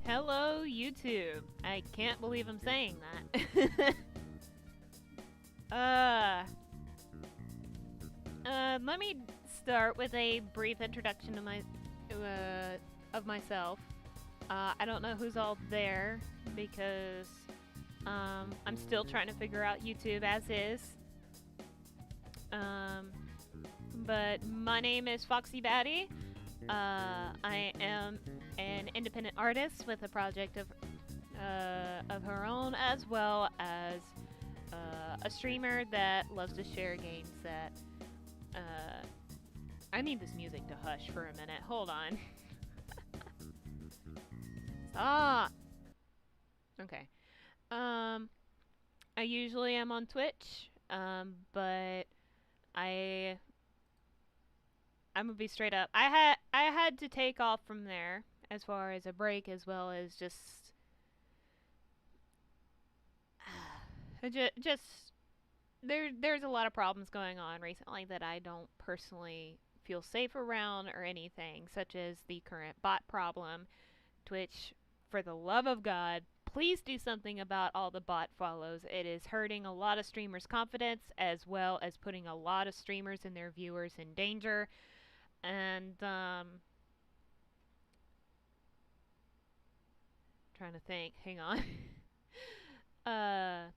Hello, YouTube. I can't believe I'm saying that. uh, Let me start with a brief introduction of myself. I don't know who's all there because I'm still trying to figure out YouTube as is. Um, but my name is Foxy Batty. I am an independent artist with a project of her own, as well as a streamer that loves to share games that. I need this music to hush for a minute. Hold on. Stop. Okay. Um, I usually am on Twitch, but I I'm gonna be straight up. I had to take off from there as far as a break, as well as just just there's a lot of problems going on recently that I don't personally feel safe around or anything, such as the current bot problem. Twitch, for the love of God, please do something about all the bot follows. It is hurting a lot of streamers' confidence, as well as putting a lot of streamers and their viewers in danger. And trying to think. Hang on. uh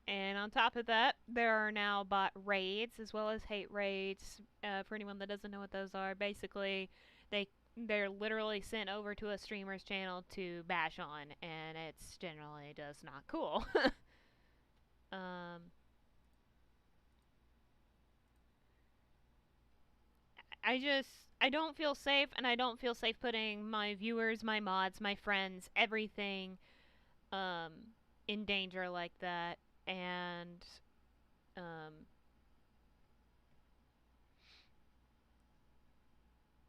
And on top of that, there are now bot raids as well as hate raids. For anyone that doesn't know what those are, basically, they they're literally sent over to a streamer's channel to bash on, and it's generally just not cool. um, I don't feel safe, and I don't feel safe putting my viewers, my mods, my friends, everything um, in danger like that. Um,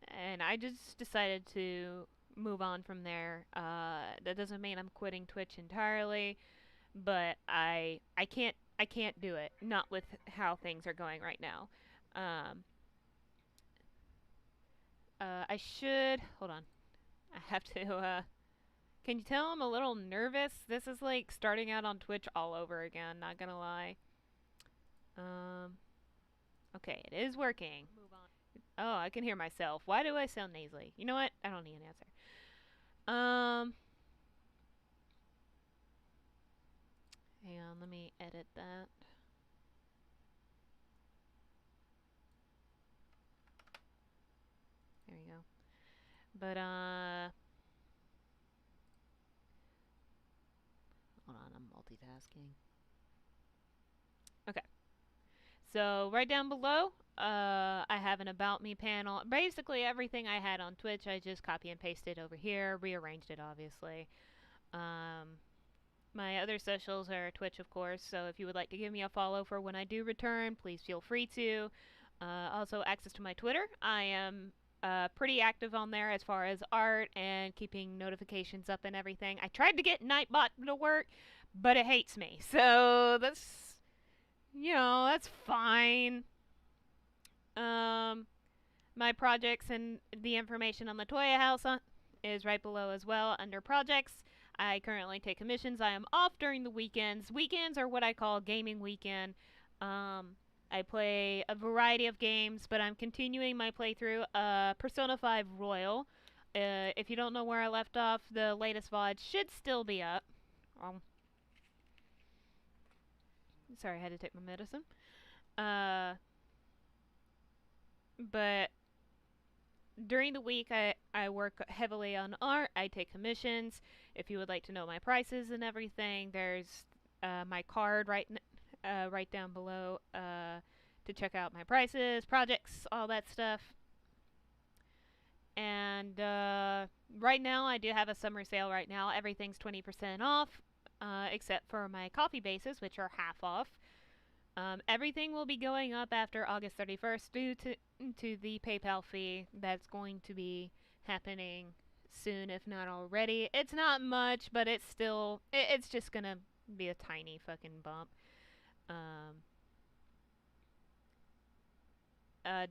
and I just decided to move on from there. That doesn't mean I'm quitting Twitch entirely, but I can't do it. Not with how things are going right now. Um, I should hold on. I have to. Can you tell I'm a little nervous? This is like starting out on Twitch all over again. Not gonna lie. Um, okay, it is working. Oh, I can hear myself. Why do I sound nasally? You know what? I don't need an answer. Um, Hang on, let me edit that. There we go. But hold on, I'm multitasking. Okay. So right down below, I have an about me panel. Basically everything I had on Twitch, I just copy and pasted over here, rearranged it obviously. My other socials are Twitch, of course, so if you would like to give me a follow for when I do return, please feel free to. Also, access to my Twitter. I am pretty active on there as far as art and keeping notifications up and everything. I tried to get Nightbot to work, but it hates me, so that's fine. Um, my projects and the information on the Toya House is right below as well under projects. I currently take commissions. I am off during the weekends. Weekends are what I call gaming weekend. I play a variety of games, but I'm continuing my playthrough Persona 5 Royal. If you don't know where I left off, the latest VOD should still be up. Sorry, I had to take my medicine. But during the week, I work heavily on art. I take commissions. If you would like to know my prices and everything, there's my card right down below to check out my prices, projects, all that stuff. And right now, I do have a summer sale right now. Everything's 20% off, except for my coffee bases, which are half off. Everything will be going up after August 31st due to the PayPal fee that's going to be happening soon, if not already. It's not much, but it's just gonna be a tiny fucking bump. Um,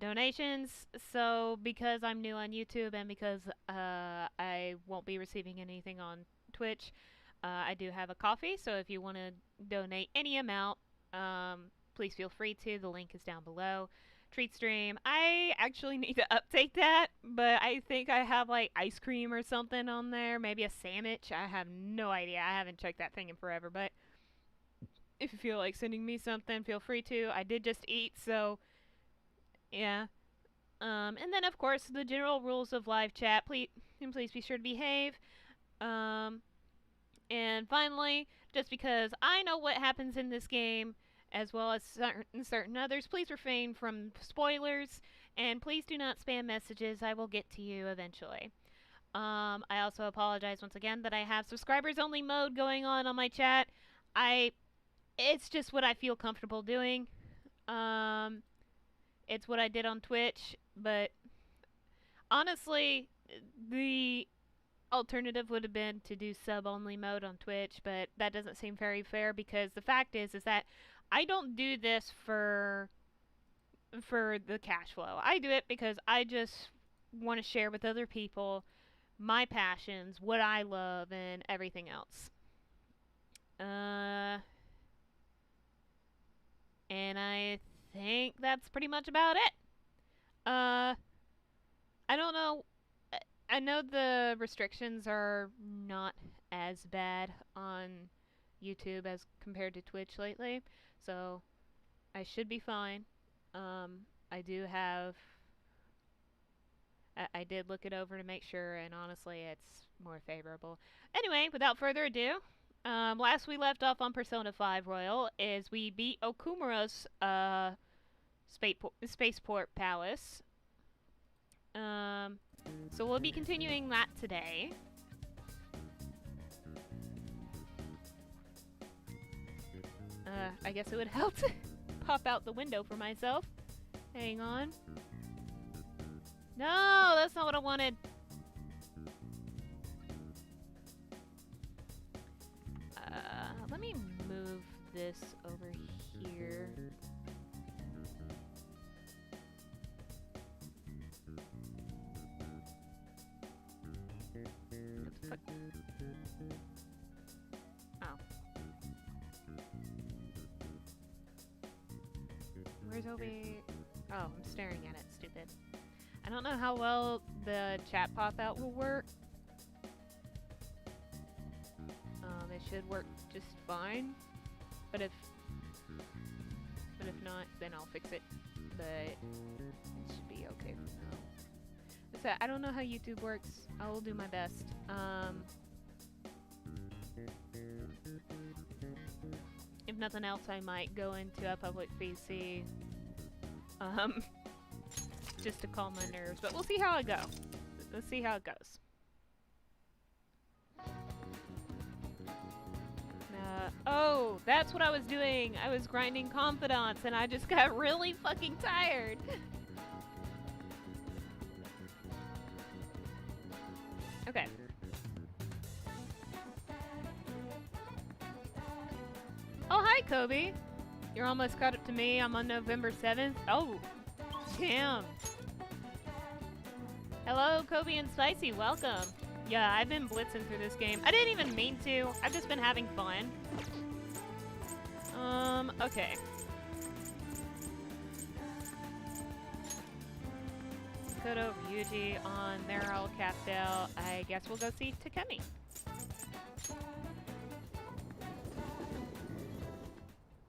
donations. So because I'm new on YouTube and because I won't be receiving anything on Twitch, I do have a coffee. So if you want to donate any amount, please feel free to. The link is down below. Treat stream. I actually need to update that, but I think I have like ice cream or something on there. Maybe a sandwich. I have no idea. I haven't checked that thing in forever, but if you feel like sending me something, feel free to. I did just eat, so yeah. And then of course the general rules of live chat. Please be sure to behave. And finally, just because I know what happens in this game, as well as certain others, please refrain from spoilers, and please do not spam messages. I will get to you eventually. I also apologize once again that I have subscribers only mode going on my chat. It's just what I feel comfortable doing. It's what I did on Twitch, but honestly, the alternative would have been to do sub-only mode on Twitch, but that doesn't seem very fair because the fact is that I don't do this for the cash flow. I do it because I just want to share with other people my passions, what I love, and everything else. And I think that's pretty much about it. I don't know. I know the restrictions are not as bad on YouTube as compared to Twitch lately, so I should be fine. I do have... I did look it over to make sure, and honestly, it's more favorable. Anyway, without further ado, last we left off on Persona 5 Royal is we beat Okumura's Spaceport Palace. So we'll be continuing that today. I guess it would help to pop out the window for myself. Hang on. No, that's not what I wanted. Let me move this over here. Oh. Where's Obi? Oh, I'm staring at it, stupid. I don't know how well the chat pop-out will work. It should work just fine. But if not, then I'll fix it. But it should be okay for now. So I don't know how YouTube works. I will do my best. If nothing else, I might go into a public PC. Just to calm my nerves. But we'll see how it goes. Let's see how it goes. Oh, that's what I was doing. I was grinding confidants and I just got really fucking tired. Okay. Oh, hi, Kobe. You're almost caught up to me. I'm on November 7th. Oh, damn. Hello, Kobe and Spicy. Welcome. Yeah, I've been blitzing through this game. I didn't even mean to. I've just been having fun. Okay. Kodo, Ryuji on there, all capped out. I guess we'll go see Takemi.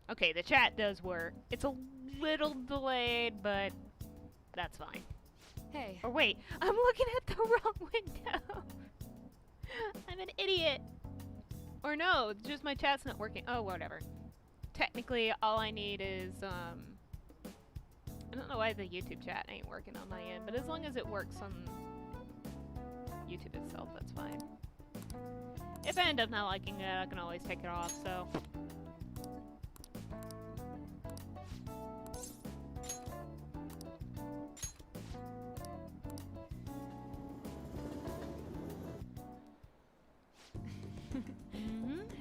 Okay, the chat does work. It's a little delayed, but that's fine. Hey. Or wait, I'm looking at the wrong window. I'm an idiot. Or no, just my chat's not working. Oh, whatever. Technically, all I need is, I don't know why the YouTube chat ain't working on my end, but as long as it works on YouTube itself, that's fine. If I end up not liking it, I can always take it off, so...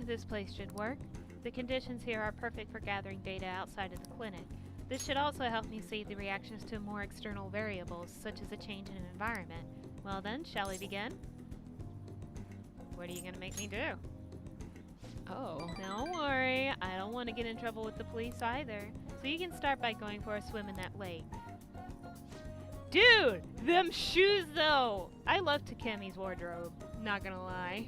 This place should work. The conditions here are perfect for gathering data outside of the clinic. This should also help me see the reactions to more external variables, such as a change in environment. Well then, shall we begin? What are you gonna make me do? Oh. Don't worry, I don't want to get in trouble with the police either. So you can start by going for a swim in that lake. Dude! Them shoes though! I love Takemi's wardrobe, not gonna lie.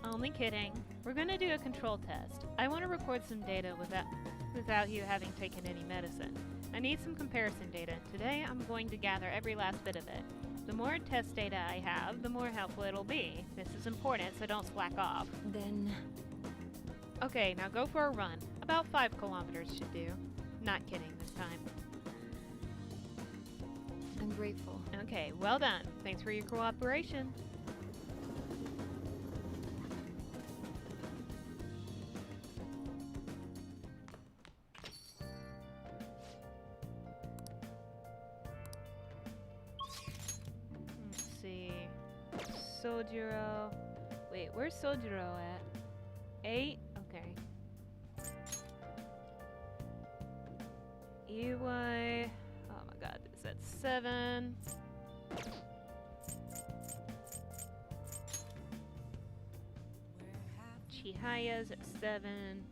Only kidding. We're gonna do a control test. I want to record some data without you having taken any medicine. I need some comparison data. Today I'm going to gather every last bit of it. The more test data I have, the more helpful it'll be. This is important, so don't slack off. Then... Okay, now go for a run. About 5 kilometers should do. Not kidding this time. I'm grateful. Okay, well done. Thanks for your cooperation. Let's see. Sojiro. Wait, where's Sojiro at? 8? Okay. EY. Oh my god, is that 7? Chihaya's at 7.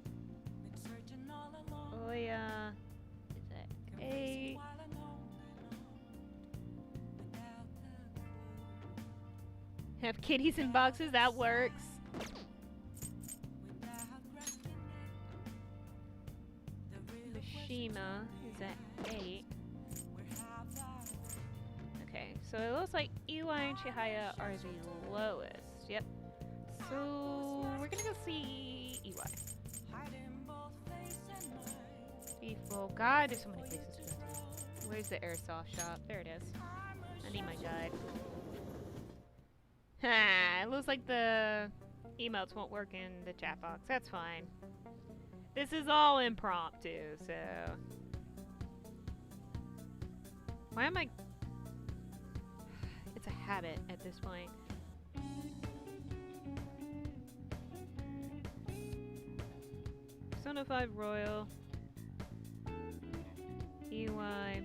Oya is at 8. Have kitties in boxes? That works. Mishima is at 8. Okay, so it looks like EY and Chihaya are the lowest. Yep. So we're gonna go see EY. Beautiful. God, there's so many places to go to. Where's the airsoft shop? There it is. I need my guide. Ha! It looks like the emotes won't work in the chat box. That's fine. This is all impromptu, so... Why am I... It's a habit at this point. Persona 5 Royal. EY.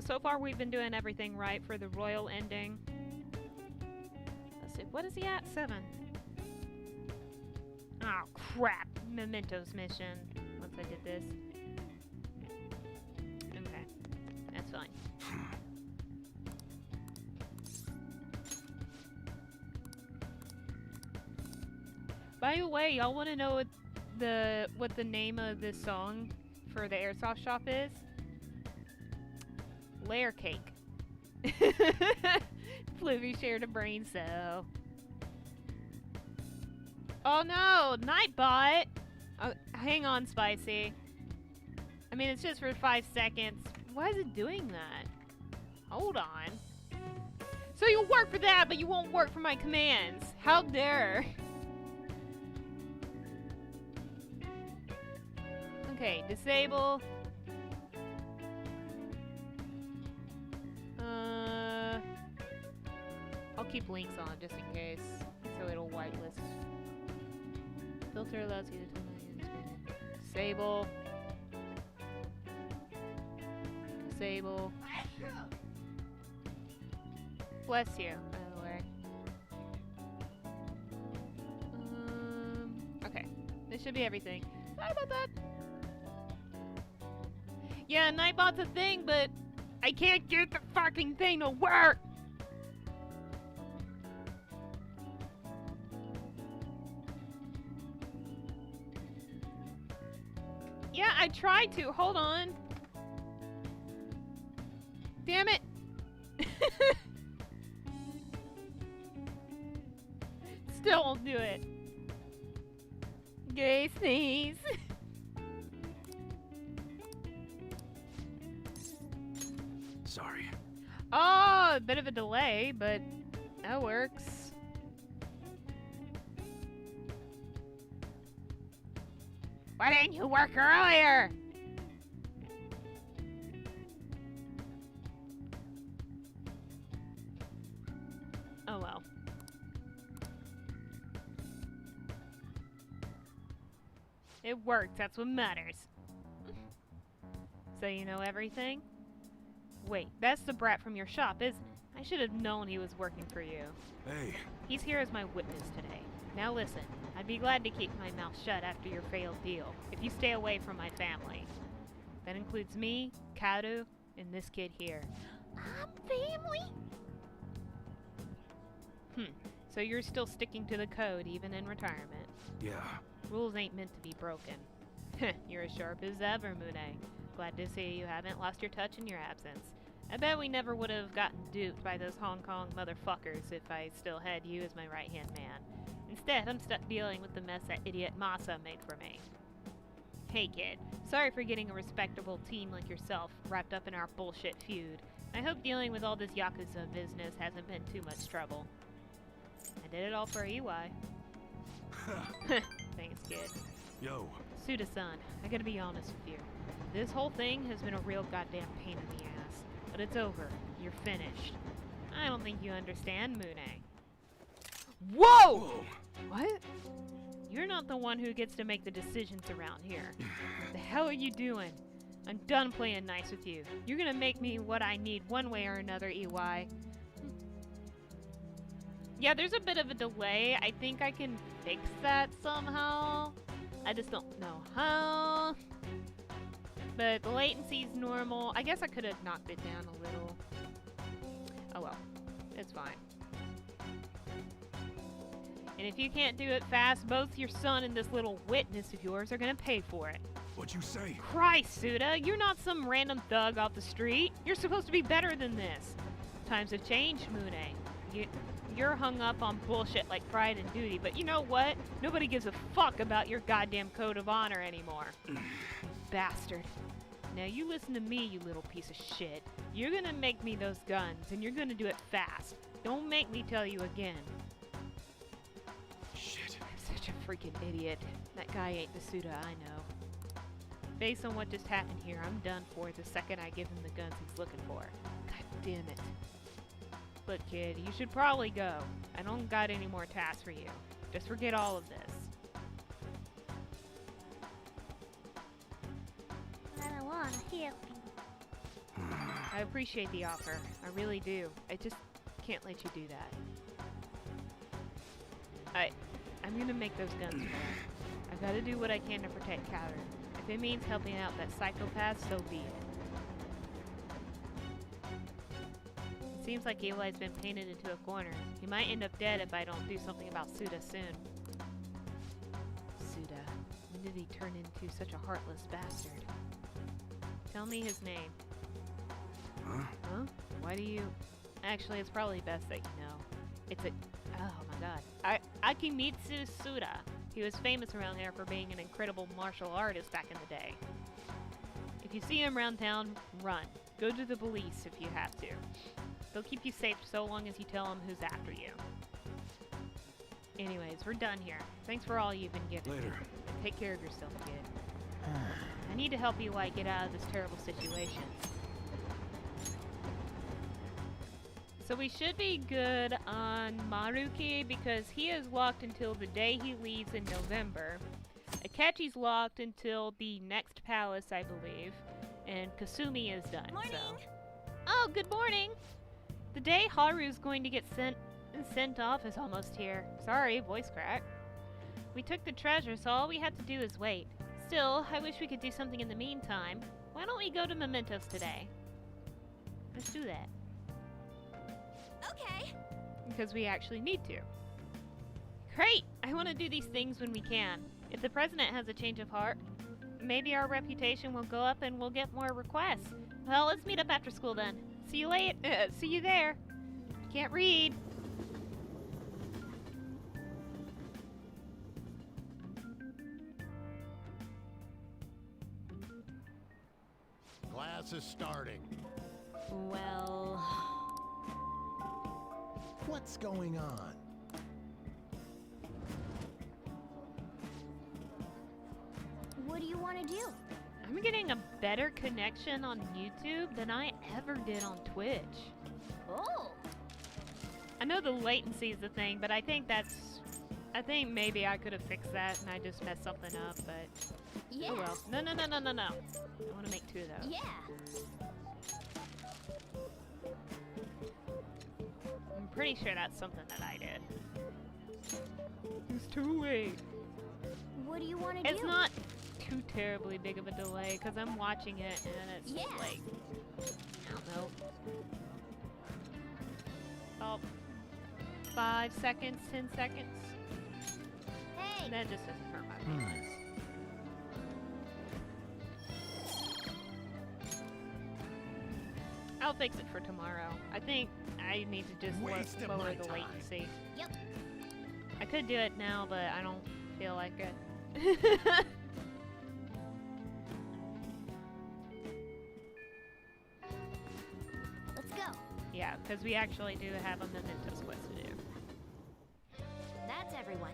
So far we've been doing everything right for the Royal ending. Let's see, what is he at? 7. Oh crap! Mementos mission. Once I did this. Okay. That's fine. By the way, y'all wanna know what the name of this song for the airsoft shop is? Layer cake. Fluffy shared a brain cell. Oh no! Nightbot! Oh, hang on, Spicy. I mean, it's just for 5 seconds. Why is it doing that? Hold on. So you'll work for that, but you won't work for my commands. How dare. Okay, disable. I'll keep links on just in case, so it'll whitelist. Filter allows you to disable. Disable. Bless you, by the way. Okay, this should be everything. Sorry about that. Yeah, Nightbot's a thing, but I can't get the fucking thing to work! Yeah, I tried to. Hold on. Damn it! Still won't do it. Gay sneeze. Sorry. Oh, a bit of a delay, but that works. Why didn't you work earlier? Oh well. It worked, that's what matters. So you know everything? Wait, that's the brat from your shop, isn't it? I should have known he was working for you. Hey, He's here as my witness today. Now listen, I'd be glad to keep my mouth shut after your failed deal, if you stay away from my family. That includes me, Karu, and this kid here. Family? So you're still sticking to the code even in retirement. yeah. Rules ain't meant to be broken. You're as sharp as ever, Mune. Glad to see you haven't lost your touch in your absence. I bet we never would have gotten duped by those Hong Kong motherfuckers if I still had you as my right-hand man. Instead, I'm stuck dealing with the mess that idiot Masa made for me. Hey kid, sorry for getting a respectable team like yourself wrapped up in our bullshit feud. I hope dealing with all this Yakuza business hasn't been too much trouble. I did it all for EY. Thanks, kid. Yo. Suda-san, I gotta be honest with you. This whole thing has been a real goddamn pain in the ass. But it's over. You're finished. I don't think you understand, Mune. Whoa! Whoa. What? You're not the one who gets to make the decisions around here. What the hell are you doing? I'm done playing nice with you. You're gonna make me what I need one way or another, EY. Yeah, there's a bit of a delay. I think I can fix that somehow. I just don't know how. But the latency's normal. I guess I could have knocked it down a little. Oh well. It's fine. And if you can't do it fast, both your son and this little witness of yours are gonna pay for it. What'd you say? Christ, Suda, you're not some random thug off the street. You're supposed to be better than this. Times have changed, Mune. You're hung up on bullshit like pride and duty, but you know what? Nobody gives a fuck about your goddamn code of honor anymore. Bastard. Now you listen to me, you little piece of shit. You're gonna make me those guns, and you're gonna do it fast. Don't make me tell you again. Shit. I'm such a freaking idiot. That guy ain't the Suda I know. Based on what just happened here, I'm done for the second I give him the guns he's looking for. God damn it. Look, kid, you should probably go. I don't got any more tasks for you. Just forget all of this. I don't want to help you. I appreciate the offer. I really do. I just can't let you do that. I'm gonna make those guns for you. I gotta do what I can to protect Karu. If it means helping out that psychopath, so be it. It seems like Eli's been painted into a corner. He might end up dead if I don't do something about Suda soon. Suda. When did he turn into such a heartless bastard? Tell me his name. Huh? Why do you... Actually, it's probably best that you know. It's a... Oh my god. Akimitsu Suda. He was famous around here for being an incredible martial artist back in the day. If you see him around town, run. Go to the police if you have to. They'll keep you safe so long as you tell them who's after you. Anyways, we're done here. Thanks for all you've been giving. Later. Take care of yourself, kid. I need to help you get out of this terrible situation. So we should be good on Maruki because he is locked until the day he leaves in November. Akechi's locked until the next palace, I believe. And Kasumi is done. Morning. So. Oh, good morning! The day Haru's going to get sent off is almost here. Sorry, voice crack. We took the treasure, so all we have to do is wait. Still, I wish we could do something in the meantime. Why don't we go to Mementos today? Let's do that. Okay. Because we actually need to. Great! I want to do these things when we can. If the president has a change of heart, maybe our reputation will go up and we'll get more requests. Well, let's meet up after school then. See you late. See you there. Can't read. Class is starting. Well... What's going on? What do you want to do? I'm getting a better connection on YouTube than I ever did on Twitch. Oh. I know the latency is the thing, but I think that's I think maybe I could have fixed that and I just messed something up, but Yeah. oh well. No. I want to make 2 though. Yeah. I'm pretty sure that's something that I did. It's too late. What do you want to do? It's not too terribly big of a delay because I'm watching it and it's Yeah. like, I don't know. Oh, 5 seconds, 10 seconds. Hey, That just doesn't hurt my feelings. I'll fix it for tomorrow. I think I need to just Waste of lower my the time. latency. Yep. I could do it now, but I don't feel like it. Let's go. Yeah, because we actually do have a Mementos quest to do. That's everyone.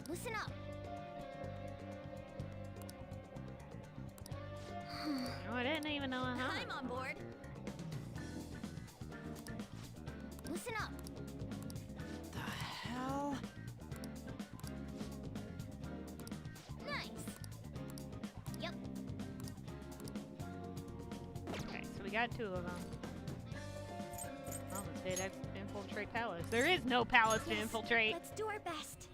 Listen up. Oh, I didn't even know how. I'm on board. Listen up. The hell? Nice. Yep. Okay, so we got 2 of them. Oh, did I infiltrate palace? There is no palace to Yes, infiltrate. Let's do our best.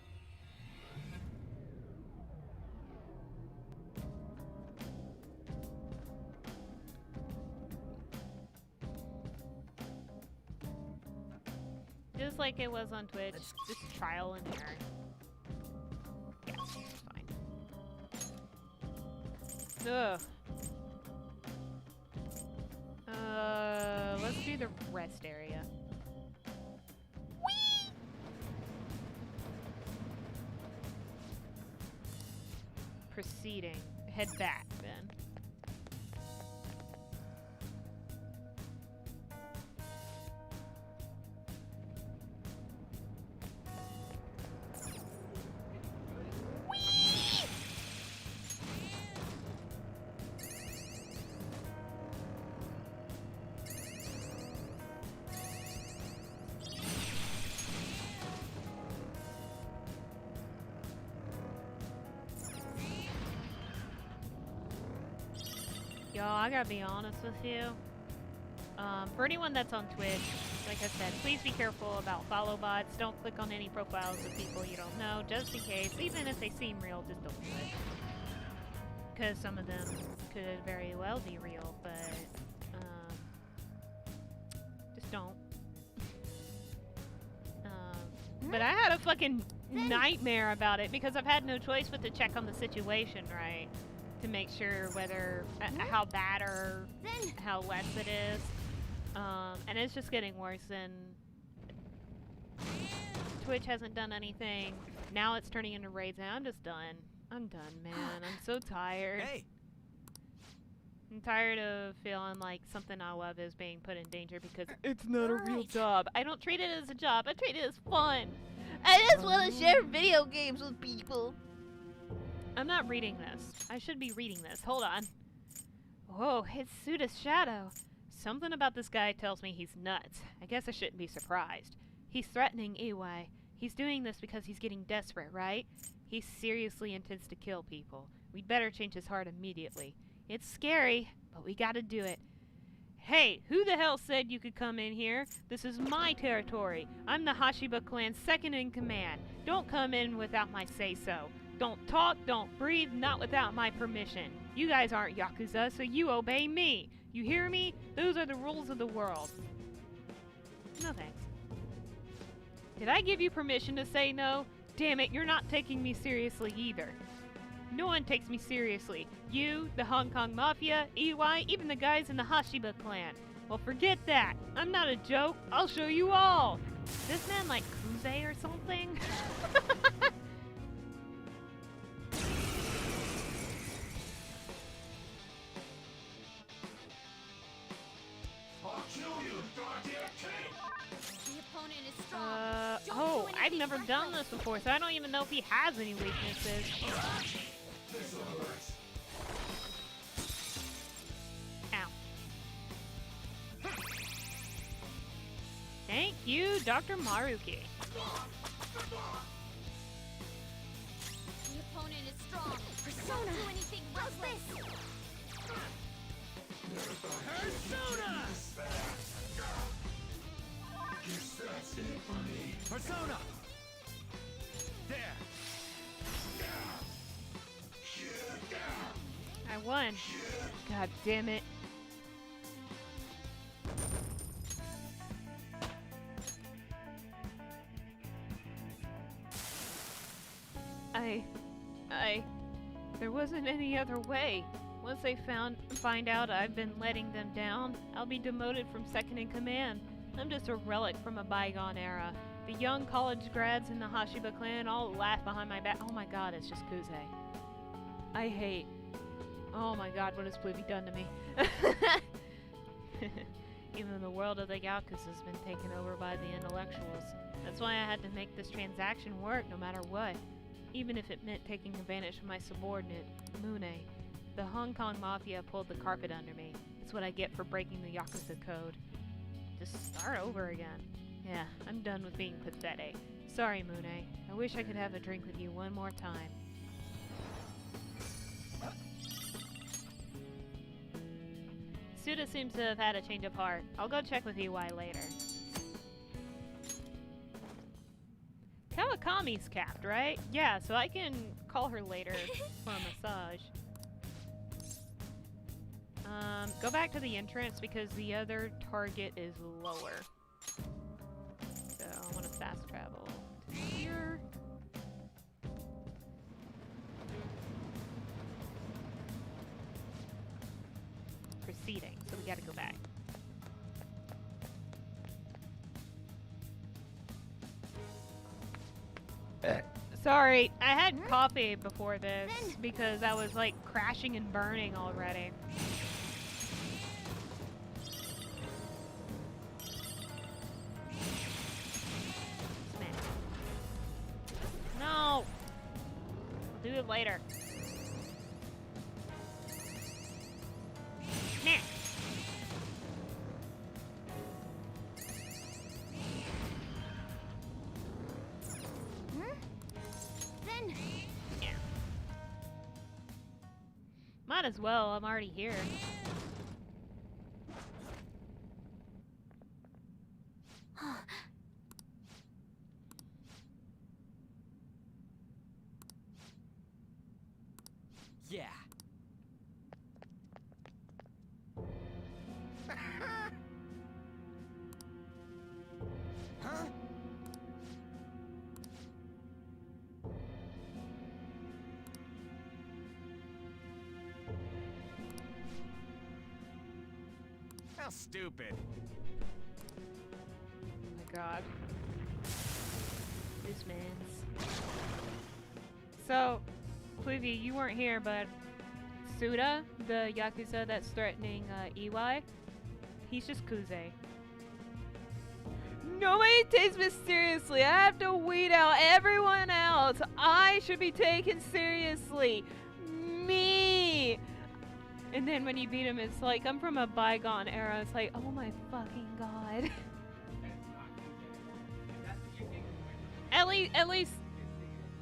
Just like it was on Twitch, just trial and error. Yeah, it's fine. Ugh. Let's do the rest area. Proceeding. Head back then. Y'all, I gotta be honest with you. For anyone that's on Twitch, like I said, please be careful about follow bots. Don't click on any profiles of people you don't know, just in case. Even if they seem real, just don't do it. Because some of them could very well be real, but just don't. But I had a fucking nightmare about it because I've had no choice but to check on the situation, right? To make sure whether how bad or how less it is. And it's just getting worse, and Twitch hasn't done anything. Now it's turning into raids, and I'm just done. I'm done, man. I'm so tired. Hey, I'm tired of feeling like something I love is being put in danger because it's not a real Right. job. I don't treat it as a job. I treat it as fun. I just want to share video games with people. I'm not reading this. I should be reading this. Hold on. Whoa, it's Suda's shadow. Something about this guy tells me he's nuts. I guess I shouldn't be surprised. He's threatening EY. He's doing this because he's getting desperate, right? He seriously intends to kill people. We'd better change his heart immediately. It's scary, but we gotta do it. Hey, who the hell said you could come in here? This is my territory. I'm the Hashiba clan's second in command. Don't come in without my say-so. Don't talk, don't breathe, not without my permission. You guys aren't Yakuza, so you obey me. You hear me? Those are the rules of the world. No thanks. Did I give you permission to say no? Damn it, you're not taking me seriously either. No one takes me seriously. You, the Hong Kong Mafia, EY, even the guys in the Hashiba clan. Well, forget that. I'm not a joke. I'll show you all. Is this man like Kuze or something? I'll kill you, goddamn king! The opponent is strong. Don't Oh, do I've anything never done reckless. this before, so I don't even know if he has any weaknesses. This hurts. Ow. Thank you, Dr. Maruki. The opponent is strong. Persona. Don't do anything reckless. Persona! Guess that's it for me. Persona! There! I won. God damn it. There wasn't any other way. Once they find out I've been letting them down, I'll be demoted from second in command. I'm just a relic from a bygone era. The young college grads in the Hashiba clan all laugh behind my back. Oh my god, it's just Kuze. I hate. Oh my god, what has Pluvi done to me? Even the world of the Yakuza has been taken over by the intellectuals. That's why I had to make this transaction work no matter what. Even if it meant taking advantage of my subordinate, Mune. The Hong Kong Mafia pulled the carpet under me. It's what I get for breaking the Yakuza code. Just start over again. Yeah, I'm done with being pathetic. Sorry, Mune. I wish I could have a drink with you one more time. Suda seems to have had a change of heart. I'll go check with EY later. Kawakami's capped, right? Yeah, so I can call her later for a massage. Go back to the entrance because the other target is lower. So I want to fast travel to here. Proceeding, so we gotta go back. Sorry, I had coffee before this because I was like crashing and burning already. Smack. No! I'll do it later. Nah. Yeah. Might as well, I'm already here. Yeah. Huh? How stupid. Oh my god. This man's. So, Pluvi, you weren't here, but Suda, the Yakuza that's threatening EY, he's just Kuze. Nobody takes me seriously. I have to weed out everyone else. I should be taken seriously. Me. And then when you beat him, it's like, I'm from a bygone era. It's like, oh my fucking god. At least,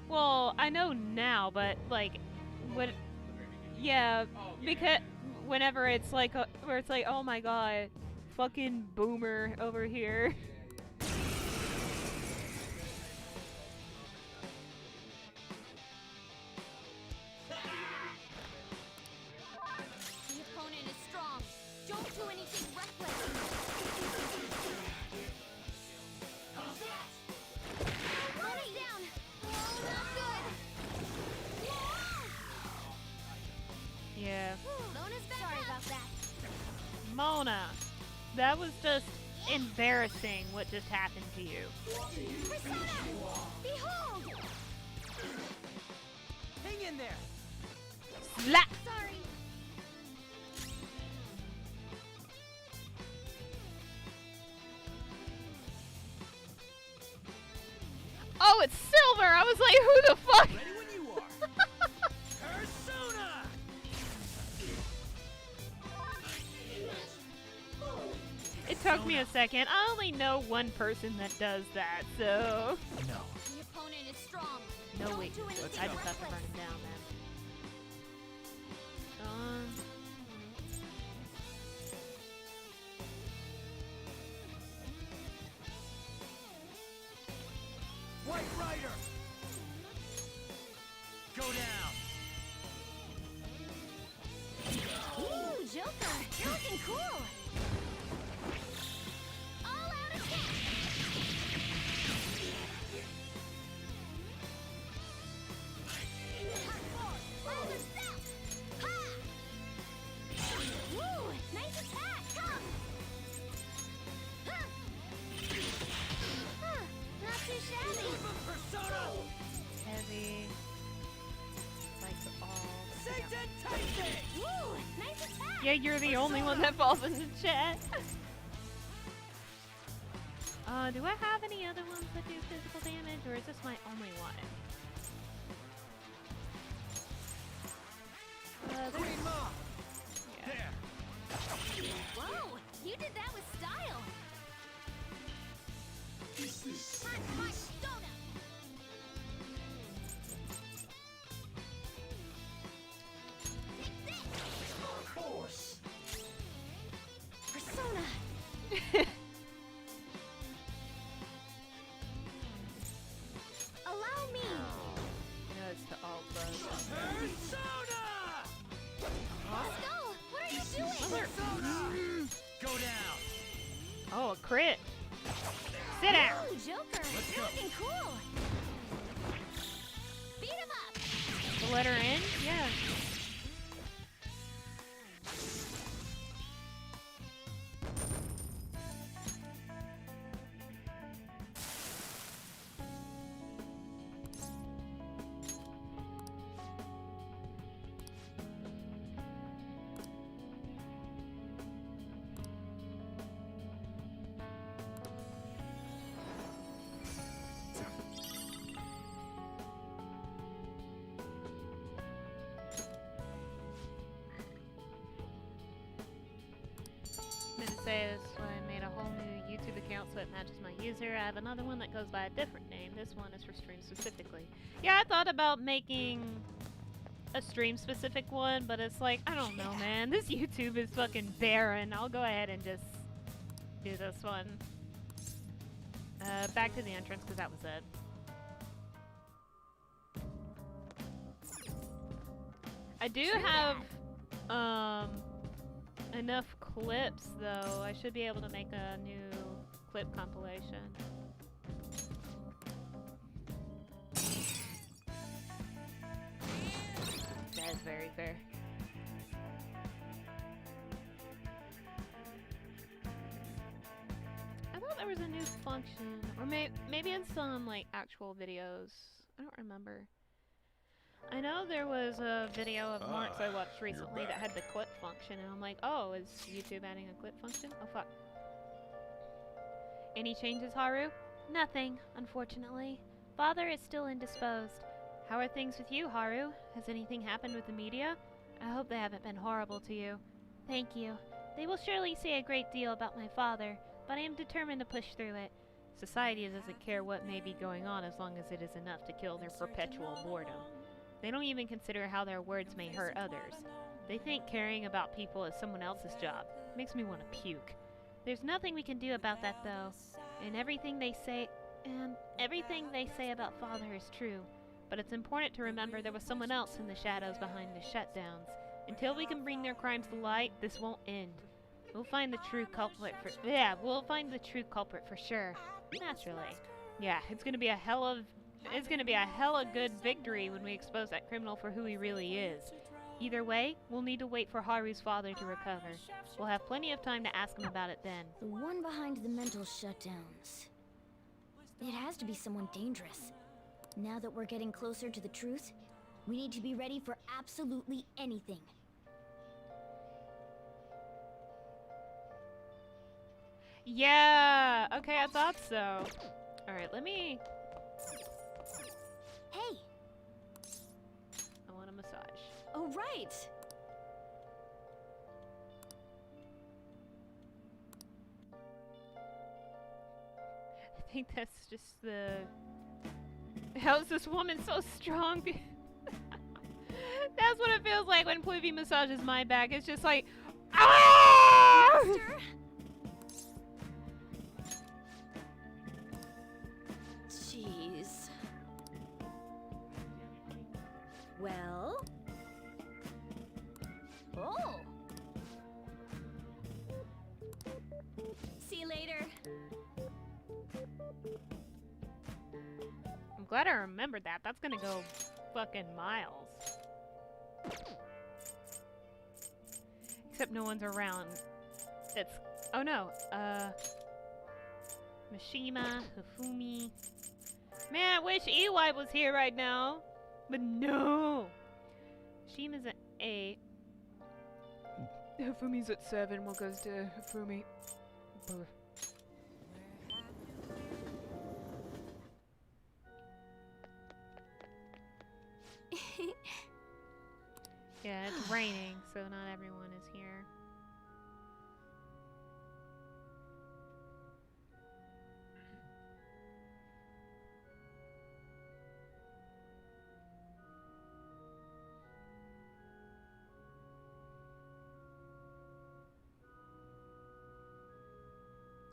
well, I know now, but like, what? Yeah, because whenever it's like, where it's like, oh my god, fucking boomer over here. The opponent is strong. Don't do anything reckless. Opponent down. Oh, not good. Yeah. Mona's back. Sorry about that. Mona, that was just embarrassing what just happened to you. Persona! Behold! Hang in there. Slap! Sorry. Oh, it's Silver! I was like, who the fuck? Ready when you are. Persona! It took me a second. I only know one person that does that, so... No. The opponent is strong. No Don't weakness. do anything I just have to burn reckless. him down, then. White Rider! Go down! Ooh, Joker, you're looking cool. All out attack. All yourself. Ha! Ooh, nice attack. Come. Huh. Huh, not too shabby. Persona! Heavy. Like all. Satan Tyson! Ooh, nice attack. Yeah, you're the only one that falls in the chat. Do I have any other ones that do physical damage, or is this my only one? Queen Mom! Yeah. There! Whoa, you did that with style. Is this Hot Persona. Take this. force? Persona. Allow me. No, it's to all bugs. Persona! Let's go. What are you doing? Persona! Go down! Oh, a crit. Sit down. Ooh, Joker, Let's you're go. looking cool. Beat him up. The letter N? Yeah. Say this when I made a whole new YouTube account so it matches my user. I have another one that goes by a different name. This one is for stream specifically. Yeah, I thought about making a stream specific one, but it's like, I don't know, man. This YouTube is fucking barren. I'll go ahead and just do this one. Back to the entrance because that was it. I do have enough clips though. I should be able to make a new clip compilation. That is very fair. I thought there was a new function, or maybe in some like actual videos. I don't remember. I know there was a video of Mark's I watched recently that had the clip function, and I'm like, oh, is YouTube adding a clip function? Oh, fuck. Any changes, Haru? Nothing, unfortunately. Father is still indisposed. How are things with you, Haru? Has anything happened with the media? I hope they haven't been horrible to you. Thank you. They will surely say a great deal about my father, but I am determined to push through it. Society doesn't care what may be going on as long as it is enough to kill their perpetual boredom. They don't even consider how their words may hurt others. They think caring about people is someone else's job. Makes me want to puke. There's nothing we can do about that though. And everything they say about Father is true. But it's important to remember there was someone else in the shadows behind the shutdowns. Until we can bring their crimes to light, this won't end. We'll find the true culprit for sure. Naturally. Yeah, it's gonna be a hella good victory when we expose that criminal for who he really is. Either way, we'll need to wait for Haru's father to recover. We'll have plenty of time to ask him about it then. The one behind the mental shutdowns. It has to be someone dangerous. Now that we're getting closer to the truth, we need to be ready for absolutely anything. Yeah! Okay, I thought so. Alright, let me... Hey! I want a massage. Oh, right! think that's just the... How is this woman so strong? That's what it feels like when Pluvy massages my back. It's just like... Ah! Jeez. Well? Oh. See you later. I'm glad I remembered that. That's gonna go fucking miles. Except no one's around. It's... Oh no. Mishima, Hifumi. Man, I wish EY was here right now. But no. Mishima's at 8. Hifumi's at 7. What goes to Hifumi? Brr. Yeah, it's raining, so not everyone is here.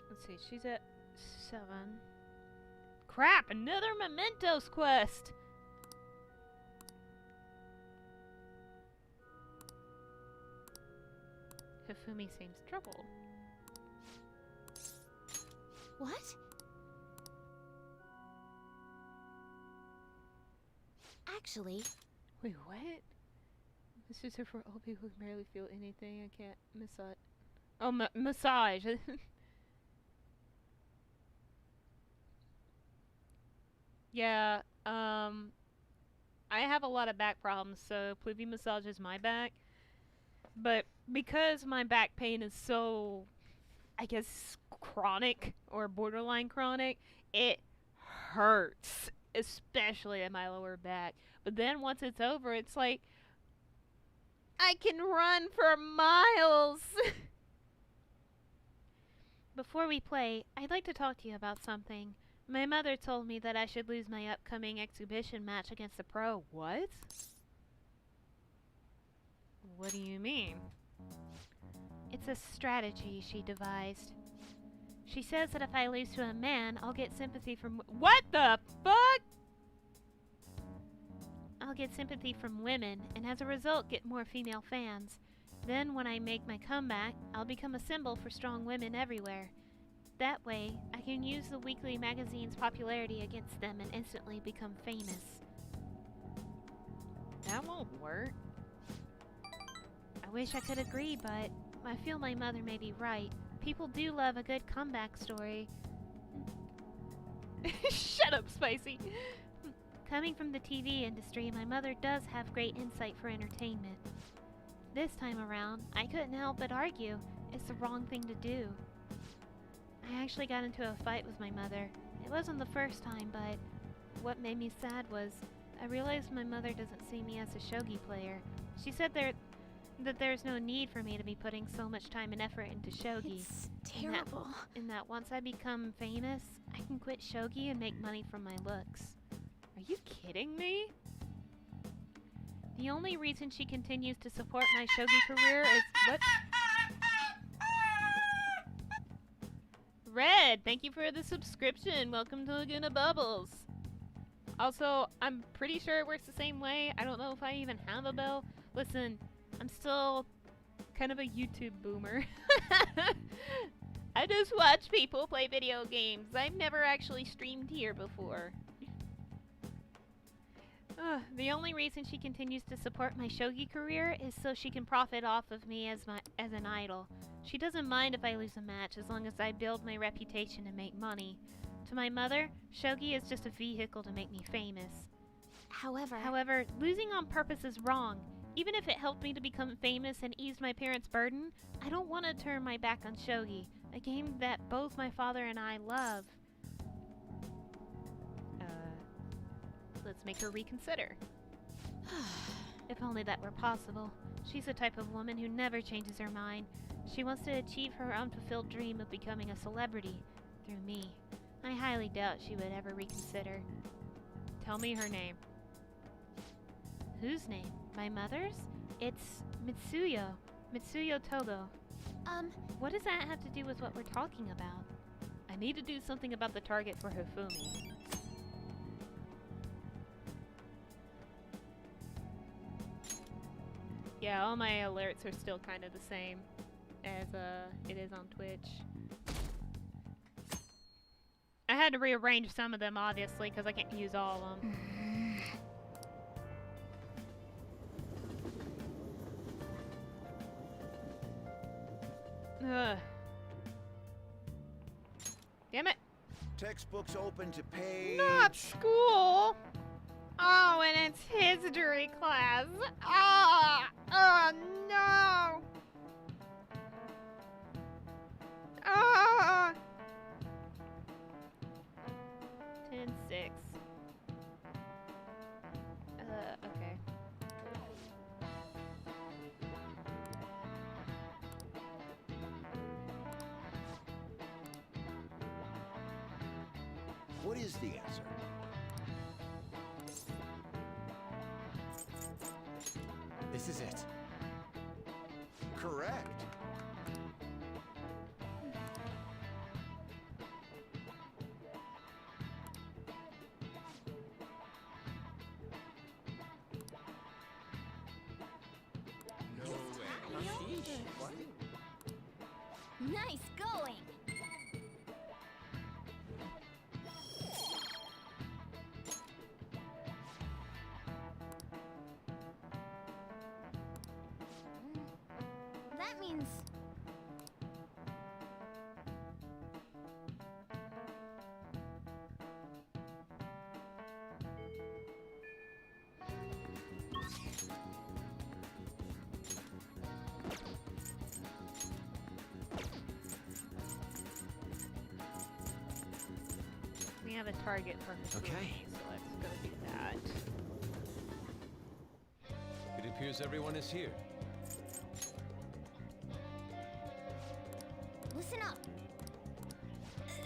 Let's see, she's at 7. Crap, another Mementos quest! Hifumi seems troubled. What? Actually, Wait, what? This is for all people who barely feel anything. I can't massage. Oh, massage. Yeah, I have a lot of back problems, so Pluvy massages my back. But because my back pain is so, I guess, chronic or borderline chronic, it hurts, especially in my lower back. But then once it's over, it's like, I can run for miles. Before we play, I'd like to talk to you about something. My mother told me that I should lose my upcoming exhibition match against a pro. What? What do you mean? It's a strategy she devised. She says that if I lose to a man, I'll get sympathy from... What the fuck? I'll get sympathy from women, and as a result get more female fans. Then when I make my comeback, I'll become a symbol for strong women everywhere. That way, I can use the weekly magazine's popularity against them and instantly become famous. That won't work. I wish I could agree, but I feel my mother may be right. People do love a good comeback story. Shut up, Spicy! Coming from the TV industry, my mother does have great insight for entertainment. This time around, I couldn't help but argue it's the wrong thing to do. I actually got into a fight with my mother. It wasn't the first time, but what made me sad was I realized my mother doesn't see me as a shogi player. She said that there's no need for me to be putting so much time and effort into shogi. it's terrible. And that once I become famous, I can quit shogi and make money from my looks. Are you kidding me? The only reason she continues to support my shogi career is... What? Red, thank you for the subscription. Welcome to Laguna Bubbles. Also, I'm pretty sure it works the same way. I don't know if I even have a bell. Listen, I'm still kind of a YouTube boomer. I just watch people play video games. I've never actually streamed here before. The only reason she continues to support my shogi career is so she can profit off of me as an idol. She doesn't mind if I lose a match as long as I build my reputation and make money. To my mother, shogi is just a vehicle to make me famous. However, losing on purpose is wrong. Even if it helped me to become famous and eased my parents' burden, I don't want to turn my back on shogi, a game that both my father and I love. Let's make her reconsider. If only that were possible. She's the type of woman who never changes her mind. She wants to achieve her unfulfilled dream of becoming a celebrity through me. I highly doubt she would ever reconsider. Tell me her name. Whose name? My mother's? It's Mitsuyo. Mitsuyo Togo. What does that have to do with what we're talking about? I need to do something about the target for Hifumi. Yeah, all my alerts are still kind of the same as it is on Twitch. I had to rearrange some of them, obviously, because I can't use all of them. Ugh. Damn it. Textbooks open to page. Not school! Oh, and it's history class. Ah! Oh, no! Ah! 10-6. Okay. What is the answer? This is it. Correct. No way. Nice going! That means... We have a target for Hifumi, Okay. so let's go do that. It appears everyone is here. Listen up!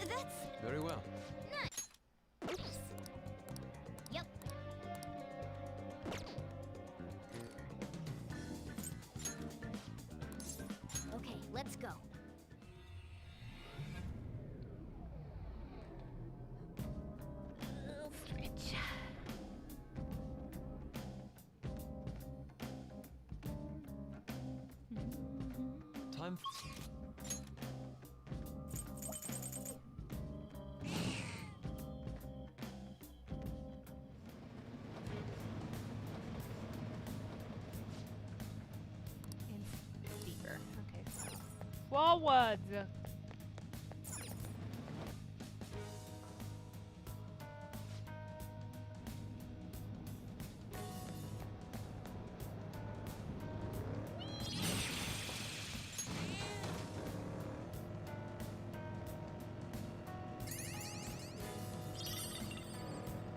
That's... Very well. Oops. Yep. Okay, let's go. Stretch. Time. And steeper. Okay, so forwards.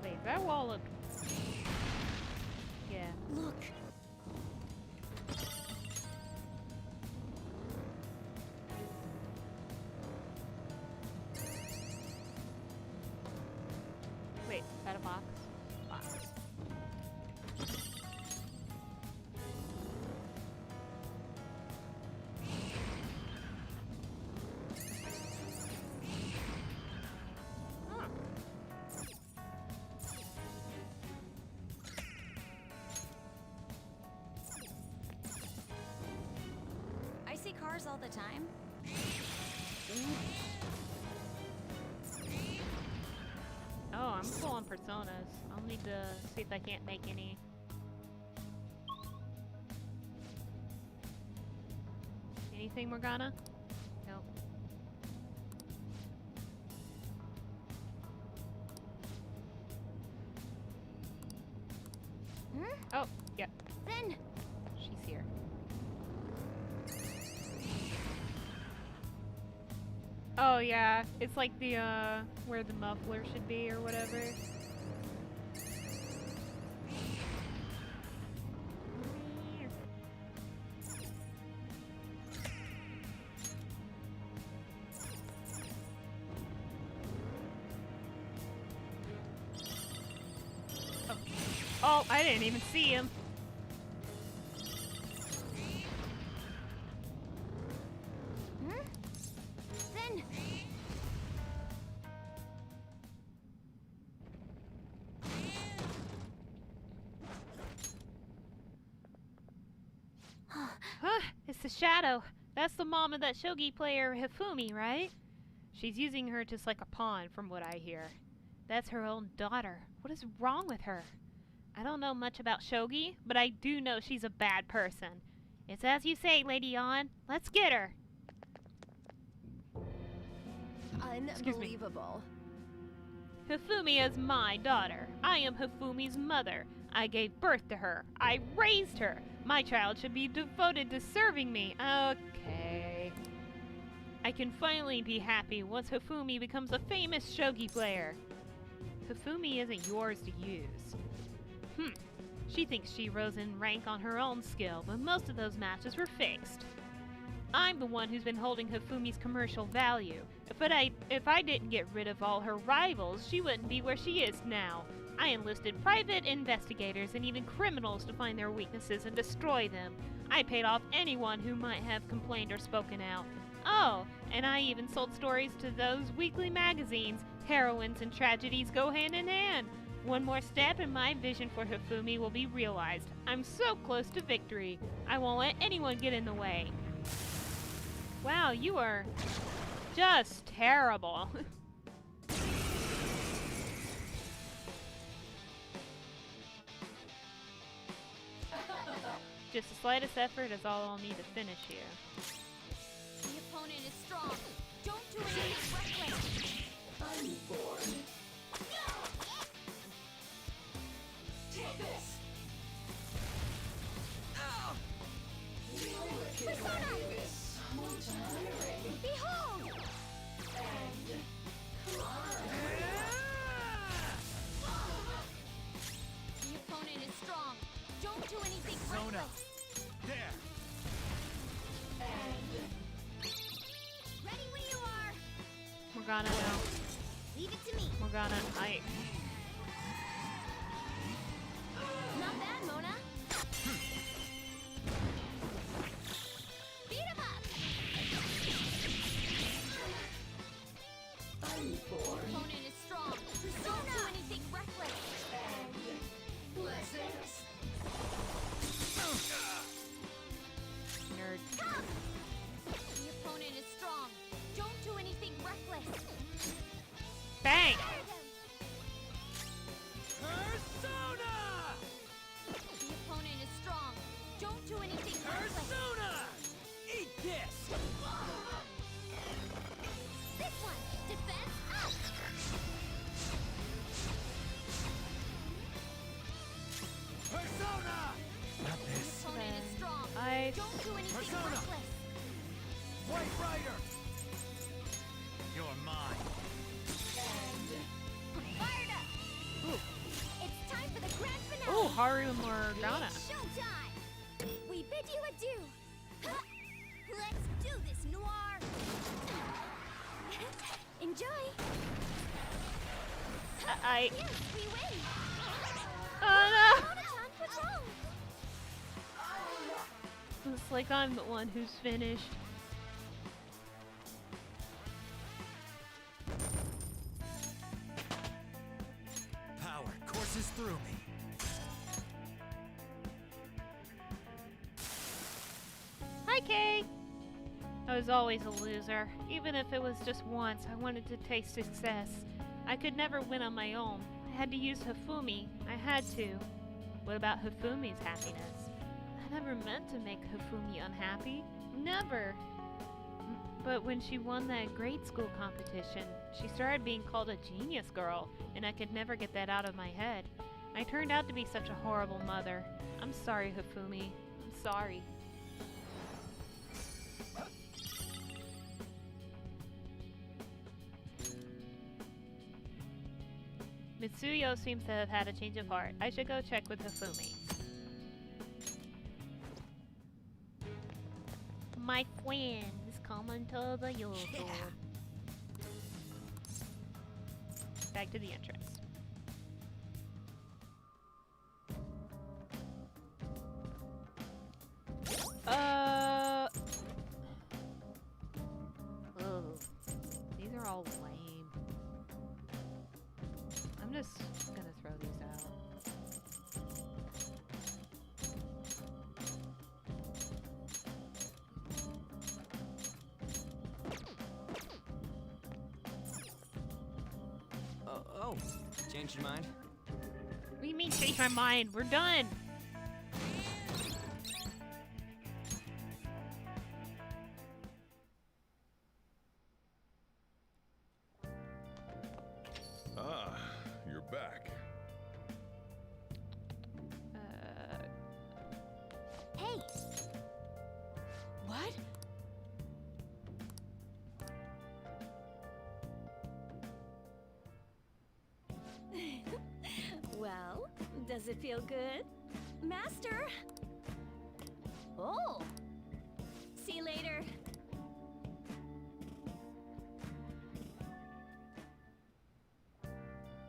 Wait, that wall looked... Yeah. Look! Wait, is that a box? Box. Huh. I see cars all the time. Oh, I'm full on personas. I'll need to see if I can't make any. Anything, Morgana? Nope. Oh, yep. Then... She's here. Oh yeah, it's like the where the muffler should be or whatever. Oh, I didn't even see him. Then. Huh, it's the Shadow. That's the mom of that shogi player Hifumi, right? She's using her just like a pawn, from what I hear. That's her own daughter. What is wrong with her? I don't know much about shogi, but I do know she's a bad person. It's as you say, Lady Yon. Let's get her. Unbelievable. Hifumi is my daughter. I am Hifumi's mother. I gave birth to her. I raised her. My child should be devoted to serving me. Okay. I can finally be happy once Hifumi becomes a famous shogi player. Hifumi isn't yours to use. She thinks she rose in rank on her own skill, but most of those matches were fixed. I'm the one who's been holding Hifumi's commercial value. If I didn't get rid of all her rivals, she wouldn't be where she is now. I enlisted private investigators and even criminals to find their weaknesses and destroy them. I paid off anyone who might have complained or spoken out. Oh, and I even sold stories to those weekly magazines. Heroines and tragedies go hand in hand. One more step and my vision for Hifumi will be realized. I'm so close to victory. I won't let anyone get in the way. Wow, you are just terrible. Just the slightest effort is all I'll need to finish here. The opponent is strong. Don't do anything reckless. I'm born. Take this. Persona! Behold! The opponent is strong. Don't do anything Persona. reckless. There. Ready when you are. Morgana, no. Leave it to me. Morgana, I... Not bad, Mona. Beat him up. I'm born. The opponent is strong. Don't do anything reckless. Blessings. Nerd. Come. The opponent is strong. Don't do anything reckless. Bang! Persona! The opponent is strong. Don't do anything reckless. Persona! Eat this! This one. Defense up. Persona! Not The this. opponent is strong. I... Don't do anything Persona. reckless. White Rider! You're mine. Fired up. Ooh. It's time for the grand finale. Ooh, Haru Morgana. It's showtime. We bid you adieu. Huh? Let's do this, Noir. Enjoy. I... Yes, we win. Oh Mona-chan, what's wrong? no! It's like I'm the one who's finished. Power courses through me. Hi, Kay! I was always a loser. Even if it was just once, I wanted to taste success. I could never win on my own. I had to use Hifumi. I had to. What about Hifumi's happiness? I never meant to make Hifumi unhappy. Never! But when she won that grade school competition, she started being called a genius girl, and I could never get that out of my head. I turned out to be such a horrible mother. I'm sorry, Hifumi. I'm sorry. Mitsuyo seems to have had a change of heart. I should go check with Hifumi. My friends, come into the yard. Back to the entrance. just gonna throw these out. Oh, changed your mind? What do you mean change my mind? We're done. Ah, you're back. Hey! What? Well, does it feel good? Master! Oh! See you later.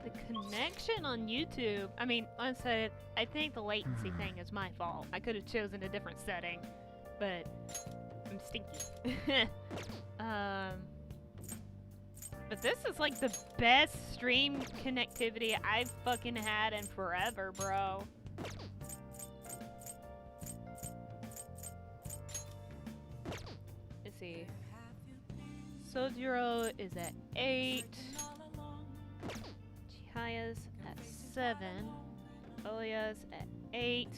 The connection on YouTube. I mean, honestly, I think the latency thing is my fault. I could have chosen a different setting, but I'm stinky. But this is like the best stream connectivity I've fucking had in forever, bro. Let's see. Sojiro is at 8. Chihaya's at 7. Olia's at 8.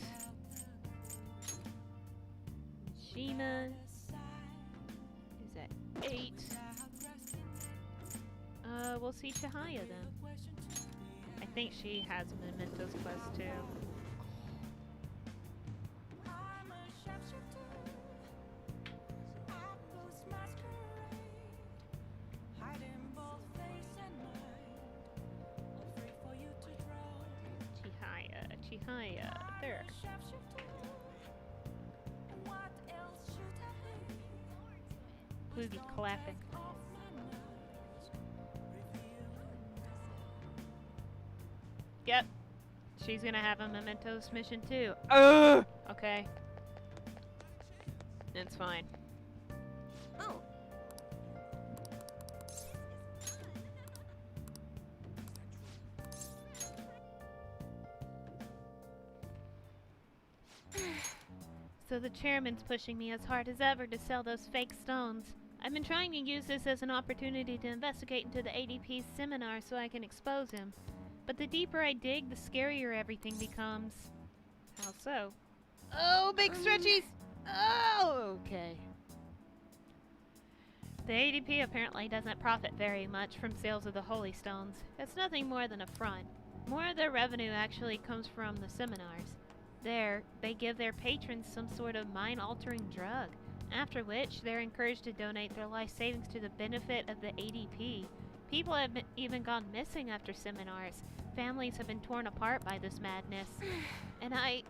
Shima is at 8. We'll see Chihaya then. I think she has a Mementos quest too. Chihaya, there. We'll be clapping. Yep. She's gonna have a Mementos mission too. Okay. It's fine. Oh. So the chairman's pushing me as hard as ever to sell those fake stones. I've been trying to use this as an opportunity to investigate into the ADP's seminar so I can expose him. But the deeper I dig, the scarier everything becomes. How so? Oh, big stretchies! Oh, okay. The ADP apparently doesn't profit very much from sales of the holy stones. It's nothing more than a front. More of their revenue actually comes from the seminars. There, they give their patrons some sort of mind-altering drug, after which they're encouraged to donate their life savings to the benefit of the ADP. People have even gone missing after seminars. Families have been torn apart by this madness. And I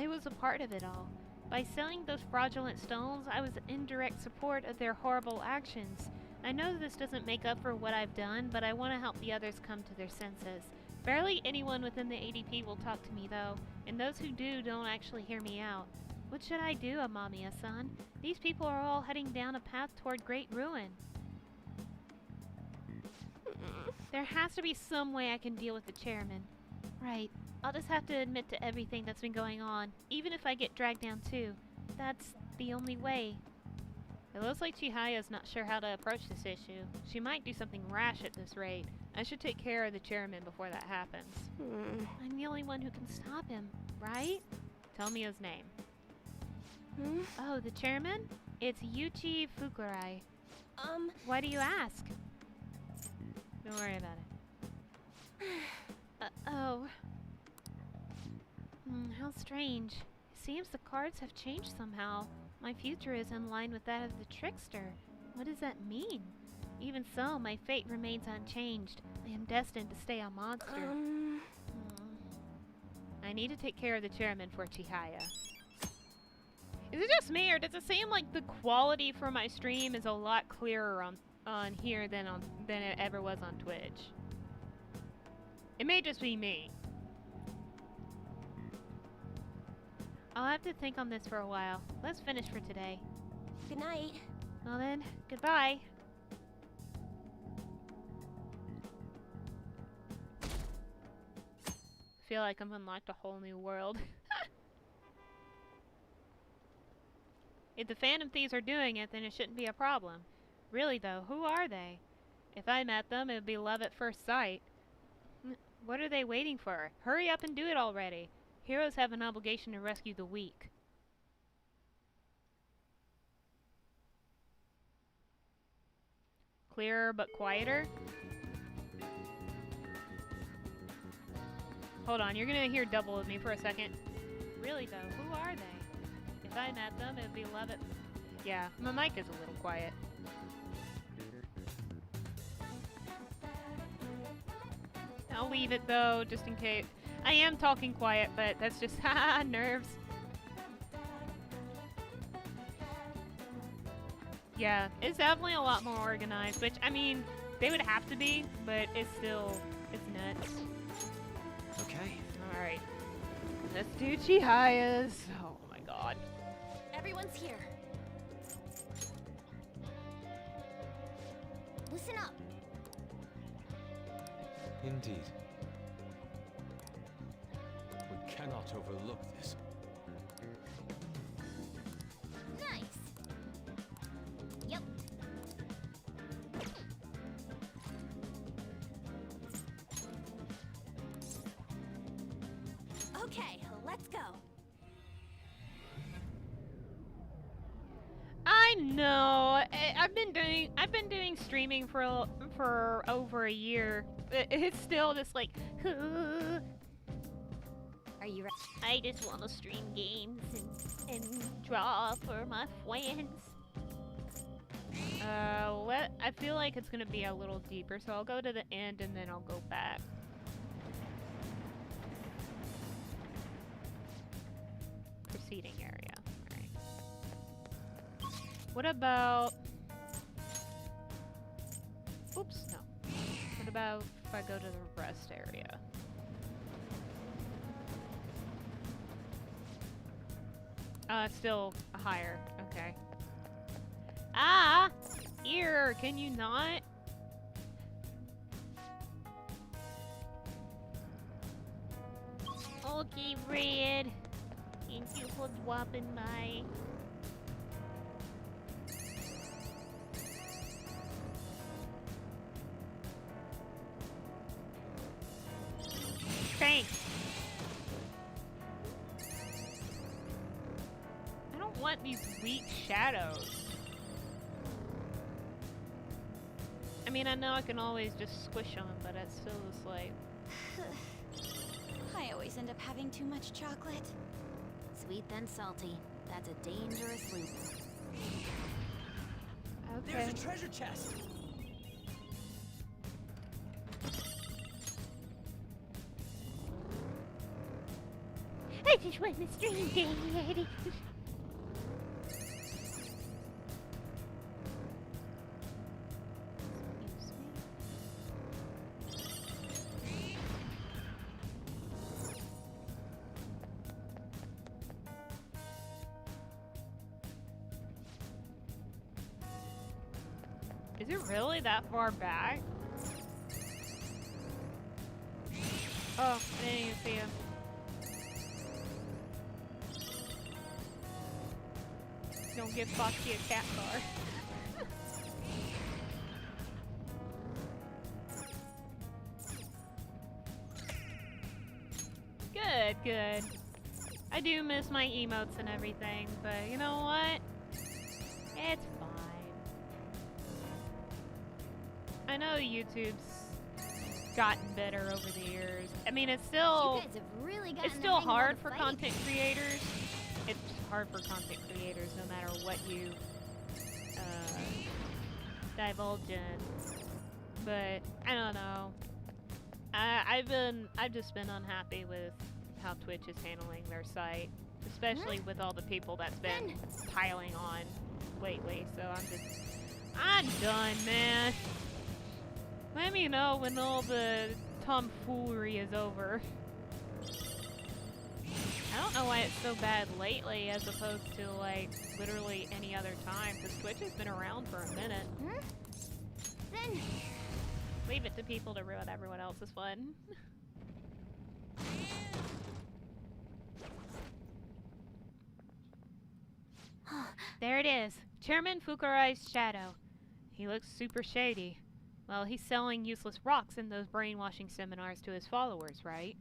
was a part of it all. By selling those fraudulent stones, I was in direct support of their horrible actions. I know this doesn't make up for what I've done, but I want to help the others come to their senses. Barely anyone within the ADP will talk to me, though, and those who do don't actually hear me out. What should I do, Amamiya-san? These people are all heading down a path toward great ruin. There has to be some way I can deal with the chairman. Right. I'll just have to admit to everything that's been going on, even if I get dragged down too. That's the only way. It looks like Chihaya's not sure how to approach this issue. She might do something rash at this rate. I should take care of the chairman before that happens. I'm the only one who can stop him, right? Tell me his name. Oh, the chairman? It's Yuchi Fukurai. Why do you ask? Don't worry about it. Oh. How strange. It seems the cards have changed somehow. My future is in line with that of the trickster. What does that mean? Even so, my fate remains unchanged. I am destined to stay a monster. I need to take care of the chairman for Chihaya. Is it just me, or does it seem like the quality for my stream is a lot clearer on here than it ever was on Twitch? It may just be me. I'll have to think on this for a while. Let's finish for today. Good night. Well then, goodbye. feel like I've unlocked a whole new world. If the Phantom Thieves are doing it, then it shouldn't be a problem. Really though, who are they? If I met them, it would be love at first sight. What are they waiting for? Hurry up and do it already. Heroes have an obligation to rescue the weak. Clearer but quieter? Hold on, you're gonna hear double of me for a second. Really though, who are they? If I met them, it would be love at... Yeah, my mic is a little quiet. I'll leave it though, just in case. I am talking quiet, but that's just haha nerves. Yeah, it's definitely a lot more organized, which I mean, they would have to be, but it's still, it's nuts. Okay. Alright. Let's do Chihayas. Oh my god. Everyone's here. Listen up. Indeed. We cannot overlook this. Nice. Yep. Okay, let's go. I know. I've been doing streaming for over a year. It's still just like Are you ready? I just want to stream games and draw for my friends. I feel like it's gonna be a little deeper, so I'll go to the end and then I'll go back. Proceeding area. Alright. What about... Oops, no. What about if I go to the rest area? It's still higher. Okay. Ah! Here, can you not? Okay, Red. Thank you for dropping by. Thanks. I don't want these weak shadows. I mean, I know I can always just squish them, but it's still just like... I always end up having too much chocolate. Sweet then salty. That's a dangerous loop. Okay. There's a treasure chest. I just want to stream Daddy. Is it really that far back? Oh, I didn't even see him. Don't give Foxy a cat car. Good, good. I do miss my emotes and everything, but you know what? It's fine. I know YouTube's gotten better over the years. I mean, it's still... You guys have really gotten It's the still hang of hard the for fight. content creators. It's hard for content creators no matter what you divulge in. But I don't know. I've just been unhappy with how Twitch is handling their site, especially with all the people that's been piling on lately. So I'm done, man. Let me know when all the tomfoolery is over. I don't know why it's so bad lately as opposed to, like, literally any other time, because Twitch has been around for a minute. Then Leave it to people to ruin everyone else's fun. There it is. Chairman Fukurai's shadow. He looks super shady. Well, he's selling useless rocks in those brainwashing seminars to his followers, right?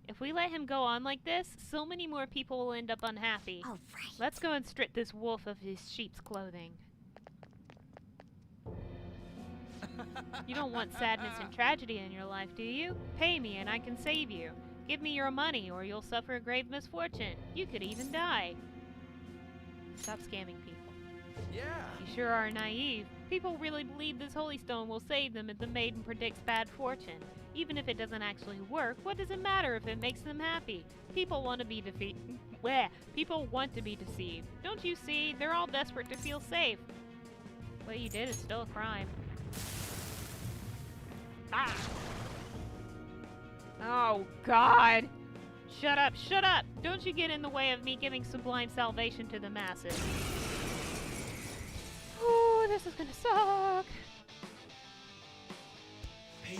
If we let him go on like this, so many more people will end up unhappy. All right. Let's go and strip this wolf of his sheep's clothing. You don't want sadness and tragedy in your life, do you? Pay me and I can save you. Give me your money or you'll suffer a grave misfortune. You could even die. Stop scamming people. Yeah. You sure are naive. People really believe this holy stone will save them if the maiden predicts bad fortune. Even if it doesn't actually work, what does it matter if it makes them happy? People want to be People want to be deceived. Don't you see? They're all desperate to feel safe. What you did is still a crime. Ah! Oh, God! Shut up, shut up! Don't you get in the way of me giving sublime salvation to the masses. Ooh, this is gonna suck! Are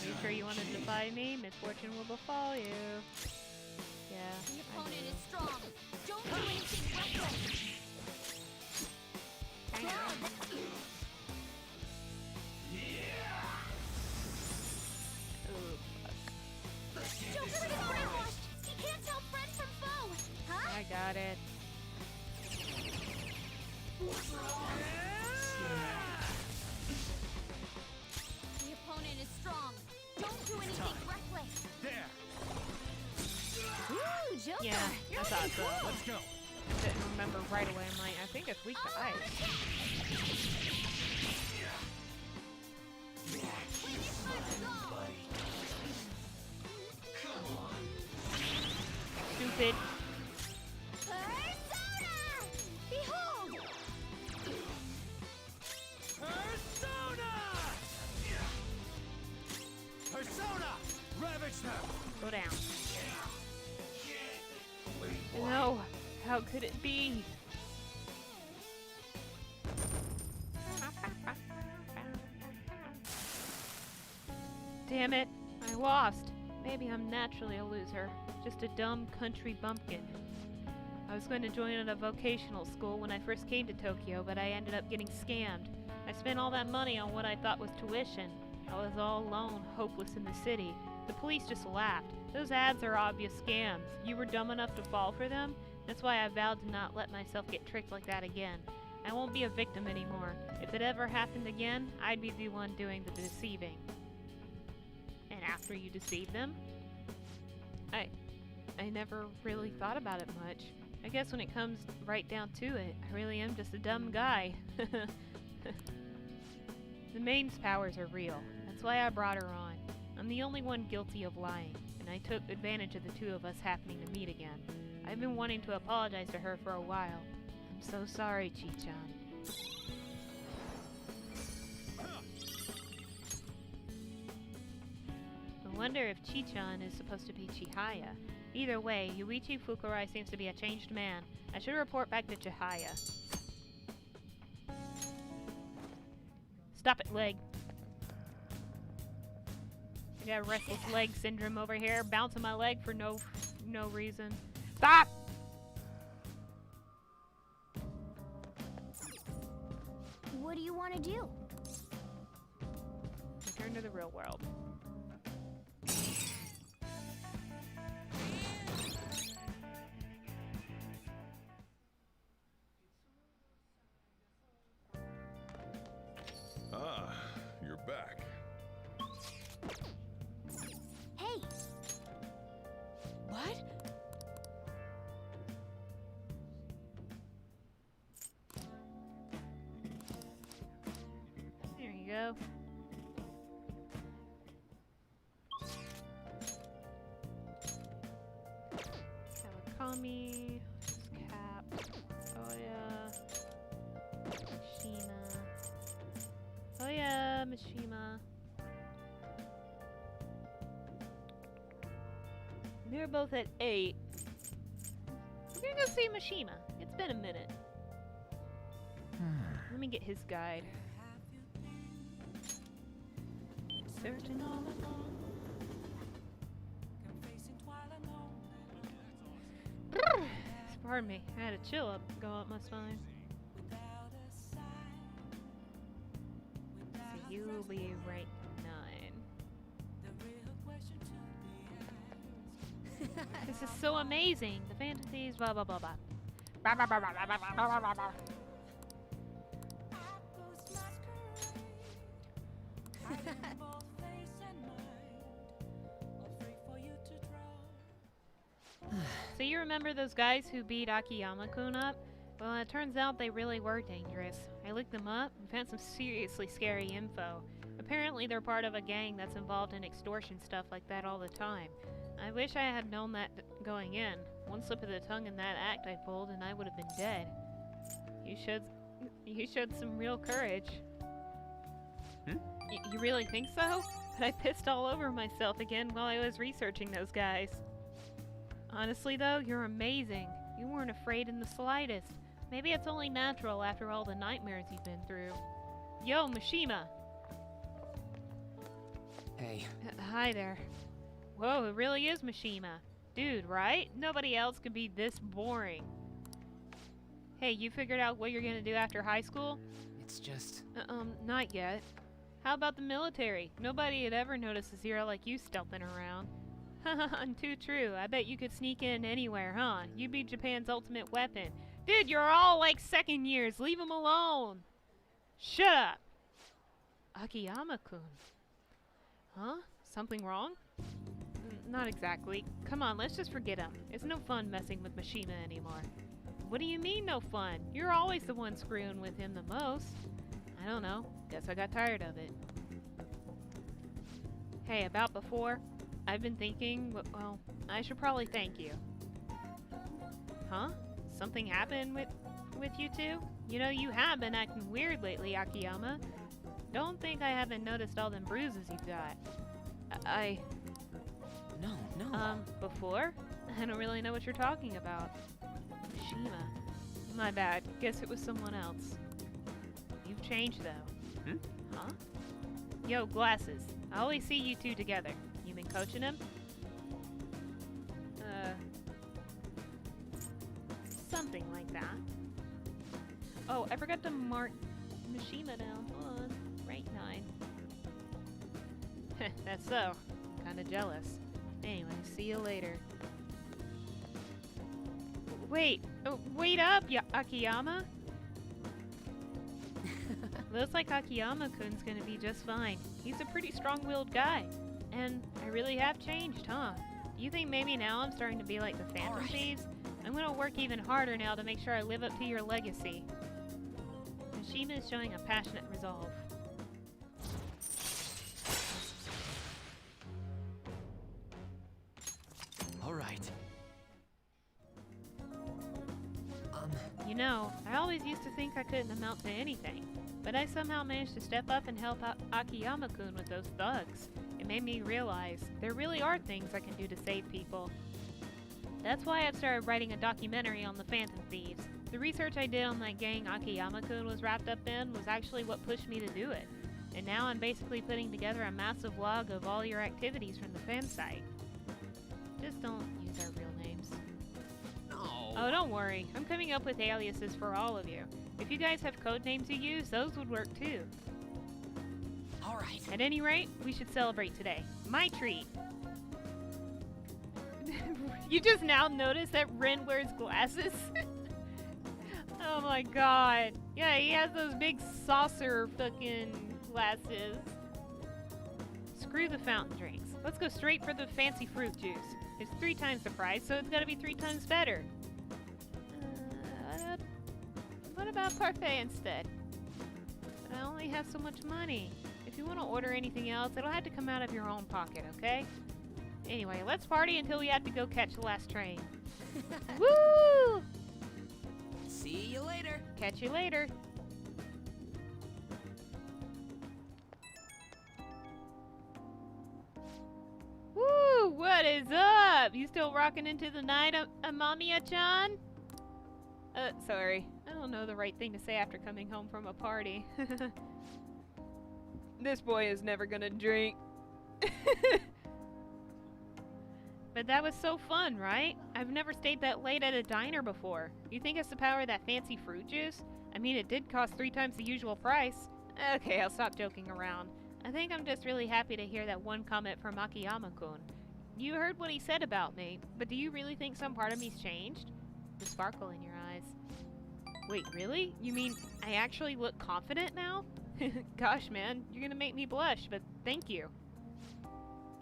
you sure you want to defy me? Misfortune will befall you. Yeah. The opponent is strong. Don't do anything reckless. Joker is brainwashed. He can't tell friend from foe. Huh? I got it. The opponent is strong. Don't do anything reckless. There. Ooh, Joker. Yeah, You're I thought so. cool. Let's go. Didn't remember right away. I'm like, I think it's weak to ice. Stupid. Persona! Behold! Persona! Persona! Ravage them! Go down. No. How could it be? Damn it. I lost. Maybe I'm naturally a loser. Just a dumb country bumpkin. I was going to join at a vocational school when I first came to Tokyo, but I ended up getting scammed. I spent all that money on what I thought was tuition. I was all alone, hopeless in the city. The police just laughed. Those ads are obvious scams. You were dumb enough to fall for them? That's why I vowed to not let myself get tricked like that again. I won't be a victim anymore. If it ever happened again, I'd be the one doing the deceiving. And after you deceive them? I never really thought about it much. I guess when it comes right down to it, I really am just a dumb guy. The maiden's powers are real. That's why I brought her on. I'm the only one guilty of lying, and I took advantage of the two of us happening to meet again. I've been wanting to apologize to her for a while. I'm so sorry, Chi-chan. I wonder if Chi-chan is supposed to be Chihaya. Either way, Yuichi Fukurai seems to be a changed man. I should report back to Chihaya. Stop it, leg. I got restless leg syndrome over here, bouncing my leg for no reason. Stop! What do you want to do? Return to the real world. Ah, you're back. Hey, What? There you go. Kawakami, Cap, Oya, Mishima. Oya, Mishima. They're both at 8. We're gonna go see Mishima. It's been a minute. Let me get his guide. Certain all along. Pardon me, I had a chill go up my spine. You'll be right 9. This is so amazing. The fantasies, blah blah blah blah. Blah, blah, blah, blah, blah, blah, blah, blah, blah. So you remember those guys who beat Akiyama-kun up? Well, it turns out they really were dangerous. I looked them up and found some seriously scary info. Apparently they're part of a gang that's involved in extortion stuff like that all the time. I wish I had known that going in. One slip of the tongue in that act I pulled and I would have been dead. You showed some real courage. You really think so? But I pissed all over myself again while I was researching those guys. Honestly though, you're amazing. You weren't afraid in the slightest. Maybe it's only natural after all the nightmares you've been through. Yo, Mishima! Hey. Hi there. Whoa, it really is Mishima. Dude, right? Nobody else could be this boring. Hey, you figured out what you're gonna do after high school? It's just... Not yet. How about the military? Nobody had ever noticed a zero like you stealthing around. Haha, too true. I bet you could sneak in anywhere, huh? You'd be Japan's ultimate weapon. Dude, you're all like second years. Leave him alone. Shut up. Akiyama-kun. Huh? Something wrong? Not exactly. Come on, let's just forget him. It's no fun messing with Mishima anymore. What do you mean no fun? You're always the one screwing with him the most. I don't know. Guess I got tired of it. Hey, about before, I've been thinking, well, I should probably thank you. Huh? Something happened with you two? You know, you have been acting weird lately, Akiyama. Don't think I haven't noticed all them bruises you've got. No. Before? I don't really know what you're talking about. Mishima. My bad. Guess it was someone else. You've changed, though. Huh? Yo, glasses. I always see you two together. You been coaching him? Something like that. Oh, I forgot to mark Mishima down. Hold on. Rank 9. That's so. I'm kinda jealous. Anyway, see you later. Wait! Wait up, Akiyama! Looks like Akiyama-kun's gonna be just fine. He's a pretty strong-willed guy. And I really have changed, huh? You think maybe now I'm starting to be like the Phantom Thieves? I'm gonna work even harder now to make sure I live up to your legacy. Mishima is showing a passionate resolve. Alright. You know, I always used to think I couldn't amount to anything, but I somehow managed to step up and help out Akiyama-kun with those thugs. It made me realize there really are things I can do to save people. That's why I've started writing a documentary on the Phantom Thieves. The research I did on that gang Akiyama-kun was wrapped up in was actually what pushed me to do it. And now I'm basically putting together a massive log of all your activities from the fan site. Just don't use our real names. Oh, don't worry. I'm coming up with aliases for all of you. If you guys have code names you use, those would work too. Alright. At any rate, we should celebrate today. My treat. You just now noticed that Ren wears glasses? Oh my god. Yeah, he has those big saucer fucking glasses. Screw the fountain drinks. Let's go straight for the fancy fruit juice. It's 3 times the price, so it's gotta be 3 times better. What about parfait instead? But I only have so much money. If you want to order anything else, it'll have to come out of your own pocket, okay? Anyway, let's party until we have to go catch the last train. Woo! See you later. Catch you later. Woo! What is up? You still rocking into the night, Amamiya-chan? Sorry. I don't know the right thing to say after coming home from a party. This boy is never gonna drink. But that was so fun, right? I've never stayed that late at a diner before. You think it's the power of that fancy fruit juice? I mean, it did cost 3 times the usual price. Okay, I'll stop joking around. I think I'm just really happy to hear that one comment from Akiyama-kun. You heard what he said about me, but do you really think some part of me's changed? The sparkle in your eyes. Wait, really? You mean I actually look confident now? Gosh, man, you're gonna make me blush, but thank you.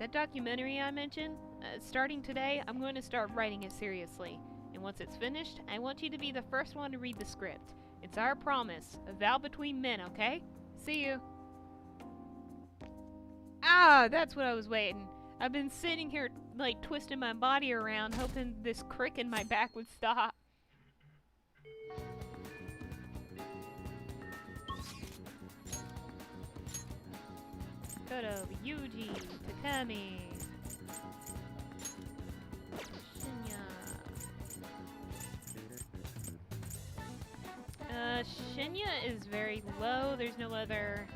That documentary I mentioned, starting today, I'm going to start writing it seriously. And once it's finished, I want you to be the first one to read the script. It's our promise, a vow between men, okay? See you. Ah, that's what I was waiting. I've been sitting here, like, twisting my body around, hoping this crick in my back would stop. Koto, Yuji, Takami, Shinya. Shinya is very low. There's no other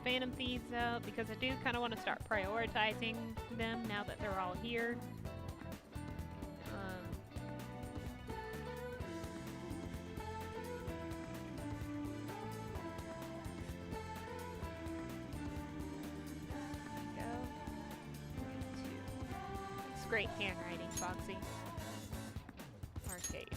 Phantom Thieves out because I do kind of want to start prioritizing them now that they're all here. It's great handwriting, Foxy. Arcade.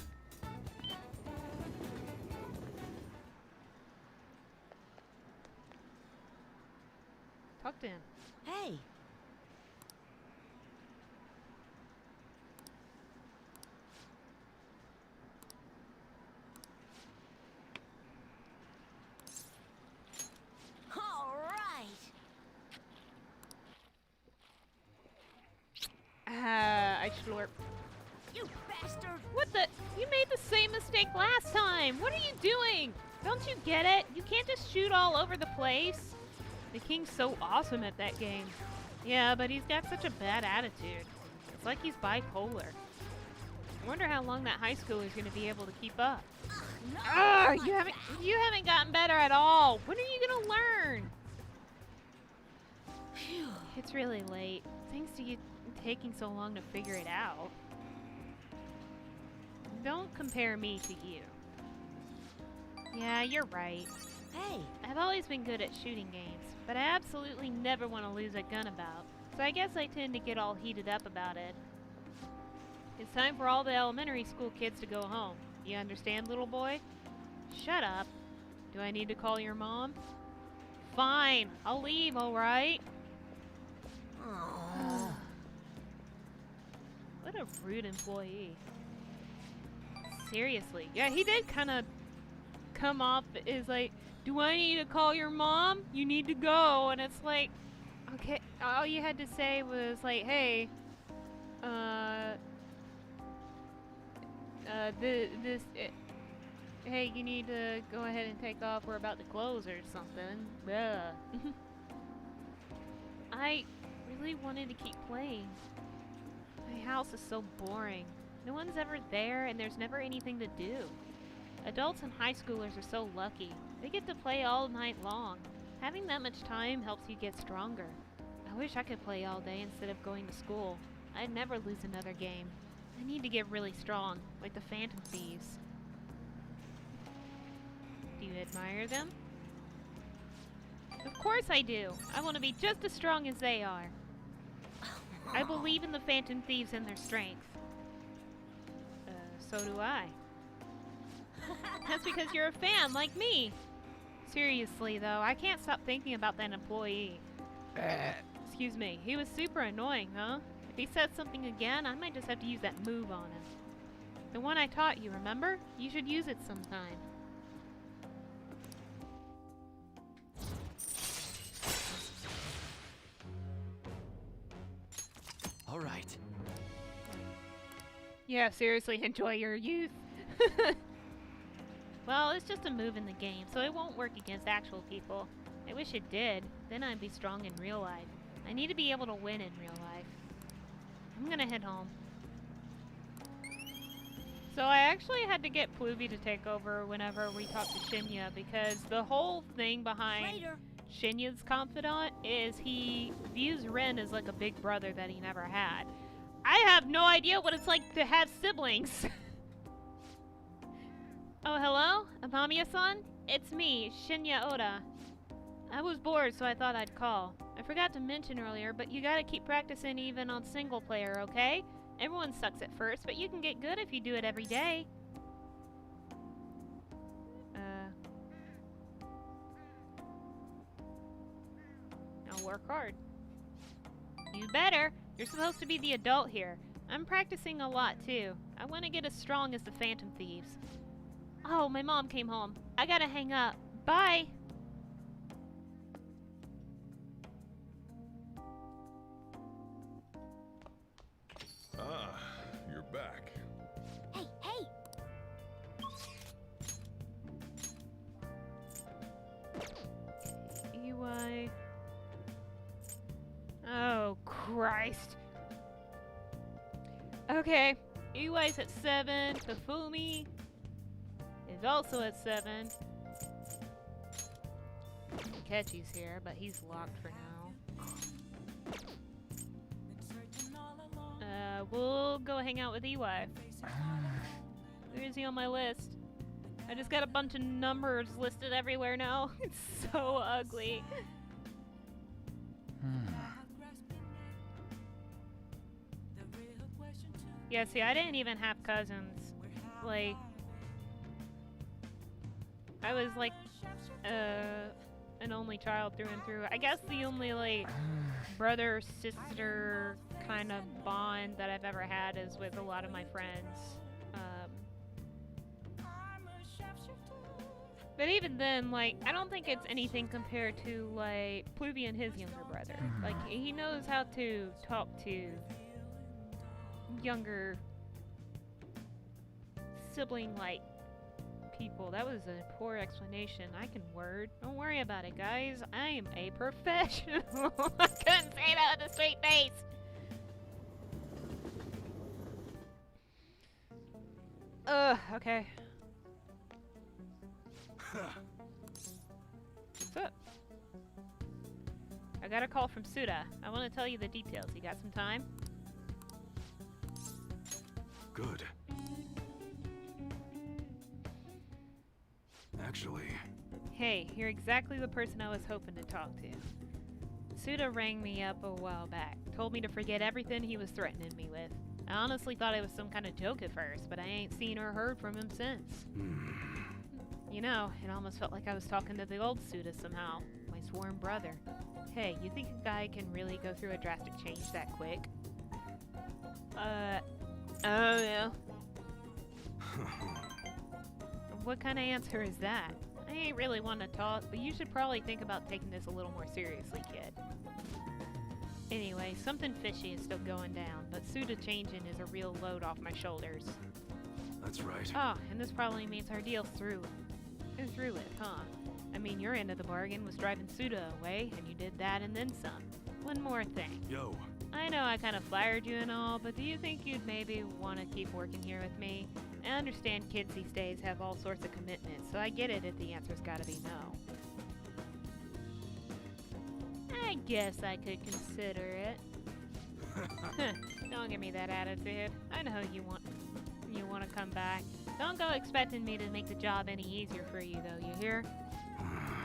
Talk to him. Hey. All right. I slurp. You bastard. What the? You made the same mistake last time. What are you doing? Don't you get it? You can't just shoot all over the place. The King's so awesome at that game. Yeah, but he's got such a bad attitude. It's like he's bipolar. I wonder how long that high schooler's gonna be able to keep up. No. Ah, you haven't gotten better at all. When are you gonna learn? Phew. It's really late. Thanks to you taking so long to figure it out. Don't compare me to you. Yeah, you're right. Hey. I've always been good at shooting games, but I absolutely never want to lose a gun about, so I guess I tend to get all heated up about it. It's time for all the elementary school kids to go home. You understand, little boy? Shut up. Do I need to call your mom? Fine, I'll leave, alright? What a rude employee. Seriously. Yeah, he did kind of come off as like, do I need to call your mom? You need to go. And it's like, okay, all you had to say was like, hey, hey, you need to go ahead and take off. We're about to close or something. Ugh. I really wanted to keep playing. My house is so boring. No one's ever there and there's never anything to do. Adults and high schoolers are so lucky. They get to play all night long. Having that much time helps you get stronger. I wish I could play all day instead of going to school. I'd never lose another game. I need to get really strong, like the Phantom Thieves. Do you admire them? Of course I do. I want to be just as strong as they are. I believe in the Phantom Thieves and their strength. So do I. That's because you're a fan, like me. Seriously, though, I can't stop thinking about that employee. Excuse me, he was super annoying, huh? If he said something again, I might just have to use that move on him. The one I taught you, remember? You should use it sometime. All right. Yeah, seriously, enjoy your youth. Well, it's just a move in the game, so it won't work against actual people. I wish it did. Then I'd be strong in real life. I need to be able to win in real life. I'm gonna head home. So I actually had to get Pluvy to take over whenever we talk to Shinya, because the whole thing behind Later. Shinya's confidant is he views Ren as like a big brother that he never had. I have no idea what it's like to have siblings. Oh, hello? Amamiya-san? it's me, Shinya Oda. I was bored, so I thought I'd call. I forgot to mention earlier, but you gotta keep practicing even on single player, okay? Everyone sucks at first, but you can get good if you do it every day. I'll work hard. You better. You're supposed to be the adult here. I'm practicing a lot, too. I want to get as strong as the Phantom Thieves. Oh, my mom came home. I gotta hang up. Bye! Ah, you're back. Hey, hey! EY. Oh, Christ. Okay, EY's at 7. Kafumi is also at 7. Ketchy's here, but he's locked for now. We'll go hang out with EY. Where is he on my list? I just got a bunch of numbers listed everywhere now. It's so ugly. Yeah, see, I didn't even have cousins. Like, I was like, an only child through and through. I guess the only, like, brother-sister kind of bond that I've ever had is with a lot of my friends. But even then, like, I don't think it's anything compared to, like, Pluvy and his younger brother. Like, he knows how to talk to younger sibling-like people. That was a poor explanation. I can word. Don't worry about it, guys. I am a professional. I couldn't say that with a straight face. Okay. What's up? I got a call from Suda. I want to tell you the details. You got some time? Good. Actually... Hey, you're exactly the person I was hoping to talk to. Suda rang me up a while back. Told me to forget everything he was threatening me with. I honestly thought it was some kind of joke at first, but I ain't seen or heard from him since. You know, it almost felt like I was talking to the old Suda somehow. My sworn brother. Hey, you think a guy can really go through a drastic change that quick? Oh yeah. What kind of answer is that? I ain't really wanting to talk, but you should probably think about taking this a little more seriously, kid. Anyway, something fishy is still going down, but Suda changing is a real load off my shoulders. That's right. Oh, and this probably means our deal's through. Through with, huh? I mean, your end of the bargain was driving Suda away, and you did that and then some. One more thing. Yo. I know I kind of flattered you and all, but do you think you'd maybe want to keep working here with me? I understand kids these days have all sorts of commitments, so I get it if the answer's gotta be no. I guess I could consider it. Don't give me that attitude. I know you want to come back. Don't go expecting me to make the job any easier for you, though, you hear?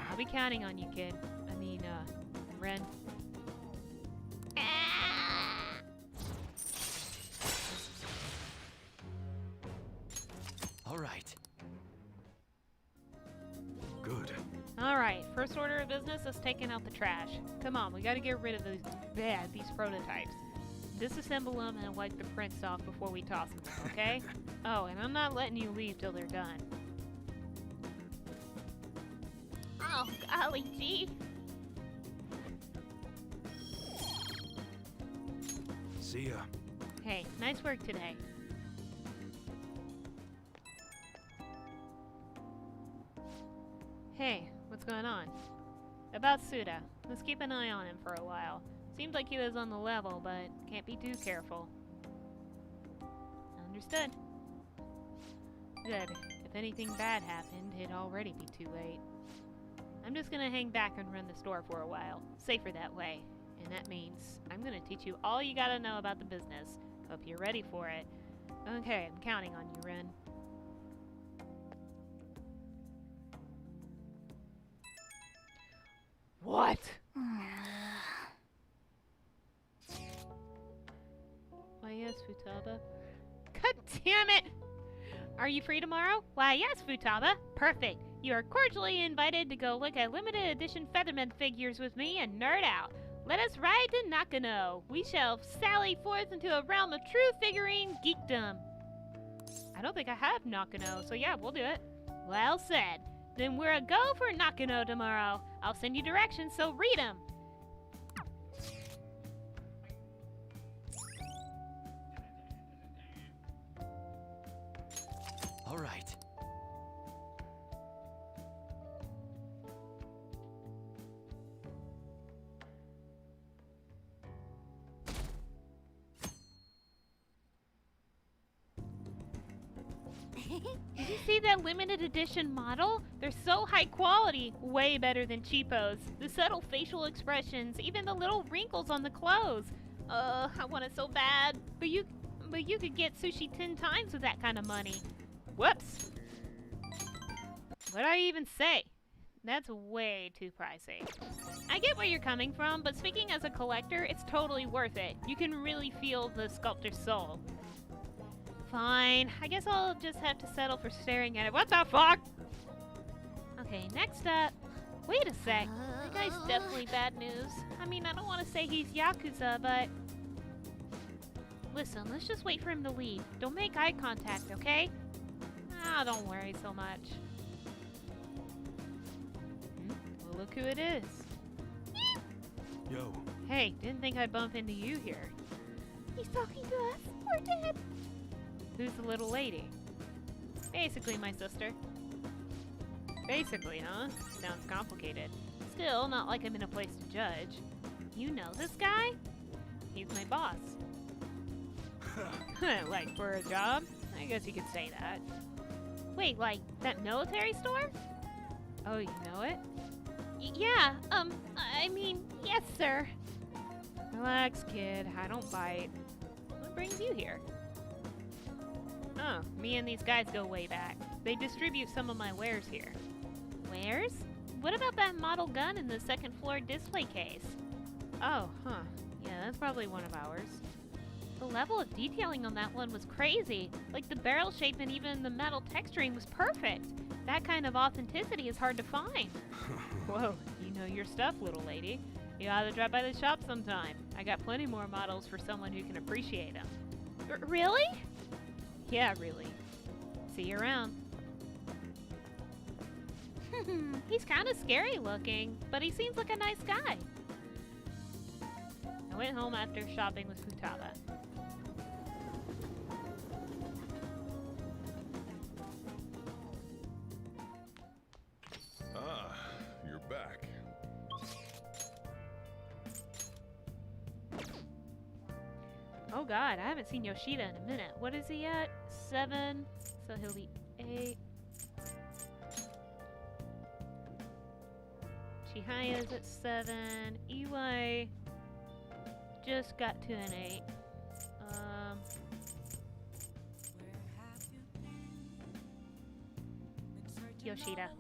I'll be counting on you, kid. I mean, Ren. All right. Good. All right, first order of business is taking out the trash. Come on, we gotta get rid of these prototypes. Disassemble them and wipe the prints off before we toss them, okay? Oh, and I'm not letting you leave till they're done. Oh, golly gee. See ya. Hey, nice work today. Hey, what's going on? About Suda. Let's keep an eye on him for a while. Seemed like he was on the level, but can't be too careful. Understood. Good. If anything bad happened, it'd already be too late. I'm just gonna hang back and run the store for a while. Safer that way. And that means I'm gonna teach you all you gotta know about the business. Hope you're ready for it. Okay, I'm counting on you, Ren. What? Why yes, Futaba. God damn it! Are you free tomorrow? Why yes, Futaba. Perfect. You are cordially invited to go look at limited edition Featherman figures with me and nerd out. Let us ride to Nakano. We shall sally forth into a realm of true figurine geekdom. I don't think I have Nakano, so yeah, we'll do it. Well said. Then we're a go for Nakano tomorrow. I'll send you directions, so read them. All right. Did you see that limited edition model? They're so high quality, way better than cheapos. The subtle facial expressions, even the little wrinkles on the clothes. I want it so bad. But you could get sushi 10 times with that kind of money. Whoops. What'd I even say? That's way too pricey. I get where you're coming from, but speaking as a collector, it's totally worth it. You can really feel the sculptor's soul. Fine. I guess I'll just have to settle for staring at it. What the fuck? Okay, next up. Wait a sec. That guy's definitely bad news. I mean, I don't want to say he's Yakuza, but... Listen, let's just wait for him to leave. Don't make eye contact, okay? Ah, don't worry so much. Well, look who it is. Yo. Hey, didn't think I'd bump into you here. He's talking to us. We're dead. Who's the little lady? Basically my sister. Basically, huh? Sounds complicated. Still, not like I'm in a place to judge. You know this guy? He's my boss. Like, for a job? I guess you could say that. Wait, like, that military store? Oh, you know it? Yeah, I mean, yes, sir. Relax, kid. I don't bite. What brings you here? Oh, me and these guys go way back. They distribute some of my wares here. Wares? What about that model gun in the second floor display case? Oh, huh. Yeah, that's probably one of ours. The level of detailing on that one was crazy. Like, the barrel shape and even the metal texturing was perfect. That kind of authenticity is hard to find. Whoa, you know your stuff, little lady. You ought to drop by the shop sometime. I got plenty more models for someone who can appreciate them. Really? Yeah, really. See you around. He's kind of scary looking, but he seems like a nice guy. I went home after shopping with Futaba. Ah, you're back. Oh god, I haven't seen Yoshida in a minute. What is he at? 7, so he'll be 8. Chihaya's at 7. Iwai just got to an 8. Yoshida.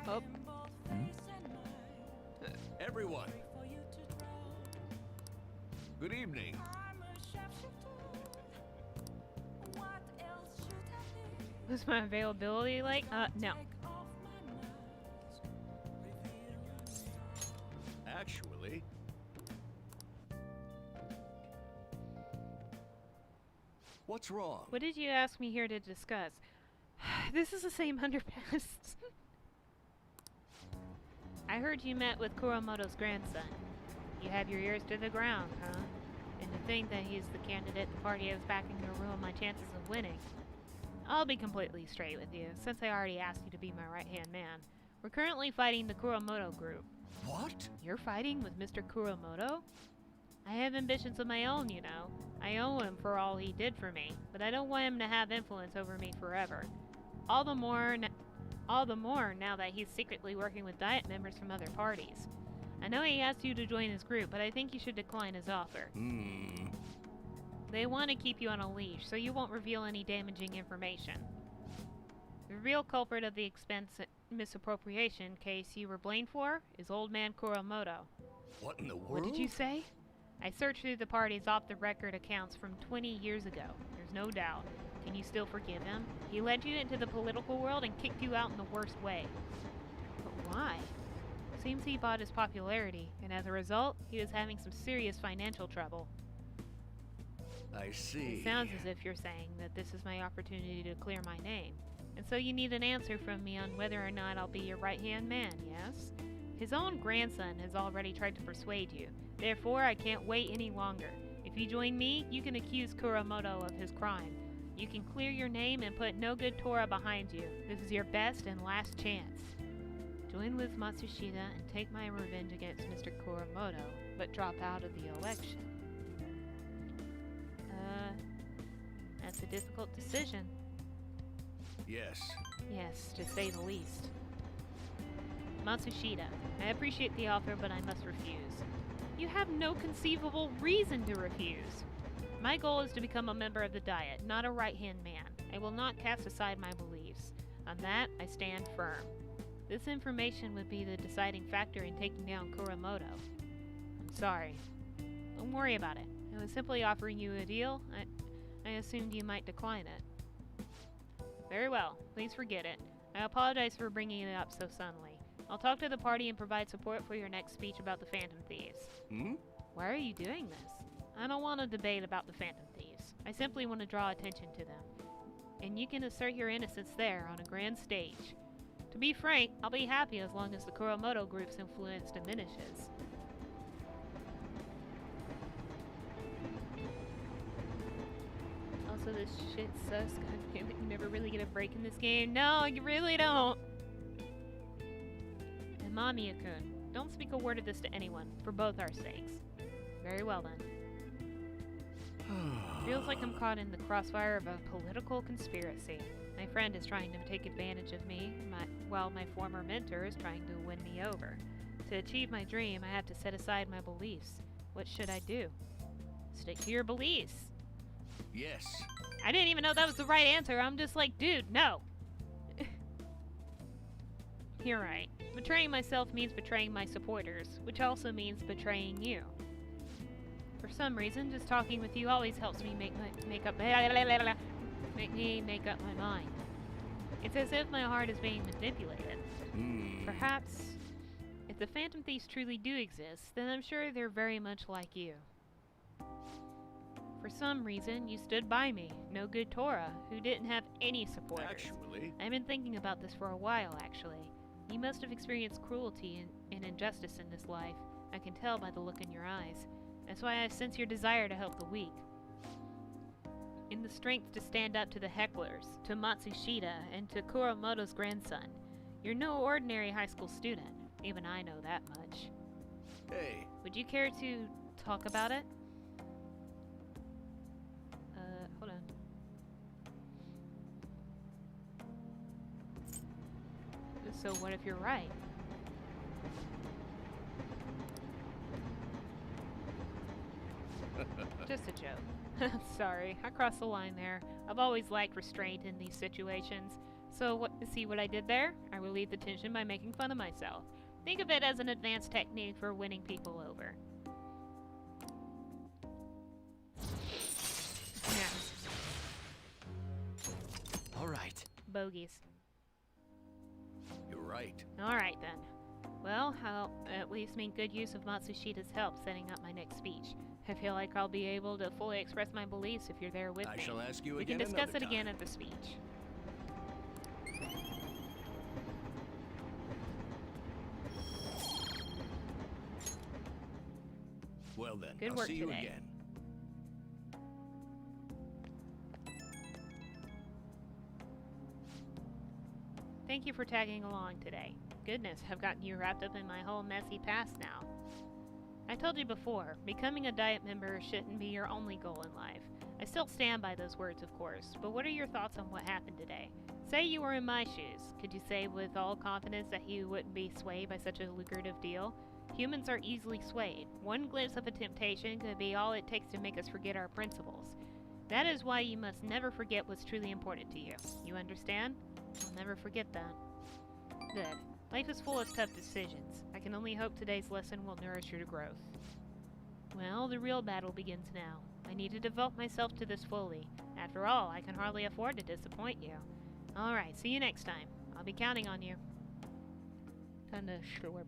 Oh. Everyone. Good evening. What's my availability like? No. Actually, what's wrong? What did you ask me here to discuss? This is the same underpass. I heard you met with Kuromoto's grandson. You have your ears to the ground, huh? And to think that he's the candidate the party is backing to ruin my chances of winning. I'll be completely straight with you, since I already asked you to be my right-hand man. We're currently fighting the Kuromoto group. What? You're fighting with Mr. Kuromoto? I have ambitions of my own, you know. I owe him for all he did for me, but I don't want him to have influence over me forever. All the more now that he's secretly working with Diet members from other parties. I know he asked you to join his group, but I think you should decline his offer. They want to keep you on a leash, so you won't reveal any damaging information. The real culprit of the expense misappropriation case you were blamed for is Old Man Kuramoto. What in the world? What did you say? I searched through the party's off-the-record accounts from 20 years ago. There's no doubt. Can you still forgive him? He led you into the political world and kicked you out in the worst way. But why? Seems he bought his popularity, and as a result, he was having some serious financial trouble. I see. It sounds as if you're saying that this is my opportunity to clear my name. And so you need an answer from me on whether or not I'll be your right-hand man, yes? His own grandson has already tried to persuade you. Therefore, I can't wait any longer. If you join me, you can accuse Kuramoto of his crime. You can clear your name and put no good Tora behind you. This is your best and last chance. Join with Matsushita and take my revenge against Mr. Kuramoto, but drop out of the election. That's a difficult decision. Yes. Yes, to say the least. Matsushita, I appreciate the offer, but I must refuse. You have no conceivable reason to refuse. My goal is to become a member of the Diet, not a right-hand man. I will not cast aside my beliefs. On that, I stand firm. This information would be the deciding factor in taking down Kuramoto. I'm sorry. Don't worry about it. I was simply offering you a deal. I assumed you might decline it. Very well. Please forget it. I apologize for bringing it up so suddenly. I'll talk to the party and provide support for your next speech about the Phantom Thieves. Why are you doing this? I don't want to debate about the Phantom Thieves. I simply want to draw attention to them. And you can assert your innocence there on a grand stage. To be frank, I'll be happy as long as the Kuramoto group's influence diminishes. Also, this shit sucks. God damn it, you never really get a break in this game. No, you really don't. And Mamiya-kun, don't speak a word of this to anyone, for both our sakes. Very well then. Feels like I'm caught in the crossfire of a political conspiracy. My friend is trying to take advantage of me, while my former mentor is trying to win me over. To achieve my dream, I have to set aside my beliefs. What should I do? Stick to your beliefs. Yes. I didn't even know that was the right answer. I'm just like, dude, no. You're right. Betraying myself means betraying my supporters, which also means betraying you. For some reason, just talking with you always helps me make up my mind. It's as if my heart is being manipulated. Perhaps, if the Phantom Thieves truly do exist, then I'm sure they're very much like you. For some reason, you stood by me, no good Tora, who didn't have any supporters. Actually, I've been thinking about this for a while, actually. You must have experienced cruelty and injustice in this life. I can tell by the look in your eyes. That's why I sense your desire to help the weak. In the strength to stand up to the hecklers, to Matsushita, and to Kuramoto's grandson. You're no ordinary high school student. Even I know that much. hey, Would you care to talk about it? Hold on. So what if you're right? Just a joke. Sorry, I crossed the line there. I've always liked restraint in these situations. So see what I did there? I relieved the tension by making fun of myself. Think of it as an advanced technique for winning people over. Yeah. All right. Bogies. you're right. Alright then. Well, I'll at least make good use of Matsushita's help setting up my next speech. I feel like I'll be able to fully express my beliefs if you're there with I me. shall ask you We again can discuss another it again time. at the speech. Well then, Good I'll work see you today. again. Thank you for tagging along today. Goodness, I've gotten you wrapped up in my whole messy past now. I told you before, becoming a Diet member shouldn't be your only goal in life. I still stand by those words, of course, but what are your thoughts on what happened today? Say you were in my shoes. Could you say with all confidence that you wouldn't be swayed by such a lucrative deal? Humans are easily swayed. One glimpse of a temptation could be all it takes to make us forget our principles. That is why you must never forget what's truly important to you. You understand? I'll never forget that. Good. Life is full of tough decisions. I can only hope today's lesson will nourish your growth. Well, the real battle begins now. I need to devote myself to this fully. After all, I can hardly afford to disappoint you. Alright, see you next time. I'll be counting on you. Kinda short.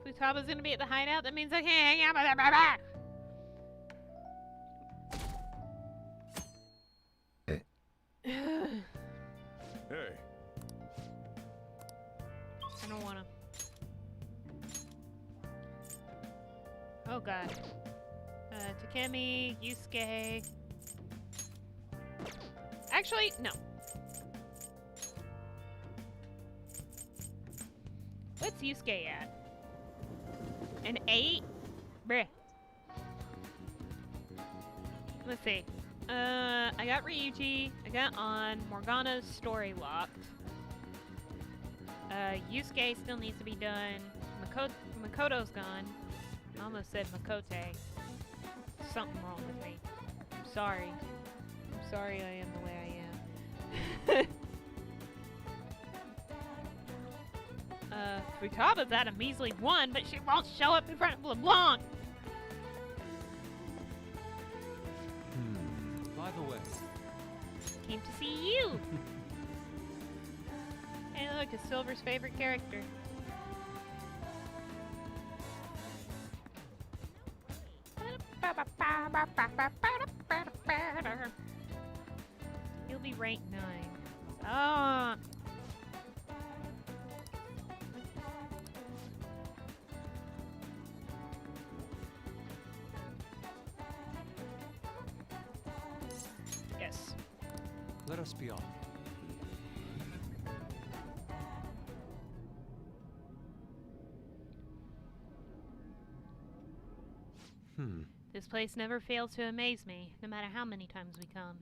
Futaba's gonna be at the hideout. That means I can't hang out with her. Hey. I don't wanna. Oh god. Takemi, Yusuke. Actually, no. What's Yusuke at? An 8? Bruh. Let's see. I got Ryuji. I got on. Morgana's story locked. Yusuke still needs to be done. Makoto's gone. I almost said Makote. Something wrong with me. I'm sorry. I'm sorry I am the way I am. Futaba's at a measly 1, but she won't show up in front of LeBlanc! By the way. Came to see you! Hey look, it's Silver's favorite character. You'll be ranked 9. Ah! Yes. Let us be off. This place never fails to amaze me, no matter how many times we come.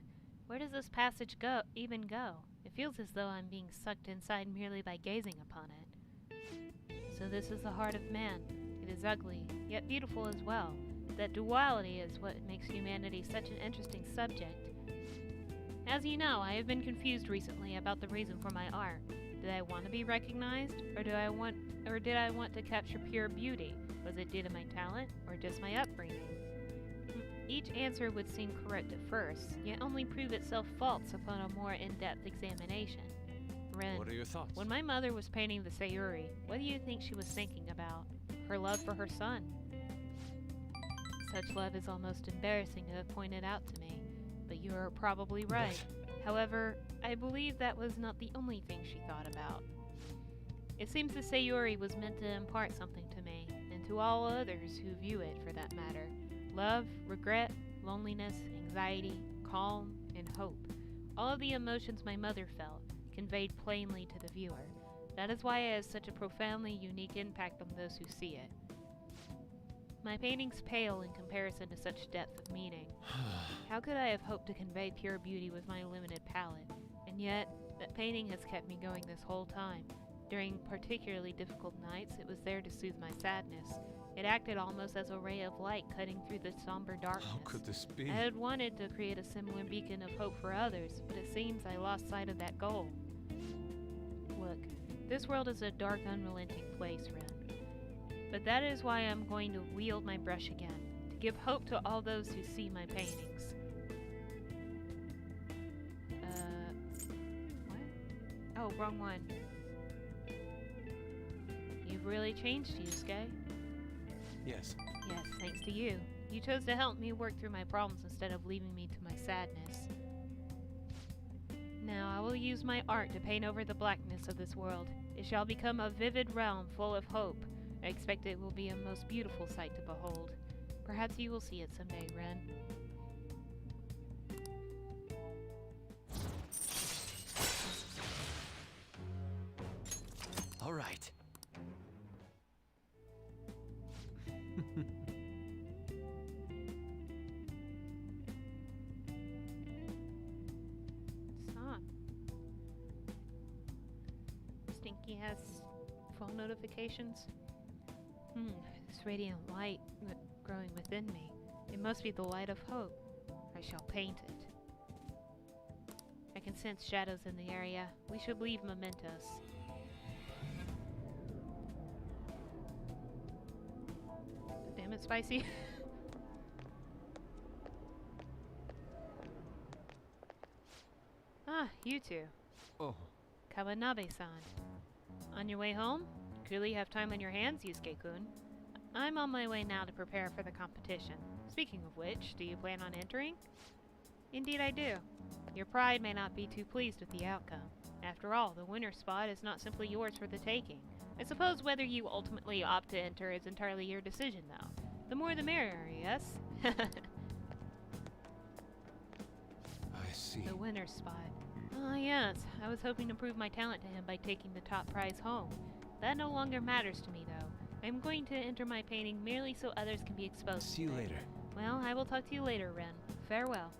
Where does this passage even go? It feels as though I'm being sucked inside merely by gazing upon it. So this is the heart of man. It is ugly, yet beautiful as well. That duality is what makes humanity such an interesting subject. As you know, I have been confused recently about the reason for my art. Did I want to be recognized, or did I want to capture pure beauty? Was it due to my talent, or just my upbringing? Each answer would seem correct at first, yet only prove itself false upon a more in-depth examination. Ren, What are your thoughts? when my mother was painting the Sayuri, what do you think she was thinking about? Her love for her son. Such love is almost embarrassing to have pointed out to me, but you are probably right. However, I believe that was not the only thing she thought about. It seems the Sayuri was meant to impart something to me, and to all others who view it for that matter. Love, regret, loneliness, anxiety, calm, and hope. All of the emotions my mother felt, conveyed plainly to the viewer. That is why it has such a profoundly unique impact on those who see it. My paintings pale in comparison to such depth of meaning. How could I have hoped to convey pure beauty with my limited palette? And yet, that painting has kept me going this whole time. During particularly difficult nights, it was there to soothe my sadness. It acted almost as a ray of light cutting through the somber darkness. How could this be? I had wanted to create a similar beacon of hope for others, but it seems I lost sight of that goal. Look, this world is a dark, unrelenting place, Ren. But that is why I'm going to wield my brush again, to give hope to all those who see my paintings. What? Oh, wrong one. You've really changed, Yusuke. Yes. Yes, thanks to you. You chose to help me work through my problems instead of leaving me to my sadness. Now, I will use my art to paint over the blackness of this world. It shall become a vivid realm full of hope. I expect it will be a most beautiful sight to behold. Perhaps you will see it someday, Ren. All right. Stop. Stinky has phone notifications. This radiant light growing within me. It must be the light of hope. I shall paint it. I can sense shadows in the area. We should leave mementos. Damn it, Spicy. Ah, you two. Oh, Kawanabe-san. On your way home? Clearly you have time on your hands, Yusuke-kun. I'm on my way now to prepare for the competition. Speaking of which, do you plan on entering? Indeed I do. Your pride may not be too pleased with the outcome. After all, the winner's spot is not simply yours for the taking. I suppose whether you ultimately opt to enter is entirely your decision, though. The more the merrier, yes? I see. The winner's spot. Ah, yes. I was hoping to prove my talent to him by taking the top prize home. That no longer matters to me, though. I'm going to enter my painting merely so others can be exposed See you to it. later. Well, I will talk to you later, Ren. Farewell.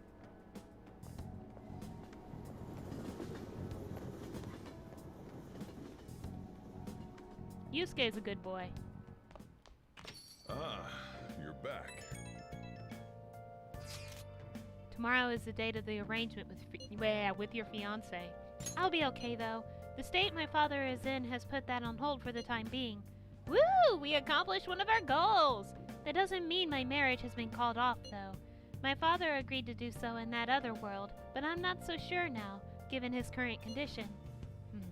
Yusuke is a good boy. Ah, you're back. Tomorrow is the date of the arrangement with your fiancé. I'll be okay, though. The state my father is in has put that on hold for the time being. Woo! We accomplished one of our goals! That doesn't mean my marriage has been called off, though. My father agreed to do so in that other world, but I'm not so sure now, given his current condition.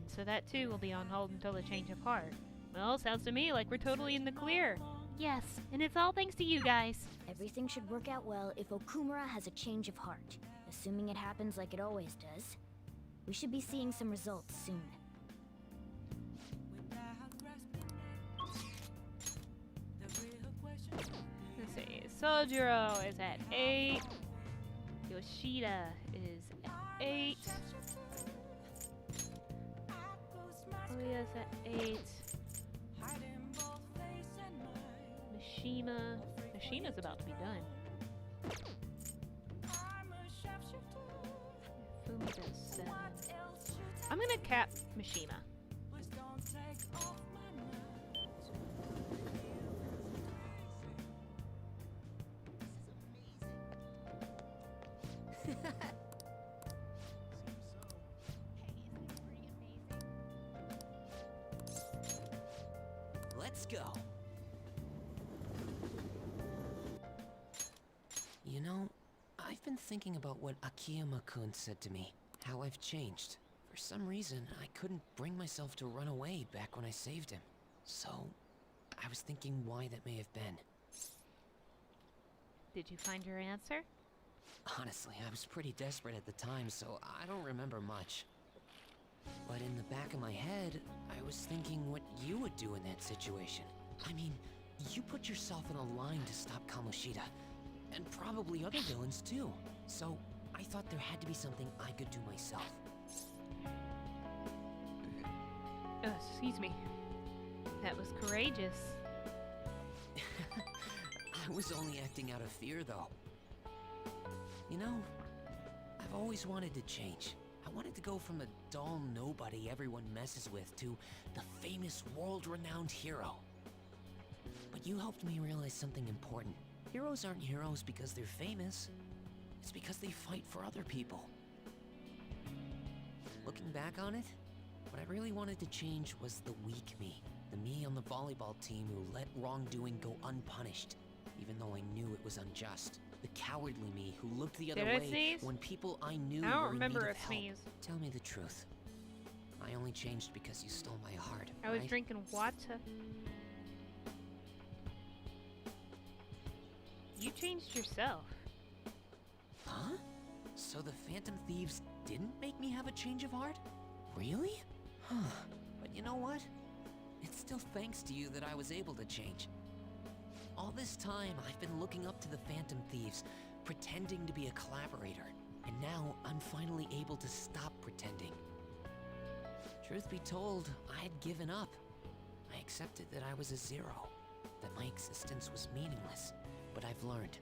So that too will be on hold until a change of heart. Well, sounds to me like we're totally in the clear. Yes, and it's all thanks to you guys. Everything should work out well if Okumura has a change of heart. Assuming it happens like it always does. We should be seeing some results soon. Let's see. Sojiro is at 8. Yoshida is at 8. Alia's at 8. Mishima's about to be done. Fumiga's 7. I'm gonna cap Mishima. Let's go. You know, I've been thinking about what Akiyama-kun said to me. How I've changed. For some reason, I couldn't bring myself to run away back when I saved him. So, I was thinking why that may have been. Did you find your answer? Honestly, I was pretty desperate at the time, so I don't remember much. But in the back of my head, I was thinking what you would do in that situation. I mean, you put yourself in a line to stop Kamoshida, and probably other villains too. So, I thought there had to be something I could do myself. Excuse me. That was courageous. I was only acting out of fear, though. You know, I've always wanted to change. I wanted to go from a dull nobody everyone messes with to the famous world-renowned hero. But you helped me realize something important. Heroes aren't heroes because they're famous. It's because they fight for other people. Looking back on it, what I really wanted to change was the weak me. The me on the volleyball team who let wrongdoing go unpunished, even though I knew it was unjust. The cowardly me who looked the other Did I way sneeze? when people I knew I don't were in remember need a of help. sneeze. Tell me the truth. I only changed because you stole my heart, I was right? drinking water. You changed yourself. Huh? So the Phantom Thieves didn't make me have a change of heart? Really? Huh. But you know what? It's still thanks to you that I was able to change. All this time, I've been looking up to the Phantom Thieves, pretending to be a collaborator. And now, I'm finally able to stop pretending. Truth be told, I had given up. I accepted that I was a zero, that my existence was meaningless. But I've learned.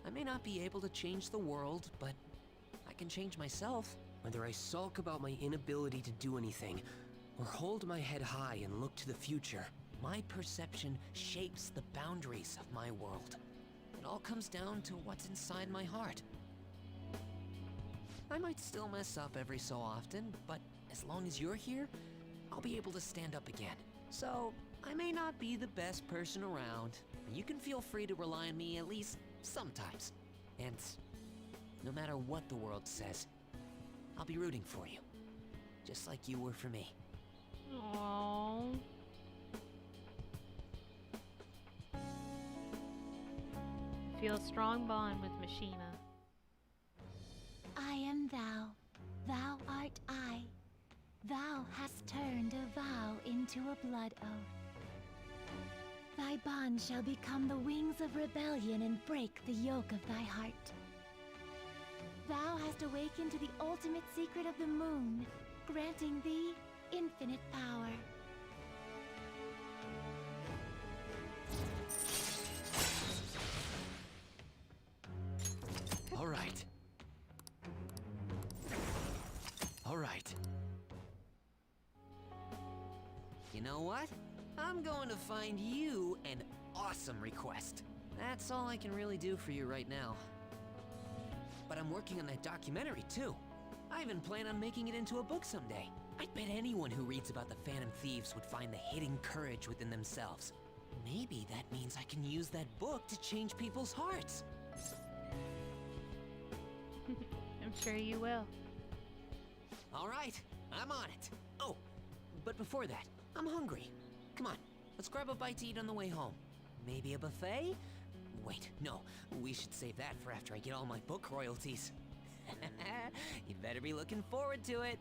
I may not be able to change the world, but I can change myself. Whether I sulk about my inability to do anything, or hold my head high and look to the future, My perception shapes the boundaries of my world. It all comes down to what's inside my heart. I might still mess up every so often, but as long as you're here, I'll be able to stand up again. So, I may not be the best person around, but you can feel free to rely on me at least sometimes. And no matter what the world says, I'll be rooting for you. Just like you were for me. Aww. Feel a strong bond with Mishima. I am thou, thou art I. Thou hast turned a vow into a blood oath. Thy bond shall become the wings of rebellion and break the yoke of thy heart. Thou hast awakened to the ultimate secret of the moon, granting thee infinite power. All right. All right. You know what? I'm going to find you an awesome request. That's all I can really do for you right now. But I'm working on that documentary too. I even plan on making it into a book someday. I bet anyone who reads about the Phantom Thieves would find the hidden courage within themselves. Maybe that means I can use that book to change people's hearts. I'm sure you will. All right, I'm on it. Oh, but before that, I'm hungry. Come on, let's grab a bite to eat on the way home. Maybe a buffet? Wait, no, we should save that for after I get all my book royalties. You better be looking forward to it.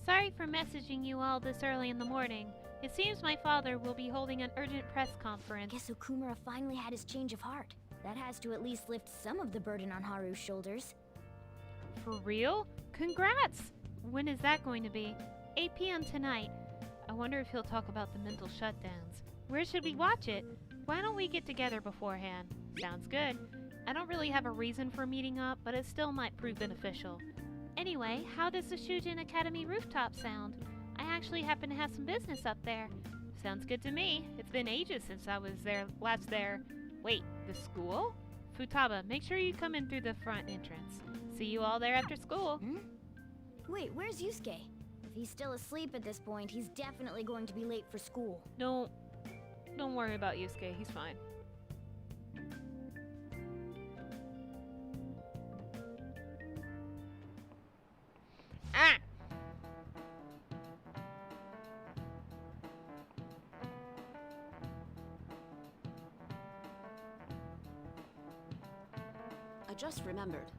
Sorry for messaging you all this early in the morning. It seems my father will be holding an urgent press conference. Guess Okumura finally had his change of heart. That has to at least lift some of the burden on Haru's shoulders. For real? Congrats! When is that going to be? 8 p.m. tonight. I wonder if he'll talk about the mental shutdowns. Where should we watch it? Why don't we get together beforehand? Sounds good. I don't really have a reason for meeting up, but it still might prove beneficial. Anyway, how does the Shujin Academy rooftop sound? I actually happen to have some business up there. Sounds good to me. It's been ages since I was last there. Wait, the school? Futaba, make sure you come in through the front entrance. See you all there after school. Wait, where's Yusuke? If he's still asleep at this point, he's definitely going to be late for school. Don't worry about Yusuke. He's fine. Ah! I just remembered.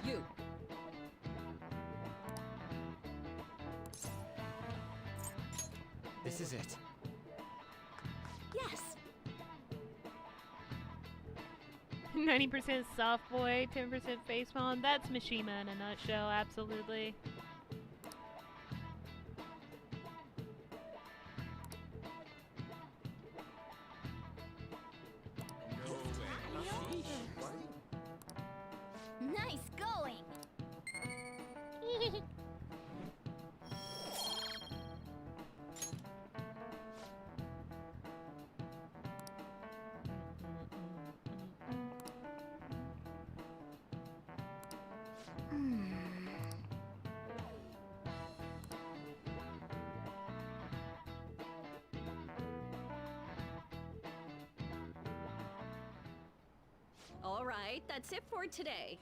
You! This is it. Yes! 90% soft boy, 10% face palm. That's Mishima in a nutshell, absolutely. Nice going! All right, that's it for today.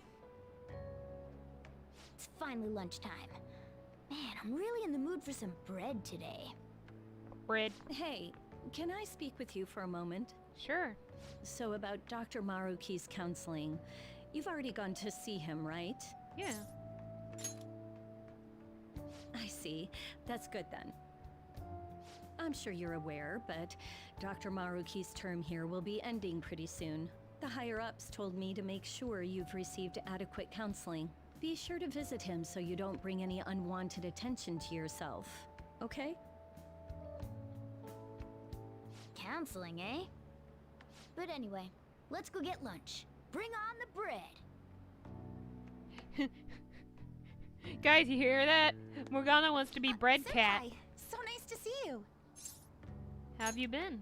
It's finally lunchtime. Man, I'm really in the mood for some bread today. Bread. Hey, can I speak with you for a moment? Sure. So about Dr. Maruki's counseling, you've already gone to see him, right? Yeah. I see. That's good then. I'm sure you're aware, but Dr. Maruki's term here will be ending pretty soon. The higher-ups told me to make sure you've received adequate counseling. Be sure to visit him so you don't bring any unwanted attention to yourself, okay? Counseling, eh? But anyway, let's go get lunch. Bring on the bread. Guys, you hear that? Morgana wants to be bread cat. Senpai, so nice to see you. How have you been?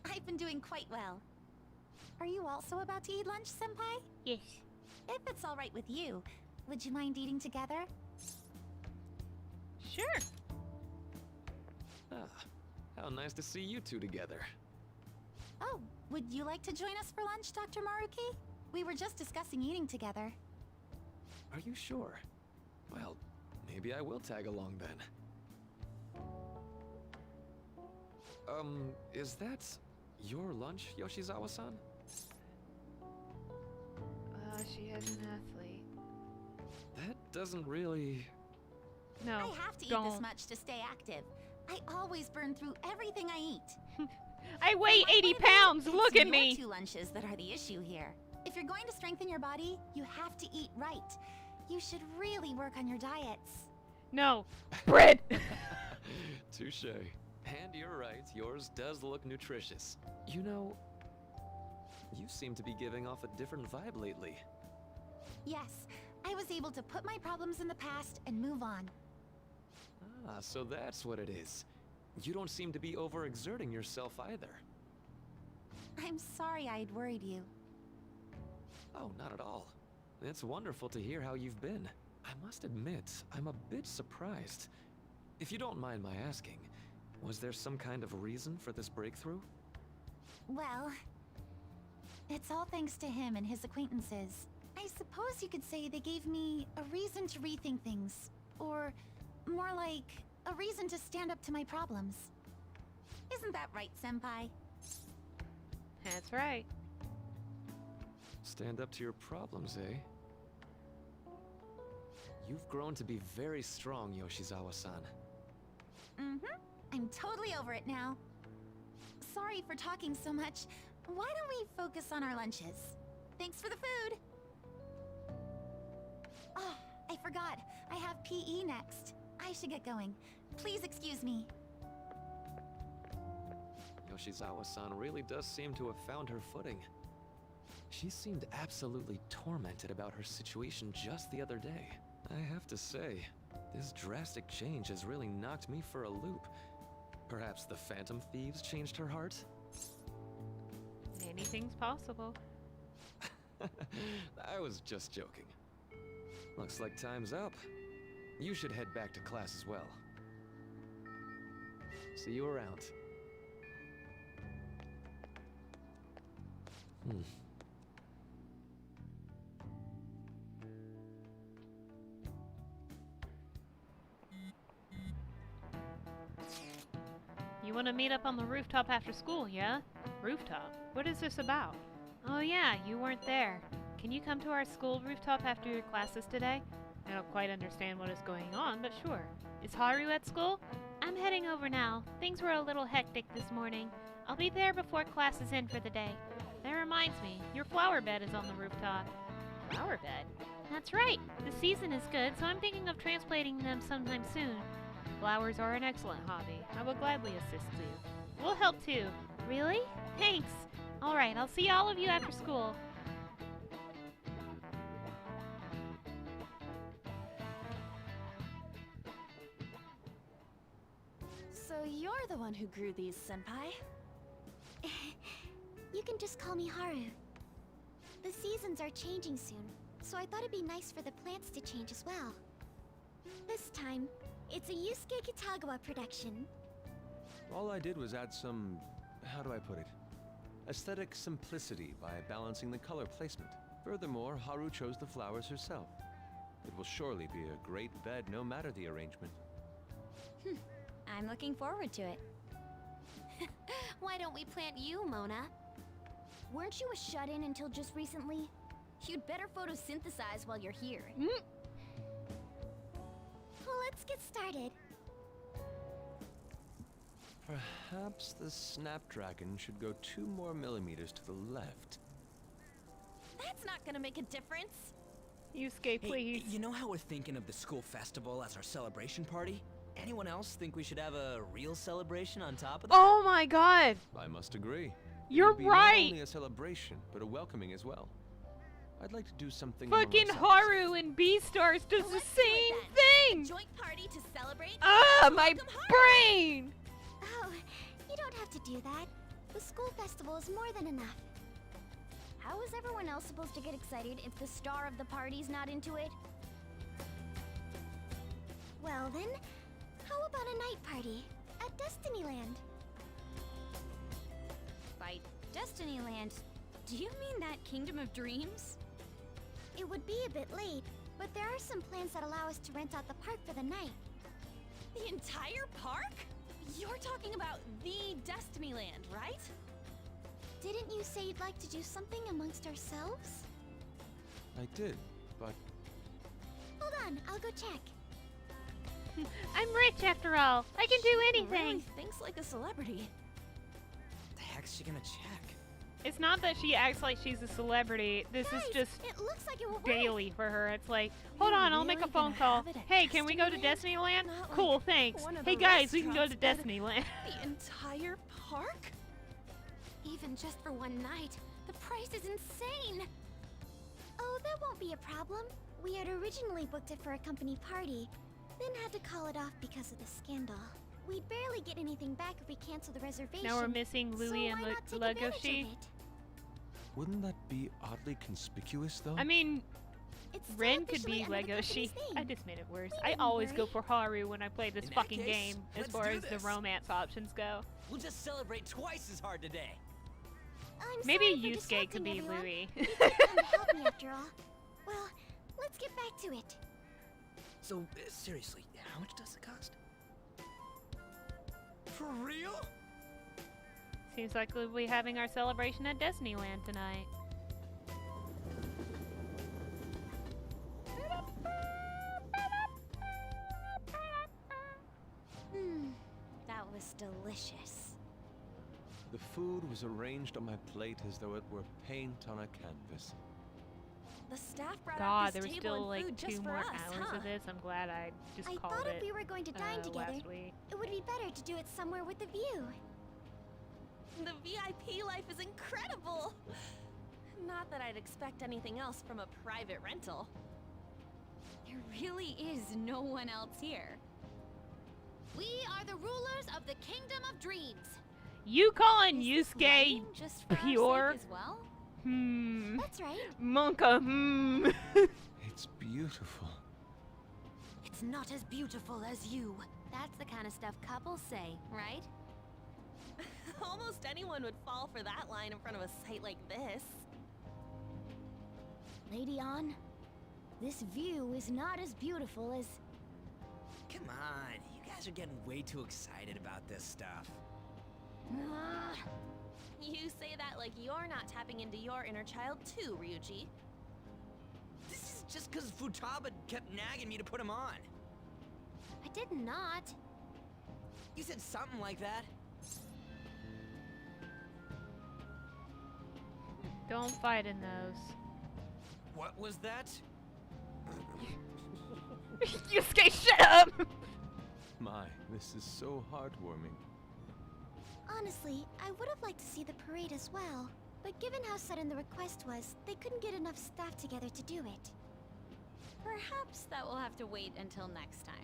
I've been doing quite well. Are you also about to eat lunch, Senpai? Yes. If it's all right with you, would you mind eating together? Sure. Ah, how nice to see you two together. Oh, would you like to join us for lunch, Dr. Maruki? We were just discussing eating together. Are you sure? Well, maybe I will tag along then. Is that your lunch, Yoshizawa-san? She has an athlete. That doesn't really... No, I have to eat don't. this much to stay active. I always burn through everything I eat. I weigh From my 80 point of view, pounds! it's Look at your me! 2 lunches that are the issue here. If you're going to strengthen your body, you have to eat right. You should really work on your diets. No. Bread! Touche. And you're right, yours does look nutritious. You know, you seem to be giving off a different vibe lately. Yes, I was able to put my problems in the past and move on. Ah, so that's what it is. You don't seem to be overexerting yourself either. I'm sorry I'd worried you. Oh, not at all. It's wonderful to hear how you've been. I must admit, I'm a bit surprised. If you don't mind my asking, was there some kind of reason for this breakthrough? Well, it's all thanks to him and his acquaintances. I suppose you could say they gave me a reason to rethink things. Or, more like, a reason to stand up to my problems. Isn't that right, Senpai? That's right. Stand up to your problems, eh? You've grown to be very strong, Yoshizawa-san. Mm-hmm. I'm totally over it now. Sorry for talking so much. Why don't we focus on our lunches? Thanks for the food! Oh, I forgot. I have PE next. I should get going. Please excuse me. Yoshizawa-san really does seem to have found her footing. She seemed absolutely tormented about her situation just the other day. I have to say, this drastic change has really knocked me for a loop. Perhaps the Phantom Thieves changed her heart? Anything's possible. I was just joking. Looks like time's up. You should head back to class as well. See you around. You want to meet up on the rooftop after school, yeah? Rooftop? What is this about? Oh yeah, you weren't there. Can you come to our school rooftop after your classes today? I don't quite understand what is going on, but sure. Is Haru at school? I'm heading over now. Things were a little hectic this morning. I'll be there before class is in for the day. That reminds me, your flower bed is on the rooftop. Flower bed? That's right. The season is good, so I'm thinking of transplanting them sometime soon. Flowers are an excellent hobby. I will gladly assist you. We'll help too. Really? Thanks. Alright, I'll see all of you after school. So you're the one who grew these, Senpai? You can just call me Haru. The seasons are changing soon. so I thought it'd be nice for the plants to change as well. This time, it's a Yusuke Kitagawa production. All I did was add some, how do I put it? Aesthetic simplicity by balancing the color placement. Furthermore, Haru chose the flowers herself. It will surely be a great bed no matter the arrangement. I'm looking forward to it. Why don't we plant you, Mona? Weren't you a shut-in until just recently? You'd better photosynthesize while you're here. Well, let's get started. Perhaps the Snapdragon should go 2 more millimeters to the left. That's not gonna make a difference. Yusuke, please. Hey, you know how we're thinking of the school festival as our celebration party? Anyone else think we should have a real celebration on top of that? Oh my god! I must agree. You're It would be right! Not only a celebration, but a welcoming as well. I'd like to do something Fucking among ourselves. Haru in Beastars does the Let's do it same then. thing! Joint party to celebrate. Ah, my Welcome Haru. brain! Oh, you don't have to do that. The school festival is more than enough. How is everyone else supposed to get excited if the star of the party's not into it? Well then, how about a night party at Destinyland? By Destinyland, do you mean that Kingdom of Dreams? It would be a bit late, but there are some plans that allow us to rent out the park for the night. The entire park? You're talking about the Destinyland, right? Didn't you say you'd like to do something amongst ourselves? I did, but Hold on, I'll go check. I'm rich after all. I can do Really anything. thinks like a celebrity. The heck's she gonna check? It's not that she acts like she's a celebrity. This Guys, is just it looks like it will work. daily for her. It's like, hold You're on, I'll make a really phone gonna call. have it at Hey, can we go to Destinyland? Destinyland? Not like Cool, thanks. one of Hey the guys, we can go to restaurants, but Destinyland. The entire park? Even just for one night, the price is insane. Oh, that won't be a problem. We had originally booked it for a company party, then had to call it off because of the scandal. We'd barely get anything back if we cancel the reservation. Now we're missing Louis so and why not take advantage Legoshi. of it? wouldn't that be oddly conspicuous, though? I mean, It's still Ren could officially be under the Legoshi. company's name. I just made it worse. We I didn't always go worry. for Haru when I play this In that fucking case, game, as let's far do as the this. romance options go. We'll just celebrate twice as hard today. I'm Maybe sorry for Yusuke could disrupting be everyone. Louis. You did come to help me after all. Well, let's get back to it. So, seriously, how much does it cost? For real? Seems like we'll be having our celebration at Destinyland tonight. That was delicious. The food was arranged on my plate as though it were paint on a canvas. The staff brought God, out there this was table still and like food 2 just for more us, hours huh? of this. I'm glad I just I called thought it if we were going to dine together, last week. it would be better to do it somewhere with a view. The VIP life is incredible! Not that I'd expect anything else from a private rental. There really is no one else here. We are the rulers of the Kingdom of Dreams. You calling Is this Yusuke wedding just for our pure? sake as well? Hmm. That's right. Monka, hmm. It's beautiful. It's not as beautiful as you. That's the kind of stuff couples say, right? Almost anyone would fall for that line in front of a site like this. Lady On, this view is not as beautiful as... Come on, you guys are getting way too excited about this stuff. You say that like you're not tapping into your inner child too, Ryuji. This is just because Futaba kept nagging me to put him on. I did not. You said something like that. Don't fight in those. What was that? Yusuke, shut up! My, this is so heartwarming. Honestly, I would have liked to see the parade as well. But given how sudden the request was, they couldn't get enough staff together to do it. Perhaps that will have to wait until next time.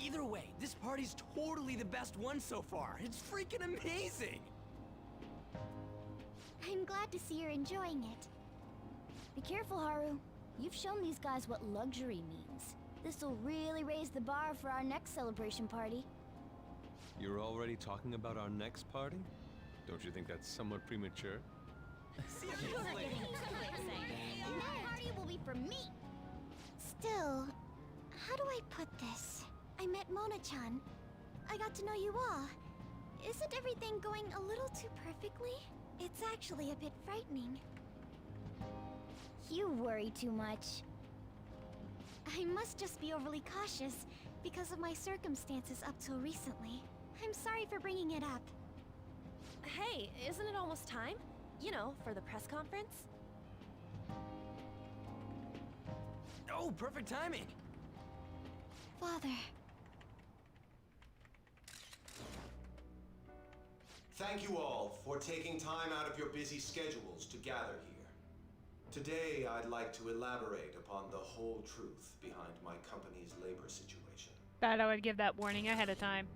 Either way, this party's totally the best one so far. It's freaking amazing! I'm glad to see you're enjoying it. Be careful, Haru. You've shown these guys what luxury means. This'll really raise the bar for our next celebration party. You're already talking about our next party? Don't you think that's somewhat premature? You're getting that party will be for me. Still, how do I put this? I met Mona-chan. I got to know you all. Isn't everything going a little too perfectly? It's actually a bit frightening. You worry too much. I must just be overly cautious because of my circumstances up till recently. I'm sorry for bringing it up. Hey, isn't it almost time? You know, for the press conference? Oh, perfect timing! Father. Thank you all for taking time out of your busy schedules to gather here. Today, I'd like to elaborate upon the whole truth behind my company's labor situation. Thought I would give that warning ahead of time.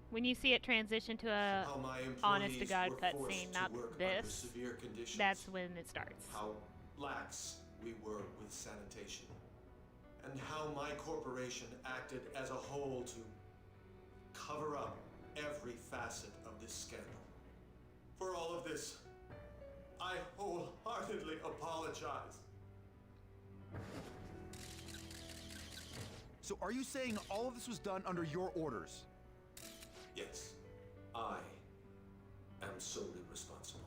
When you see it transition to a How my honest to God employees were cutscene, forced not to work this, under severe conditions. that's when it starts. How lax we were with sanitation. And how my corporation acted as a whole to cover up every facet of this scandal. For all of this, I wholeheartedly apologize. So are you saying all of this was done under your orders? Yes, I am solely responsible.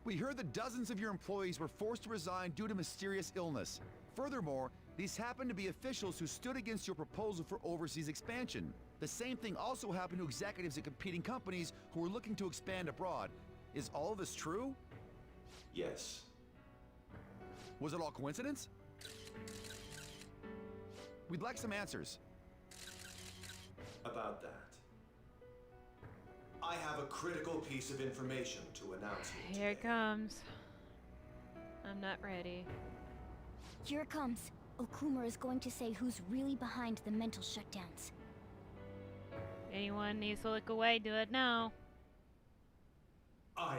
We heard that dozens of your employees were forced to resign due to mysterious illness. Furthermore, these happened to be officials who stood against your proposal for overseas expansion. The same thing also happened to executives at competing companies who were looking to expand abroad. Is all of this true? Yes. Was it all coincidence? We'd like some answers. About that, I have a critical piece of information to announce here Here it comes. I'm not ready. Here it comes. Okumura is going to say who's really behind the mental shutdowns. Anyone needs to look away, do it now. I...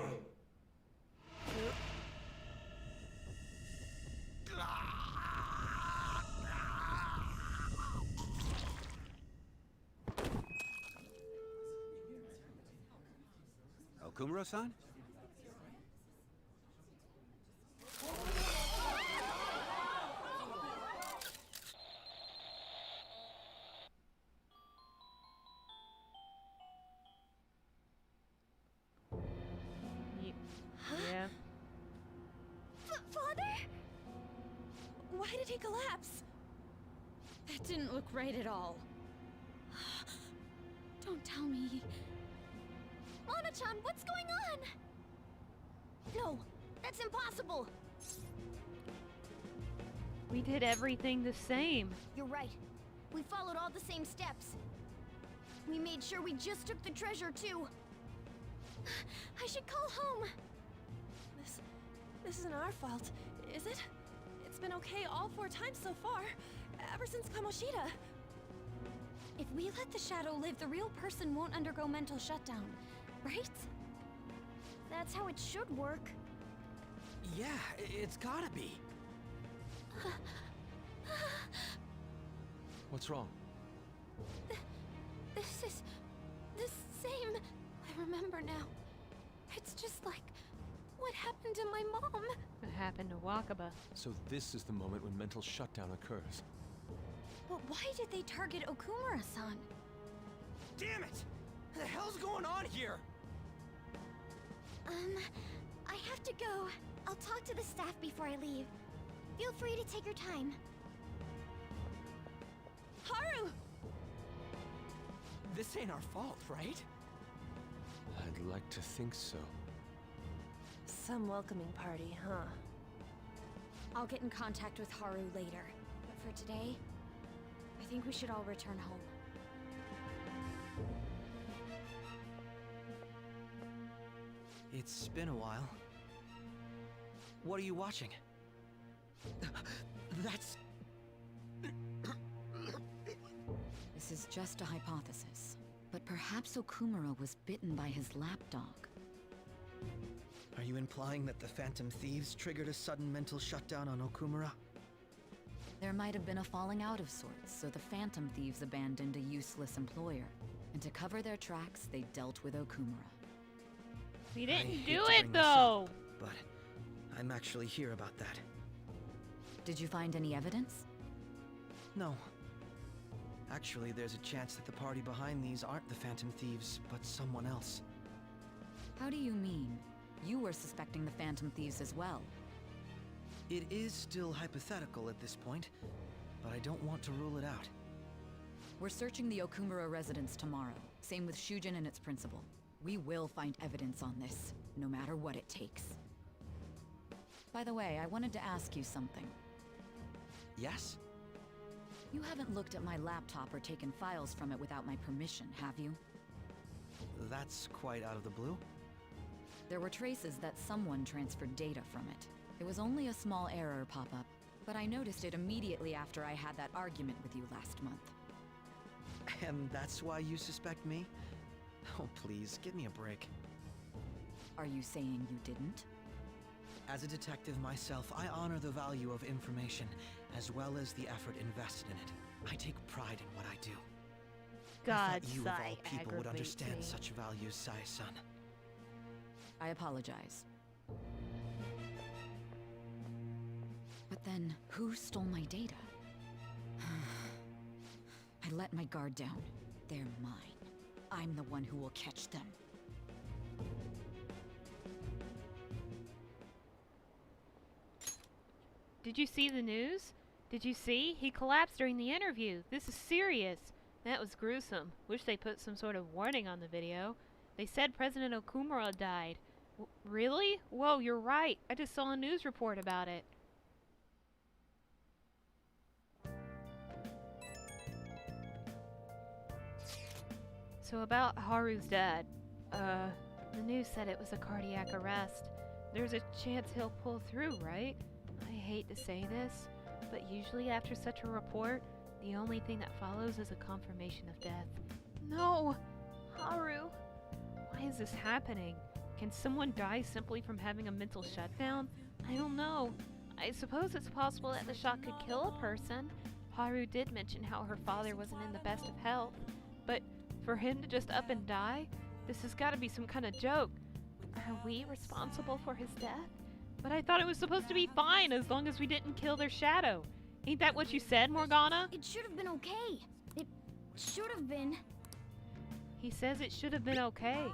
Okumura-san? Yeah. Father? Why did he collapse? That didn't look right at all. Don't tell me. Mona-chan, what's going on? No, that's impossible. We did everything the same. You're right. We followed all the same steps. We made sure we just took the treasure, too. I should call home. This isn't our fault, is it? It's been okay all 4 times so far, ever since Kamoshida. If we let the shadow live, the real person won't undergo mental shutdown, right? That's how it should work. Yeah, it's gotta be. What's wrong? This is the same. I remember now. It's just like what happened to my mom. What happened to Wakaba? So this is the moment when mental shutdown occurs. But why did they target Okumura-san? Damn it! What the hell's going on here? I have to go. I'll talk to the staff before I leave. Feel free to take your time. Haru! This ain't our fault, right? I'd like to think so. Some welcoming party, huh? I'll get in contact with Haru later. But for today, I think we should all return home. It's been a while. What are you watching? That's... This is just a hypothesis, but perhaps Okumura was bitten by his lapdog. Are you implying that the Phantom Thieves triggered a sudden mental shutdown on Okumura? There might have been a falling out of sorts, so the Phantom Thieves abandoned a useless employer. And to cover their tracks, they dealt with Okumura. We didn't I hate do to it bring this though. up, but I'm actually here about that. Did you find any evidence? No. Actually, there's a chance that the party behind these aren't the Phantom Thieves, but someone else. How do you mean? You were suspecting the Phantom Thieves as well. It is still hypothetical at this point, but I don't want to rule it out. We're searching the Okumura residence tomorrow. Same with Shujin and its principal. We will find evidence on this, no matter what it takes. By the way, I wanted to ask you something. Yes? You haven't looked at my laptop or taken files from it without my permission, have you? That's quite out of the blue. There were traces that someone transferred data from it. It was only a small error pop-up, but I noticed it immediately after I had that argument with you last month. And that's why you suspect me? Oh, please, give me a break. Are you saying you didn't? As a detective myself, I honor the value of information, as well as the effort invested in it. I take pride in what I do. I God, thought you, of all Sai people, would aggravates understand me. such values, Sai-san. I apologize. But then, who stole my data? I let my guard down. They're mine. I'm the one who will catch them. Did you see the news? Did you see? He collapsed during the interview. This is serious. That was gruesome. Wish they put some sort of warning on the video. They said President Okumura died. Really? Whoa, you're right. I just saw a news report about it. So about Haru's dad. The news said it was a cardiac arrest. There's a chance he'll pull through, right? I hate to say this, but usually after such a report, the only thing that follows is a confirmation of death. No! Haru! Why is this happening? Can someone die simply from having a mental shutdown? I don't know. I suppose it's possible that the shock could kill a person. Haru did mention how her father wasn't in the best of health, but for him to just up and die? This has got to be some kind of joke. Are we responsible for his death? But I thought it was supposed to be fine as long as we didn't kill their shadow. Ain't that what you said, Morgana? It should have been okay. It should have been. He says it should have been okay.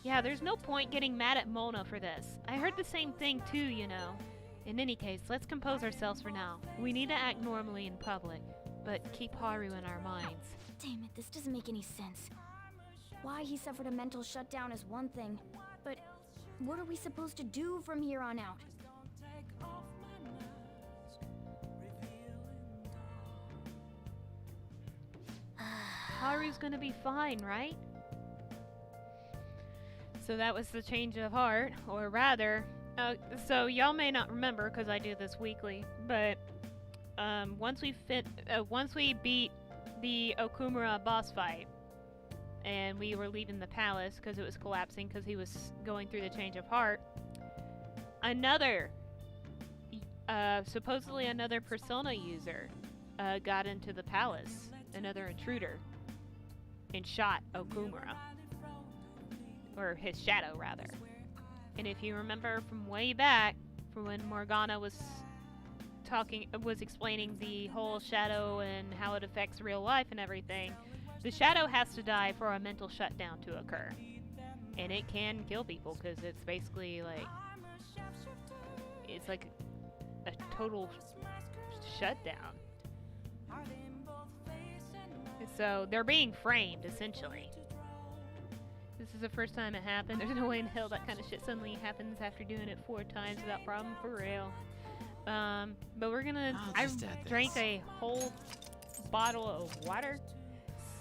Yeah, there's no point getting mad at Mona for this. I heard the same thing too, you know. In any case, let's compose ourselves for now. We need to act normally in public, but keep Haru in our minds. Damn it, this doesn't make any sense. Why he suffered a mental shutdown is one thing, but what are we supposed to do from here on out? Haru's gonna be fine, right? So that was the change of heart, or rather, so y'all may not remember because I do this weekly, but once we beat the Okumura boss fight, and we were leaving the palace because it was collapsing because he was going through the change of heart, supposedly another Persona user got into the palace, another intruder, and shot Okumura. Or his shadow, rather. And if you remember from way back, from when Morgana was explaining the whole shadow and how it affects real life and everything, the shadow has to die for a mental shutdown to occur. And it can kill people because it's basically like, it's like a total shutdown. So they're being framed, essentially. This is the first time it happened. There's no way in hell that kind of shit suddenly happens after doing it 4 times without problem, for real. But we're gonna... I drank a whole bottle of water.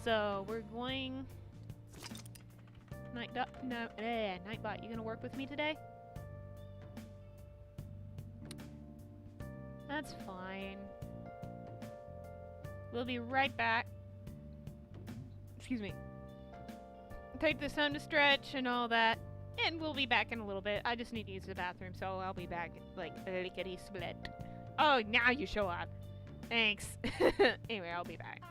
So we're going... Nightbot, you gonna work with me today? That's fine. We'll be right back. Excuse me. Take this time to stretch and all that, And we'll be back in a little bit. I just need to use the bathroom, so I'll be back like lickety split. Oh, now you show up. Thanks. Anyway, I'll be back.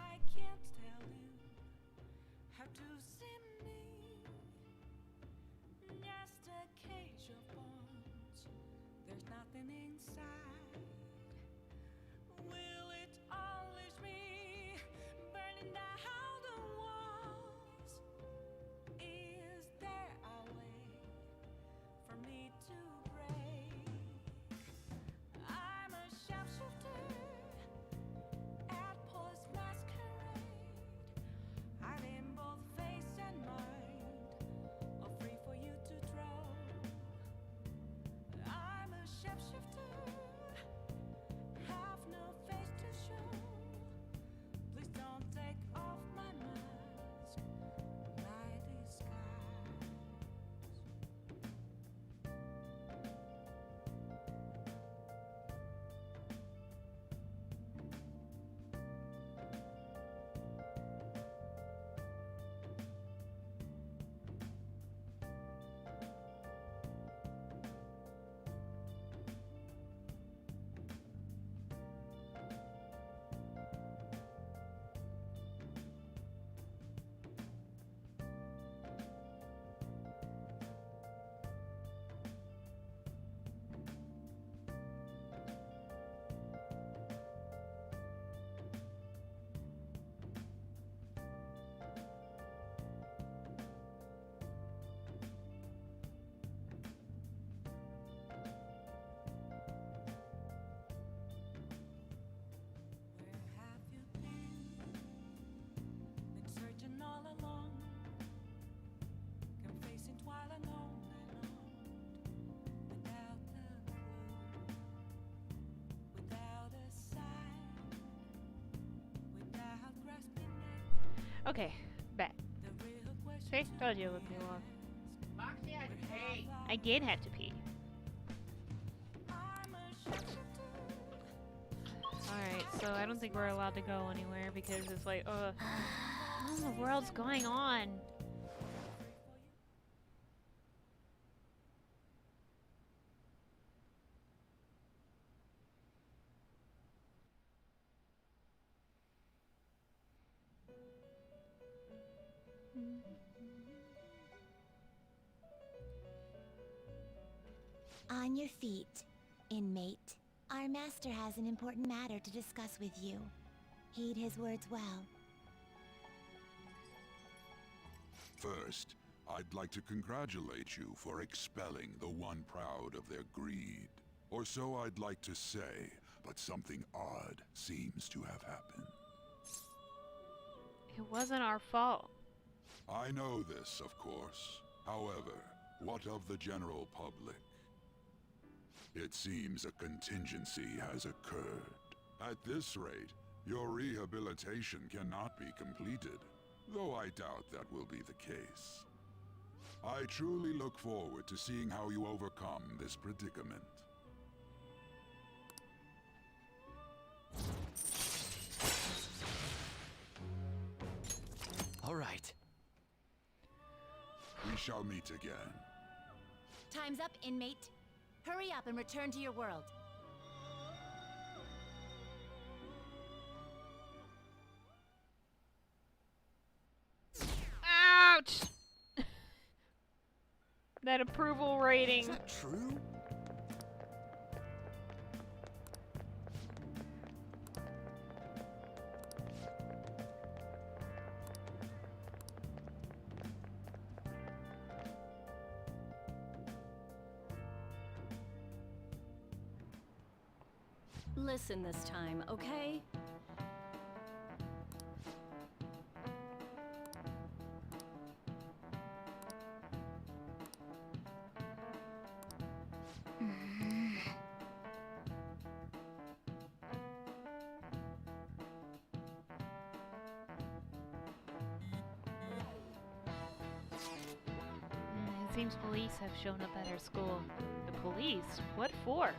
Okay, back. See? Told you it would be long. Foxy had to pee. I did have to pee. Alright, so I don't think we're allowed to go anywhere because it's like, what in the world's going on? On your feet, inmate. Our master has an important matter to discuss with you. Heed his words well. First, I'd like to congratulate you for expelling the one proud of their greed. Or so I'd like to say, but something odd seems to have happened. It wasn't our fault. I know this, of course. However, what of the general public? It seems a contingency has occurred. At this rate, your rehabilitation cannot be completed, though I doubt that will be the case. I truly look forward to seeing how you overcome this predicament. All right. We shall meet again. Time's up, inmate. Hurry up and return to your world. Ouch! That approval rating. Is that true? Listen this time, okay? It seems police have shown up at our school. The police? What for?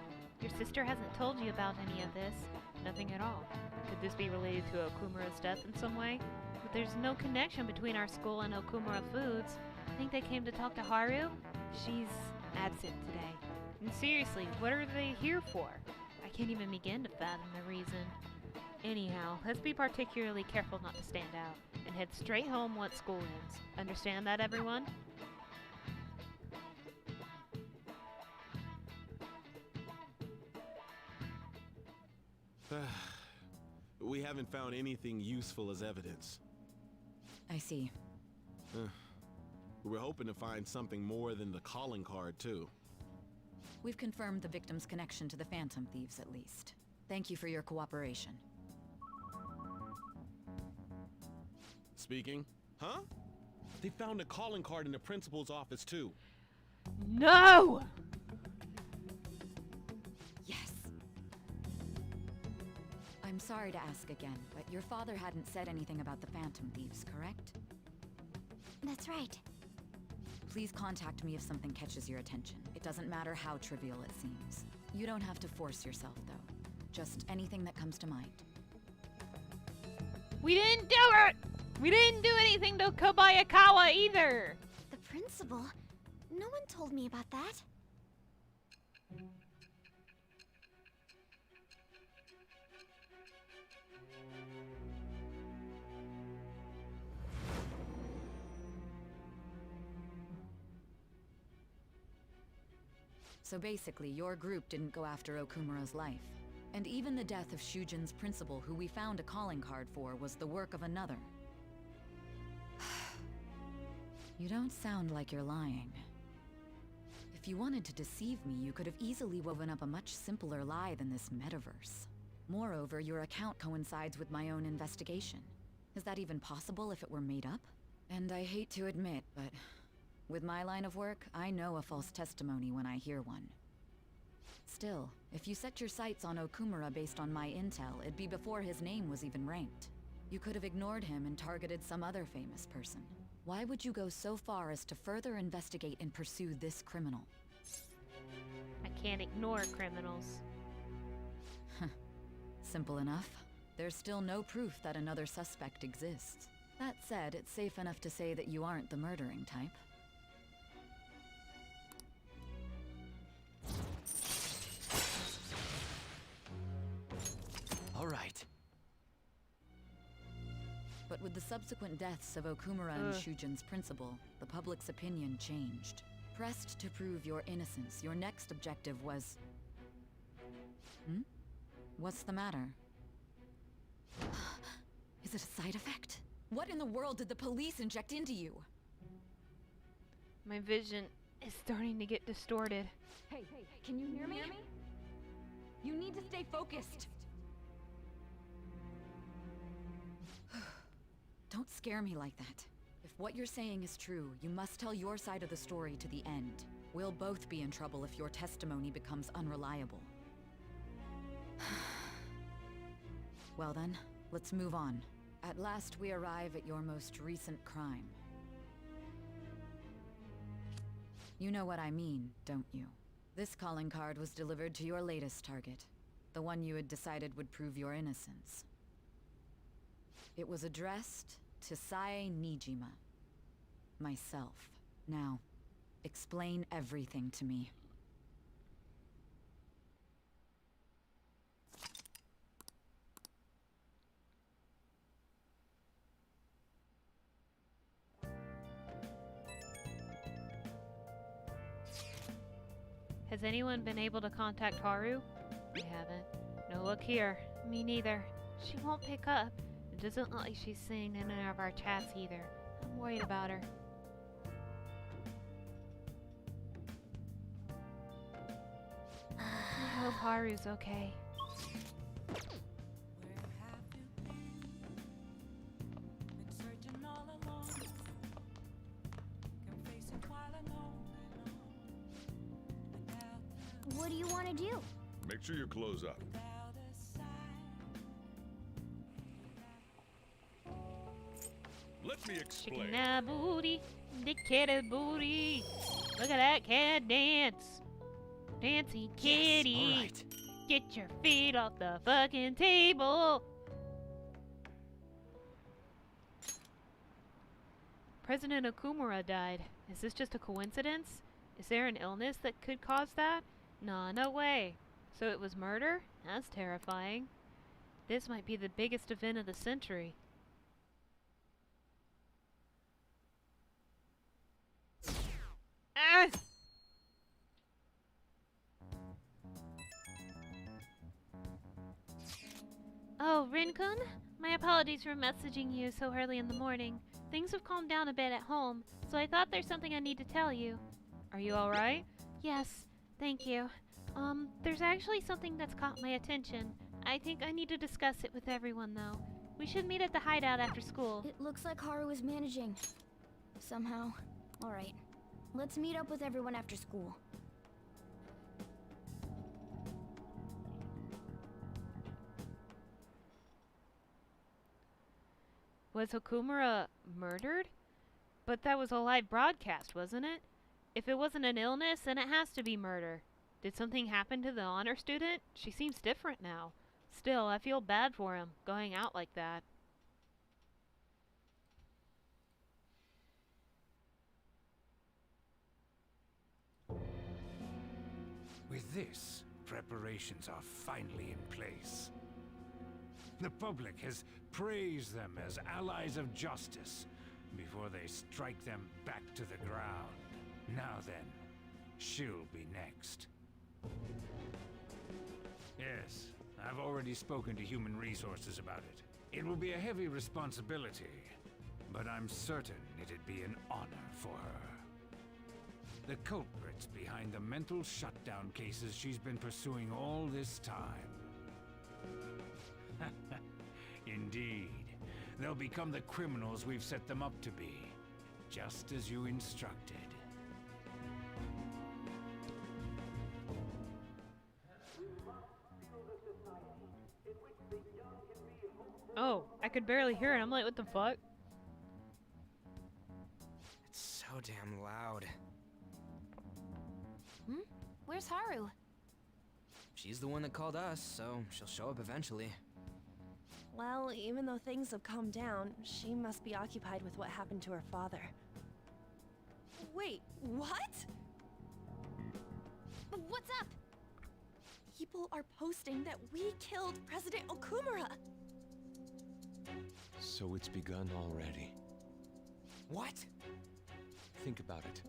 Your sister hasn't told you about any of this. Nothing at all. Could this be related to Okumura's death in some way? But there's no connection between our school and Okumura Foods. I think they came to talk to Haru? She's absent today. And seriously, what are they here for? I can't even begin to fathom the reason. Anyhow, let's be particularly careful not to stand out, and head straight home once school ends. Understand that, everyone? We haven't found anything useful as evidence. I see. We're hoping to find something more than the calling card, too. We've confirmed the victim's connection to the Phantom Thieves, at least. Thank you for your cooperation. Speaking? Huh? They found a calling card in the principal's office, too. No! Yes. I'm sorry to ask again, but your father hadn't said anything about the Phantom Thieves, correct? That's right. Please contact me if something catches your attention. It doesn't matter how trivial it seems. You don't have to force yourself, though. Just anything that comes to mind. We didn't do it! We didn't do anything to Kobayakawa either! The principal? No one told me about that. So basically, your group didn't go after Okumura's life. And even the death of Shujin's principal, who we found a calling card for, was the work of another. You don't sound like you're lying. If you wanted to deceive me, you could have easily woven up a much simpler lie than this metaverse. Moreover, your account coincides with my own investigation. Is that even possible if it were made up? And I hate to admit, but with my line of work, I know a false testimony when I hear one. Still, if you set your sights on Okumura based on my intel, it'd be before his name was even ranked. You could have ignored him and targeted some other famous person. Why would you go so far as to further investigate and pursue this criminal? I can't ignore criminals. Simple enough. There's still no proof that another suspect exists. That said, it's safe enough to say that you aren't the murdering type. All right. But with the subsequent deaths of Okumura and Shujin's principal, the public's opinion changed. Pressed to prove your innocence, your next objective was... What's the matter? Is it a side effect? What in the world did the police inject into you? My vision is starting to get distorted. Hey, can you hear me? You need to stay focused. Don't scare me like that. If what you're saying is true, you must tell your side of the story to the end. We'll both be in trouble if your testimony becomes unreliable. Well then, let's move on. At last we arrive at your most recent crime. You know what I mean, don't you? This calling card was delivered to your latest target. The one you had decided would prove your innocence. It was addressed to Sae Nijima. Myself. Now, explain everything to me. Has anyone been able to contact Haru? We haven't. No luck here. Me neither. She won't pick up. It doesn't look like she's seen any of our chats either. I'm worried about her. I hope Haru's okay. What do you want to do? Make sure you close up. Let me explain. Chicken that booty, the kitty booty. Look at that cat dance. Dancing kitty. Yes, all right. Get your feet off the fucking table. President Okumura died. Is this just a coincidence? Is there an illness that could cause that? Nah, no way. So it was murder? That's terrifying. This might be the biggest event of the century. Ah! Oh, Rinkun? My apologies for messaging you so early in the morning. Things have calmed down a bit at home, so I thought there's something I need to tell you. Are you alright? Yes, thank you. There's actually something that's caught my attention. I think I need to discuss it with everyone, though. We should meet at the hideout after school. It looks like Haru is managing. Somehow. Alright. Let's meet up with everyone after school. Was Okumura murdered? But that was a live broadcast, wasn't it? If it wasn't an illness, then it has to be murder. Did something happen to the honor student? She seems different now. Still, I feel bad for him, going out like that. With this, preparations are finally in place. The public has praised them as allies of justice before they strike them back to the ground. Now then, she'll be next. Yes, I've already spoken to Human Resources about it. It will be a heavy responsibility, but I'm certain it'd be an honor for her. The culprits behind the mental shutdown cases she's been pursuing all this time. Indeed, they'll become the criminals we've set them up to be, just as you instructed. Oh, I could barely hear it. I'm like, what the fuck? It's so damn loud. Where's Haru? She's the one that called us, so she'll show up eventually. Well, even though things have calmed down, she must be occupied with what happened to her father. Wait, what? What's up? People are posting that we killed President Okumura! So it's begun already. What? Think about it.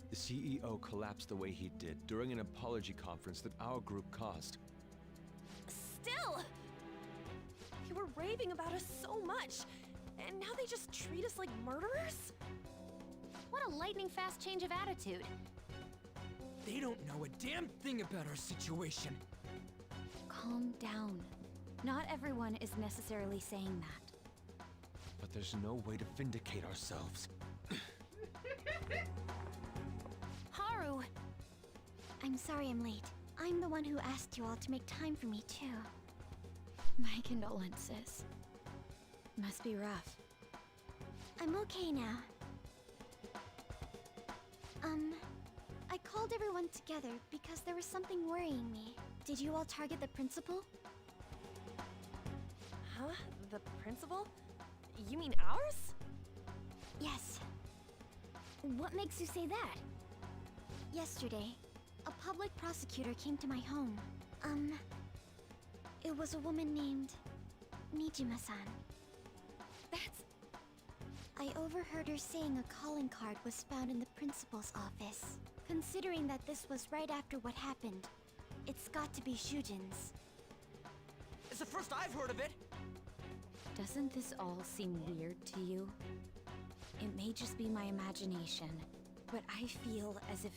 The CEO collapsed the way he did during an apology conference that our group caused. Still! You were raving about us so much, and now they just treat us like murderers? What a lightning-fast change of attitude. They don't know a damn thing about our situation. Calm down. Not everyone is necessarily saying that. But there's no way to vindicate ourselves. Haru! I'm sorry I'm late. I'm the one who asked you all to make time for me, too. My condolences. Must be rough. I'm okay now. I called everyone together because there was something worrying me. Did you all target the principal? Huh? The principal? You mean ours? Yes. What makes you say that? Yesterday, a public prosecutor came to my home. It was a woman named Nijima-san. That's... I overheard her saying a calling card was found in the principal's office. Considering that this was right after what happened, it's got to be Shujin's. It's the first I've heard of it! Doesn't this all seem weird to you? It may just be my imagination, but I feel as if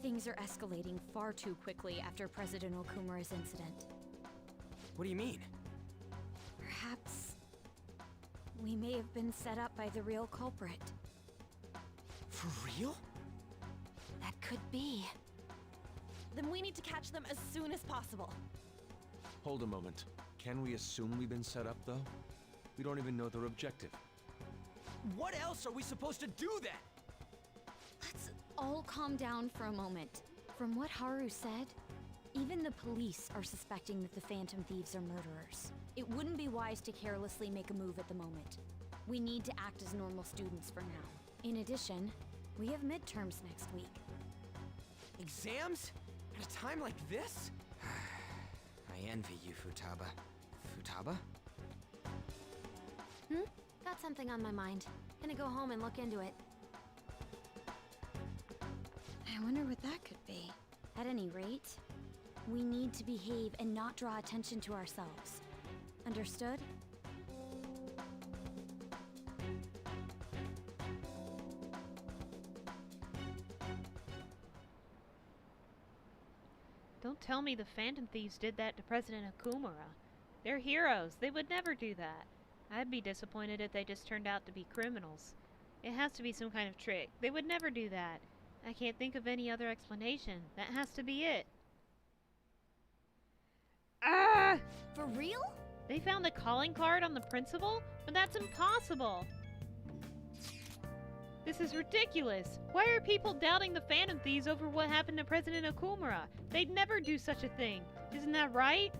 things are escalating far too quickly after President Okumura's incident. What do you mean? Perhaps we may have been set up by the real culprit. For real? That could be. Then we need to catch them as soon as possible. Hold a moment. Can we assume we've been set up, though? We don't even know their objective. What else are we supposed to do then? Let's all calm down for a moment. From what Haru said, even the police are suspecting that the Phantom Thieves are murderers. It wouldn't be wise to carelessly make a move at the moment. We need to act as normal students for now. In addition, we have midterms next week. Exams? At a time like this? I envy you, Futaba. Futaba? Got something on my mind. Gonna go home and look into it. I wonder what that could be. At any rate, we need to behave and not draw attention to ourselves. Understood? Don't tell me the Phantom Thieves did that to President Okumura. They're heroes. They would never do that. I'd be disappointed if they just turned out to be criminals. It has to be some kind of trick. They would never do that. I can't think of any other explanation. That has to be it. Ah! For real? They found a calling card on the principal? But that's impossible! This is ridiculous! Why are people doubting the Phantom Thieves over what happened to President Okumura? They'd never do such a thing. Isn't that right?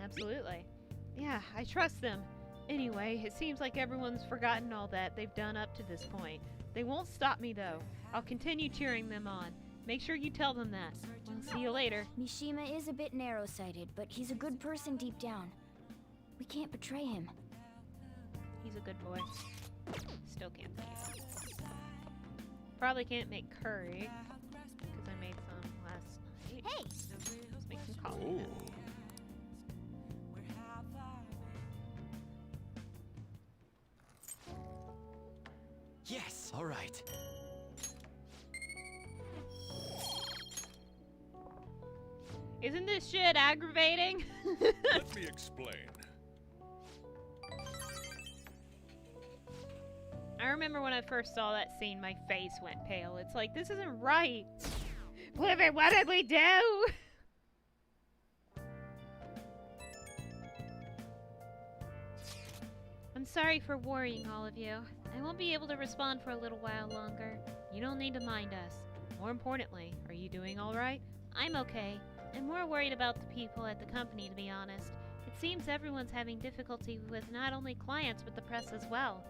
Absolutely. Yeah, I trust them. Anyway, it seems like everyone's forgotten all that they've done up to this point. They won't stop me though. I'll continue cheering them on. Make sure you tell them that. We'll see you later. Mishima is a bit narrow-sighted, but he's a good person deep down. We can't betray him. He's a good boy. Still can't make it. Probably can't make curry, because I made some last night. Hey! Let's make some coffee. Yes, all right. Isn't this shit aggravating? Let me explain. I remember when I first saw that scene, my face went pale. It's like, this isn't right. What did we do? I'm sorry for worrying all of you. I won't be able to respond for a little while longer. You don't need to mind us. More importantly, are you doing all right? I'm okay. I'm more worried about the people at the company, to be honest. It seems everyone's having difficulty with not only clients, but the press as well.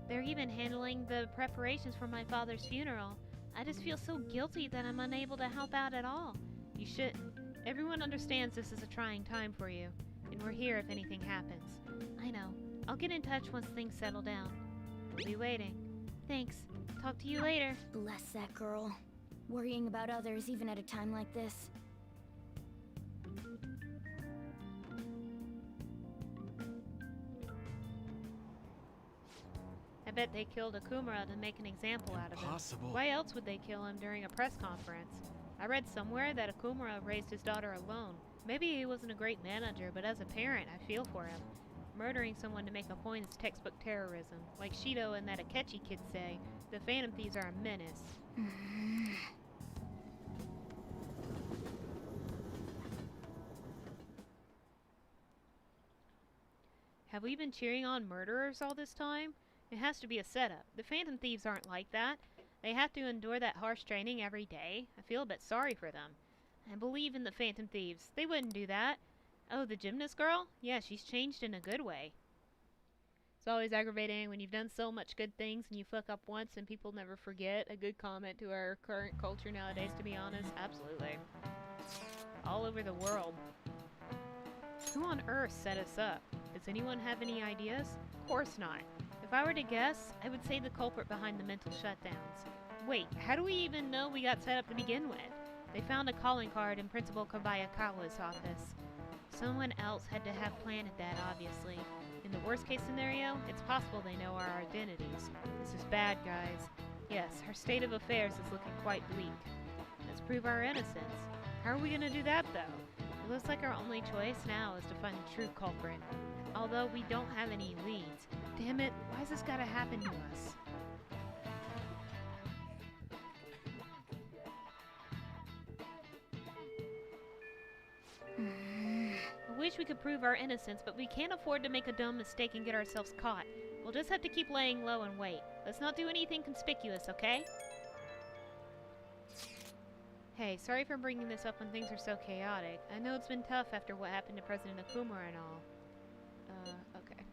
They're even handling the preparations for my father's funeral. I just feel so guilty that I'm unable to help out at all. You shouldn't. Everyone understands this is a trying time for you, and we're here if anything happens. I know. I'll get in touch once things settle down. We'll be waiting. Thanks. Talk to you later. Bless that girl. Worrying about others even at a time like this. I bet they killed Okumura to make an example out of him. Impossible. Why else would they kill him during a press conference? I read somewhere that Okumura raised his daughter alone. Maybe he wasn't a great manager, but as a parent, I feel for him. Murdering someone to make a point is textbook terrorism. Like Shido and that Akechi kid say, the Phantom Thieves are a menace. Have we been cheering on murderers all this time? It has to be a setup. The Phantom Thieves aren't like that. They have to endure that harsh training every day. I feel a bit sorry for them. I believe in the Phantom Thieves. They wouldn't do that. Oh, the gymnast girl? Yeah, she's changed in a good way. It's always aggravating when you've done so much good things and you fuck up once and people never forget. A good comment to our current culture nowadays, to be honest. Absolutely. All over the world. Who on earth set us up? Does anyone have any ideas? Of course not. If I were to guess, I would say the culprit behind the mental shutdowns. Wait, how do we even know we got set up to begin with? They found a calling card in Principal Kobayakawa's office. Someone else had to have planted that, obviously. In the worst case scenario, it's possible they know our identities. This is bad, guys. Yes, our state of affairs is looking quite bleak. Let's prove our innocence. How are we gonna do that, though? It looks like our only choice now is to find the true culprit. Although we don't have any leads. Damn it, why's this gotta happen to us? I wish we could prove our innocence, but we can't afford to make a dumb mistake and get ourselves caught. We'll just have to keep laying low and wait. Let's not do anything conspicuous, okay? Hey, sorry for bringing this up when things are so chaotic. I know it's been tough after what happened to President Okumura and all. Okay.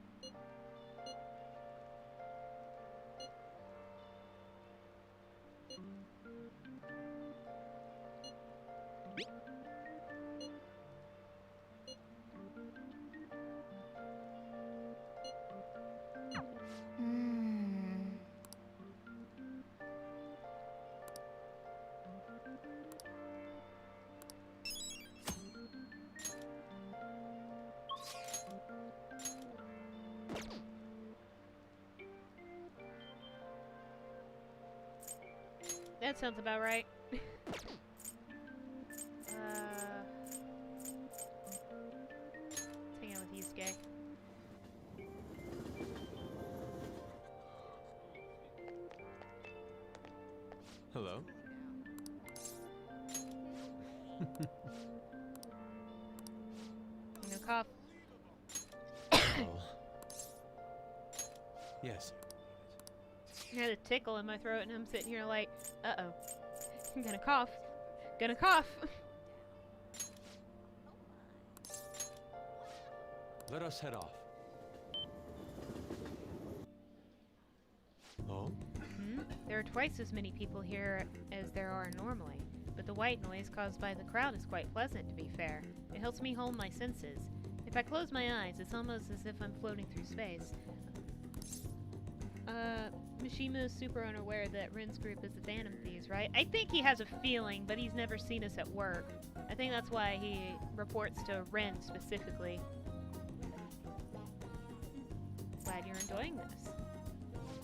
That sounds about right. Let's hang out with you, Skag. Hello? You know, cough. Oh. Yes. I had a tickle in my throat, and I'm sitting here like, uh-oh. I'm gonna cough. Gonna cough. Let us head off. Oh? There are twice as many people here as there are normally, but the white noise caused by the crowd is quite pleasant, to be fair. It helps me hold my senses. If I close my eyes, it's almost as if I'm floating through space. Mishima is super unaware that Ren's group is the Phantom Thieves, right? I think he has a feeling, but he's never seen us at work. I think that's why he reports to Ren specifically. Glad you're enjoying this.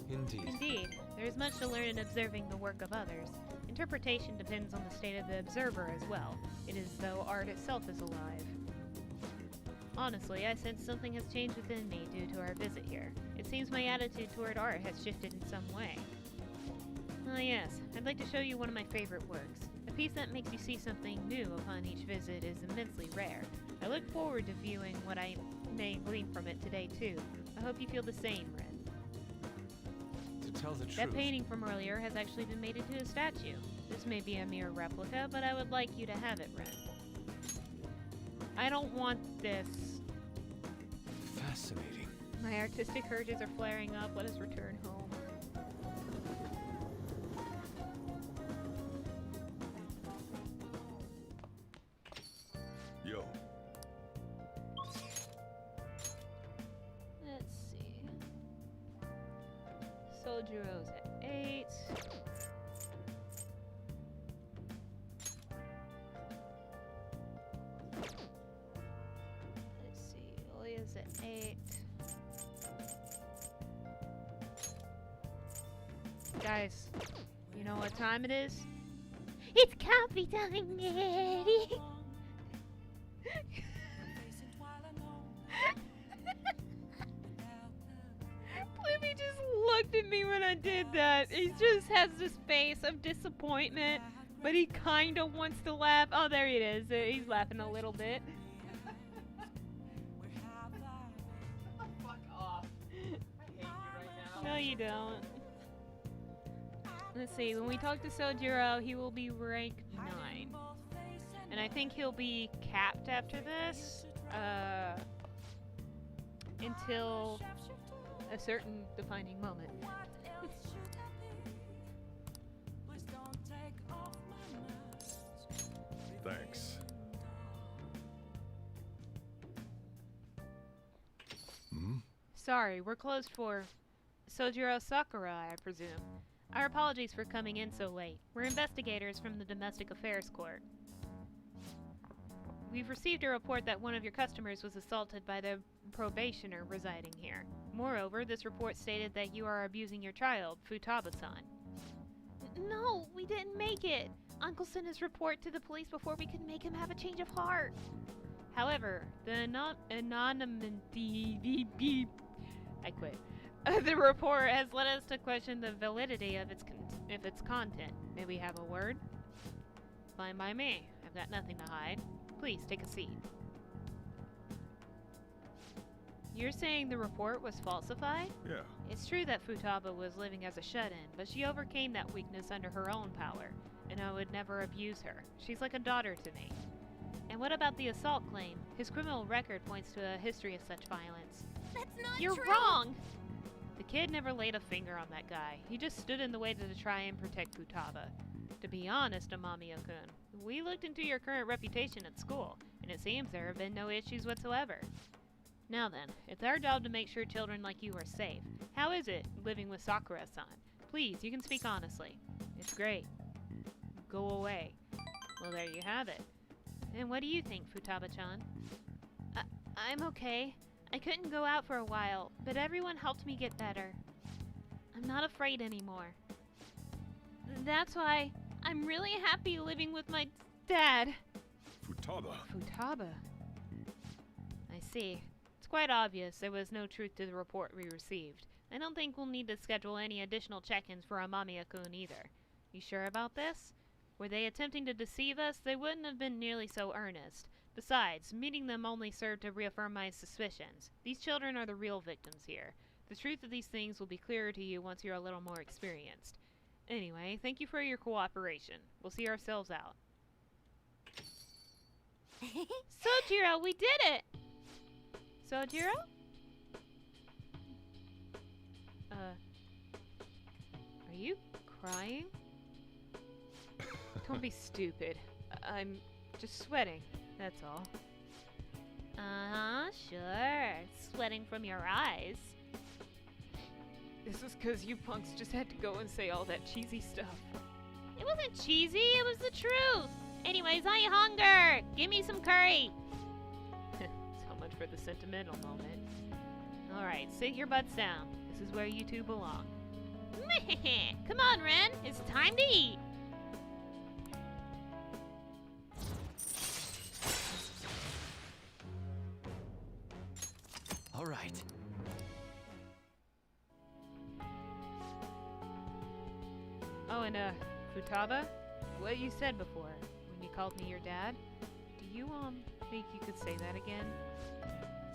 Indeed. Indeed. There is much to learn in observing the work of others. Interpretation depends on the state of the observer as well. It is as though art itself is alive. Honestly, I sense something has changed within me due to our visit here. It seems my attitude toward art has shifted in some way. Ah yes, I'd like to show you one of my favorite works. A piece that makes you see something new upon each visit is immensely rare. I look forward to viewing what I may glean from it today too. I hope you feel the same, Ren. To tell the truth... That painting from earlier has actually been made into a statue. This may be a mere replica, but I would like you to have it, Ren. I don't want this. Fascinating. My artistic urges are flaring up. Let us return home. Yo. Let's see. Sojuro's at 8. Let's see. Olia's at 8. Guys, you know what time it is? It's coffee time, Daddy. Blippi just looked at me when I did that. He just has this face of disappointment, but he kind of wants to laugh. Oh, there it is. He's laughing a little bit. Fuck off. I hate you right now. No, you don't. Let's see. When we talk to Sojiro, he will be rank 9. And I think he'll be capped after this. Until a certain defining moment. Thanks. Sorry, we're closed for Sojiro Sakura, I presume. Our apologies for coming in so late. We're investigators from the Domestic Affairs Court. We've received a report that one of your customers was assaulted by the probationer residing here. Moreover, this report stated that you are abusing your child, Futaba-san. No, we didn't make it. Uncle sent his report to the police before we could make him have a change of heart. However, the anonymity... I quit. The report has led us to question the validity of its content. May we have a word? Fine by me. I've got nothing to hide. Please, take a seat. You're saying the report was falsified? Yeah. It's true that Futaba was living as a shut-in, but she overcame that weakness under her own power, and I would never abuse her. She's like a daughter to me. And what about the assault claim? His criminal record points to a history of such violence. That's not You're true. wrong! The kid never laid a finger on that guy. He just stood in the way to try and protect Futaba. To be honest, Amamiya-kun, we looked into your current reputation at school, and it seems there have been no issues whatsoever. Now then, it's our job to make sure children like you are safe. How is it, living with Sakura-san? Please, you can speak honestly. It's great. Go away. Well, there you have it. And what do you think, Futaba-chan? I'm okay. I couldn't go out for a while, but everyone helped me get better. I'm not afraid anymore. That's why I'm really happy living with my dad. Futaba. Futaba. I see. It's quite obvious there was no truth to the report we received. I don't think we'll need to schedule any additional check-ins for Amamiya-kun either. You sure about this? Were they attempting to deceive us? They wouldn't have been nearly so earnest. Besides, meeting them only served to reaffirm my suspicions. These children are the real victims here. The truth of these things will be clearer to you once you're a little more experienced. Anyway, thank you for your cooperation. We'll see ourselves out. Sojiro, we did it! Sojiro? Are you crying? Don't be stupid. I'm just sweating, that's all. Uh-huh, sure. Sweating from your eyes. This is 'cause you punks just had to go and say all that cheesy stuff. It wasn't cheesy, it was the truth. Anyways, I hunger. Give me some curry. So much for the sentimental moment. Alright, sit your butts down. This is where you two belong. Come on, Ren. It's time to eat. All right. Oh, and Futaba, what you said before when you called me your dad, do you think you could say that again?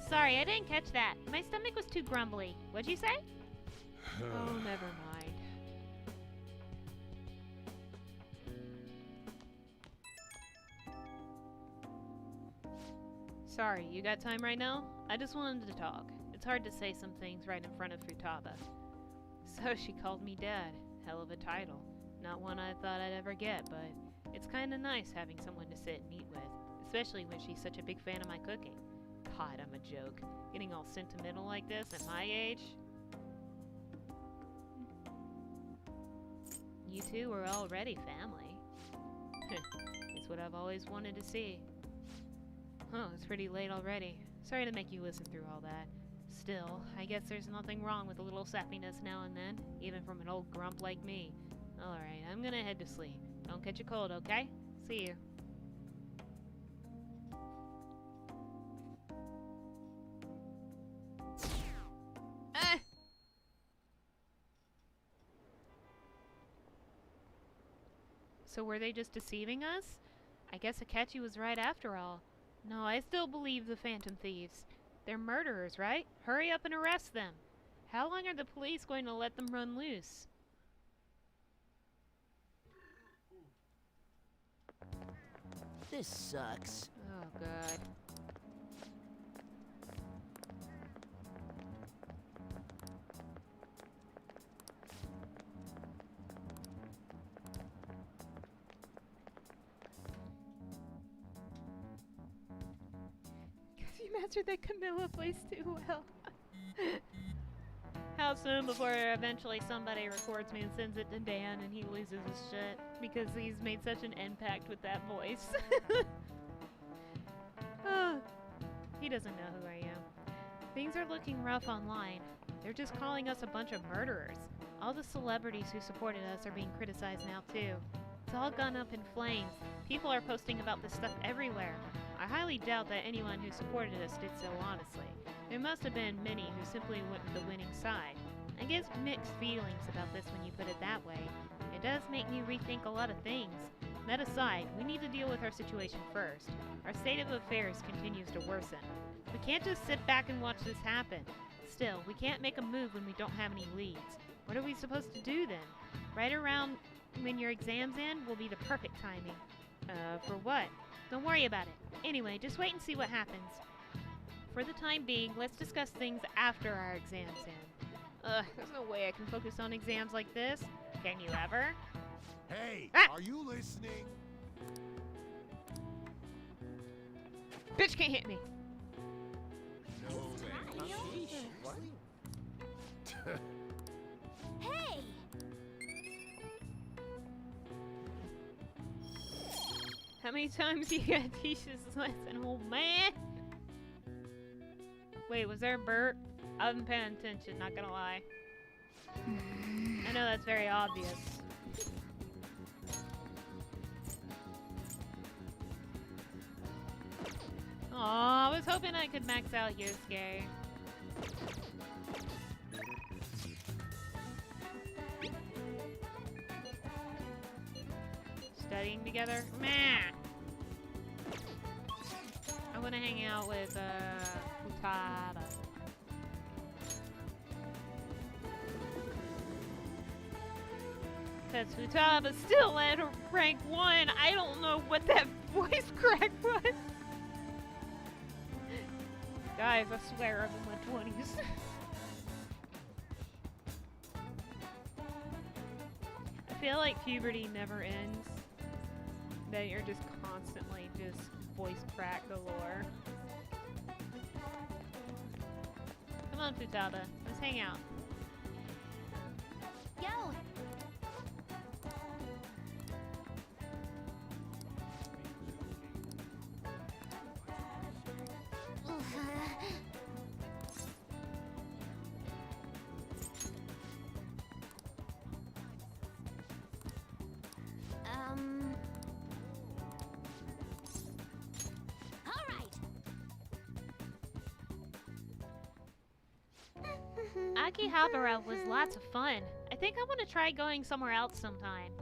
Sorry, I didn't catch that. My stomach was too grumbly. What'd you say? Oh, never mind. Sorry, you got time right now? I just wanted to talk. It's hard to say some things right in front of Futaba. So she called me Dad. Hell of a title. Not one I thought I'd ever get, but it's kinda nice having someone to sit and eat with, especially when she's such a big fan of my cooking. God, I'm a joke. Getting all sentimental like this at my age? You two are already family. It's what I've always wanted to see. Oh, it's pretty late already. Sorry to make you listen through all that. Still, I guess there's nothing wrong with a little sappiness now and then, even from an old grump like me. Alright, I'm gonna head to sleep. Don't catch a cold, okay? See you. So were they just deceiving us? I guess Akechi was right after all. No, I still believe the Phantom Thieves. They're murderers, right? Hurry up and arrest them. How long are the police going to let them run loose? This sucks. Oh, God. You mastered that Camilla place too well. How soon before eventually somebody records me and sends it to Dan and he loses his shit because he's made such an impact with that voice. He doesn't know who I am. Things are looking rough online. They're just calling us a bunch of murderers. All the celebrities who supported us are being criticized now too. It's all gone up in flames. People are posting about this stuff everywhere. I highly doubt that anyone who supported us did so honestly. There must have been many who simply went with the winning side. I guess mixed feelings about this when you put it that way. It does make me rethink a lot of things. That aside, we need to deal with our situation first. Our state of affairs continues to worsen. We can't just sit back and watch this happen. Still, we can't make a move when we don't have any leads. What are we supposed to do then? Right around when your exam's end will be the perfect timing. For what? Don't worry about it. Anyway, just wait and see what happens. For the time being, let's discuss things after our exams end. There's no way I can focus on exams like this. Can you ever? Hey, are you listening? Bitch can't hit me. No way. Hey! How many times you gotta teach this lesson, old man? Wait, was there a burp? I wasn't paying attention, not gonna lie. I know that's very obvious. Aw, I was hoping I could max out Yosuke. Studying together? Meh. I want to hang out with Futada. Because Futada's still at rank 1. I don't know what that voice crack was. Guys, I swear I'm in my 20s. I feel like puberty never ends. That you're just constantly just voice crack galore. Come on, Futada. Let's hang out. Yo! Akihabara was lots of fun. I think I want to try going somewhere else sometime.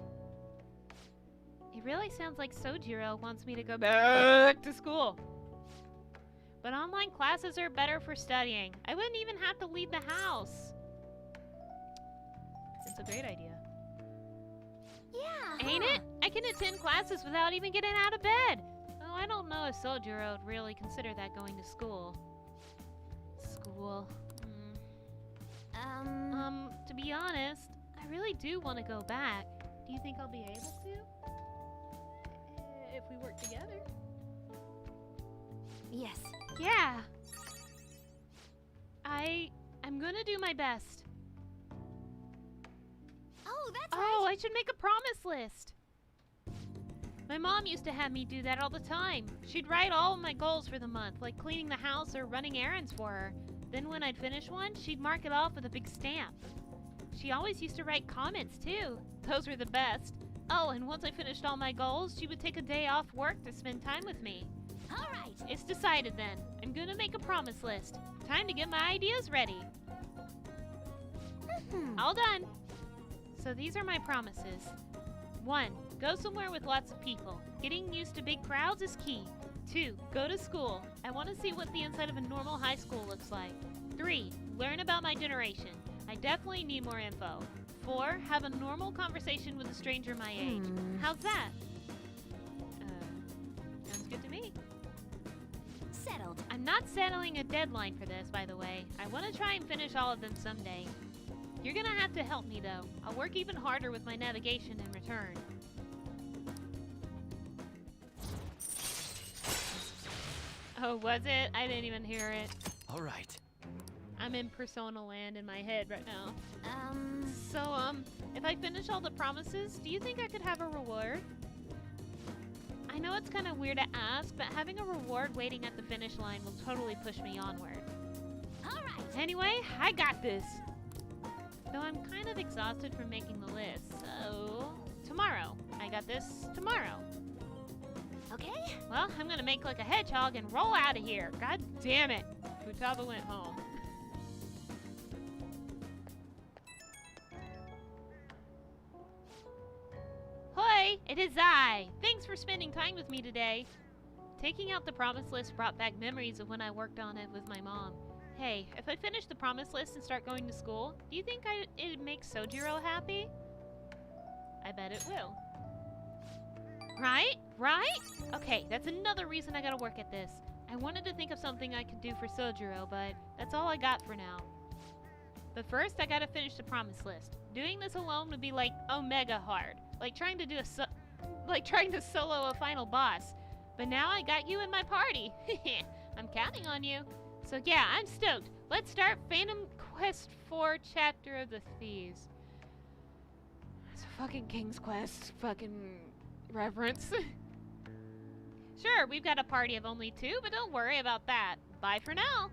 It really sounds like Sojiro wants me to go back to school. But online classes are better for studying. I wouldn't even have to leave the house. It's a great idea. Yeah. Ain't it? I can attend classes without even getting out of bed. Oh, I don't know if Sojiro would really consider that going to school. School. To be honest, I really do want to go back. Do you think I'll be able to? If we work together? Yes. Yeah. I'm gonna do my best. Oh, that's right. I should make a promise list. My mom used to have me do that all the time. She'd write all of my goals for the month, like cleaning the house or running errands for her. Then when I'd finish one, she'd mark it off with a big stamp. She always used to write comments, too. Those were the best. Oh, and once I finished all my goals, she would take a day off work to spend time with me. All right. It's decided then. I'm gonna make a promise list. Time to get my ideas ready. All done. So these are my promises. 1. Go somewhere with lots of people. Getting used to big crowds is key. 2. Go to school. I want to see what the inside of a normal high school looks like. 3. Learn about my generation. I definitely need more info. 4. Have a normal conversation with a stranger my age. How's that? Sounds good to me. Settled. I'm not settling a deadline for this, by the way. I want to try and finish all of them someday. You're gonna have to help me, though. I'll work even harder with my navigation in return. Oh, was it? I didn't even hear it. All right. I'm in Persona Land in my head right now. So, if I finish all the promises, do you think I could have a reward? I know it's kind of weird to ask, but having a reward waiting at the finish line will totally push me onward. All right. Anyway, I got this. Though I'm kind of exhausted from making the list, so... Tomorrow. I got this tomorrow. Okay. Well, I'm gonna make like a hedgehog and roll out of here. God damn it. Futaba went home. Hoi! It is I! Thanks for spending time with me today. Taking out the promise list brought back memories of when I worked on it with my mom. Hey, if I finish the promise list and start going to school, do you think it'd make Sojiro happy? I bet it will. Right? Right? Okay, that's another reason I gotta work at this. I wanted to think of something I could do for Sojiro, but that's all I got for now. But first, I gotta finish the promise list. Doing this alone would be like omega hard, like trying to solo a final boss. But now I got you in my party. I'm counting on you. So yeah, I'm stoked. Let's start Phantom Quest 4 Chapter of the Thieves. It's a fucking King's Quest fucking reference. Sure, we've got a party of only 2, but don't worry about that. Bye for now.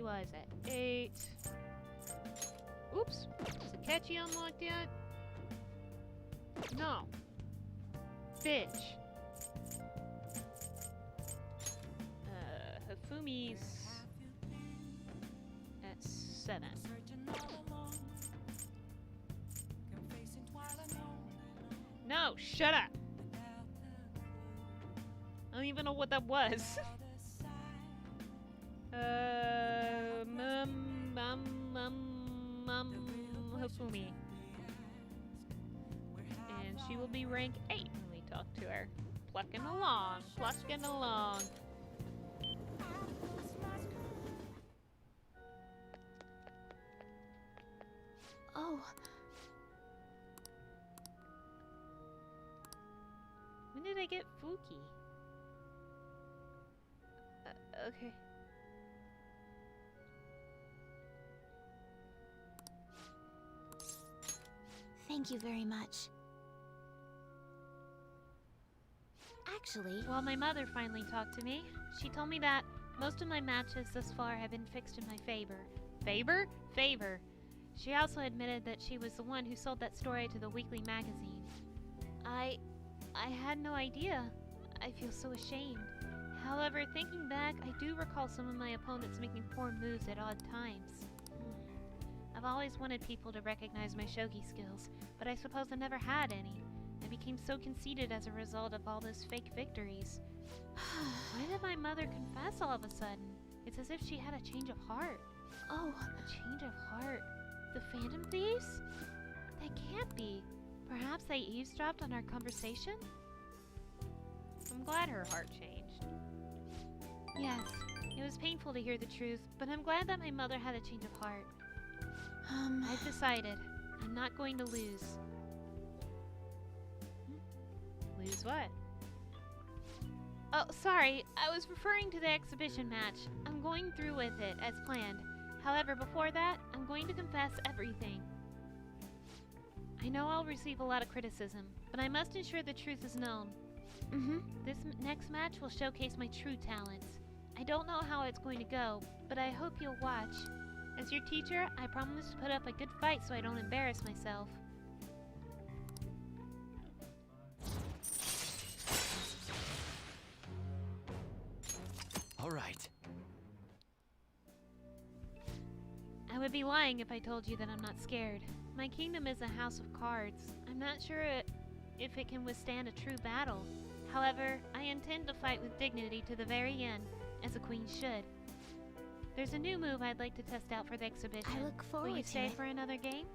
was at 8. Oops. Is the catchy unlocked yet? No. Fish. Hafumi's at 7. No, shut up! I don't even know what that was. Hafumi. And she will be rank 8 when we talk to her. Plucking along, plucking along. Oh. When did I get Fuki? Okay. Thank you very much. Actually... Well, my mother finally talked to me. She told me that most of my matches thus far have been fixed in my favor. Favor? Favor. She also admitted that she was the one who sold that story to the weekly magazine. I had no idea. I feel so ashamed. However, thinking back, I do recall some of my opponents making poor moves at odd times. I've always wanted people to recognize my shogi skills, but I suppose I never had any. I became so conceited as a result of all those fake victories. Why did my mother confess all of a sudden? It's as if she had a change of heart. Oh, a change of heart. The Phantom Thieves? That can't be. Perhaps they eavesdropped on our conversation? I'm glad her heart changed. Yes, it was painful to hear the truth, but I'm glad that my mother had a change of heart. I've decided. I'm not going to lose. Lose what? Oh, sorry. I was referring to the exhibition match. I'm going through with it, as planned. However, before that, I'm going to confess everything. I know I'll receive a lot of criticism, but I must ensure the truth is known. This next match will showcase my true talents. I don't know how it's going to go, but I hope you'll watch. As your teacher, I promise to put up a good fight so I don't embarrass myself. All right. I would be lying if I told you that I'm not scared. My kingdom is a house of cards. I'm not sure if it can withstand a true battle. However, I intend to fight with dignity to the very end, as a queen should. There's a new move I'd like to test out for the exhibition. I look forward to it. Will you stay for another game?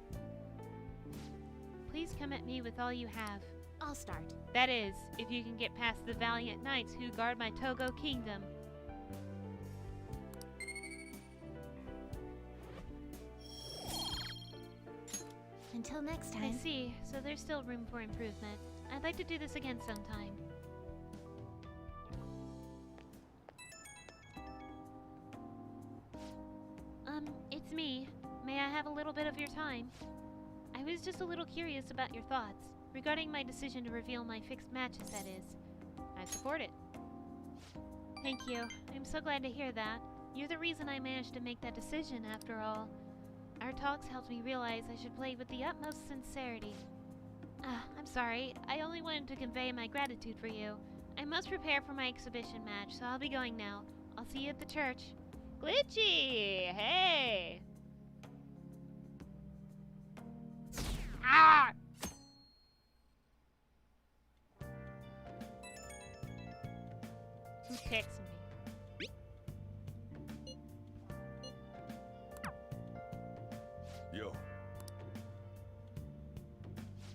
Please come at me with all you have. I'll start. That is, if you can get past the valiant knights who guard my Togo kingdom. Until next time. I see, so there's still room for improvement. I'd like to do this again sometime. It's me. May I have a little bit of your time? I was just a little curious about your thoughts, regarding my decision to reveal my fixed matches, that is. I support it. Thank you. I'm so glad to hear that. You're the reason I managed to make that decision, after all. Our talks helped me realize I should play with the utmost sincerity. I'm sorry. I only wanted to convey my gratitude for you. I must prepare for my exhibition match, so I'll be going now. I'll see you at the church. Glitchy! Hey! Ah! Who's texting me? Yo.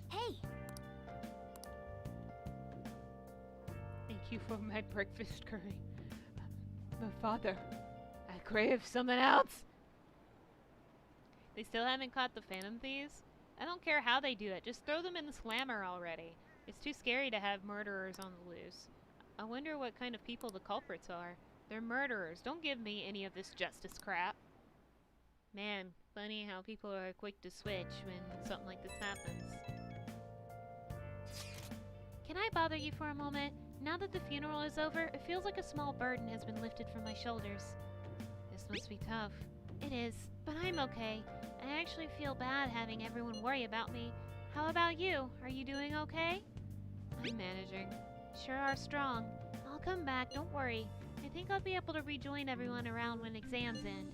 Hey! Thank you for my breakfast curry. My father. I crave something else. They still haven't caught the Phantom Thieves? I don't care how they do it. Just throw them in the slammer already. It's too scary to have murderers on the loose. I wonder what kind of people the culprits are. They're murderers. Don't give me any of this justice crap. Man, funny how people are quick to switch when something like this happens. Can I bother you for a moment? Now that the funeral is over, it feels like a small burden has been lifted from my shoulders. This must be tough. It is, but I'm okay. I actually feel bad having everyone worry about me. How about you? Are you doing okay? I'm managing. Sure are strong. I'll come back, don't worry. I think I'll be able to rejoin everyone around when exams end.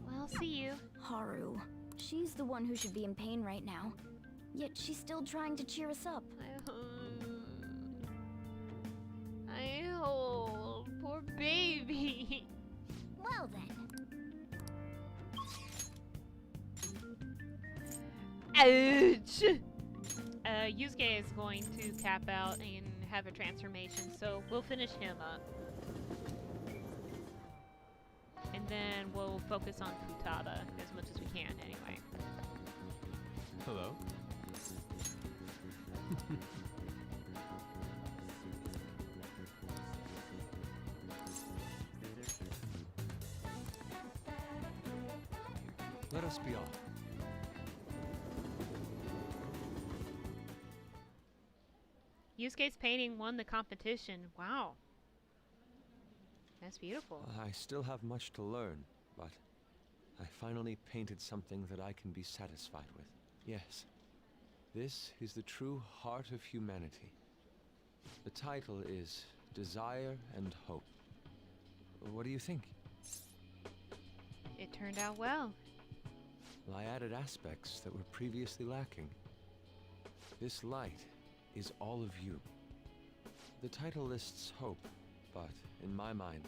Well, see you. Haru. She's the one who should be in pain right now. Yet she's still trying to cheer us up. I hope. Poor baby. Well then. Ouch! Yusuke is going to tap out and have a transformation, so we'll finish him up. And then we'll focus on Futaba as much as we can, anyway. Hello? Let us be off. Yusuke's painting won the competition. Wow. That's beautiful. I still have much to learn, but I finally painted something that I can be satisfied with. Yes, this is the true heart of humanity. The title is Desire and Hope. What do you think? It turned out well. Well, I added aspects that were previously lacking. This light is all of you. The title lists hope, but in my mind,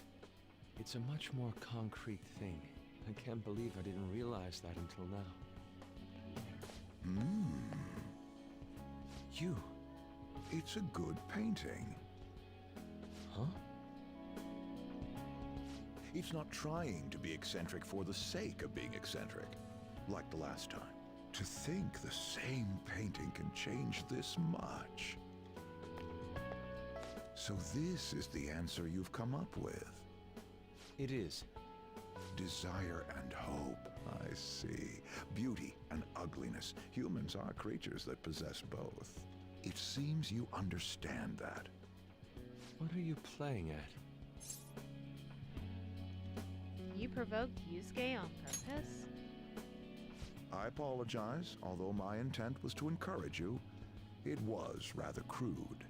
it's a much more concrete thing. I can't believe I didn't realize that until now. You. It's a good painting. Huh? It's not trying to be eccentric for the sake of being eccentric, like the last time. To think the same painting can change this much. So this is the answer you've come up with. It is. Desire and hope. I see. Beauty and ugliness. Humans are creatures that possess both. It seems you understand that. What are you playing at? You provoked Yusuke on purpose? I apologize, although my intent was to encourage you. It was rather crude.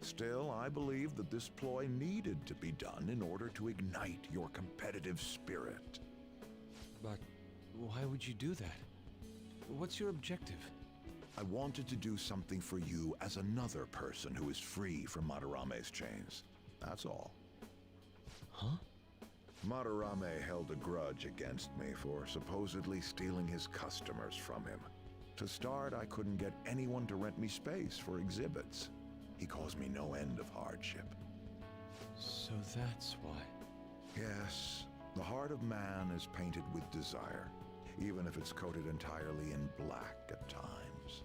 Still, I believe that this ploy needed to be done in order to ignite your competitive spirit. But why would you do that? What's your objective? I wanted to do something for you as another person who is free from Madarame's chains. That's all. Huh? Madarame held a grudge against me for supposedly stealing his customers from him. To start, I couldn't get anyone to rent me space for exhibits. He caused me no end of hardship. So that's why. Yes, the heart of man is painted with desire, even if it's coated entirely in black at times.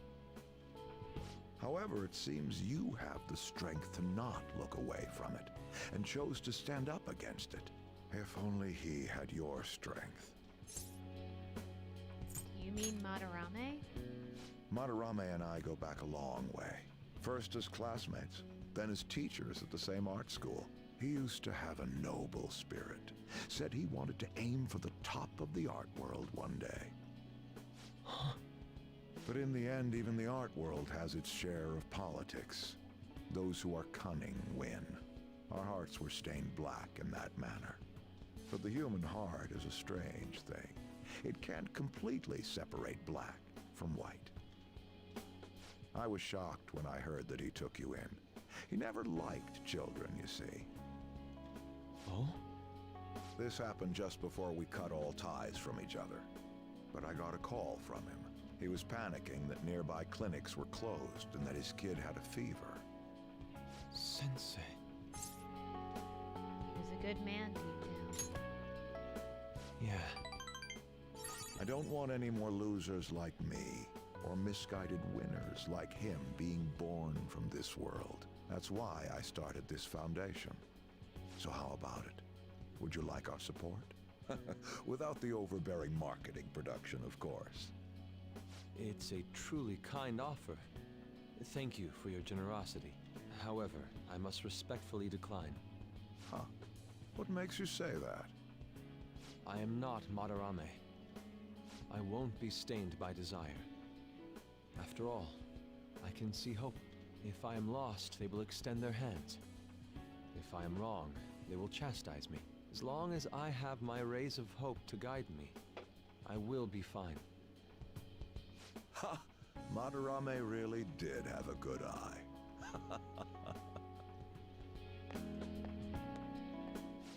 However, it seems you have the strength to not look away from it, and chose to stand up against it. If only he had your strength. You mean Madarame? Madarame and I go back a long way. First as classmates, then as teachers at the same art school. He used to have a noble spirit. Said he wanted to aim for the top of the art world one day. Huh? But in the end, even the art world has its share of politics. Those who are cunning win. Our hearts were stained black in that manner. But the human heart is a strange thing. It can't completely separate black from white. I was shocked when I heard that he took you in. He never liked children, you see. Oh? This happened just before we cut all ties from each other. But I got a call from him. He was panicking that nearby clinics were closed and that his kid had a fever. Sensei. He was a good man deep down. Yeah. I don't want any more losers like me, or misguided winners like him being born from this world. That's why I started this foundation. So how about it? Would you like our support? Without the overbearing marketing production, of course. It's a truly kind offer. Thank you for your generosity. However, I must respectfully decline. Huh. What makes you say that? I am not Madarame. I won't be stained by desire. After all, I can see hope. If I am lost, they will extend their hands. If I am wrong, they will chastise me. As long as I have my rays of hope to guide me, I will be fine. Ha! Madarame really did have a good eye.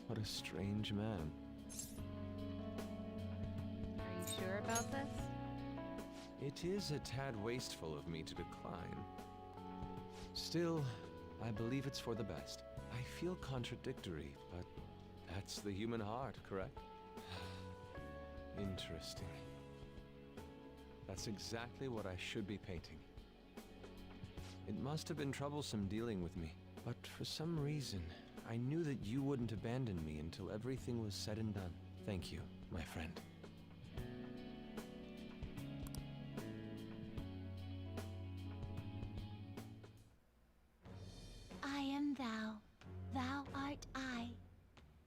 What a strange man. Are you sure about this? It is a tad wasteful of me to decline. Still, I believe it's for the best. I feel contradictory, but that's the human heart, correct? Interesting. That's exactly what I should be painting. It must have been troublesome dealing with me, but for some reason, I knew that you wouldn't abandon me until everything was said and done. Thank you, my friend. I am thou, thou art I.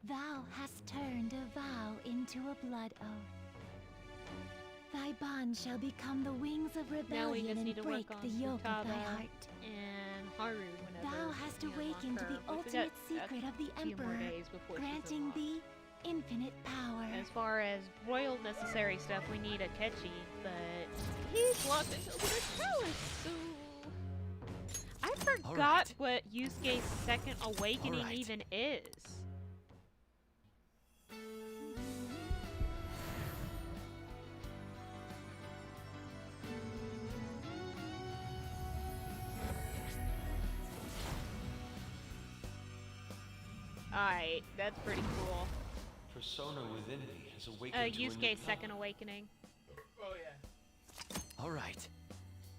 Thou hast turned a vow into a blood oath. Thy bond shall become the wings of Now we rebellion just need and to break work the on yoke of thy Futaba heart. and Haru whenever Thou hast we unlock awakened her, the which we ultimate got secret of the a few more Emperor, days before she's granting unlocked. thee infinite power. As far as royal necessary stuff, we need a Akechi, but he's locked into the palace, so... I forgot what Yusuke's second awakening even is. Alright, that's pretty cool. Persona within me has awakened to a Yusuke's second awakening. Oh yeah. All right.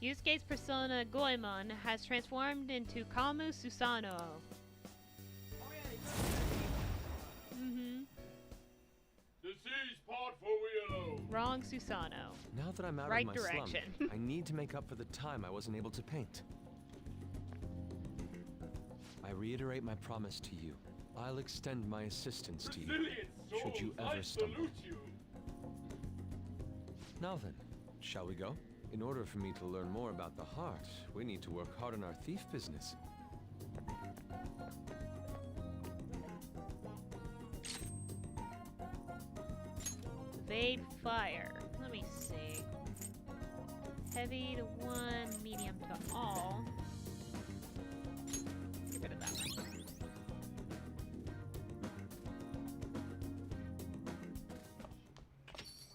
Yusuke's persona Goemon has transformed into Kamu Susanoo. Mm-hmm. The sea's part for we alone. Wrong Susanoo. Now that I'm out Right of my direction. slump, I need to make up for the time I wasn't able to paint. I reiterate my promise to you. I'll extend my assistance to you, should you ever stumble. Now then, shall we go? In order for me to learn more about the heart, we need to work hard on our thief business. Evade fire. Let me see. Heavy to one, medium to all. Get rid of that one.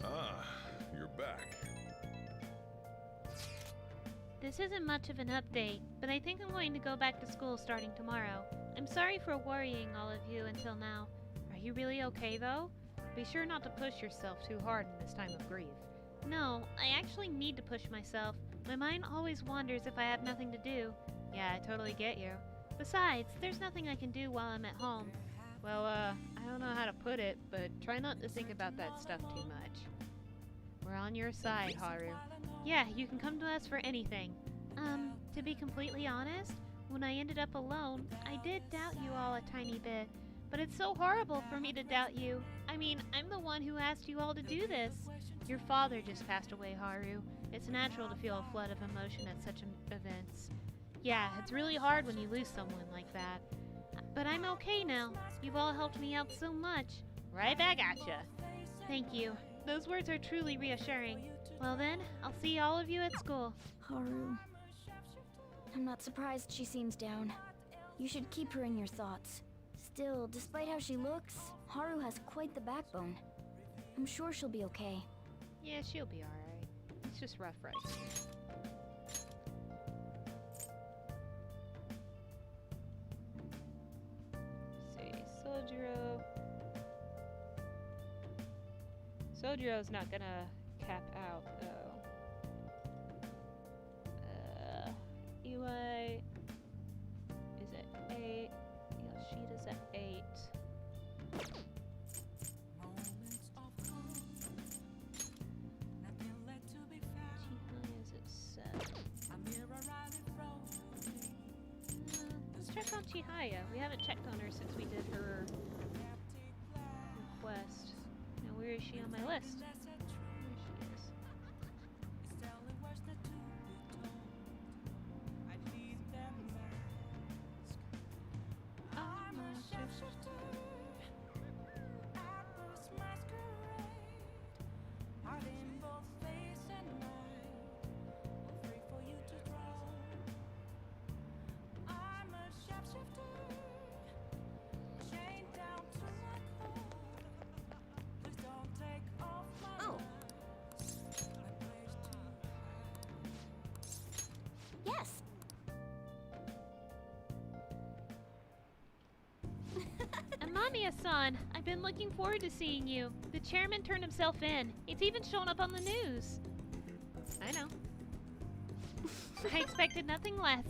Ah, you're back. This isn't much of an update, but I think I'm going to go back to school starting tomorrow. I'm sorry for worrying all of you until now. Are you really okay, though? Be sure not to push yourself too hard in this time of grief. No, I actually need to push myself. My mind always wanders if I have nothing to do. Yeah, I totally get you. Besides, there's nothing I can do while I'm at home. Well, I don't know how to put it, but try not to think about that stuff too much. We're on your side, Haru. Yeah, you can come to us for anything. To be completely honest, when I ended up alone, I did doubt you all a tiny bit. But it's so horrible for me to doubt you. I mean, I'm the one who asked you all to do this. Your father just passed away, Haru. It's natural to feel a flood of emotion at such events. Yeah, it's really hard when you lose someone like that. But I'm okay now. You've all helped me out so much. Right back at ya. Thank you. Those words are truly reassuring. Well then, I'll see all of you at school. Haru. I'm not surprised she seems down. You should keep her in your thoughts. Still, despite how she looks, Haru has quite the backbone. I'm sure she'll be okay. Yeah, she'll be alright. It's just rough right now. Let's see, Sojiro. Sojiro's not gonna cap out, though. Eli is at 8. Yoshida's at 8. Chihiya's at 7. Let's check on Chihaya. We haven't checked on her since we did her on my list. There she is. I'm a shapeshifter. Oh. Yes. Amamiya-san, I've been looking forward to seeing you. The chairman turned himself in. It's even shown up on the news. I know. I expected nothing less.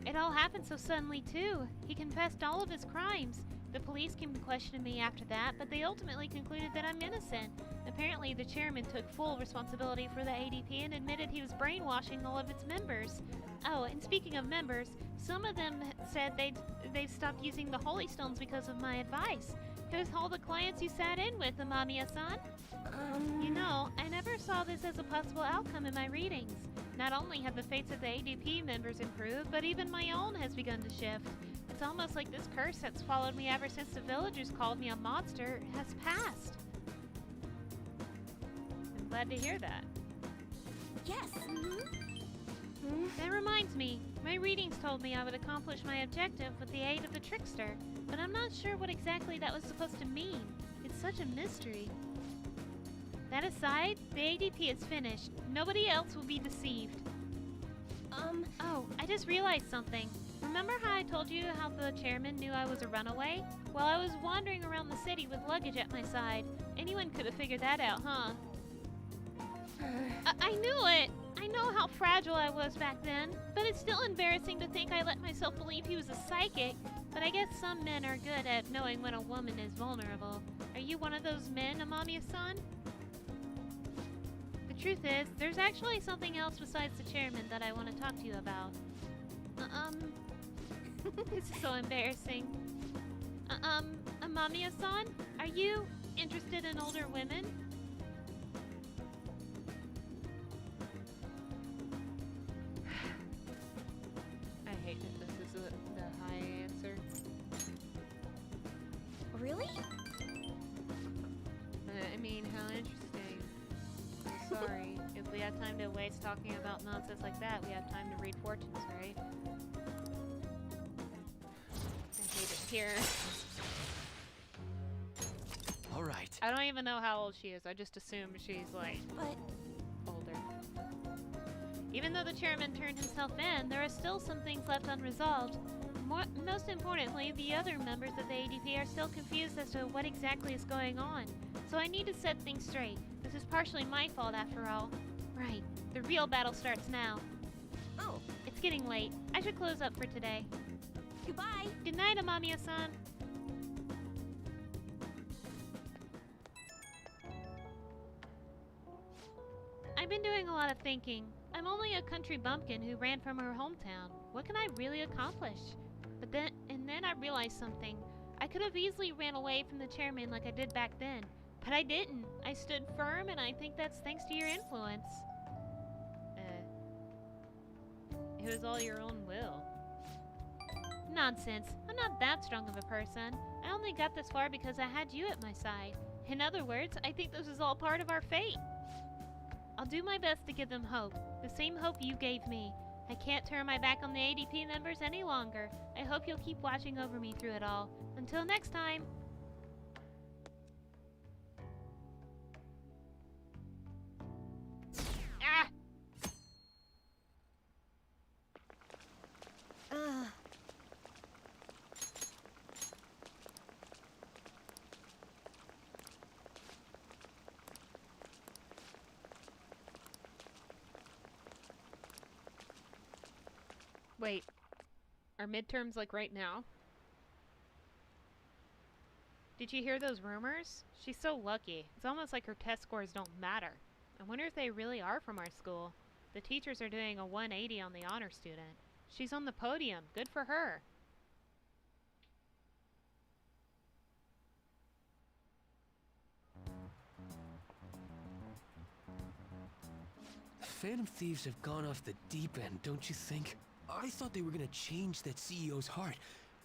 It all happened so suddenly, too. He confessed all of his crimes. The police came to question me after that, but they ultimately concluded that I'm innocent. Apparently, the chairman took full responsibility for the ADP and admitted he was brainwashing all of its members. Oh, and speaking of members, some of them said they've stopped using the Holy Stones because of my advice. Who's all the clients you sat in with, Amamiya-san? You know, I never saw this as a possible outcome in my readings. Not only have the fates of the ADP members improved, but even my own has begun to shift. It's almost like this curse that's followed me ever since the villagers called me a monster has passed. I'm glad to hear that. Yes. That reminds me, my readings told me I would accomplish my objective with the aid of the trickster, but I'm not sure what exactly that was supposed to mean. It's such a mystery. That aside, the ADP is finished. Nobody else will be deceived. Oh, I just realized something. Remember how I told you how the chairman knew I was a runaway? Well, I was wandering around the city with luggage at my side. Anyone could have figured that out, huh? I knew it! I know how fragile I was back then, but it's still embarrassing to think I let myself believe he was a psychic. But I guess some men are good at knowing when a woman is vulnerable. Are you one of those men, Amamiya-san? The truth is, there's actually something else besides the chairman that I want to talk to you about. This is so embarrassing. Amamiya-san, are you interested in older women? I hate that this is the high answer. Really? I mean, how interesting. I'm sorry. If we had time to waste talking about nonsense like that, we have time to read fortunes, right? I hate it here. All right. I don't even know how old she is. I just assume she's like older. Even though the chairman turned himself in, there are still some things left unresolved. Most importantly, the other members of the ADP are still confused as to what exactly is going on. So I need to set things straight. This is partially my fault after all. Right. The real battle starts now. Oh. It's getting late. I should close up for today. Goodbye. Good night, Amamiya-san. I've been doing a lot of thinking. I'm only a country bumpkin who ran from her hometown. What can I really accomplish? And then I realized something. I could have easily ran away from the chairman like I did back then, but I didn't. I stood firm, and I think that's thanks to your influence. It was all your own will. Nonsense. I'm not that strong of a person. I only got this far because I had you at my side. In other words, I think this is all part of our fate. I'll do my best to give them hope. The same hope you gave me. I can't turn my back on the ADP members any longer. I hope you'll keep watching over me through it all. Until next time. Ah! Wait, are midterms like right now? Did you hear those rumors? She's so lucky. It's almost like her test scores don't matter. I wonder if they really are from our school. The teachers are doing a 180 on the honor student. She's on the podium. Good for her. Phantom Thieves have gone off the deep end, don't you think? I thought they were gonna change that CEO's heart,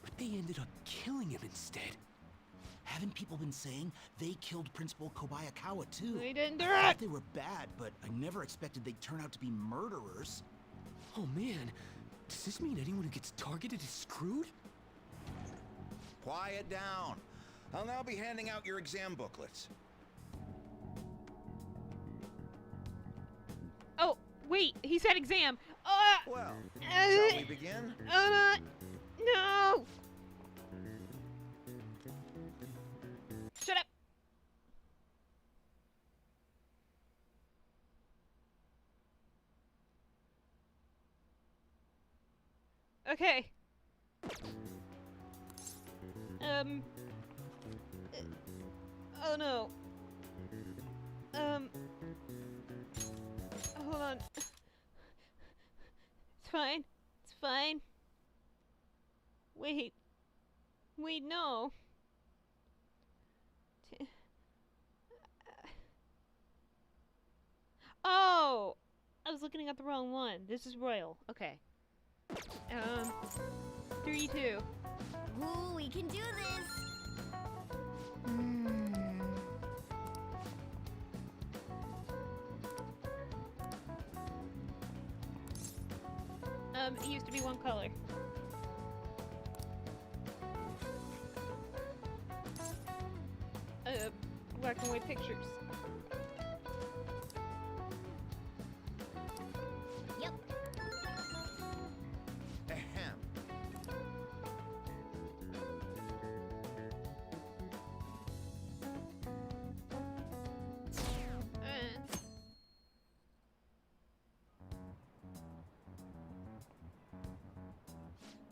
but they ended up killing him instead. Haven't people been saying they killed Principal Kobayakawa too? They didn't do I thought it! they were bad, but I never expected they'd turn out to be murderers. Oh man, does this mean anyone who gets targeted is screwed? Quiet down. I'll now be handing out your exam booklets. Oh, wait, he said exam. Well, shall we begin? No! Shut up! Okay. Oh no. Hold on. It's fine. It's fine. Wait. Wait, no. Oh! I was looking at the wrong one. This is Royal. Okay. 3-2. Ooh, we can do this! It used to be one color. Black and white pictures. Yep. Ahem.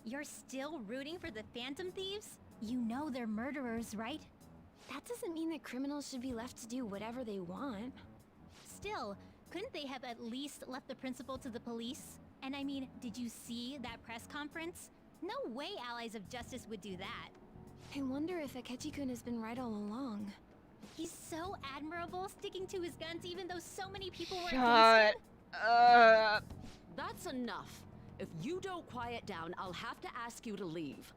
You're still rooting for the Phantom Thieves? You know they're murderers, right? That doesn't mean that criminals should be left to do whatever they want. Still, couldn't they have at least left the principal to the police? And I mean, did you see that press conference? No way Allies of Justice would do that. I wonder if Akechi-kun has been right all along. He's so admirable, sticking to his guns even though so many people were Shut against him. up. That's enough. If you don't quiet down, I'll have to ask you to leave.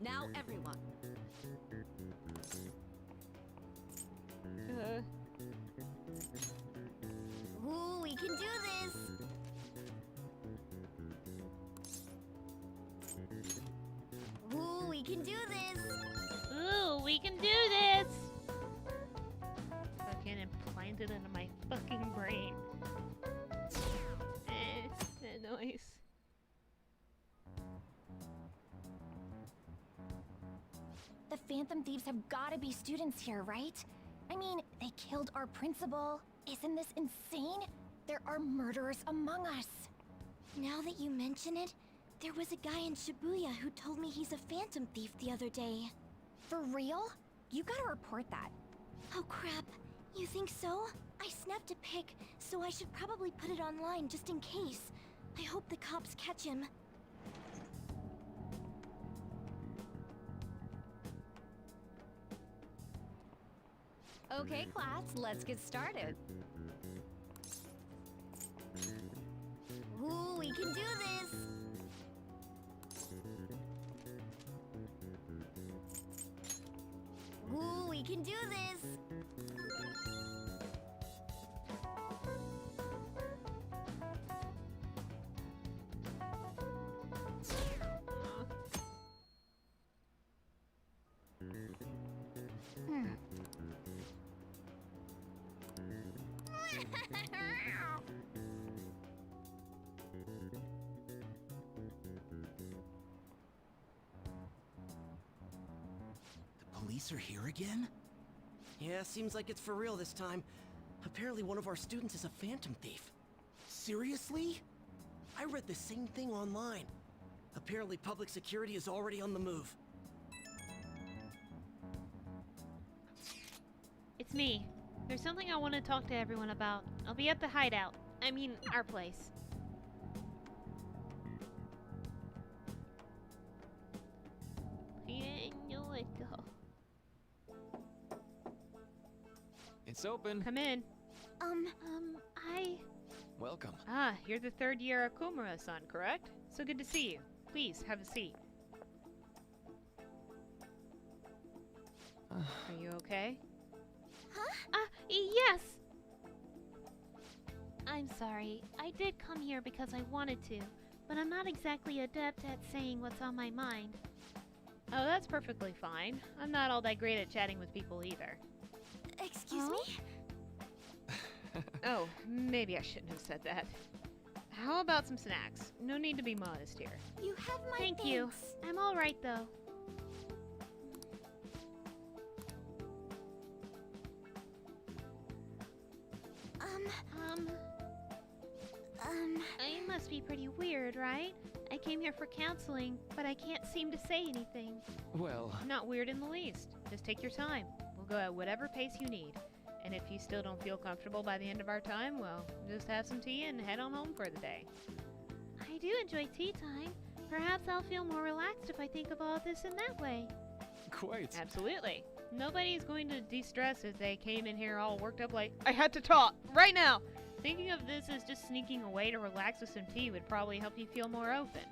Now, everyone. Ooh, we can do this! Ooh, we can do this! Ooh, we can do this! Fucking implanted into my fucking brain. That noise. The Phantom Thieves have gotta be students here, right? I mean, they killed our principal. Isn't this insane? There are murderers among us. Now that you mention it, there was a guy in Shibuya who told me he's a Phantom Thief the other day. For real? You gotta report that. Oh crap, you think so? I snapped a pic, so I should probably put it online just in case. I hope the cops catch him. Okay, class, let's get started. Ooh, we can do this! Ooh, we can do this! Police are here again? Yeah, seems like it's for real this time. Apparently one of our students is a Phantom Thief. Seriously? I read the same thing online. Apparently public security is already on the move. It's me. There's something I want to talk to everyone about. I'll be at the hideout. I mean, our place. It's open. Come in. Welcome. Ah, you're the third year Okumura son, correct? So good to see you. Please, have a seat. Are you okay? Huh? Yes! I'm sorry. I did come here because I wanted to, but I'm not exactly adept at saying what's on my mind. Oh, that's perfectly fine. I'm not all that great at chatting with people either. Excuse me? Oh, maybe I shouldn't have said that. How about some snacks? No need to be modest here. You have my Thank you. I'm all right, though. I must be pretty weird, right? I came here for counseling, but I can't seem to say anything. Well... Not weird in the least. Just take your time. We'll go at whatever pace you need. And if you still don't feel comfortable by the end of our time, well, just have some tea and head on home for the day. I do enjoy tea time. Perhaps I'll feel more relaxed if I think of all this in that way. Quite. Absolutely. Nobody's going to de-stress if they came in here all worked up like, I had to talk, right now! Thinking of this as just sneaking away to relax with some tea would probably help you feel more open.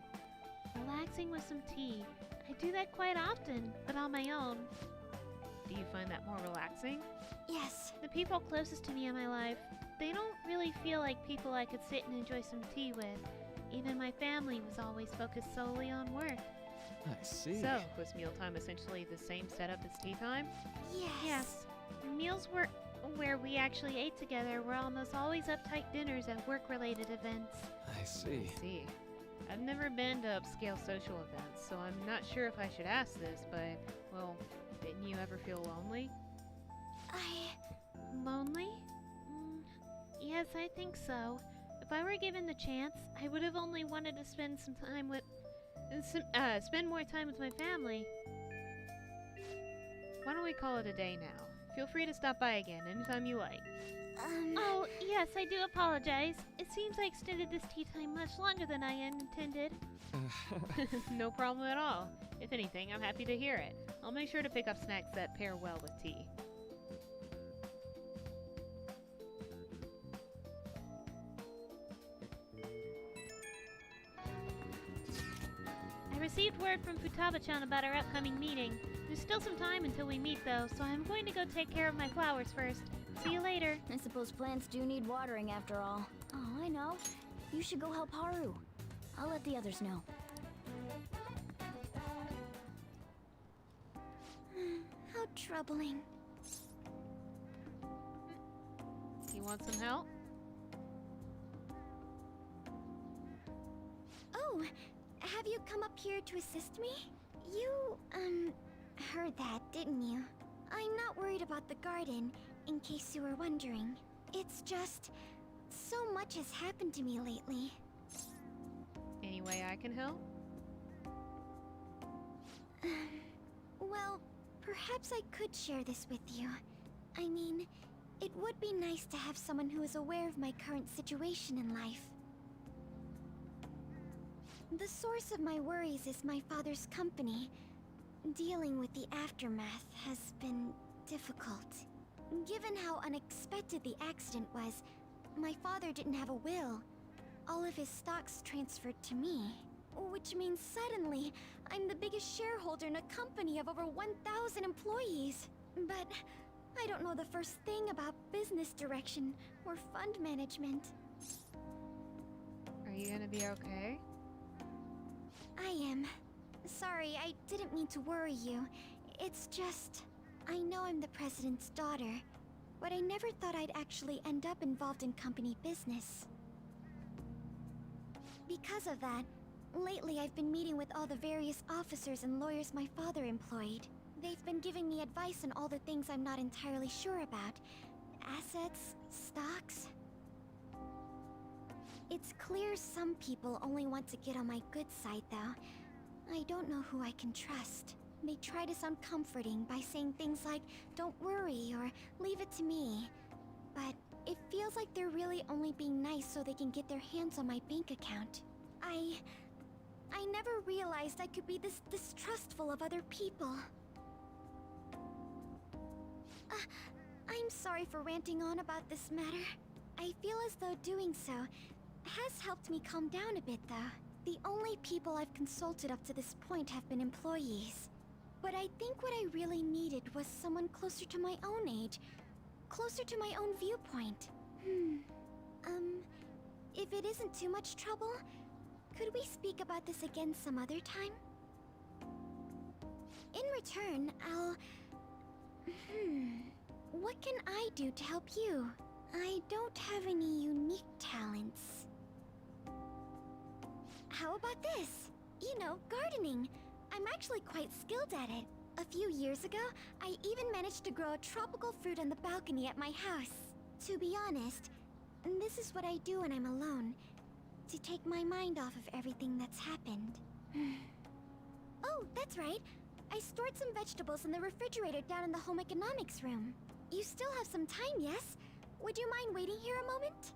Relaxing with some tea. I do that quite often, but on my own. Do you find that more relaxing? Yes. The people closest to me in my life, they don't really feel like people I could sit and enjoy some tea with. Even my family was always focused solely on work. I see. So, was mealtime essentially the same setup as tea time? Yes. Meals were where we actually ate together were almost always uptight dinners at work-related events. I see. I see. I've never been to upscale social events, so I'm not sure if I should ask this, but, well, didn't you ever feel lonely? Lonely? Yes, I think so. If I were given the chance, I would have only wanted to spend some time with... spend more time with my family. Why don't we call it a day now? Feel free to stop by again anytime you like. Oh, yes, I do apologize. It seems I extended this tea time much longer than I intended. No problem at all. If anything, I'm happy to hear it. I'll make sure to pick up snacks that pair well with tea. I received word from Futaba-chan about our upcoming meeting. There's still some time until we meet, though, so I'm going to go take care of my flowers first. See you later. I suppose plants do need watering after all. Oh, I know. You should go help Haru. I'll let the others know. How troubling. You want some help? Oh, have you come up here to assist me? You, heard that, didn't you? I'm not worried about the garden, in case you were wondering. It's just, so much has happened to me lately. Any way I can help? Well, perhaps I could share this with you. I mean, it would be nice to have someone who is aware of my current situation in life. The source of my worries is my father's company. Dealing with the aftermath has been difficult. Given how unexpected the accident was, my father didn't have a will. All of his stocks transferred to me. Which means suddenly, I'm the biggest shareholder in a company of over 1,000 employees. But I don't know the first thing about business direction or fund management. Are you gonna be okay? I am. Sorry, I didn't mean to worry you. It's just... I know I'm the president's daughter, but I never thought I'd actually end up involved in company business. Because of that, lately I've been meeting with all the various officers and lawyers my father employed. They've been giving me advice on all the things I'm not entirely sure about. Assets, stocks... It's clear some people only want to get on my good side, though. I don't know who I can trust. They try to sound comforting by saying things like, "Don't worry," or "Leave it to me." But it feels like they're really only being nice so they can get their hands on my bank account. I never realized I could be this distrustful of other people. I'm sorry for ranting on about this matter. I feel as though doing so has helped me calm down a bit, though. The only people I've consulted up to this point have been employees. But I think what I really needed was someone closer to my own age, closer to my own viewpoint. If it isn't too much trouble, could we speak about this again some other time? In return, I'll... What can I do to help you? I don't have any unique talents. How about this? You know, gardening. I'm actually quite skilled at it. A few years ago, I even managed to grow a tropical fruit on the balcony at my house. To be honest, this is what I do when I'm alone, to take my mind off of everything that's happened. Oh, that's right. I stored some vegetables in the refrigerator down in the home economics room. You still have some time, yes? Would you mind waiting here a moment?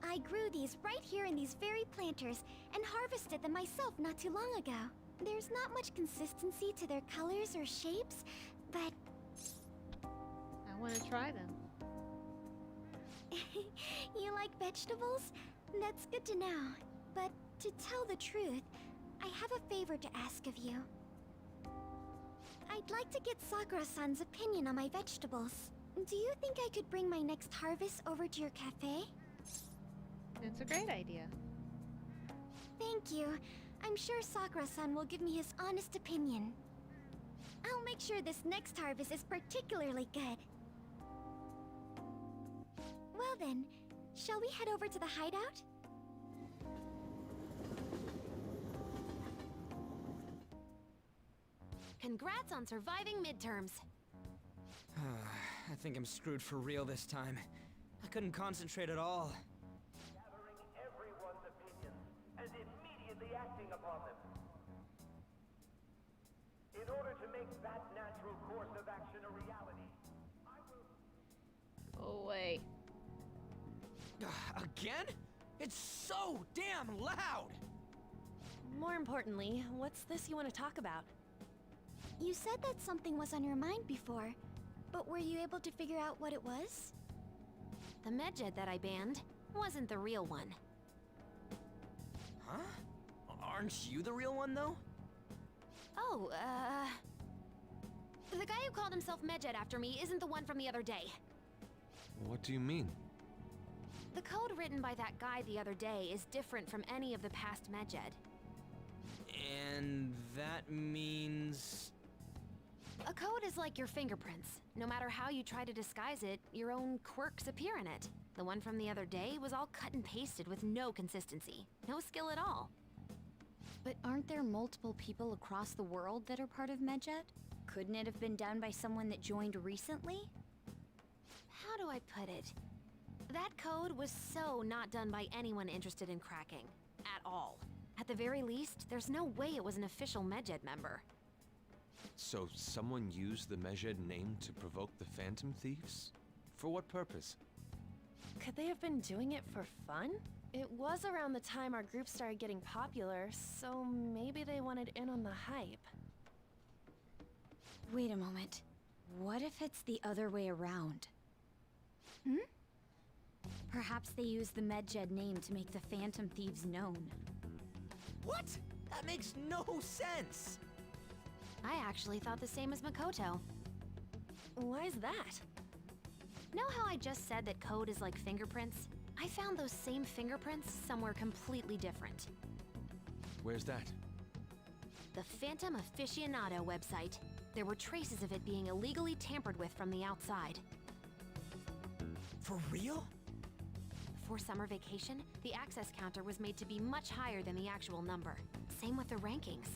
I grew these right here in these very planters and harvested them myself not too long ago. There's not much consistency to their colors or shapes, but... I want to try them. You like vegetables? That's good to know. But to tell the truth, I have a favor to ask of you. I'd like to get Sakura-san's opinion on my vegetables. Do you think I could bring my next harvest over to your cafe? It's a great idea. Thank you. I'm sure Sakura-san will give me his honest opinion. I'll make sure this next harvest is particularly good. Well then, shall we head over to the hideout? Congrats on surviving midterms. I think I'm screwed for real this time. I couldn't concentrate at all. Gathering everyone's opinions and immediately acting upon them. In order to make that natural course of action a reality, I will... Oh, wait. Again? It's so damn loud! More importantly, what's this you want to talk about? You said that something was on your mind before, but were you able to figure out what it was? The medjed that I banned wasn't the real one. Huh? Aren't you the real one, though? Oh, the guy who called himself Medjed after me isn't the one from the other day. What do you mean? The code written by that guy the other day is different from any of the past Medjed. And that means... A code is like your fingerprints. No matter how you try to disguise it, your own quirks appear in it. The one from the other day was all cut and pasted with no consistency. No skill at all. But aren't there multiple people across the world that are part of Medjed? Couldn't it have been done by someone that joined recently? How do I put it? That code was so not done by anyone interested in cracking. At all. At the very least, there's no way it was an official Medjed member. So someone used the Medjed name to provoke the Phantom Thieves? For what purpose? Could they have been doing it for fun? It was around the time our group started getting popular, so maybe they wanted in on the hype. Wait a moment. What if it's the other way around? Perhaps they used the Medjed name to make the Phantom Thieves known. What? That makes no sense! I actually thought the same as Makoto. Why's that? Know how I just said that code is like fingerprints? I found those same fingerprints somewhere completely different. Where's that? The Phantom Aficionado website. There were traces of it being illegally tampered with from the outside. For real? For summer vacation, the access counter was made to be much higher than the actual number. Same with the rankings.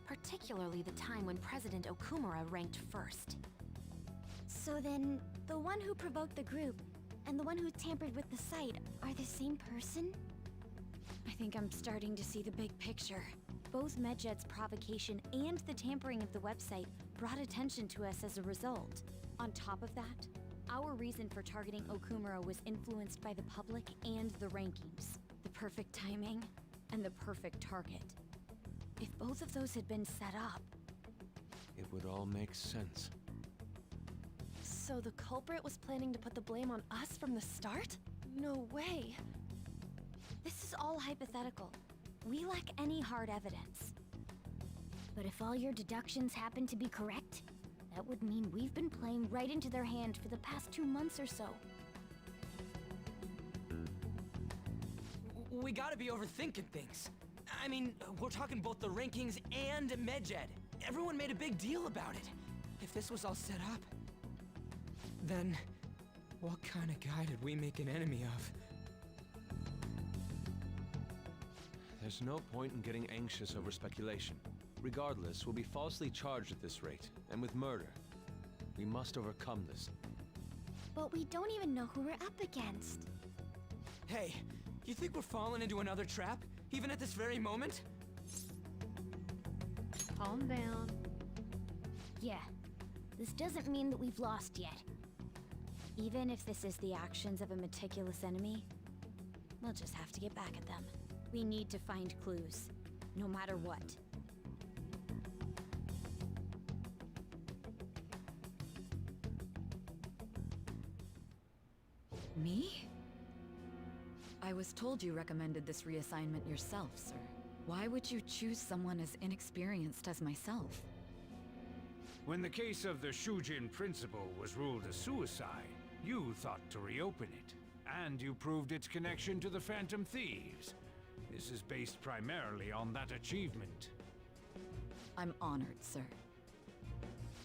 Particularly the time when President Okumura ranked first. So then, the one who provoked the group and the one who tampered with the site are the same person? I think I'm starting to see the big picture. Both Medjed's provocation and the tampering of the website brought attention to us as a result. On top of that, our reason for targeting Okumura was influenced by the public and the rankings. The perfect timing and the perfect target. If both of those had been set up... It would all make sense. So the culprit was planning to put the blame on us from the start? No way. This is all hypothetical. We lack any hard evidence. But if all your deductions happen to be correct, that would mean we've been playing right into their hand for the past 2 months or so. We gotta be overthinking things. I mean, we're talking both the rankings and MedJed. Everyone made a big deal about it. If this was all set up, then what kind of guy did we make an enemy of? There's no point in getting anxious over speculation. Regardless, we'll be falsely charged at this rate, and with murder. We must overcome this. But we don't even know who we're up against. Hey, you think we're falling into another trap, even at this very moment? Calm down. Yeah, this doesn't mean that we've lost yet. Even if this is the actions of a meticulous enemy, we'll just have to get back at them. We need to find clues, no matter what. Me? I was told you recommended this reassignment yourself, sir. Why would you choose someone as inexperienced as myself? When the case of the Shujin principal was ruled a suicide, you thought to reopen it. And you proved its connection to the Phantom Thieves. This is based primarily on that achievement. I'm honored, sir.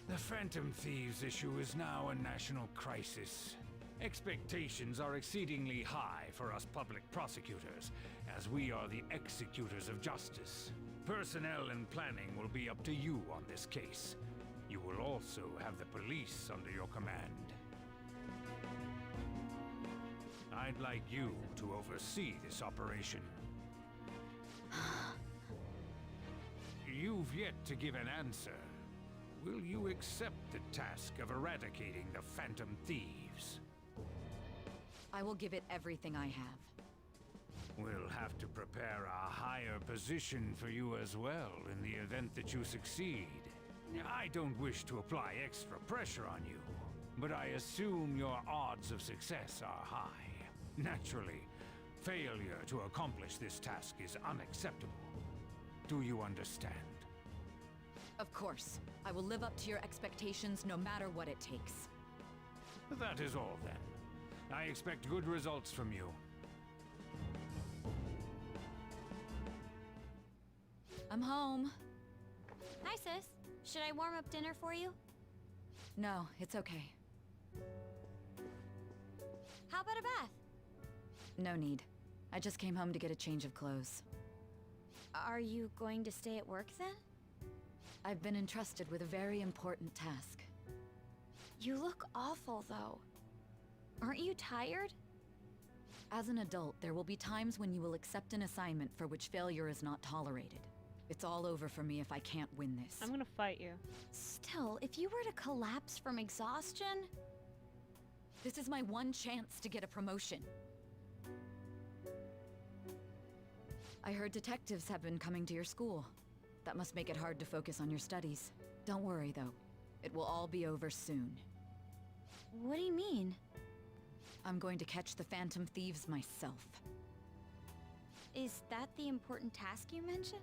The Phantom Thieves issue is now a national crisis. Expectations are exceedingly high for us public prosecutors, as we are the executors of justice. Personnel and planning will be up to you on this case. You will also have the police under your command. I'd like you to oversee this operation. You've yet to give an answer. Will you accept the task of eradicating the Phantom Thieves? I will give it everything I have. We'll have to prepare a higher position for you as well in the event that you succeed. I don't wish to apply extra pressure on you, but I assume your odds of success are high. Naturally, failure to accomplish this task is unacceptable. Do you understand? Of course. I will live up to your expectations no matter what it takes. That is all then. I expect good results from you. I'm home. Hi, sis. Should I warm up dinner for you? No, it's okay. How about a bath? No need. I just came home to get a change of clothes. Are you going to stay at work then? I've been entrusted with a very important task. You look awful, though. Aren't you tired? As an adult, there will be times when you will accept an assignment for which failure is not tolerated. It's all over for me if I can't win this. I'm gonna fight you. Still, if you were to collapse from exhaustion... This is my one chance to get a promotion. I heard detectives have been coming to your school. That must make it hard to focus on your studies. Don't worry, though. It will all be over soon. What do you mean? I'm going to catch the Phantom Thieves myself. Is that the important task you mentioned?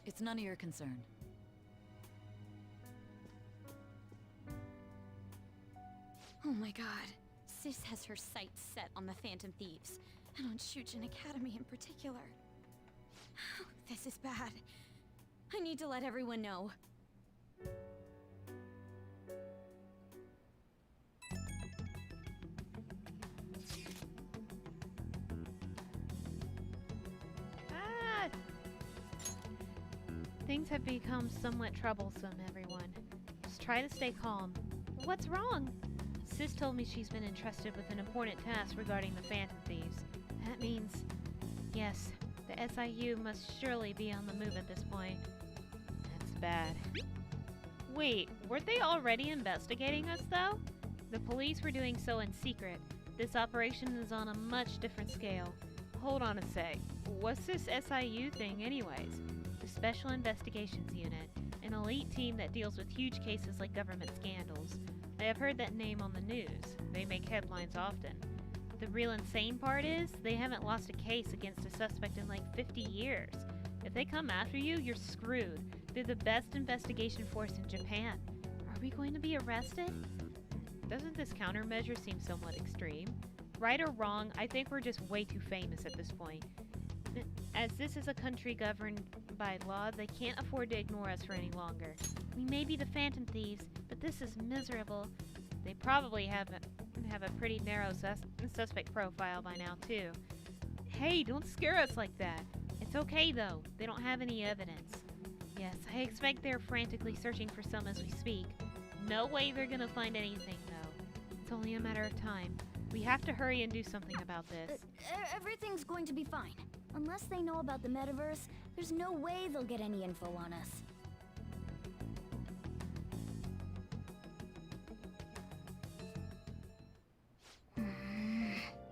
It's none of your concern. Oh my god. Sis has her sights set on the Phantom Thieves, and on Shujin Academy in particular. This is bad. I need to let everyone know. Things have become somewhat troublesome, everyone. Just try to stay calm. What's wrong? Sis told me she's been entrusted with an important task regarding the Phantom Thieves. That means, yes, the SIU must surely be on the move at this point. That's bad. Wait, weren't they already investigating us, though? The police were doing so in secret. This operation is on a much different scale. Hold on a sec. What's this SIU thing anyways? The Special Investigations Unit, an elite team that deals with huge cases like government scandals. I have heard that name on the news. They make headlines often. The real insane part is, they haven't lost a case against a suspect in like 50 years. If they come after you, you're screwed. They're the best investigation force in Japan. Are we going to be arrested? Doesn't this countermeasure seem somewhat extreme? Right or wrong, I think we're just way too famous at this point. As this is a country governed by law, they can't afford to ignore us for any longer. We may be the Phantom Thieves, but this is miserable. They probably have a pretty narrow suspect profile by now, too. Hey, don't scare us like that. It's okay, though. They don't have any evidence. Yes, I expect they're frantically searching for some as we speak. No way they're gonna find anything, though. It's only a matter of time. We have to hurry and do something about this. Everything's going to be fine. Unless they know about the metaverse, there's no way they'll get any info on us.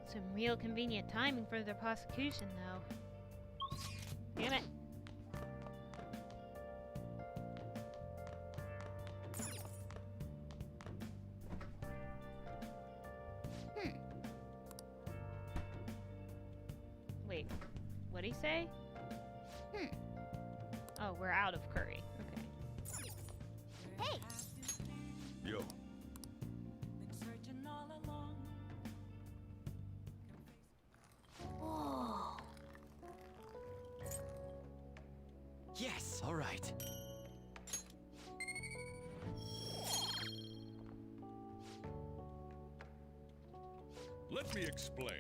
Some real convenient timing for the prosecution, though. Damn it. Wait, what'd he say? Oh, we're out of curry. Okay. Hey! Yo. Whoa. Yes, all right. Let me explain.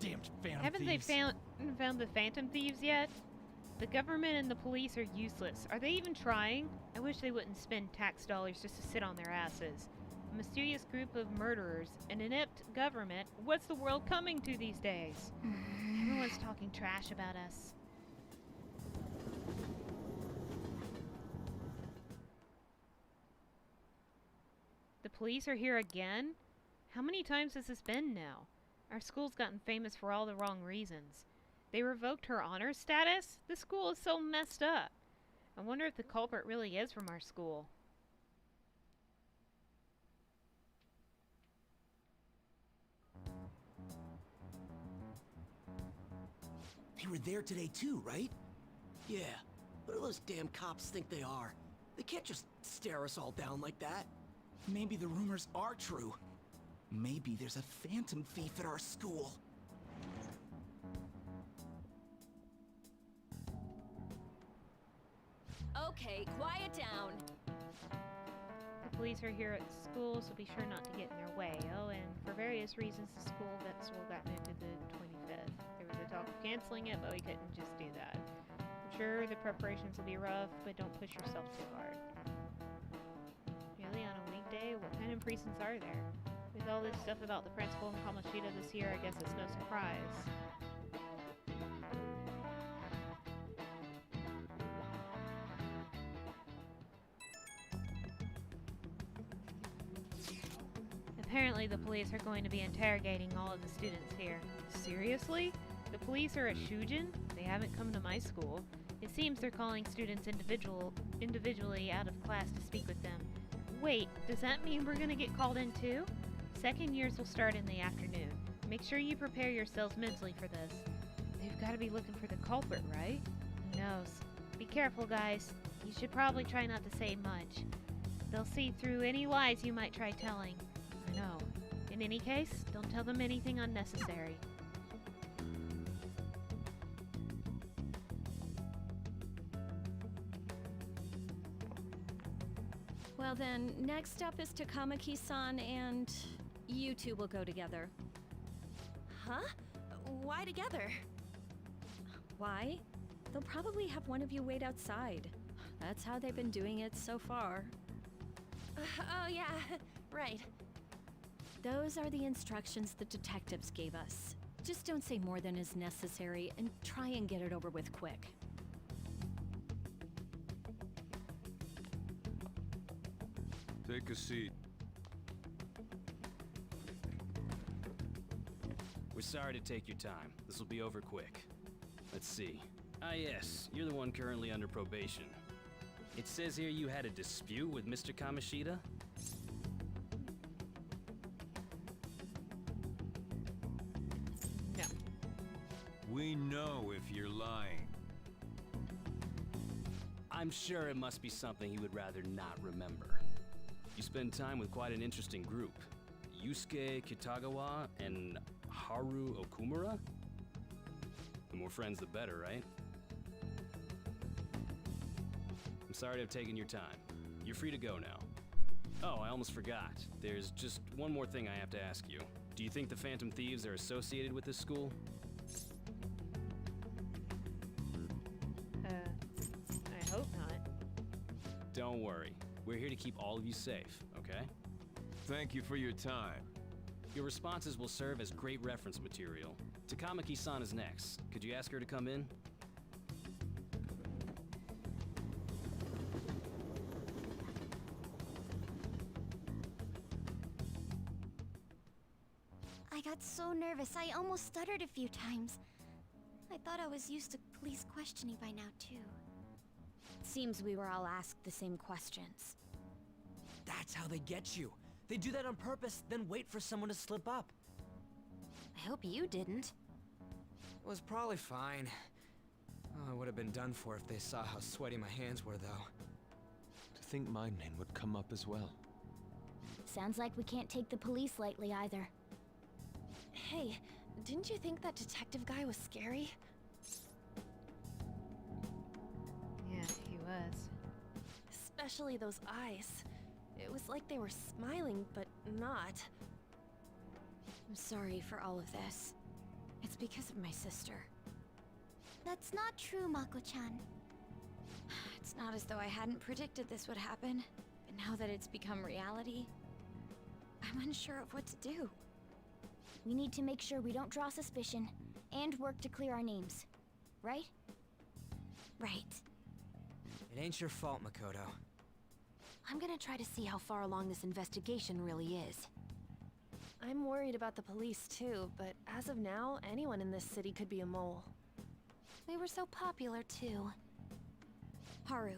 Damned Phantom Haven't Thieves. they found the Phantom Thieves yet? The government and the police are useless. Are they even trying? I wish they wouldn't spend tax dollars just to sit on their asses. A mysterious group of murderers, an inept government. What's the world coming to these days? Everyone's talking trash about us. The police are here again? How many times has this been now? Our school's gotten famous for all the wrong reasons. They revoked her honors status? The school is so messed up. I wonder if the culprit really is from our school. They were there today too, right? Yeah. What do those damn cops think they are? They can't just stare us all down like that. Maybe the rumors are true. Maybe there's a phantom thief at our school. Okay, quiet down. The police are here at the school, so be sure not to get in their way. Oh, and for various reasons, the school festival got moved to the 25th. There was a talk of canceling it, but we couldn't just do that. I'm sure the preparations will be rough, but don't push yourself too hard. Really, on a weekday? What kind of precincts are there? With all this stuff about the principal and Kamoshida this year, I guess it's no surprise. Apparently the police are going to be interrogating all of the students here. Seriously? The police are at Shujin? They haven't come to my school. It seems they're calling students individually out of class to speak with them. Wait, does that mean we're gonna get called in too? Second years will start in the afternoon. Make sure you prepare yourselves mentally for this. They've got to be looking for the culprit, right? Who knows? Be careful, guys. You should probably try not to say much. They'll see through any lies you might try telling. I know. In any case, don't tell them anything unnecessary. Well then, next up is Takamaki-san, and you two will go together. Huh? Why together? Why? They'll probably have one of you wait outside. That's how they've been doing it so far. Oh yeah, right. Those are the instructions the detectives gave us. Just don't say more than is necessary, and try and get it over with quick. Take a seat. We're sorry to take your time. This will be over quick. Let's see. Ah yes, you're the one currently under probation. It says here you had a dispute with Mr. Kamoshida? No. We know if you're lying. I'm sure it must be something he would rather not remember. You spend time with quite an interesting group. Yusuke Kitagawa and Haru Okumura? The more friends, the better, right? I'm sorry to have taken your time. You're free to go now. Oh, I almost forgot. There's just one more thing I have to ask you. Do you think the Phantom Thieves are associated with this school? I hope not. Don't worry. We're here to keep all of you safe, okay? Thank you for your time. Your responses will serve as great reference material. Takamaki-san is next. Could you ask her to come in? I got so nervous, I almost stuttered a few times. I thought I was used to police questioning by now, too. Seems we were all asked the same questions. That's how they get you. They do that on purpose, then wait for someone to slip up. I hope you didn't. It was probably fine. Oh, I would have been done for if they saw how sweaty my hands were, though. To think my name would come up as well. Sounds like we can't take the police lightly either. Hey, didn't you think that detective guy was scary? Yeah, he was. Especially those eyes. It was like they were smiling, but not. I'm sorry for all of this. It's because of my sister. That's not true, Mako-chan. It's not as though I hadn't predicted this would happen, but now that it's become reality, I'm unsure of what to do. We need to make sure we don't draw suspicion, and work to clear our names. Right? Right. It ain't your fault, Makoto. I'm gonna try to see how far along this investigation really is. I'm worried about the police too, but as of now, anyone in this city could be a mole. We were so popular too. Haru,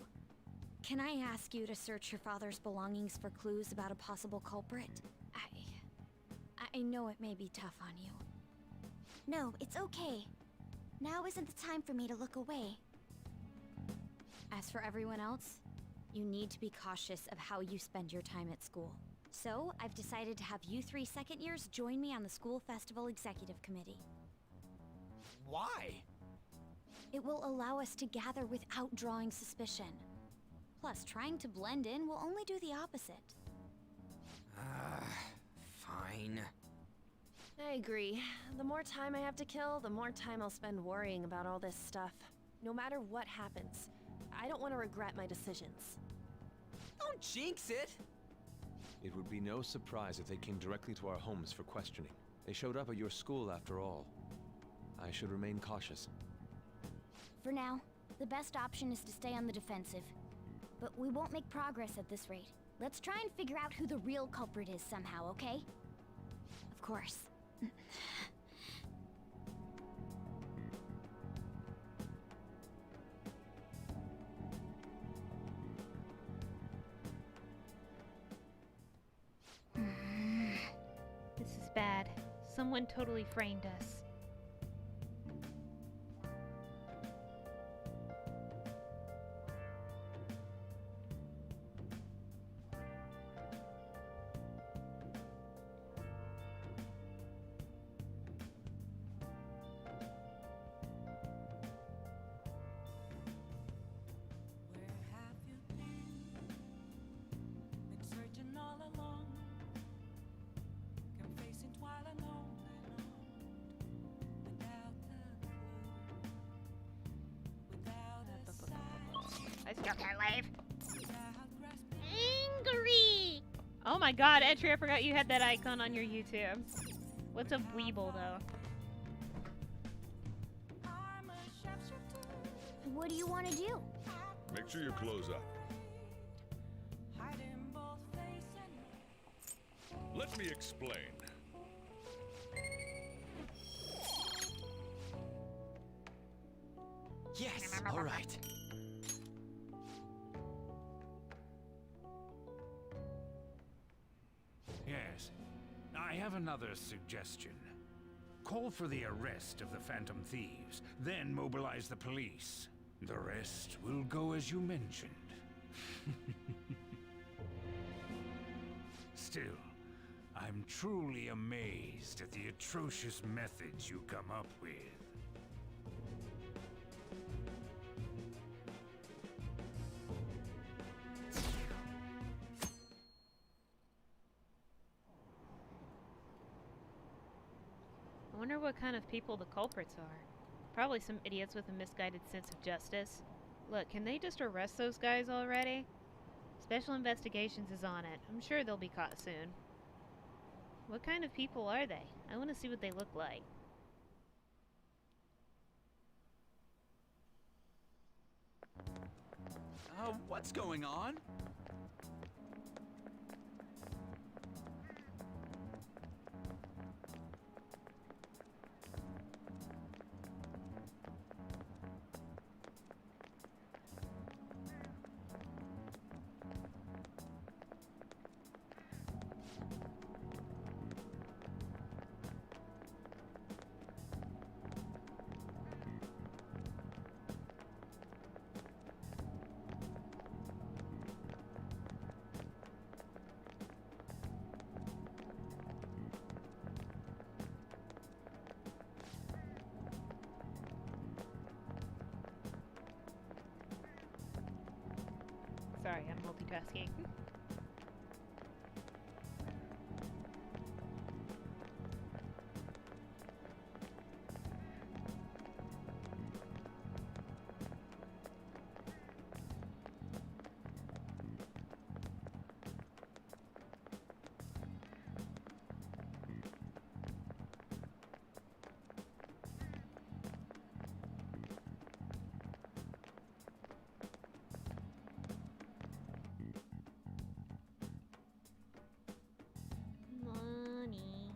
can I ask you to search your father's belongings for clues about a possible culprit? I know it may be tough on you. No, it's okay. Now isn't the time for me to look away. As for everyone else, you need to be cautious of how you spend your time at school. So, I've decided to have you 3 second years join me on the school festival executive committee. Why? It will allow us to gather without drawing suspicion. Plus, trying to blend in will only do the opposite. Fine. I agree. The more time I have to kill, the more time I'll spend worrying about all this stuff. No matter what happens, I don't want to regret my decisions. Don't jinx it! It would be no surprise if they came directly to our homes for questioning. They showed up at your school after all. I should remain cautious. For now, the best option is to stay on the defensive. But we won't make progress at this rate. Let's try and figure out who the real culprit is somehow, okay? Of course. This is bad. Someone totally framed us. I still can't leave. Angry! Oh my god, Entry, I forgot you had that icon on your YouTube. What's a Weeble, though? What do you want to do? Make sure your clothes up. Let me explain. Yes, all right. Yes. I have another suggestion. Call for the arrest of the Phantom Thieves, then mobilize the police. The rest will go as you mentioned. Still, I'm truly amazed at the atrocious methods you come up with. I wonder what kind of people the culprits are. Probably some idiots with a misguided sense of justice. Look, can they just arrest those guys already? Special Investigations is on it. I'm sure they'll be caught soon. What kind of people are they? I want to see what they look like. What's going on? Sorry, I'm multitasking. Money.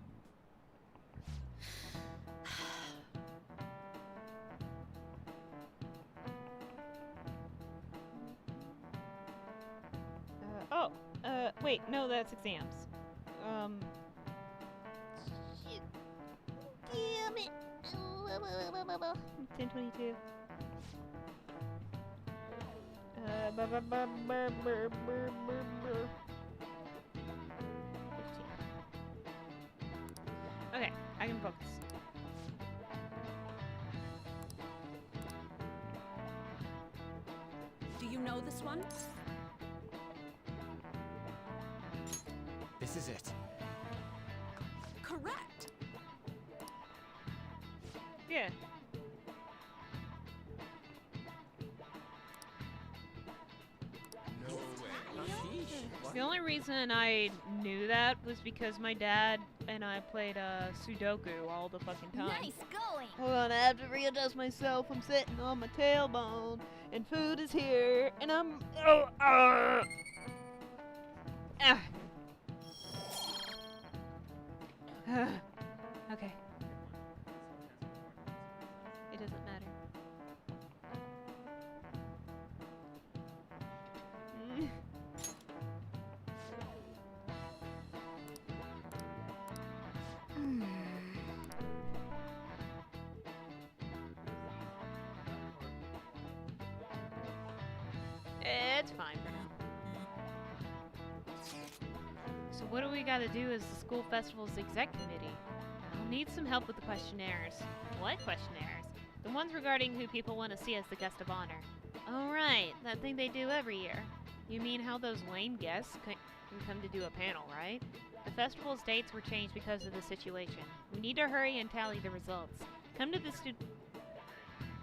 Wait, no, that's exams. Shit. Damn it. 10:22. Okay, I can focus. Do you know this one? This is it. Correct. Yeah. No way. The only reason I knew that was because my dad and I played Sudoku all the fucking time. Nice going. Hold on, I have to readjust myself. I'm sitting on my tailbone, and food is here, and I'm ah. Okay. It doesn't matter. It's fine for now. So what do we gotta do as the school festival's exec committee? I'll need some help with the questionnaires. What questionnaires? The ones regarding who people want to see as the guest of honor. Oh right, that thing they do every year. You mean how those lame guests can come to do a panel, right? The festival's dates were changed because of the situation. We need to hurry and tally the results. Come to the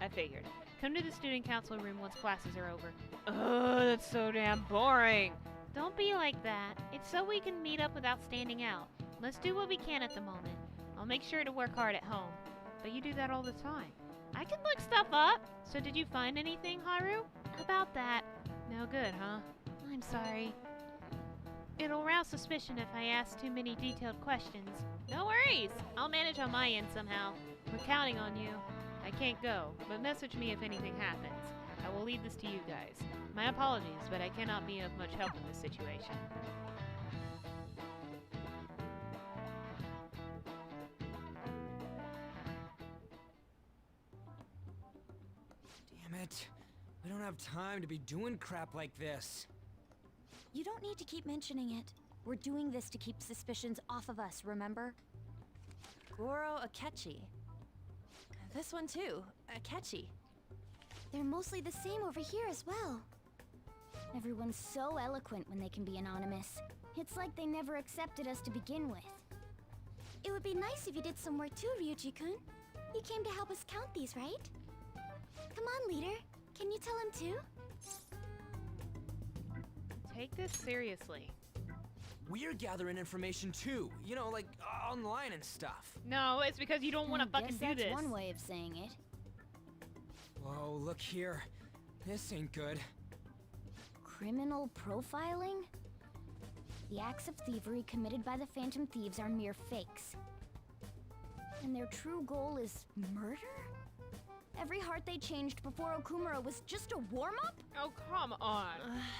I figured. Come to the student council room once classes are over. Ugh, that's so damn boring. Don't be like that. It's so we can meet up without standing out. Let's do what we can at the moment. I'll make sure to work hard at home. But you do that all the time. I can look stuff up. So did you find anything, Haru? About that? No good, huh? I'm sorry. It'll rouse suspicion if I ask too many detailed questions. No worries! I'll manage on my end somehow. We're counting on you. I can't go, but message me if anything happens. I will leave this to you guys. My apologies, but I cannot be of much help in this situation. Damn it. We don't have time to be doing crap like this. You don't need to keep mentioning it. We're doing this to keep suspicions off of us, remember? Goro Akechi. This one too, Akechi. They're mostly the same over here as well. Everyone's so eloquent when they can be anonymous. It's like they never accepted us to begin with. It would be nice if you did some work too, Ryuji-kun. You came to help us count these, right? Come on, leader. Can you tell him too? Take this seriously. We're gathering information too. You know, like online and stuff. No, it's because you don't want to fucking do this. That's one way of saying it. Whoa, look here. This ain't good. Criminal profiling? The acts of thievery committed by the Phantom Thieves are mere fakes. And their true goal is murder? Every heart they changed before Okumura was just a warm-up? Oh, come on.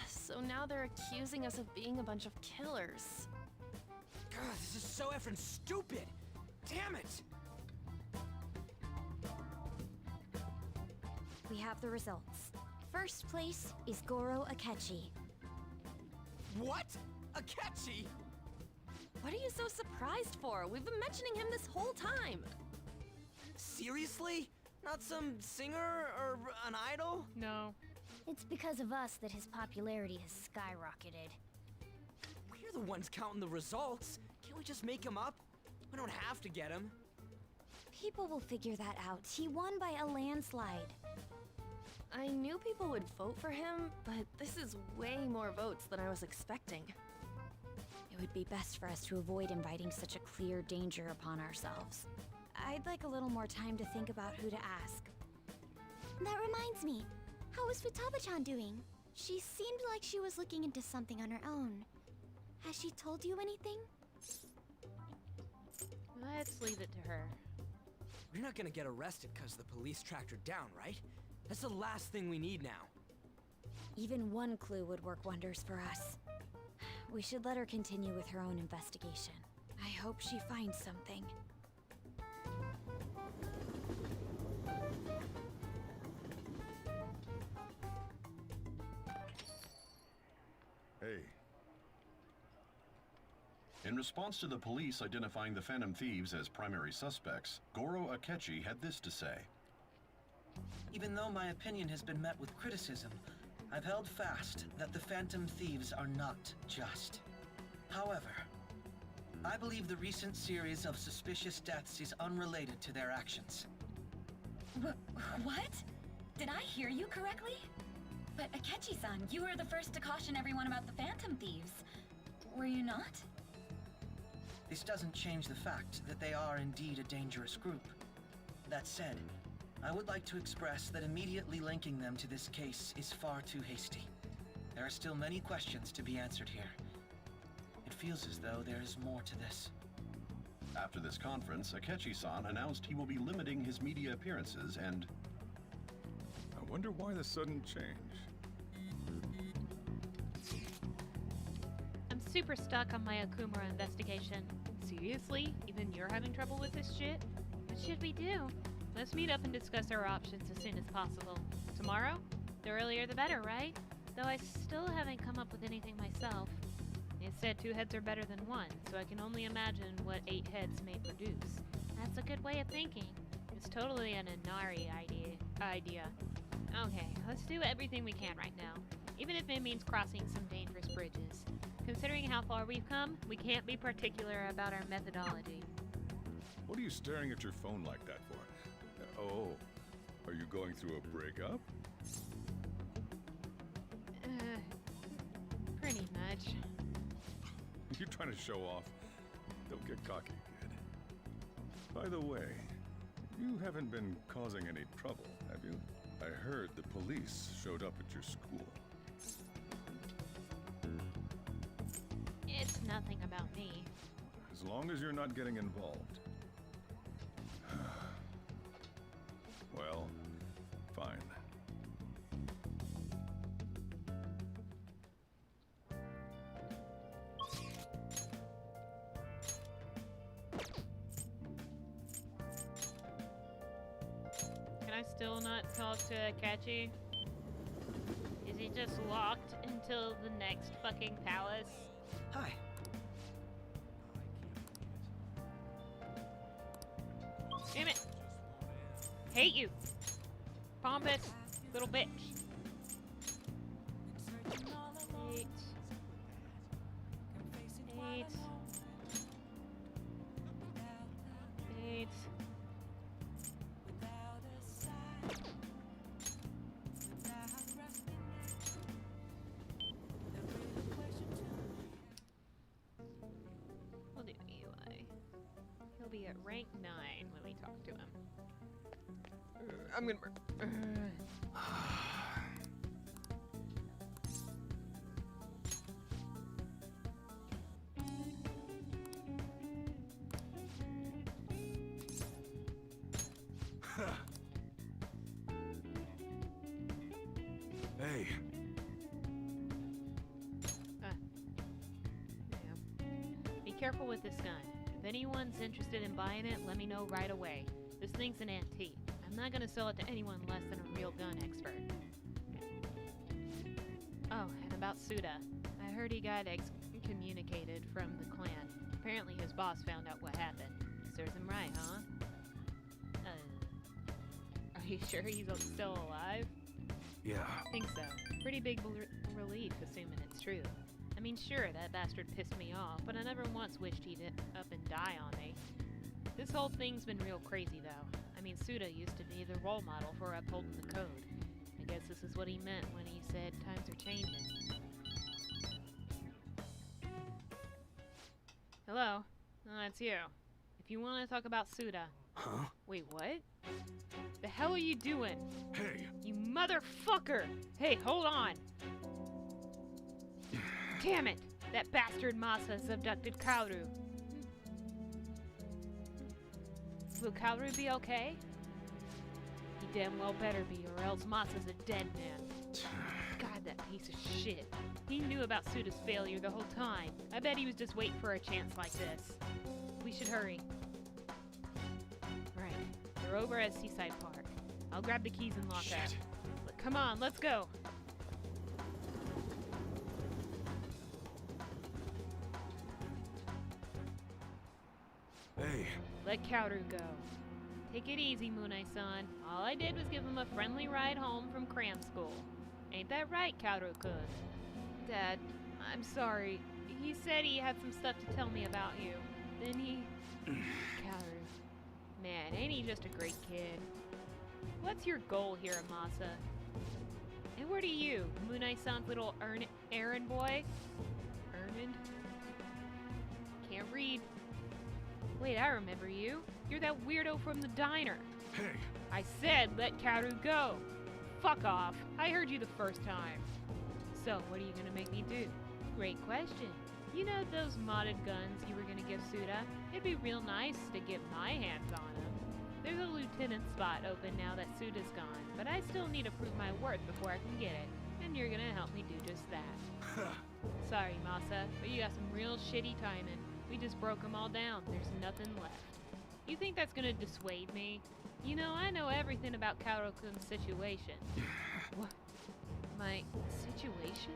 So now they're accusing us of being a bunch of killers. God, this is so effing stupid! Damn it! We have the results. First place is Goro Akechi. What? Akechi? What are you so surprised for? We've been mentioning him this whole time. Seriously? Not some singer or an idol? No. It's because of us that his popularity has skyrocketed. We're the ones counting the results. Can't we just make him up? We don't have to get him. People will figure that out. He won by a landslide. I knew people would vote for him, but this is way more votes than I was expecting. It would be best for us to avoid inviting such a clear danger upon ourselves. I'd like a little more time to think about who to ask. That reminds me. How is Futaba-chan doing? She seemed like she was looking into something on her own. Has she told you anything? Let's leave it to her. We're not gonna get arrested because the police tracked her down, right? That's the last thing we need now. Even one clue would work wonders for us. We should let her continue with her own investigation. I hope she finds something. Hey. In response to the police identifying the Phantom Thieves as primary suspects, Goro Akechi had this to say. Even though my opinion has been met with criticism, I've held fast that the Phantom Thieves are not just. However, I believe the recent series of suspicious deaths is unrelated to their actions. What? Did I hear you correctly? But Akechi-san, you were the first to caution everyone about the Phantom Thieves. Were you not? This doesn't change the fact that they are indeed a dangerous group. That said, I would like to express that immediately linking them to this case is far too hasty. There are still many questions to be answered here. It feels as though there is more to this. After this conference, Akechi-san announced he will be limiting his media appearances and... I wonder why the sudden change. I'm super stuck on my Okumura investigation. Seriously? Even you're having trouble with this shit? What should we do? Let's meet up and discuss our options as soon as possible. Tomorrow? The earlier the better, right? Though I still haven't come up with anything myself. They said 2 heads are better than 1, so I can only imagine what 8 heads may produce. That's a good way of thinking. It's totally an Inari idea. Okay, let's do everything we can right now, even if it means crossing some dangerous bridges. Considering how far we've come, we can't be particular about our methodology. What are you staring at your phone like that for? Oh, are you going through a breakup? Pretty much. You trying to show off? Don't get cocky, kid. By the way, you haven't been causing any trouble, have you? I heard the police showed up at your school. It's nothing about me. As long as you're not getting involved. Well, fine. Can I still not talk to Akechi? Is he just locked until the next fucking palace? Hi. Damn it! Hate you! Pompous little bitch. 8. 8. 8. We'll do EUI. He'll be at rank 9 when we talk to him. I'm gonna. Hey. Be careful with this gun. If anyone's interested in buying it, let me know right away. This thing's an antique. I'm not gonna sell it to anyone less than a real gun expert. Oh, and about Suda. I heard he got excommunicated from the clan. Apparently his boss found out what happened. Serves him right, huh? Are you sure he's still alive? Yeah. I think so. Pretty big relief, assuming it's true. I mean, sure, that bastard pissed me off, but I never once wished he'd up and die on me. This whole thing's been real crazy, though. I mean, Suda used to be the role model for upholding the code. I guess this is what he meant when he said times are changing. Hello? Oh, that's you. If you want to talk about Suda... Huh? Wait, what? The hell are you doing? Hey! You motherfucker! Hey, hold on! Damn it! That bastard Masa has abducted Kaoru. Will Kaoru be okay? He damn well better be, or else Masa's a dead man. God, that piece of shit. He knew about Suda's failure the whole time. I bet he was just waiting for a chance like this. We should hurry. Right. They're over at Seaside Park. I'll grab the keys and lock up. Come on, let's go! Hey. Let Kaoru go. Take it easy, Munai-san. All I did was give him a friendly ride home from cram school. Ain't that right, Kaoru-kun? Dad, I'm sorry. He said he had some stuff to tell me about you. Then he... Kaoru. Man, ain't he just a great kid? What's your goal here, Amasa? And what are you, Munai-san's little errand boy? Ermand? Can't read. Wait, I remember you. You're that weirdo from the diner. Hey! I said let Kaoru go. Fuck off. I heard you the first time. So, what are you gonna make me do? Great question. You know those modded guns you were gonna give Suda? It'd be real nice to get my hands on them. There's a lieutenant spot open now that Suda's gone, but I still need to prove my worth before I can get it. And you're gonna help me do just that. Sorry, Masa, but you got some real shitty timing. We just broke them all down. There's nothing left. You think that's gonna dissuade me? You know, I know everything about Kaoru-kun's situation. What? My situation?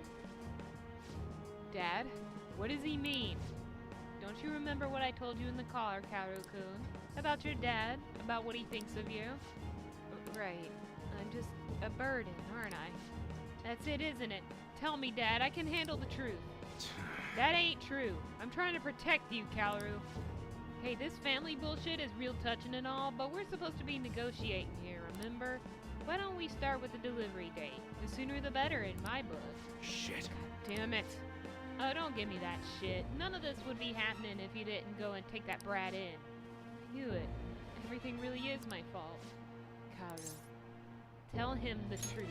Dad? What does he mean? Don't you remember what I told you in the car, Kaoru-kun? About your dad? About what he thinks of you? Right. I'm just a burden, aren't I? That's it, isn't it? Tell me, Dad. I can handle the truth. That ain't true. I'm trying to protect you, Kaoru. Hey, this family bullshit is real touching and all, but we're supposed to be negotiating here, remember? Why don't we start with the delivery date? The sooner the better in my book. Shit. God damn it. Oh, don't give me that shit. None of this would be happening if you didn't go and take that brat in. I knew it. Everything really is my fault. Kaoru. Tell him the truth.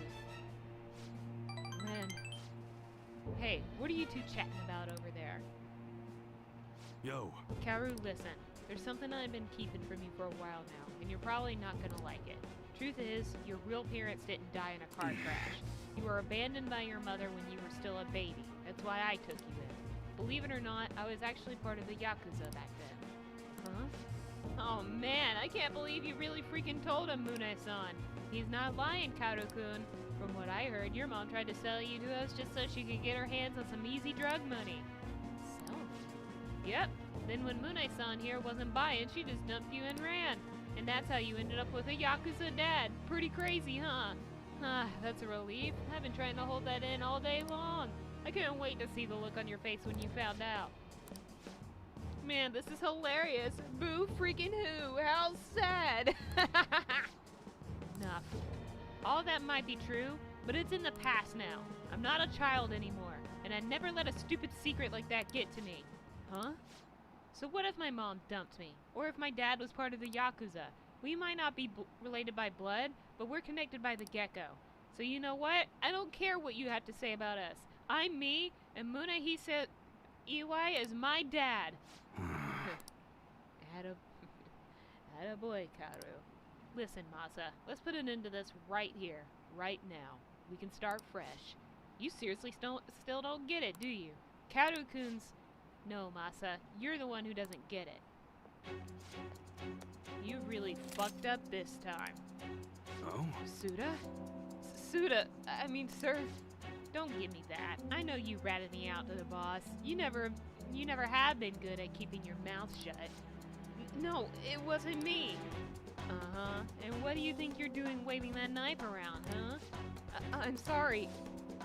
Then... Hey, what are you two chatting about over there? Yo. Kaoru, listen. There's something I've been keeping from you for a while now, and you're probably not gonna like it. Truth is, your real parents didn't die in a car crash. You were abandoned by your mother when you were still a baby. That's why I took you in. Believe it or not, I was actually part of the Yakuza back then. Huh? Oh man, I can't believe you really freaking told him, Mune-san. He's not lying, Kaoru-kun. From what I heard, your mom tried to sell you to us just so she could get her hands on some easy drug money. Sell me? Yep. Then when Mune-san here wasn't buying, she just dumped you and ran. And that's how you ended up with a Yakuza dad. Pretty crazy, huh? Ah, that's a relief. I've been trying to hold that in all day long. I couldn't wait to see the look on your face when you found out. Man, this is hilarious. Boo freaking who? How sad. Enough. All that might be true, but it's in the past now. I'm not a child anymore, and I never let a stupid secret like that get to me. Huh? So what if my mom dumped me? Or if my dad was part of the Yakuza? We might not be related by blood, but we're connected by the gecko. So you know what? I don't care what you have to say about us. I'm me, and Munehisa Iwai is my dad. Atta boy, Kaoru. Listen, Masa, let's put an end to this right here, right now. We can start fresh. You seriously still don't get it, do you? Kaoru-kun's... No, Masa, you're the one who doesn't get it. You really fucked up this time. Oh? Suda? Sir, don't give me that. I know you ratted me out to the boss. You never have been good at keeping your mouth shut. No, it wasn't me. Uh-huh. And what do you think you're doing waving that knife around, huh? I'm sorry.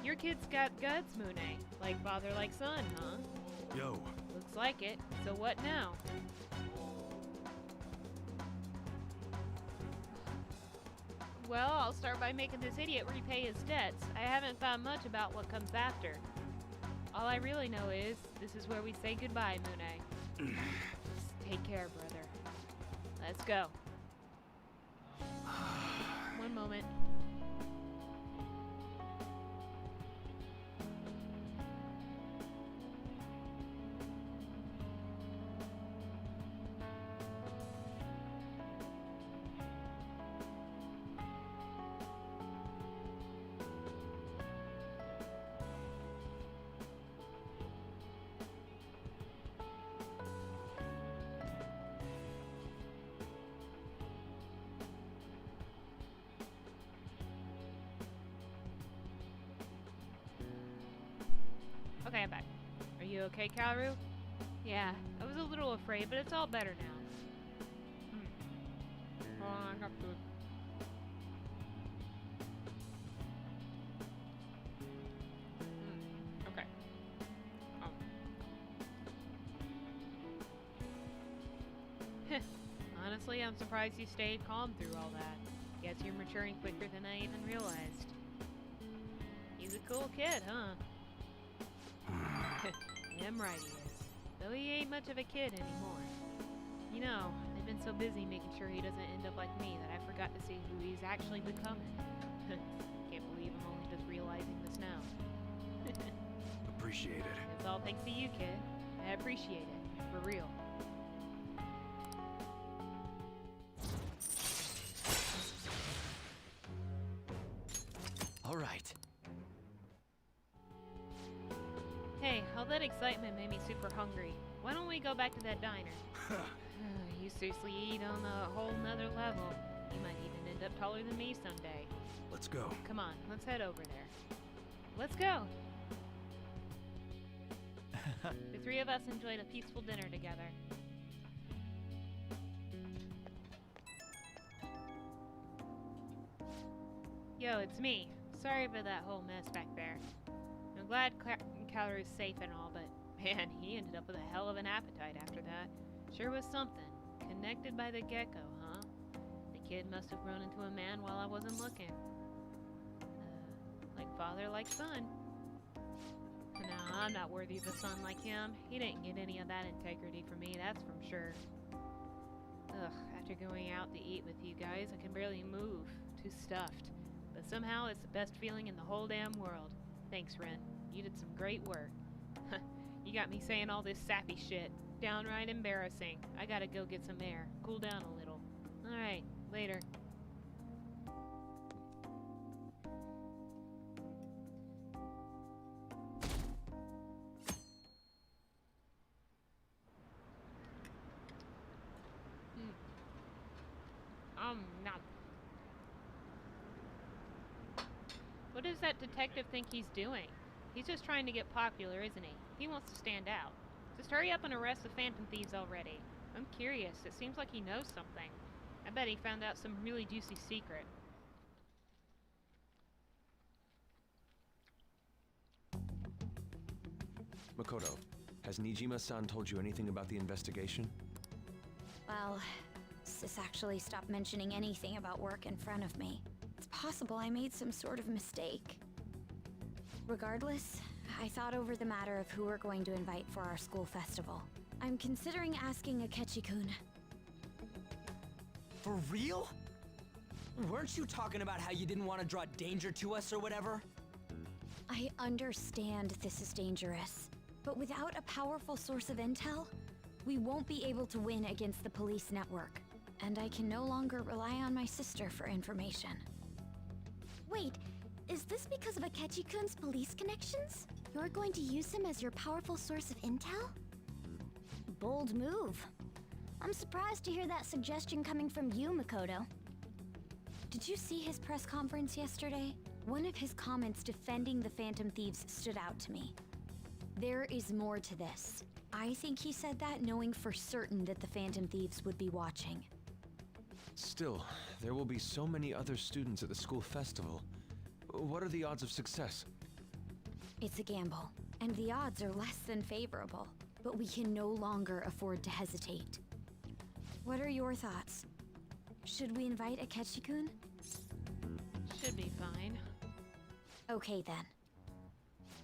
Your kid's got guts, Mune. Like father, like son, huh? Yo. Looks like it. So what now? Well, I'll start by making this idiot repay his debts. I haven't thought much about what comes after. All I really know is, this is where we say goodbye, Mune. Take care, brother. Let's go. One moment. Okay, I'm back. Are you okay, Kaoru? Yeah, I was a little afraid, but it's all better now. Hold on, I have to... Okay. Honestly, I'm surprised you stayed calm through all that. Guess you're maturing quicker than I even realized. He's a cool kid, huh? Damn right he is. Though he ain't much of a kid anymore. You know, I've been so busy making sure he doesn't end up like me that I forgot to see who he's actually becoming. Can't believe I'm only just realizing this now. Appreciate it. It's all thanks to you, kid. I appreciate it. For real. All right. Hey, all that excitement made me super hungry. Why don't we go back to that diner? You seriously eat on a whole nother level. You might even end up taller than me someday. Let's go. Come on, let's head over there. Let's go. The three of us enjoyed a peaceful dinner together. Yo, it's me. Sorry for that whole mess back there. I'm glad Kaoru's safe and all, but man, he ended up with a hell of an appetite after that. Sure was something. Connected by the gecko, huh? The kid must have grown into a man while I wasn't looking. Like father, like son. No, I'm not worthy of a son like him. He didn't get any of that integrity from me, that's for sure. Ugh, after going out to eat with you guys, I can barely move. Too stuffed. But somehow it's the best feeling in the whole damn world. Thanks, Ren. You did some great work. You got me saying all this sappy shit. Downright embarrassing. I gotta go get some air. Cool down a little. Alright, later. No. What does that detective think he's doing? He's just trying to get popular, isn't he? He wants to stand out. Just hurry up and arrest the Phantom Thieves already. I'm curious. It seems like he knows something. I bet he found out some really juicy secret. Makoto, has Nijima-san told you anything about the investigation? Well, Sis actually stopped mentioning anything about work in front of me. It's possible I made some sort of mistake. Regardless, I thought over the matter of who we're going to invite for our school festival. I'm considering asking Akechi-kun. For real? Weren't you talking about how you didn't want to draw danger to us or whatever? I understand this is dangerous, but without a powerful source of intel, we won't be able to win against the police network. And I can no longer rely on my sister for information. Wait, is this because of Akechi-kun's police connections? You're going to use him as your powerful source of intel? Bold move. I'm surprised to hear that suggestion coming from you, Makoto. Did you see his press conference yesterday? One of his comments defending the Phantom Thieves stood out to me. There is more to this. I think he said that knowing for certain that the Phantom Thieves would be watching. Still, there will be so many other students at the school festival. What are the odds of success? It's a gamble, and the odds are less than favorable, but we can no longer afford to hesitate. What are your thoughts? Should we invite Akechi-kun? Should be fine. Okay then.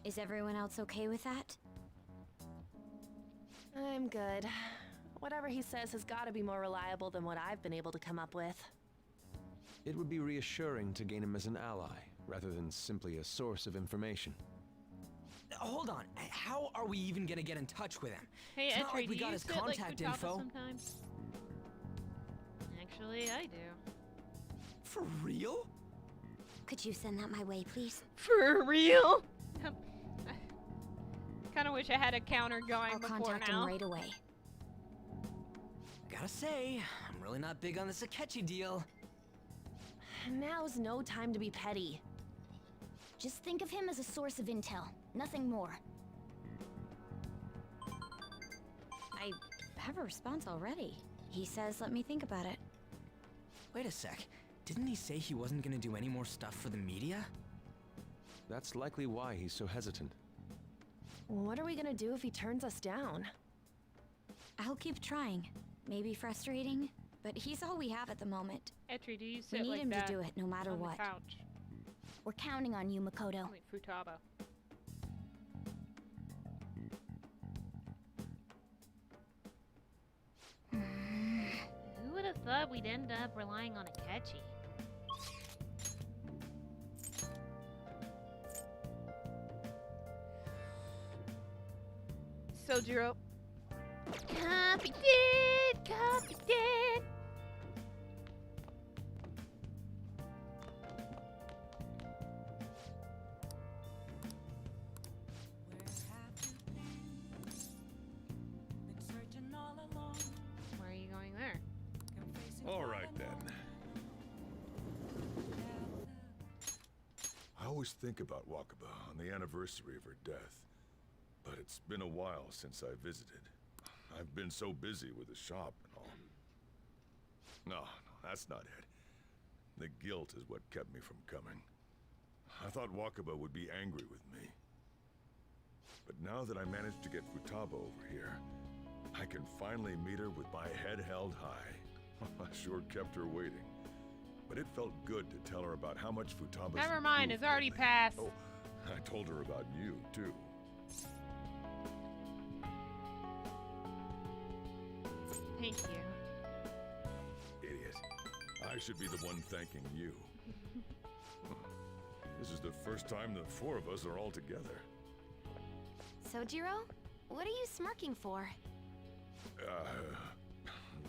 Is everyone else okay with that? I'm good. Whatever he says has got to be more reliable than what I've been able to come up with. It would be reassuring to gain him as an ally, rather than simply a source of information. Hold on, how are we even gonna get in touch with him? Hey, it's not Etri, like we do got you his sit like contact Futaba info. sometimes? Actually, I do. For real? Could you send that my way, please? For real? Kind of wish I had a counter going I'll before contact now. him right away. Gotta say, I'm really not big on this Akechi deal. Now's no time to be petty. Just think of him as a source of intel, nothing more. I have a response already. He says let me think about it. Wait a sec, didn't he say he wasn't gonna do any more stuff for the media? That's likely why he's so hesitant. What are we gonna do if he turns us down? I'll keep trying. Maybe frustrating, but he's all we have at the moment. Etri, do you We sit need like him that to do it no matter on what. the couch? We're counting on you, Makoto. Like Futaba. Who would have thought we'd end up relying on Akechi? Sojiro. Copy did! Copy did! Where are you going there? All right, then. I always think about Wakaba on the anniversary of her death. But it's been a while since I visited. I've been so busy with the shop and all. No, that's not it. The guilt is what kept me from coming. I thought Wakaba would be angry with me. But now that I managed to get Futaba over here, I can finally meet her with my head held high. I sure kept her waiting. But it felt good to tell her about how much Futaba's Never mind, improved it's already lately. passed. Oh, I told her about you, too. Thank you. Idiot. I should be the one thanking you. This is the first time the four of us are all together. Sojiro, what are you smirking for?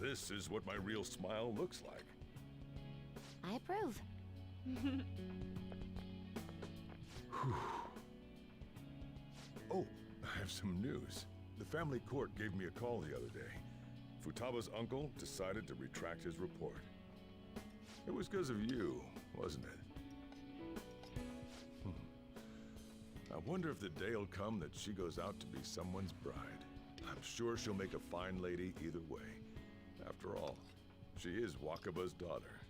This is what my real smile looks like. I approve. Oh, I have some news. The family court gave me a call the other day. Futaba's uncle decided to retract his report. It was because of you, wasn't it? I wonder if the day will come that she goes out to be someone's bride. I'm sure she'll make a fine lady either way. After all, she is Wakaba's daughter.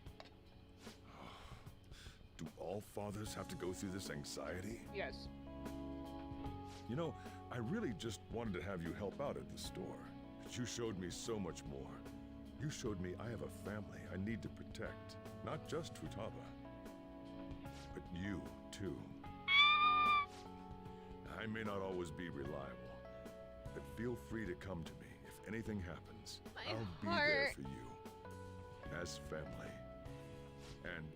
Do all fathers have to go through this anxiety? Yes. You know, I really just wanted to have you help out at the store. But you showed me so much more. You showed me I have a family I need to protect. Not just Futaba, but you, too. I may not always be reliable, but feel free to come to me if anything happens. I'll be there for you. As family. And,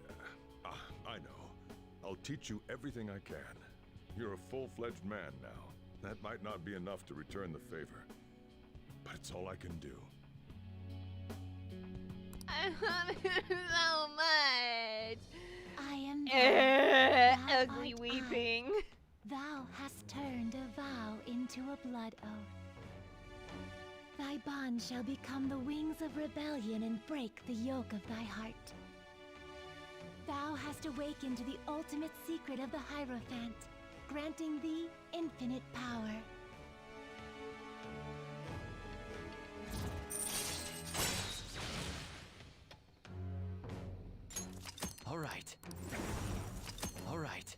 I know. I'll teach you everything I can. You're a full-fledged man now. That might not be enough to return the favor, but it's all I can do. I love it so much. I am thou ugly art weeping. I. Thou hast turned a vow into a blood oath. Thy bond shall become the wings of rebellion and break the yoke of thy heart. Thou hast awakened to the ultimate secret of the Hierophant, granting thee infinite power. All right. All right.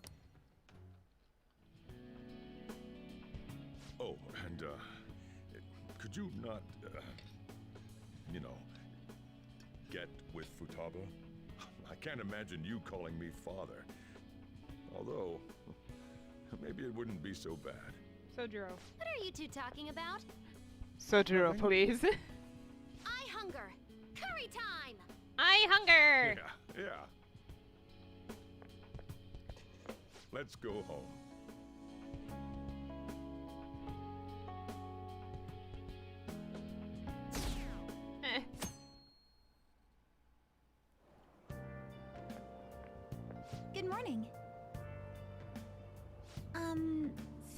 Oh, and, could you not, you know, get with Futaba? I can't imagine you calling me father. Although, maybe it wouldn't be so bad. Sojiro. What are you two talking about? Sojiro, please. I hunger. Curry time! I hunger! Yeah. Let's go home. Good morning.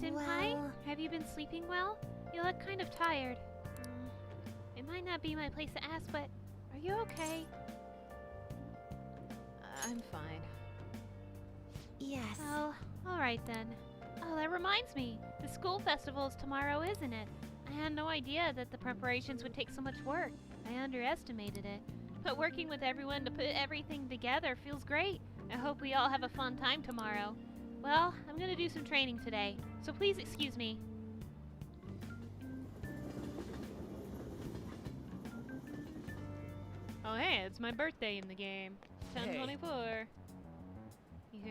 Senpai, well... have you been sleeping well? You look kind of tired. It might not be my place to ask, but are you okay? I'm fine. Yes. Oh, alright then. Oh, that reminds me. The school festival is tomorrow, isn't it? I had no idea that the preparations would take so much work. I underestimated it. But working with everyone to put everything together feels great. I hope we all have a fun time tomorrow. Well, I'm gonna do some training today, so please excuse me. Oh, hey, it's my birthday in the game. 10/24. Yeah.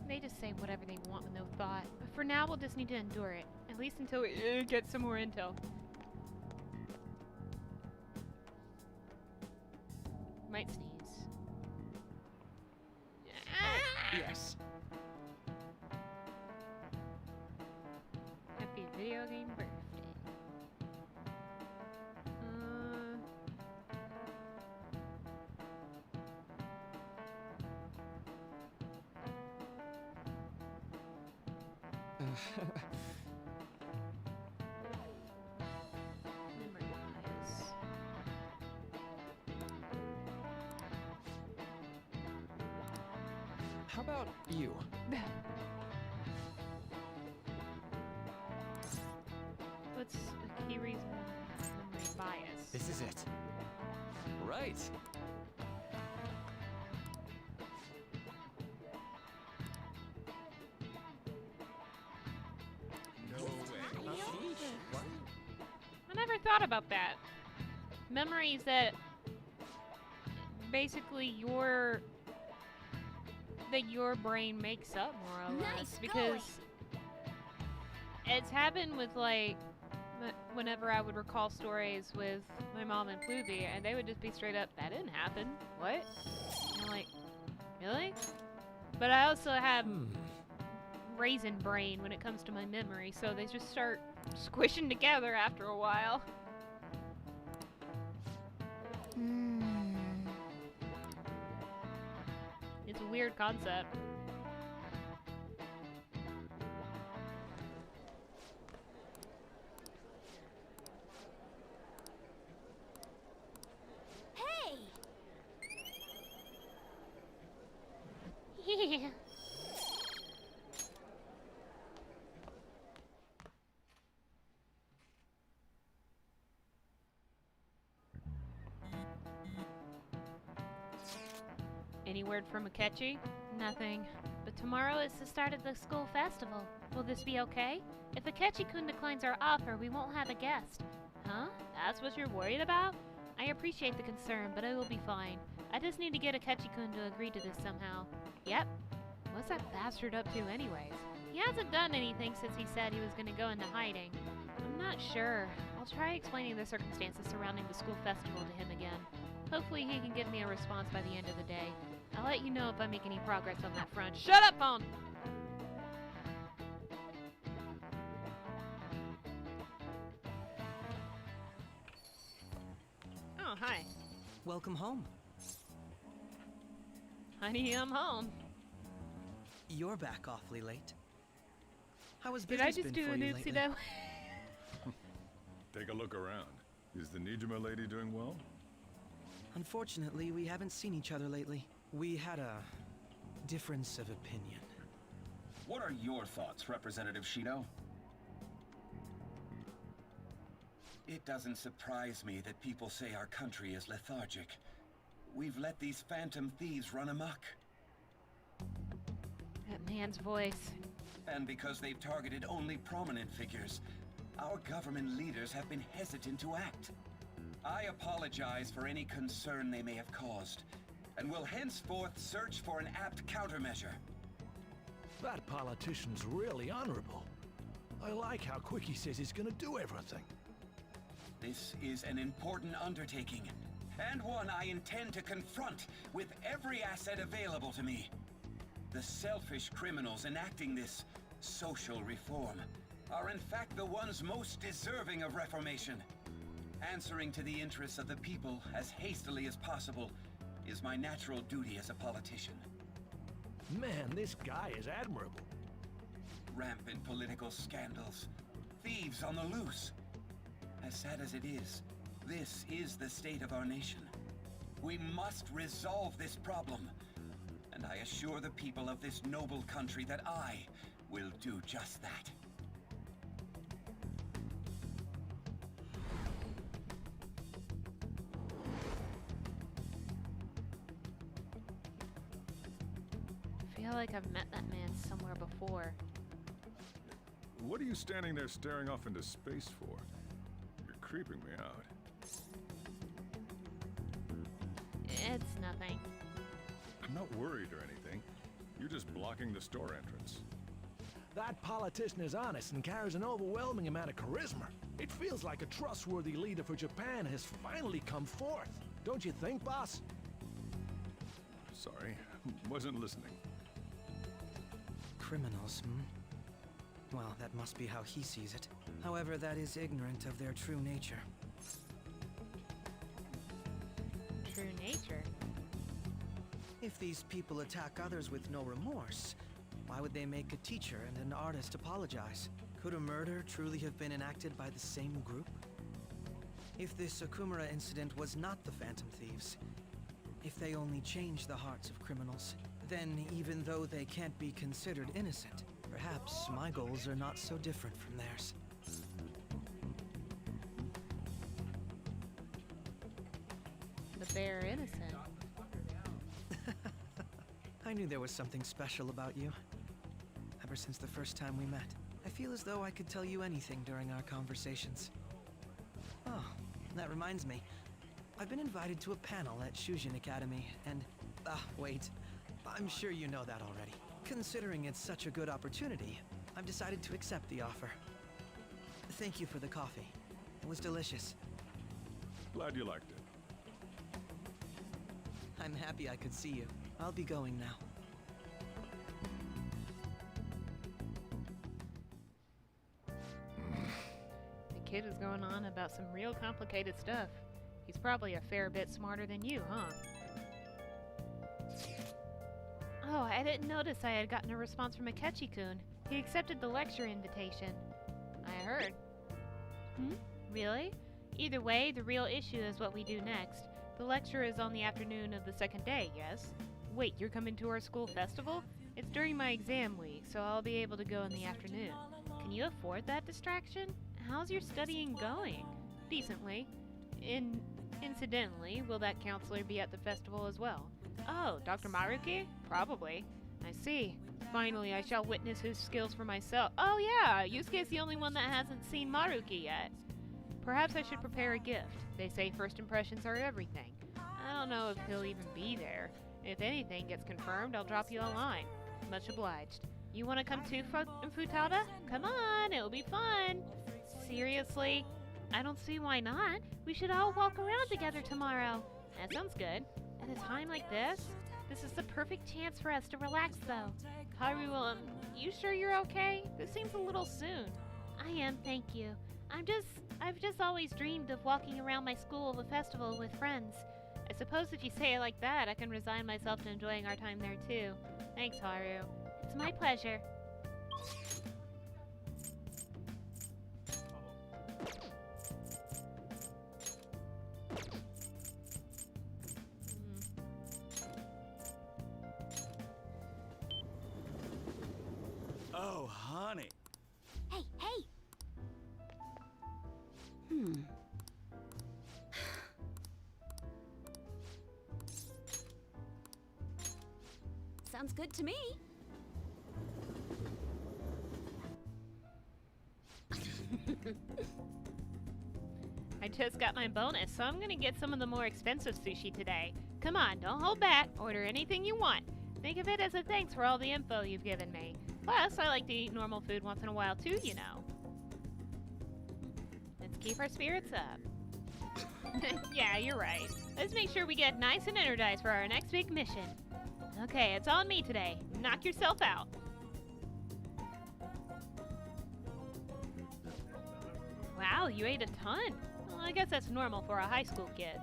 They just say whatever they want with no thought. But for now, we'll just need to endure it. At least until we get some more intel. Might sneeze. Yes. Happy video game birthday. How about you? What's a key reason for memory bias? This is it. Right. No way. I never thought about that. Memories that basically your brain makes up more or less, because it's happened with like whenever I would recall stories with my mom and Floovy, and they would just be straight up, that didn't happen. What? And I'm like, really? But I also have raisin brain when it comes to my memory, so they just start squishing together after a while. It's a weird concept. Hey! Any word from Akechi? Nothing. But tomorrow is the start of the school festival. Will this be okay? If Akechi-kun declines our offer, we won't have a guest. Huh? That's what you're worried about? I appreciate the concern, but I will be fine. I just need to get Akechi-kun to agree to this somehow. Yep. What's that bastard up to anyways? He hasn't done anything since he said he was going to go into hiding. I'm not sure. I'll try explaining the circumstances surrounding the school festival to him again. Hopefully he can give me a response by the end of the day. I'll let you know if I make any progress on that front. Shut up, phone! Oh, hi. Welcome home. Honey, I'm home. You're back awfully late. How was Did I business just been do for an you oopsie lately? though? Take a look around. Is the Nijima lady doing well? Unfortunately, we haven't seen each other lately. We had a difference of opinion. What are your thoughts, Representative Shido? It doesn't surprise me that people say our country is lethargic. We've let these phantom thieves run amok. That man's voice. And because they've targeted only prominent figures, our government leaders have been hesitant to act. I apologize for any concern they may have caused, and will henceforth search for an apt countermeasure. That politician's really honorable. I like how quick he says he's gonna do everything. This is an important undertaking, and one I intend to confront with every asset available to me. The selfish criminals enacting this social reform are in fact the ones most deserving of reformation. Answering to the interests of the people as hastily as possible is my natural duty as a politician. Man, this guy is admirable. Rampant political scandals, thieves on the loose. As sad as it is, this is the state of our nation. We must resolve this problem, and I assure the people of this noble country that I will do just that. I feel like I've met that man somewhere before. What are you standing there staring off into space for? You're creeping me out. It's nothing. I'm not worried or anything. You're just blocking the store entrance. That politician is honest and carries an overwhelming amount of charisma. It feels like a trustworthy leader for Japan has finally come forth. Don't you think, boss? Sorry, wasn't listening. Criminals, Well, that must be how he sees it. However, that is ignorant of their true nature. True nature? If these people attack others with no remorse, why would they make a teacher and an artist apologize? Could a murder truly have been enacted by the same group? If this Okumura incident was not the Phantom Thieves, if they only changed the hearts of criminals, then even though they can't be considered innocent, perhaps my goals are not so different from theirs. But they're innocent. I knew there was something special about you. Ever since the first time we met, I feel as though I could tell you anything during our conversations. Oh, that reminds me. I've been invited to a panel at Shujin Academy, and... wait. I'm sure you know that already. Considering it's such a good opportunity, I've decided to accept the offer. Thank you for the coffee. It was delicious. Glad you liked it. I'm happy I could see you. I'll be going now. The kid is going on about some real complicated stuff. He's probably a fair bit smarter than you, huh? Oh, I didn't notice I had gotten a response from Akechi-kun. He accepted the lecture invitation. I heard. Really? Either way, the real issue is what we do next. The lecture is on the afternoon of the second day, yes? Wait, you're coming to our school festival? It's during my exam week, so I'll be able to go in the afternoon. Can you afford that distraction? How's your studying going? Decently. Incidentally, will that counselor be at the festival as well? Oh, Dr. Maruki? Probably. I see. Finally, I shall witness his skills for myself. Oh yeah, Yusuke's the only one that hasn't seen Maruki yet. Perhaps I should prepare a gift. They say first impressions are everything. I don't know if he'll even be there. If anything gets confirmed, I'll drop you a line. Much obliged. You want to come too, Futada? Come on, it'll be fun. Seriously? I don't see why not. We should all walk around together tomorrow. That sounds good. At a time like this? This is the perfect chance for us to relax, though. Haru, you sure you're okay? This seems a little soon. I am, thank you. I've just always dreamed of walking around my school of a festival with friends. I suppose if you say it like that, I can resign myself to enjoying our time there too. Thanks, Haru. It's my pleasure. Oh, honey. Hey, hey! Sounds good to me. I just got my bonus, so I'm gonna get some of the more expensive sushi today. Come on, don't hold back. Order anything you want. Think of it as a thanks for all the info you've given me. Plus, I like to eat normal food once in a while too, you know. Let's keep our spirits up. Yeah, you're right. Let's make sure we get nice and energized for our next big mission. Okay, it's on me today. Knock yourself out. Wow, you ate a ton. Well, I guess that's normal for a high school kid.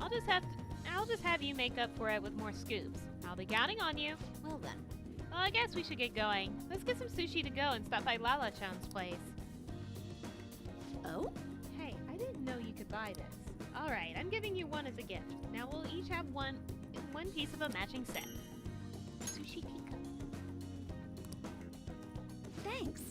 I'll just have you make up for it with more scoops. I'll be counting on you. Well then. Well, I guess we should get going. Let's get some sushi to go and stop by Lala-chan's place. Oh? Hey, I didn't know you could buy this. Alright, I'm giving you one as a gift. Now we'll each have one piece of a matching set. Sushi Pika. Thanks.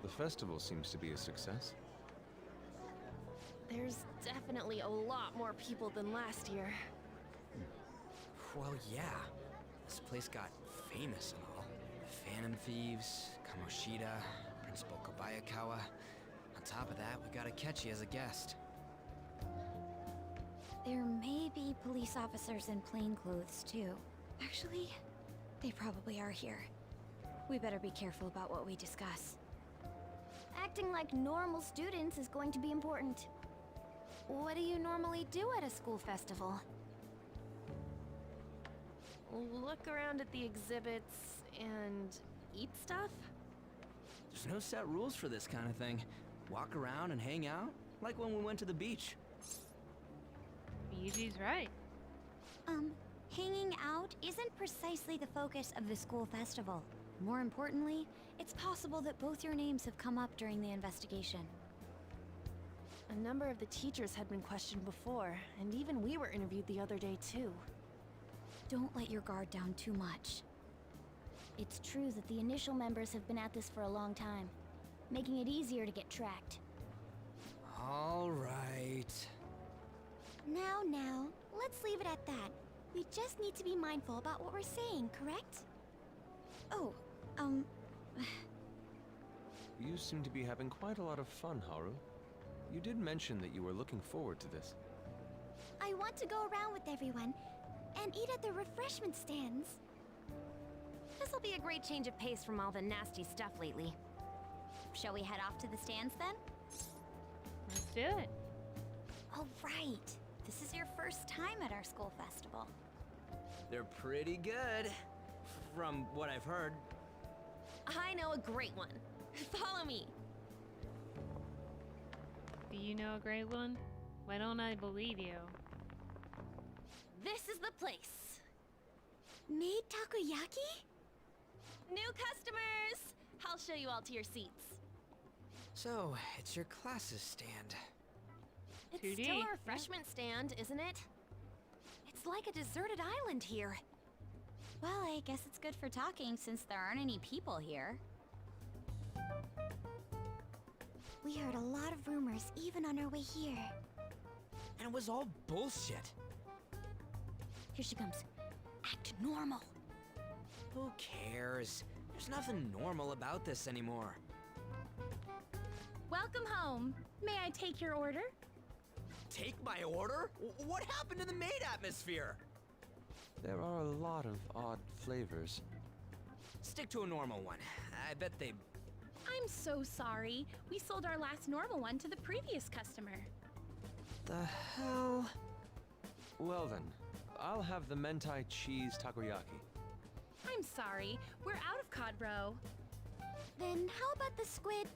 The festival seems to be a success. There's definitely a lot more people than last year. Well, yeah. This place got famous and all. Phantom Thieves, Kamoshida, Principal Kobayakawa. On top of that, we got Akechi as a guest. There may be police officers in plain clothes, too. Actually, they probably are here. We better be careful about what we discuss. Acting like normal students is going to be important. What do you normally do at a school festival? Look around at the exhibits and eat stuff? There's no set rules for this kind of thing. Walk around and hang out, like when we went to the beach. Yuji's right. Hanging out isn't precisely the focus of the school festival. More importantly, it's possible that both your names have come up during the investigation. A number of the teachers had been questioned before, and even we were interviewed the other day too. Don't let your guard down too much. It's true that the initial members have been at this for a long time, making it easier to get tracked. All right. Now, let's leave it at that. We just need to be mindful about what we're saying, correct? Oh, You seem to be having quite a lot of fun, Haru. You did mention that you were looking forward to this. I want to go around with everyone and eat at the refreshment stands. This'll be a great change of pace from all the nasty stuff lately. Shall we head off to the stands then? Let's do it. Oh, right. This is your first time at our school festival. They're pretty good, from what I've heard. I know a great one. Follow me. Do you know a great one? Why don't I believe you? This is the place. Made takoyaki? New customers! I'll show you all to your seats. So, it's your class's stand. It's 2D. still a refreshment stand, isn't it? It's like a deserted island here. Well, I guess it's good for talking since there aren't any people here. We heard a lot of rumors even on our way here. And it was all bullshit. Here she comes. Act normal. Who cares? There's nothing normal about this anymore. Welcome home. May I take your order? Take my order? What happened to the maid atmosphere? There are a lot of odd flavors. Stick to a normal one. I bet they... I'm so sorry. We sold our last normal one to the previous customer. The hell? Well then, I'll have the mentai cheese takoyaki. I'm sorry. We're out of cod roe. Then how about the squid?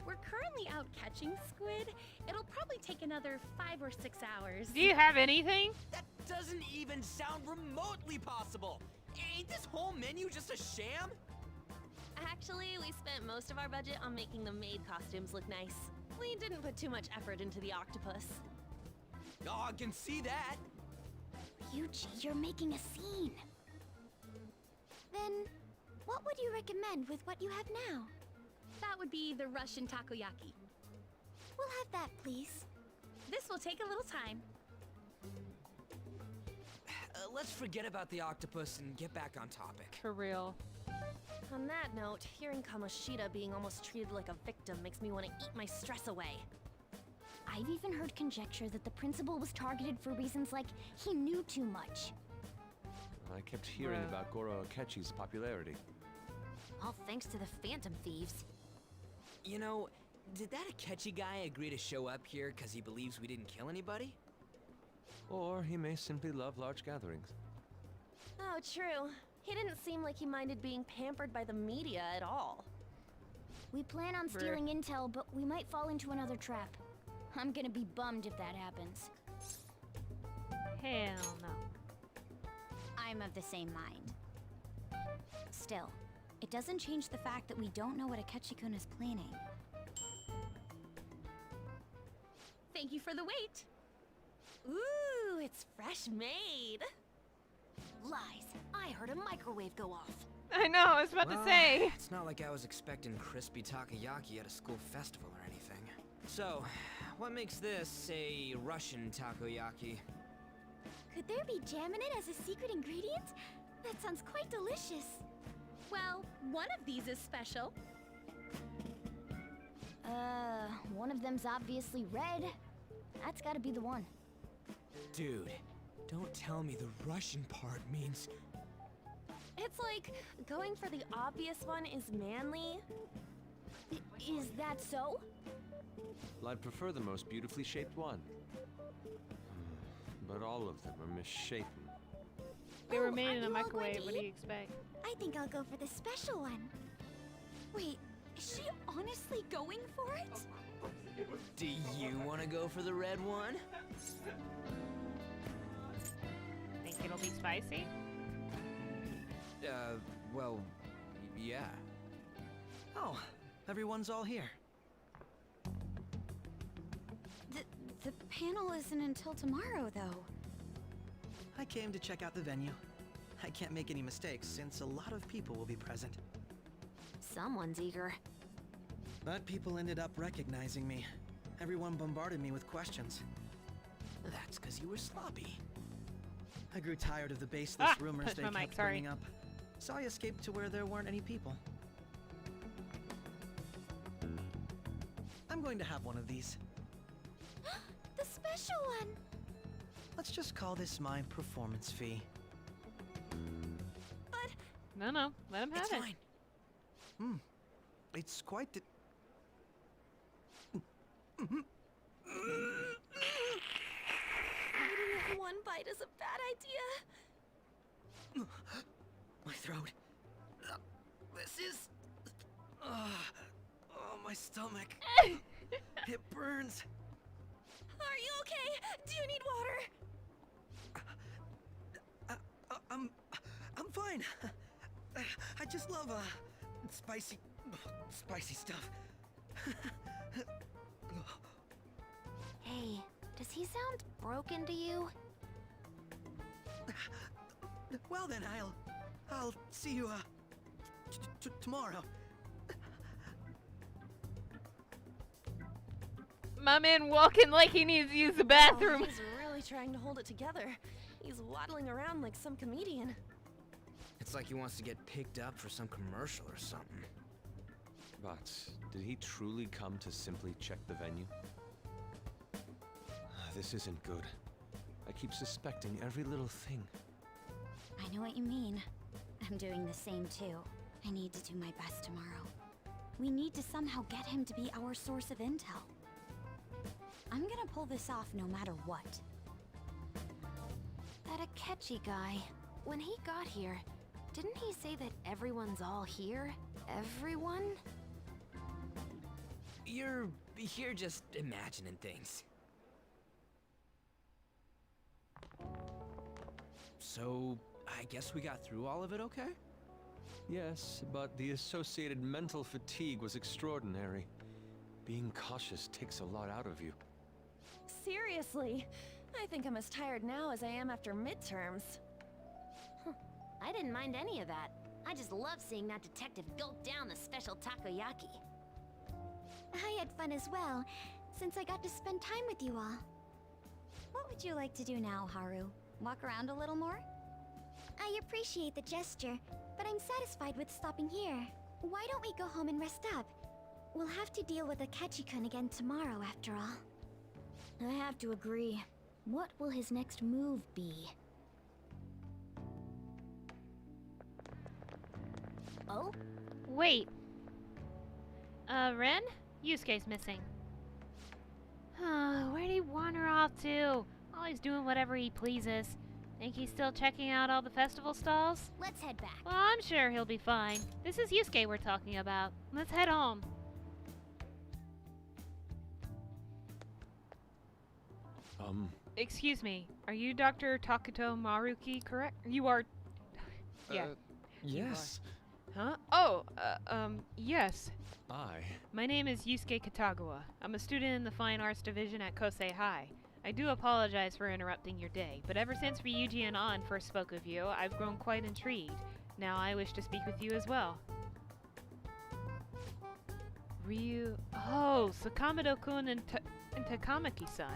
We're currently out catching squid. It'll probably take another 5 or 6 hours. Do you have anything? That doesn't even sound remotely possible. Ain't this whole menu just a sham? Actually, we spent most of our budget on making the maid costumes look nice. We didn't put too much effort into the octopus. Oh, I can see that. Ryuji, you're making a scene. Then, what would you recommend with what you have now? That would be the Russian takoyaki. We'll have that, please. This will take a little time. Let's forget about the octopus and get back on topic. For real. On that note, hearing Kamoshida being almost treated like a victim makes me want to eat my stress away. I've even heard conjecture that the principal was targeted for reasons like he knew too much. I kept hearing about Goro Akechi's popularity. All thanks to the Phantom Thieves. You know, did that Akechi guy agree to show up here because he believes we didn't kill anybody? Or he may simply love large gatherings. Oh, true. He didn't seem like he minded being pampered by the media at all. We plan on stealing intel, but we might fall into another trap. I'm gonna be bummed if that happens. Hell no. I'm of the same mind. Still, it doesn't change the fact that we don't know what Akechi-kun is planning. Thank you for the wait. Ooh, it's fresh made. Lies. I heard a microwave go off. I know, I was about to say. It's not like I was expecting crispy takoyaki at a school festival or anything. So, what makes this a Russian takoyaki? Could there be jam in it as a secret ingredient? That sounds quite delicious. Well, one of these is special. One of them's obviously red. That's gotta be the one. Dude, don't tell me the Russian part means... It's like going for the obvious one is manly. Is that so? Well, I'd prefer the most beautifully shaped one. But all of them are misshapen. They were made are in a you all going microwave. to What do eat? you expect? I think I'll go for the special one. Wait, is she honestly going for it? Do you want to go for the red one? Think it'll be spicy? Well, yeah. Oh, everyone's all here. The panel isn't until tomorrow, though. I came to check out the venue. I can't make any mistakes since a lot of people will be present. Someone's eager. But people ended up recognizing me. Everyone bombarded me with questions. That's because you were sloppy. I grew tired of the baseless rumors touched they my mic, kept sorry. bringing up. So I escaped to where there weren't any people. I'm going to have one of these. The special one! Let's just call this my performance fee. But... No, let him have It's it. fine. It's quite the... Eating it in one bite is a bad idea. My throat. This is... oh, my stomach. It burns. Are you okay? Do you need water? I'm fine. I just love, spicy stuff. Hey, does he sound broken to you? Well then, I'll see you, tomorrow. My man walking like he needs to use the bathroom. Oh, he's really trying to hold it together. He's waddling around like some comedian. It's like he wants to get picked up for some commercial or something. But did he truly come to simply check the venue? This isn't good. I keep suspecting every little thing. I know what you mean. I'm doing the same too. I need to do my best tomorrow. We need to somehow get him to be our source of intel. I'm gonna pull this off no matter what. That Akechi guy, when he got here, didn't he say that everyone's all here? Everyone? You're just imagining things. So, I guess we got through all of it okay? Yes, but the associated mental fatigue was extraordinary. Being cautious takes a lot out of you. Seriously, I think I'm as tired now as I am after midterms. I didn't mind any of that. I just love seeing that detective gulp down the special takoyaki. I had fun as well, since I got to spend time with you all. What would you like to do now, Haru? Walk around a little more? I appreciate the gesture, but I'm satisfied with stopping here. Why don't we go home and rest up? We'll have to deal with Akechi-kun again tomorrow, after all. I have to agree. What will his next move be? Oh? Wait. Ren? Yusuke's missing. Where'd he wander off to? Always doing whatever he pleases. Think he's still checking out all the festival stalls? Let's head back. Well, I'm sure he'll be fine. This is Yusuke we're talking about. Let's head home. Excuse me. Are you Dr. Takuto Maruki, correct? You are... Yeah. Yes. Huh? Oh, yes. My name is Yusuke Katagawa. I'm a student in the Fine Arts Division at Kosei High. I do apologize for interrupting your day, but ever since Ryuji and An first spoke of you, I've grown quite intrigued. Now I wish to speak with you as well. Oh, Sakamoto-kun and Takamaki-san.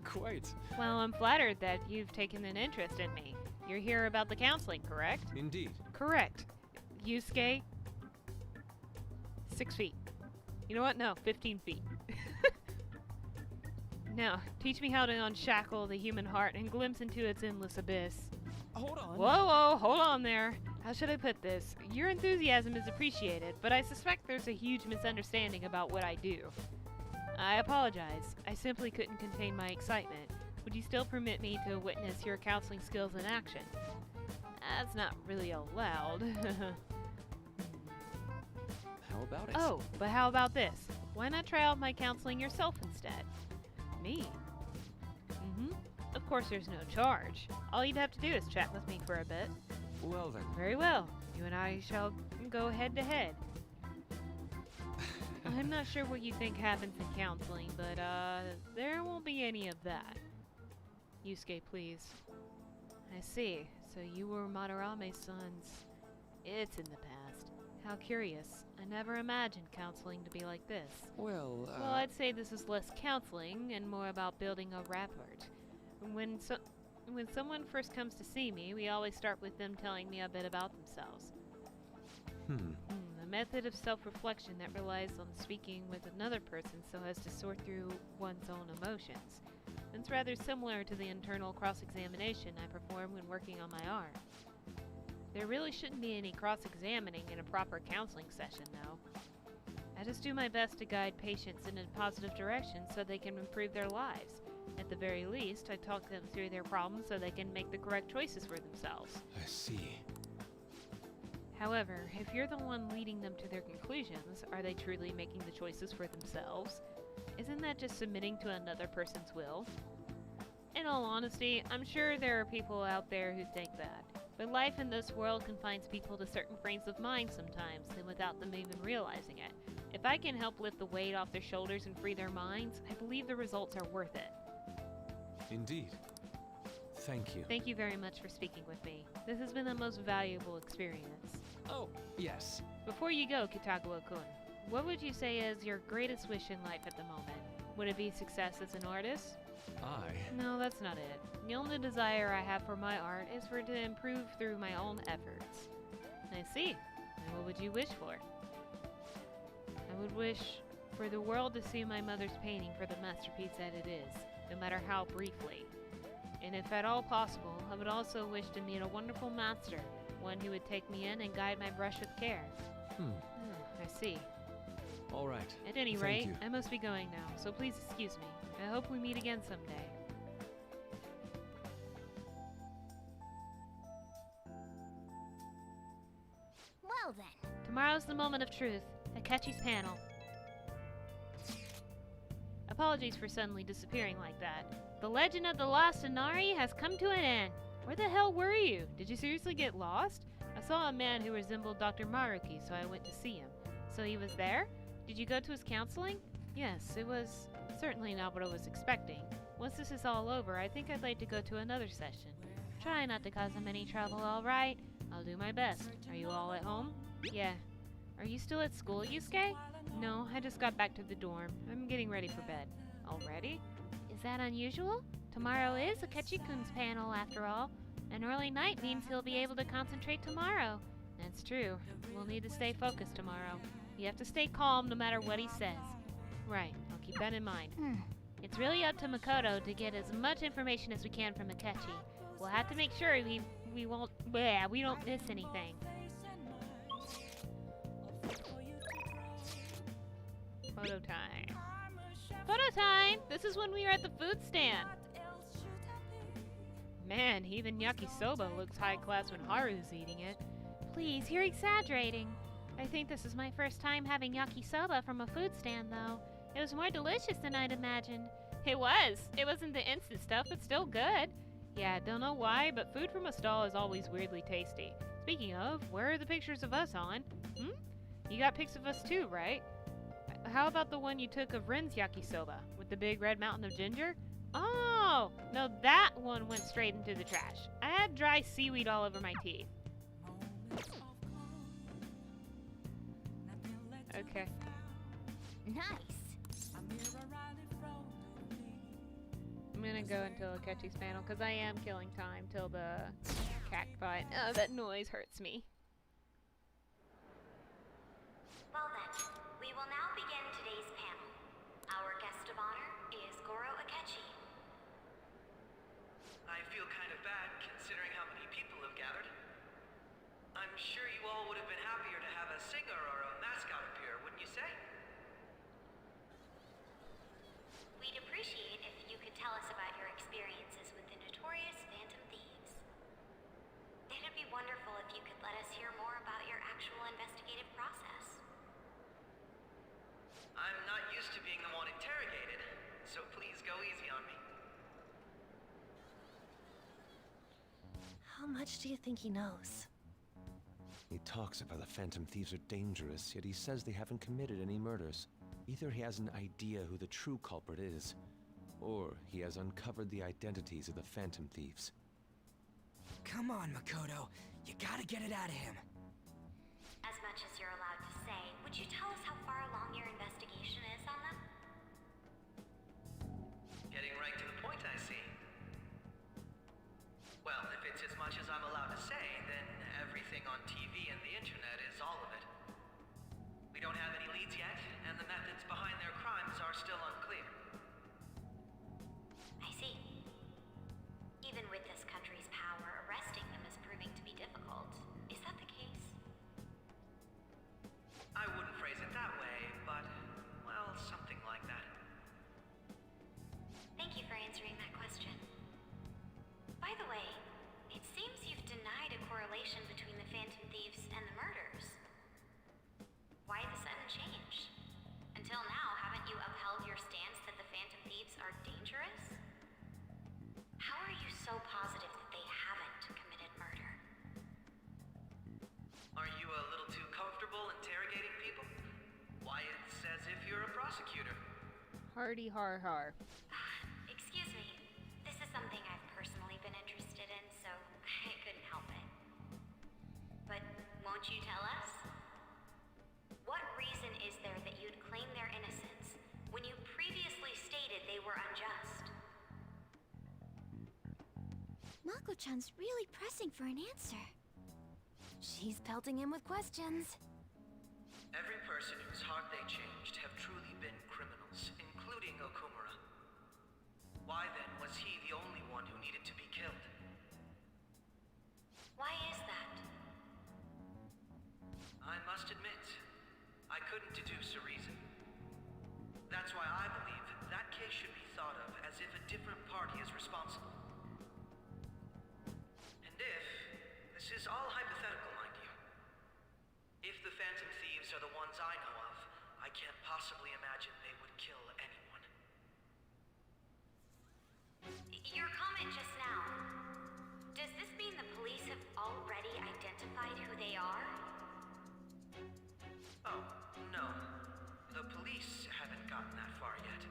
Quite. Well, I'm flattered that you've taken an interest in me. You're here about the counseling, correct? Indeed. Correct. Yusuke? 6 feet. You know what? No, 15 feet. Now, teach me how to unshackle the human heart and glimpse into its endless abyss. Hold on. Whoa, hold on there. How should I put this? Your enthusiasm is appreciated, but I suspect there's a huge misunderstanding about what I do. I apologize. I simply couldn't contain my excitement. Would you still permit me to witness your counseling skills in action? That's not really allowed. How about it? Oh, but how about this? Why not try out my counseling yourself instead? Me? Of course there's no charge. All you'd have to do is chat with me for a bit. Well then. Very well. You and I shall go head to head. I'm not sure what you think happens in counseling, but there won't be any of that. Yusuke, please. I see. So you were Madarame's sons. It's in the past. How curious. I never imagined counseling to be like this. Well, I'd say this is less counseling and more about building a rapport. When someone first comes to see me, we always start with them telling me a bit about themselves. Let a method of self-reflection that relies on speaking with another person so as to sort through one's own emotions. It's rather similar to the internal cross-examination I perform when working on my art. There really shouldn't be any cross-examining in a proper counseling session, though. I just do my best to guide patients in a positive direction so they can improve their lives. At the very least, I talk them through their problems so they can make the correct choices for themselves. I see. However, if you're the one leading them to their conclusions, are they truly making the choices for themselves? Isn't that just submitting to another person's will? In all honesty, I'm sure there are people out there who think that. But life in this world confines people to certain frames of mind sometimes, and without them even realizing it. If I can help lift the weight off their shoulders and free their minds, I believe the results are worth it. Indeed. Thank you. Thank you very much for speaking with me. This has been the most valuable experience. Oh, yes. Before you go, Kitagawa-kun, what would you say is your greatest wish in life at the moment? Would it be success as an artist? No, that's not it. The only desire I have for my art is for it to improve through my own efforts. I see. And what would you wish for? I would wish for the world to see my mother's painting for the masterpiece that it is, no matter how briefly. And if at all possible, I would also wish to meet a wonderful master, one who would take me in and guide my brush with care. I see. All right. At any Thank rate, you. I must be going now, so please excuse me. I hope we meet again someday. Well then. Tomorrow's the moment of truth, Akechi's panel. Apologies for suddenly disappearing like that. The legend of the lost Inari has come to an end. Where the hell were you? Did you seriously get lost? I saw a man who resembled Dr. Maruki, so I went to see him. So he was there? Did you go to his counseling? Yes, it was certainly not what I was expecting. Once this is all over, I think I'd like to go to another session. Try not to cause him any trouble, alright? I'll do my best. Are you all at home? Yeah. Are you still at school, Yusuke? No, I just got back to the dorm. I'm getting ready for bed. Already? Is that unusual? Tomorrow is Akechi-kun's panel, after all. An early night means he'll be able to concentrate tomorrow. That's true. We'll need to stay focused tomorrow. You have to stay calm no matter what he says. Right, I'll keep that in mind. It's really up to Makoto to get as much information as we can from Akechi. We'll have to make sure we don't miss anything. Photo time. Photo time! This is when we were at the food stand. Man, even yakisoba looks high class when Haru's eating it. Please, you're exaggerating. I think this is my first time having yakisoba from a food stand, though. It was more delicious than I'd imagined. It was. It wasn't the instant stuff, but still good. Yeah, don't know why, but food from a stall is always weirdly tasty. Speaking of, where are the pictures of us on? You got pics of us too, right? How about the one you took of Ren's yakisoba, with the big red mountain of ginger? Oh! No, that one went straight into the trash. I had dry seaweed all over my teeth. Okay. Nice. I'm gonna go until Akechi's panel, because I am killing time till the cacti. Oh, that noise hurts me. Well then, we will now begin today's panel. Our guest of honor is Goro Akechi. I feel kind of bad considering how many people have gathered. I'm sure you all would have been happier to have a singer or a mascot appear, wouldn't you say? We'd appreciate if you could tell us about your experiences with the notorious Phantom Thieves. It'd be wonderful if you could let us hear more about your actual investigative process. I'm not used to being the one interrogated, so please go easy on me. How much do you think he knows? He talks about the Phantom Thieves are dangerous, yet he says they haven't committed any murders. Either he has an idea who the true culprit is, or he has uncovered the identities of the Phantom Thieves. Come on, Makoto. You gotta get it out of him. As much as you're allowed to say, would you tell us how far along your investigation is on them? Getting right to the point, I see. Well, if it's as much as I'm allowed to say, then everything on TV and the internet is all of it. prosecutor. Hardy har har. Excuse me. This is something I've personally been interested in, so I couldn't help it. But won't you tell us? What reason is there that you'd claim their innocence when you previously stated they were unjust? Mako-chan's really pressing for an answer. She's pelting him with questions. Every person whose heart they changed have truly been criminals, including Okumura. Why then was he the only one who needed to be killed? Why is that? I must admit, I couldn't deduce a reason. That's why I believe that case should be thought of as if a different party is responsible. And if, this is all hypothetical, mind you, if the Phantom Thieves are the ones I know of, I can't possibly imagine they would kill anyone. Your comment just now, does this mean the police have already identified who they are? Oh, no. The police haven't gotten that far yet.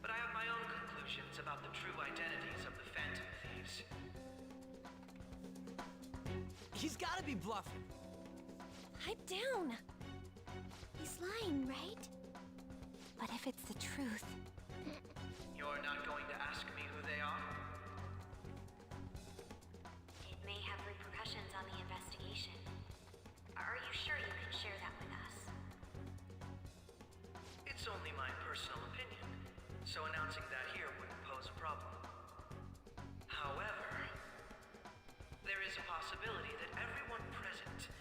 But I have my own conclusions about the true identities of the Phantom Thieves. He's gotta be bluffing. Pipe down. He's lying, right? But if it's the truth... You're not going to ask me who they are? It may have repercussions on the investigation. Are you sure you can share that with us? It's only my personal opinion, so announcing that here wouldn't pose a problem. However, there is a possibility that everyone present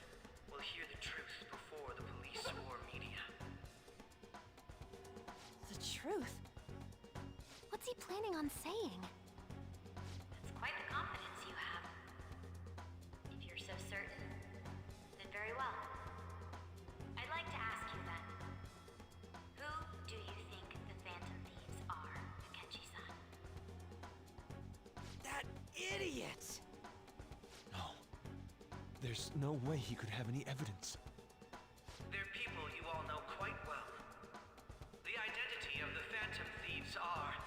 will hear the truth before the police or media. The truth? What's he planning on saying? That's quite the confidence you have. If you're so certain, then very well. I'd like to ask you then, who do you think the Phantom Thieves are, Akechi-san? That idiot! No. There's no way he could have any evidence. They're people you all know quite well. The identity of the Phantom Thieves are...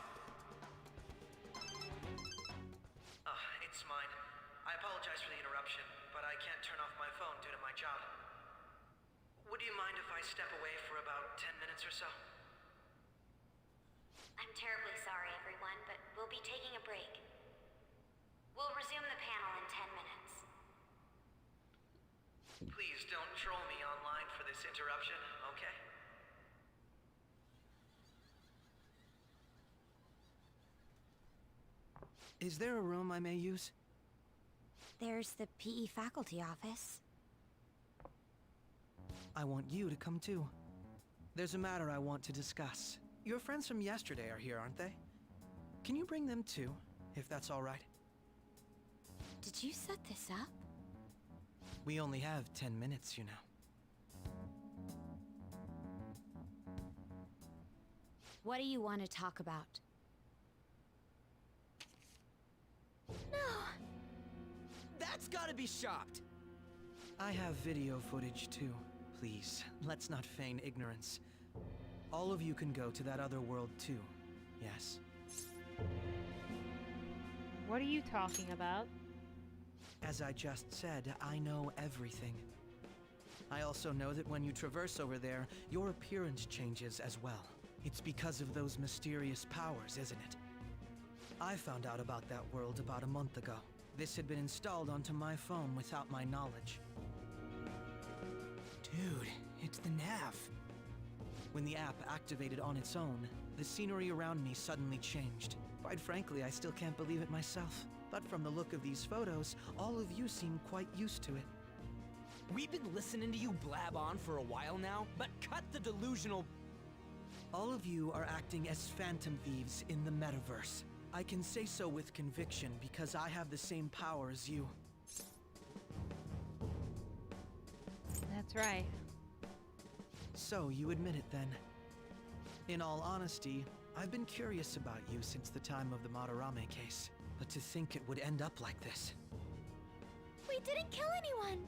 it's mine. I apologize for the interruption, but I can't turn off my phone due to my job. Would you mind if I step away for about 10 minutes or so? I'm terribly sorry, everyone, but we'll be taking a break. We'll resume the panel in 10 minutes. Please don't troll me online for this interruption, okay? Is there a room I may use? There's the PE faculty office. I want you to come too. There's a matter I want to discuss. Your friends from yesterday are here, aren't they? Can you bring them too, if that's all right? Did you set this up? We only have 10 minutes, you know. What do you want to talk about? No! That's gotta be shopped! I have video footage too. Please, let's not feign ignorance. All of you can go to that other world too, yes? What are you talking about? As I just said, I know everything. I also know that when you traverse over there, your appearance changes as well. It's because of those mysterious powers, isn't it? I found out about that world about a month ago. This had been installed onto my phone without my knowledge. Dude, it's the nav. When the app activated on its own, the scenery around me suddenly changed. Quite frankly, I still can't believe it myself. But from the look of these photos, all of you seem quite used to it. We've been listening to you blab on for a while now, but cut the delusional... All of you are acting as Phantom Thieves in the metaverse. I can say so with conviction because I have the same power as you. That's right. So you admit it then. In all honesty, I've been curious about you since the time of the Madarame case. But to think it would end up like this. We didn't kill anyone!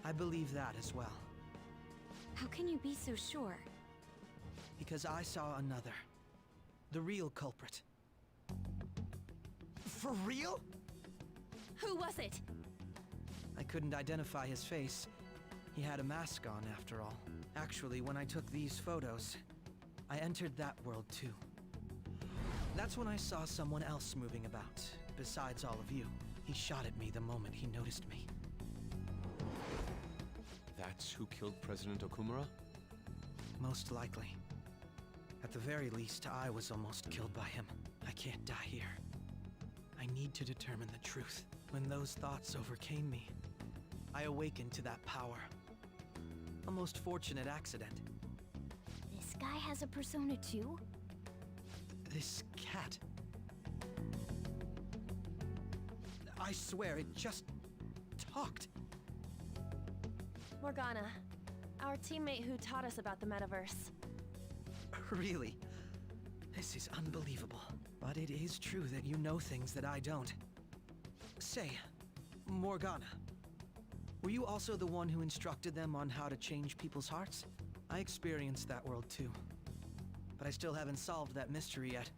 I believe that as well. How can you be so sure? Because I saw another. The real culprit. For real? Who was it? I couldn't identify his face. He had a mask on, after all. Actually, when I took these photos, I entered that world too. That's when I saw someone else moving about, besides all of you. He shot at me the moment he noticed me. That's who killed President Okumura? Most likely. At the very least, I was almost killed by him. I can't die here. I need to determine the truth. When those thoughts overcame me, I awakened to that power. A most fortunate accident. This guy has a persona too? This cat. I swear, it just talked. Morgana, our teammate who taught us about the metaverse. Really? This is unbelievable. But it is true that you know things that I don't. Say, Morgana, were you also the one who instructed them on how to change people's hearts? I experienced that world too. But I still haven't solved that mystery yet.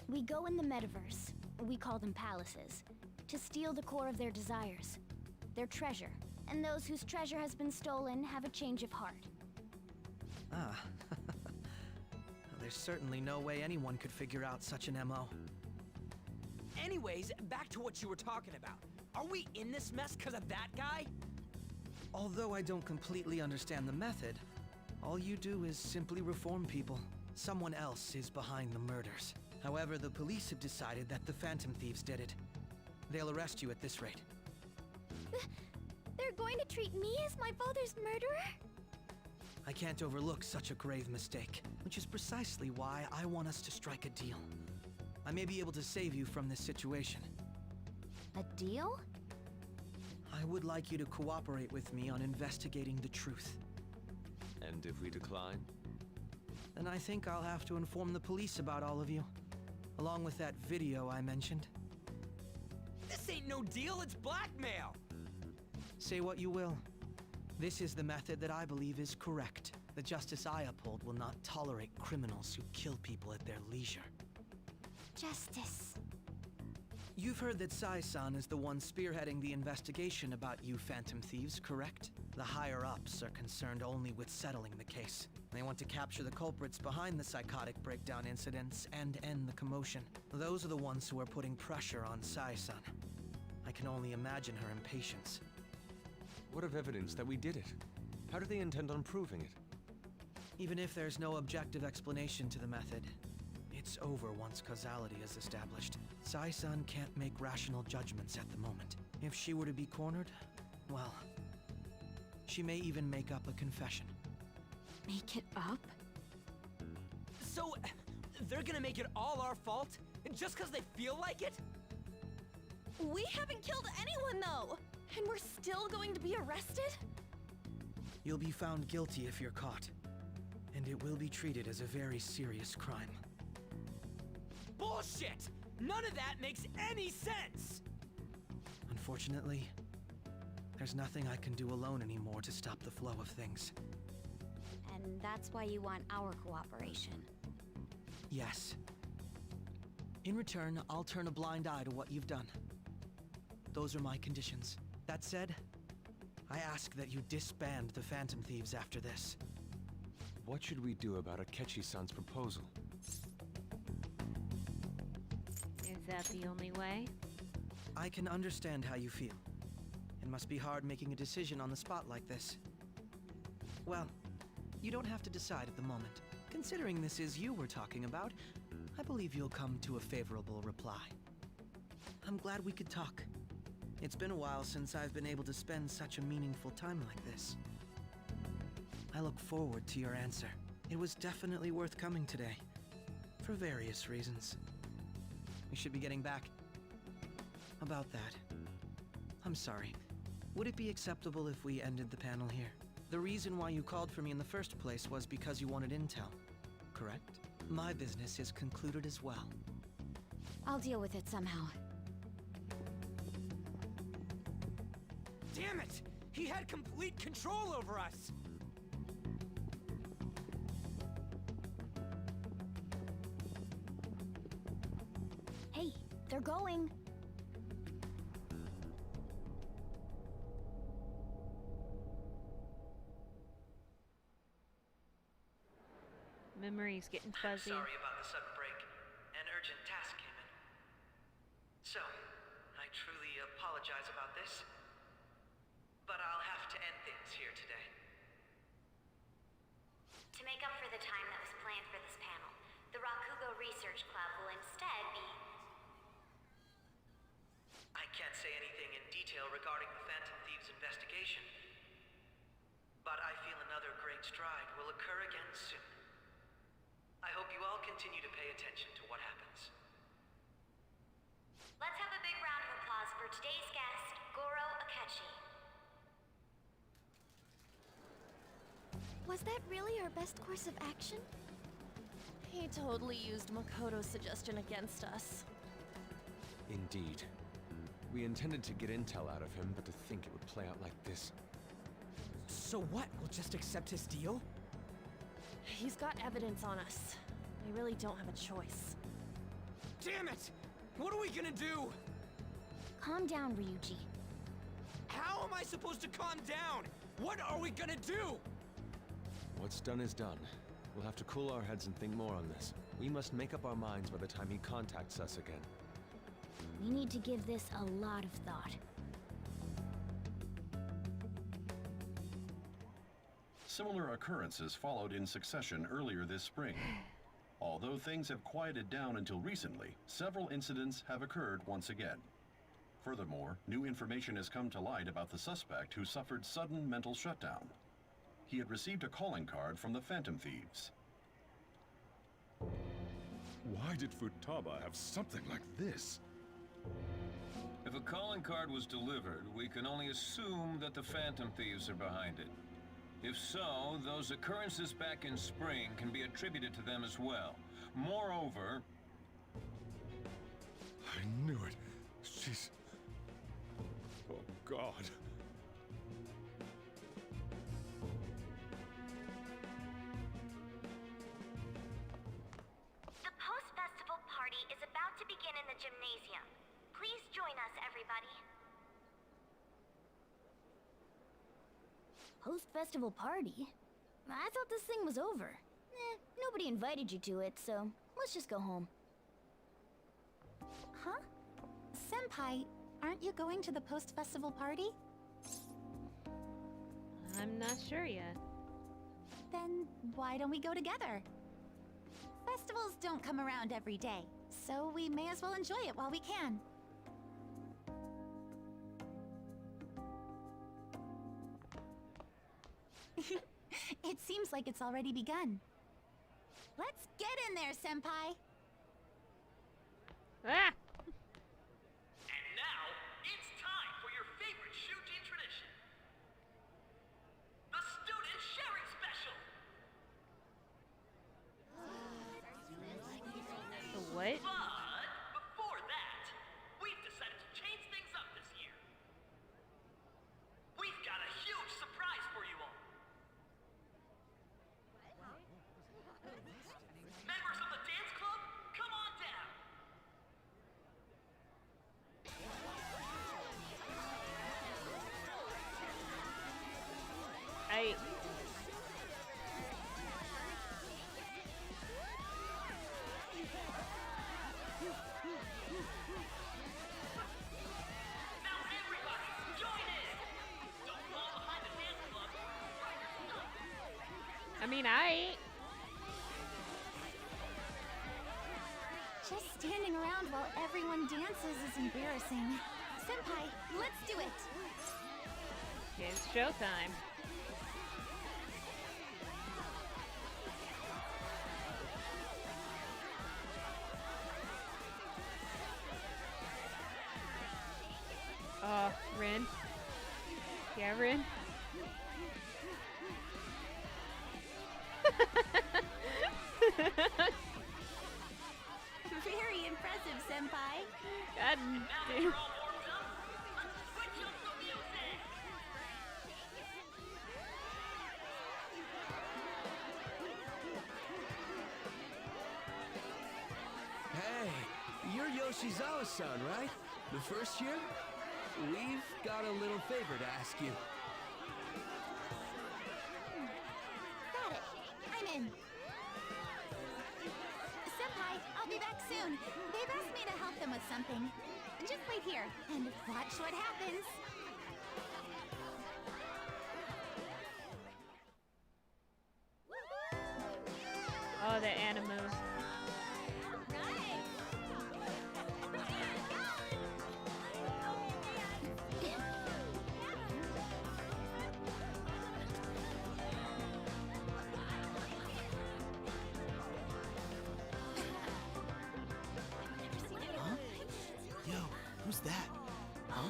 We go in the metaverse, we call them palaces, to steal the core of their desires, their treasure. And those whose treasure has been stolen have a change of heart. Ah. There's certainly no way anyone could figure out such an MO. Anyways, back to what you were talking about. Are we in this mess because of that guy? Although I don't completely understand the method, all you do is simply reform people. Someone else is behind the murders. However, the police have decided that the Phantom Thieves did it. They'll arrest you at this rate. They're going to treat me as my father's murderer? I can't overlook such a grave mistake, which is precisely why I want us to strike a deal. I may be able to save you from this situation. A deal? I would like you to cooperate with me on investigating the truth. And if we decline? Then I think I'll have to inform the police about all of you, along with that video I mentioned. This ain't no deal, it's blackmail! Say what you will. This is the method that I believe is correct. The justice I uphold will not tolerate criminals who kill people at their leisure. Justice. You've heard that Sai-san is the one spearheading the investigation about you Phantom Thieves, correct? The higher-ups are concerned only with settling the case. They want to capture the culprits behind the psychotic breakdown incidents and end the commotion. Those are the ones who are putting pressure on Sai-san. I can only imagine her impatience. What of evidence that we did it? How do they intend on proving it? Even if there's no objective explanation to the method, it's over once causality is established. Sai-san can't make rational judgments at the moment. If she were to be cornered, well, she may even make up a confession. Make it up? So, they're gonna make it all our fault? Just because they feel like it? We haven't killed anyone, though! And we're still going to be arrested? You'll be found guilty if you're caught. And it will be treated as a very serious crime. Bullshit! None of that makes any sense! Unfortunately, there's nothing I can do alone anymore to stop the flow of things. And that's why you want our cooperation. Yes. In return, I'll turn a blind eye to what you've done. Those are my conditions. That said, I ask that you disband the Phantom Thieves after this. What should we do about Akechi-san's proposal? Is that the only way? I can understand how you feel. It must be hard making a decision on the spot like this. Well, you don't have to decide at the moment. Considering this is you we're talking about, I believe you'll come to a favorable reply. I'm glad we could talk. It's been a while since I've been able to spend such a meaningful time like this. I look forward to your answer. It was definitely worth coming today, for various reasons. We should be getting back. About that, I'm sorry. Would it be acceptable if we ended the panel here? The reason why you called for me in the first place was because you wanted intel, correct? My business is concluded as well. I'll deal with it somehow. Damn it! He had complete control over us! They're going. Memory's getting fuzzy. Sorry about the sudden break. An urgent task came in. So, I truly apologize about this. But I'll have to end things here today. To make up for the time that was planned for this panel, the Rakugo Research Club will instead be... I can't say anything in detail regarding the Phantom Thieves investigation. But I feel another great stride will occur again soon. I hope you all continue to pay attention to what happens. Let's have a big round of applause for today's guest, Goro Akechi. Was that really our best course of action? He totally used Makoto's suggestion against us. Indeed. We intended to get intel out of him, but to think it would play out like this. So what? We'll just accept his deal? He's got evidence on us. We really don't have a choice. Damn it! What are we gonna do? Calm down, Ryuji. How am I supposed to calm down? What are we gonna do? What's done is done. We'll have to cool our heads and think more on this. We must make up our minds by the time he contacts us again. We need to give this a lot of thought. Similar occurrences followed in succession earlier this spring. Although things have quieted down until recently, several incidents have occurred once again. Furthermore, new information has come to light about the suspect who suffered sudden mental shutdown. He had received a calling card from the Phantom Thieves. Why did Futaba have something like this? If a calling card was delivered, we can only assume that the Phantom Thieves are behind it. If so, those occurrences back in spring can be attributed to them as well. Moreover... I knew it. She's... Oh, God. The post-festival party is about to begin in the gymnasium. Please join us, everybody. Post-festival party? I thought this thing was over. Nobody invited you to it, so let's just go home. Huh? Senpai, aren't you going to the post-festival party? I'm not sure yet. Then why don't we go together? Festivals don't come around every day, so we may as well enjoy it while we can. It seems like it's already begun. Let's get in there, Senpai! Ah! And now, it's time for your favorite Shuji tradition. The Student Sharing Special! What? But before that, we've decided to change things up this year. We've got a huge surprise for you all. Members of the dance club, come on down. Now everybody, join in. Don't fall behind the dance club. Right your stuff. I mean, I... Just standing around while everyone dances is embarrassing. Senpai, let's do it! It's showtime. Rin. Yeah, Rin. Very impressive, Senpai. God damn. Hey, you're Yoshizawa-san, right? The first year? We've got a little favor to ask you. Got it. I'm in. Senpai, I'll be back soon. They've asked me to help them with something. Just wait here and watch what happens. Oh, the animu. Huh? Yo, who's that? Huh?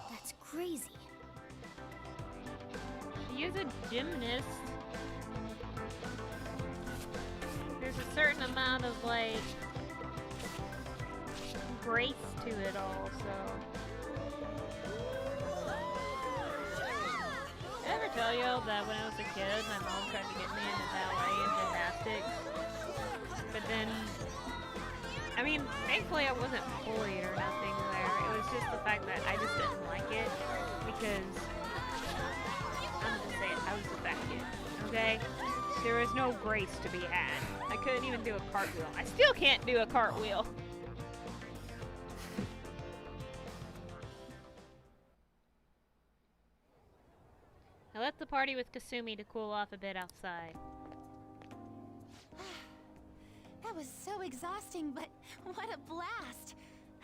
That's crazy. She's a gymnast. There's a certain amount of, like, grace to it all, so. Did I ever tell y'all that when I was a kid, my mom tried to get me into ballet and gymnastics? But then, I mean, thankfully I wasn't bullied or nothing there. It was just the fact that I just didn't like it because, I'm just saying, I was a fat kid, okay? There was no grace to be had. I couldn't even do a cartwheel. I still can't do a cartwheel. I left the party with Kasumi to cool off a bit outside. That was so exhausting, but what a blast!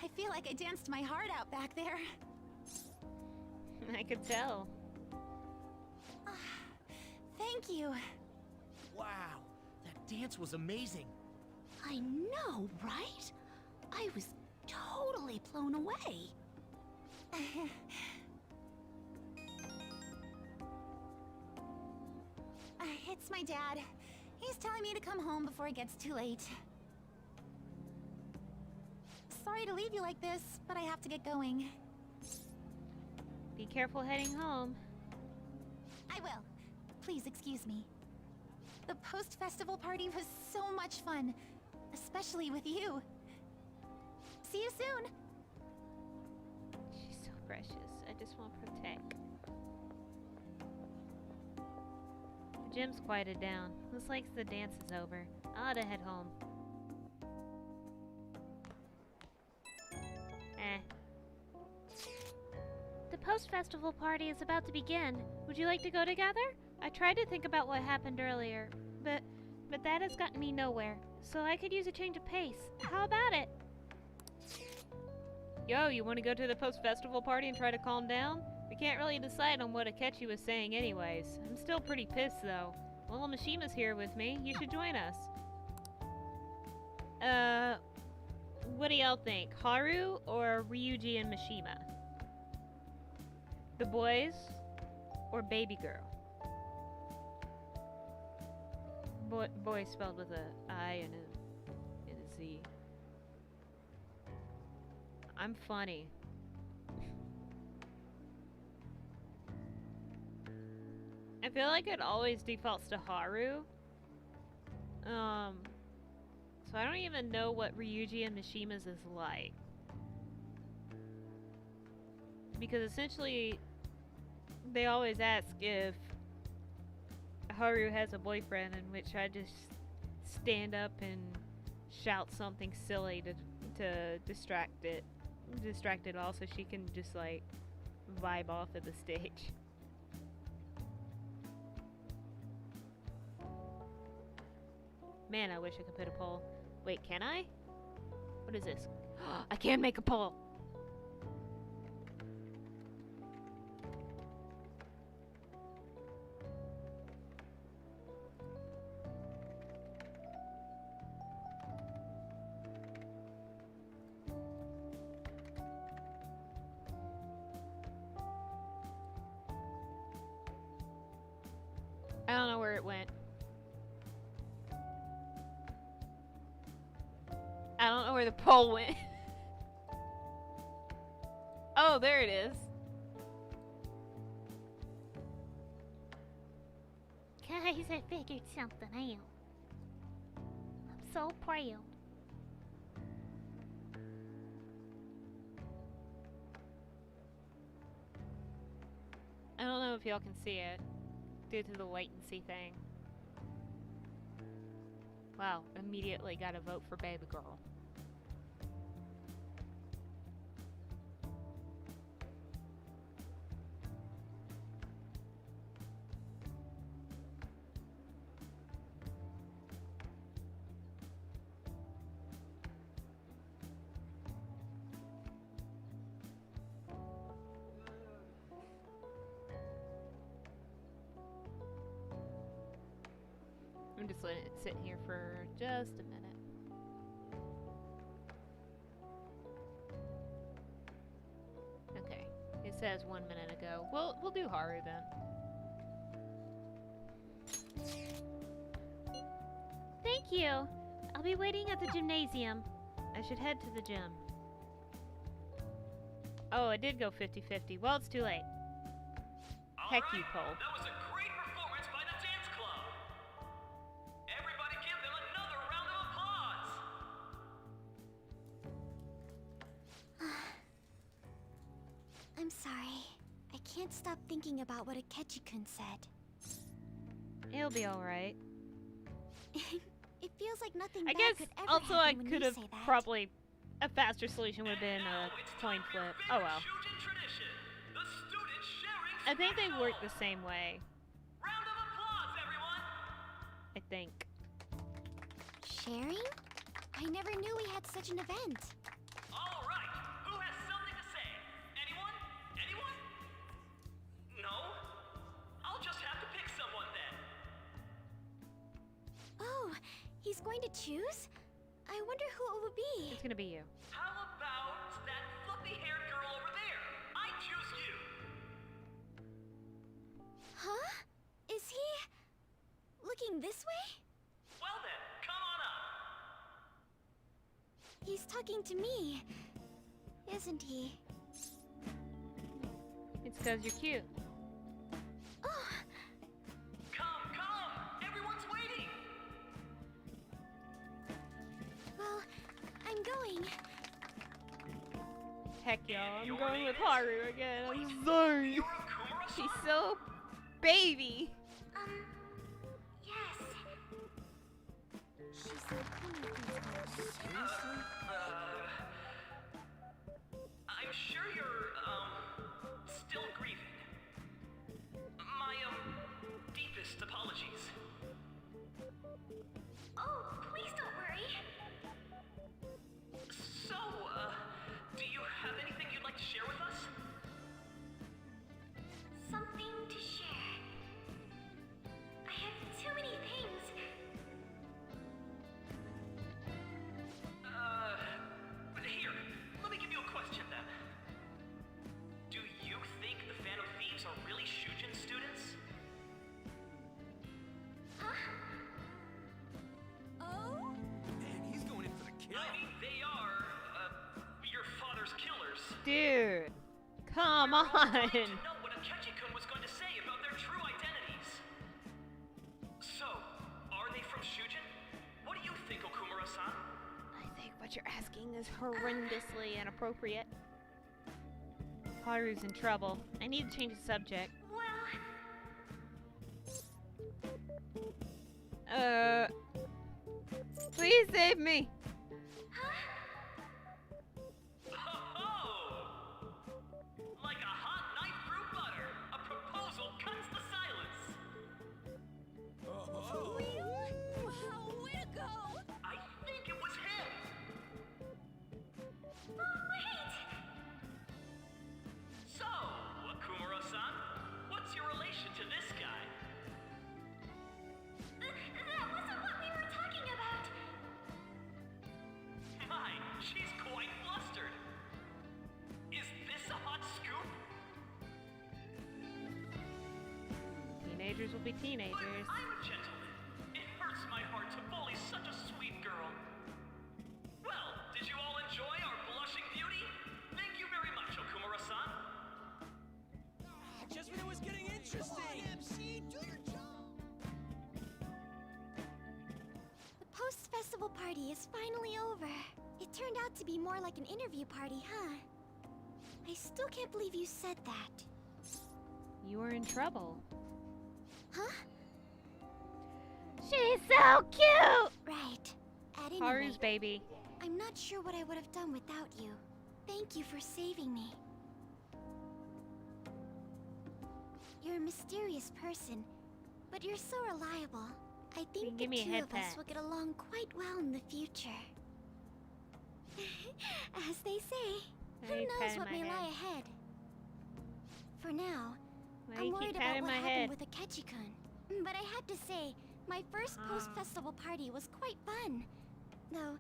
I feel like I danced my heart out back there. I could tell. Thank you. Wow, that dance was amazing. I know, right? I was totally blown away. It's my dad. He's telling me to come home before it gets too late. Sorry to leave you like this, but I have to get going. Be careful heading home. I will. Please excuse me. The post-festival party was so much fun, especially with you. See you soon. She's so precious. I just want to protect. The gym's quieted down. Looks like the dance is over. I ought to head home. The post-festival party is about to begin. Would you like to go together? I tried to think about what happened earlier, but that has gotten me nowhere. So I could use a change of pace. How about it? Yo, you want to go to the post-festival party and try to calm down? We can't really decide on what Akechi was saying anyways. I'm still pretty pissed though. Well, Mishima's here with me. You should join us. What do y'all think? Haru or Ryuji and Mishima? The boys or baby girl? Boy spelled with a I and a Z. I'm funny. I feel like it always defaults to Haru. So I don't even know what Ryuji and Mishima's is like. Because essentially, they always ask if Haru has a boyfriend, in which I just stand up and shout something silly to distract it all, so she can just like vibe off of the stage. Man, I wish I could put a poll. Wait, can I? What is this? I can make a poll! know where the pole went. Oh, there it is. Guys, I figured something out. I'm so proud. I don't know if y'all can see it due to the latency thing. Wow, immediately got a vote for baby girl. I'm just letting it sit here for just a minute. Okay, it says 1 minute ago. We'll do Haru then. Thank you. I'll be waiting at the gymnasium. I should head to the gym. Oh, it did go 50-50. Well, it's too late. Heck you, Pole. That was a great performance by the dance club. Everybody give them another round of applause. I'm sorry. I can't stop thinking about what Akechi-kun said. It'll be alright. It feels like nothing I bad guess could ever also happen I when could you have say that. probably a faster solution would have been a coin flip. Oh well. I think they work the same way. Round of applause, everyone. I think. Sharing? I never knew we had such an event. All right. Who has something to say? Anyone? Anyone? No? I'll just have to pick someone then. Oh, he's going to choose? I wonder who it would be. It's gonna be you. How about that fluffy-haired girl over there? I choose you. Huh? Is he looking this way? Well then, come on up. He's talking to me, isn't he? It's because you're cute. Oh, Come! Everyone's waiting. well, I'm going. Heck y'all, I'm going with Haru again. I'm sorry. She's so baby. Yes. She said Seriously? I'm sure you're, still grieving. My, deepest apologies. Oh, please don't worry. So, do you have anything you'd like to share with us? Something to share. I have too many things. Here, let me give you a question then. Do you think the Phantom Thieves are really Shujin students? Huh? Oh? Man, he's going in for the kill. I mean, they are, your father's killers. Dude, come To on. know what Akechi-kun was going to say about their true identities. So, are they from Shujin? What do you think, Okumura-san? I think what you're asking is horrendously inappropriate. Haru's in trouble. I need to change the subject. Please save me. Like a hot knife through butter, a proposal cuts the silence. For real? Wow, way to go! I think it was him. Oh, wait! So, Okumura-san, what's your relation to this guy? That wasn't what we were talking about! My, she's quite flustered. Is this a hot scoop? Teenagers will be teenagers. I'm a gentleman. It hurts my heart to bully such a sweet girl. Well, did you festival party is finally over. It turned out to be more like an interview party, huh? I still can't believe you said that. You were in trouble. Huh? She's so cute! Right. At any Haru's rate, baby. I'm not sure what I would have done without you. Thank you for saving me. You're a mysterious person, but you're so reliable. I think the Give me a two head of us pat. will get along quite well in the future. As they say, Why you who knows patting what my may head? lie ahead. For now, Why I'm you worried keep about patting what my happened head? with Akechi-kun. But I have to say, my first post-festival party was quite fun. Though,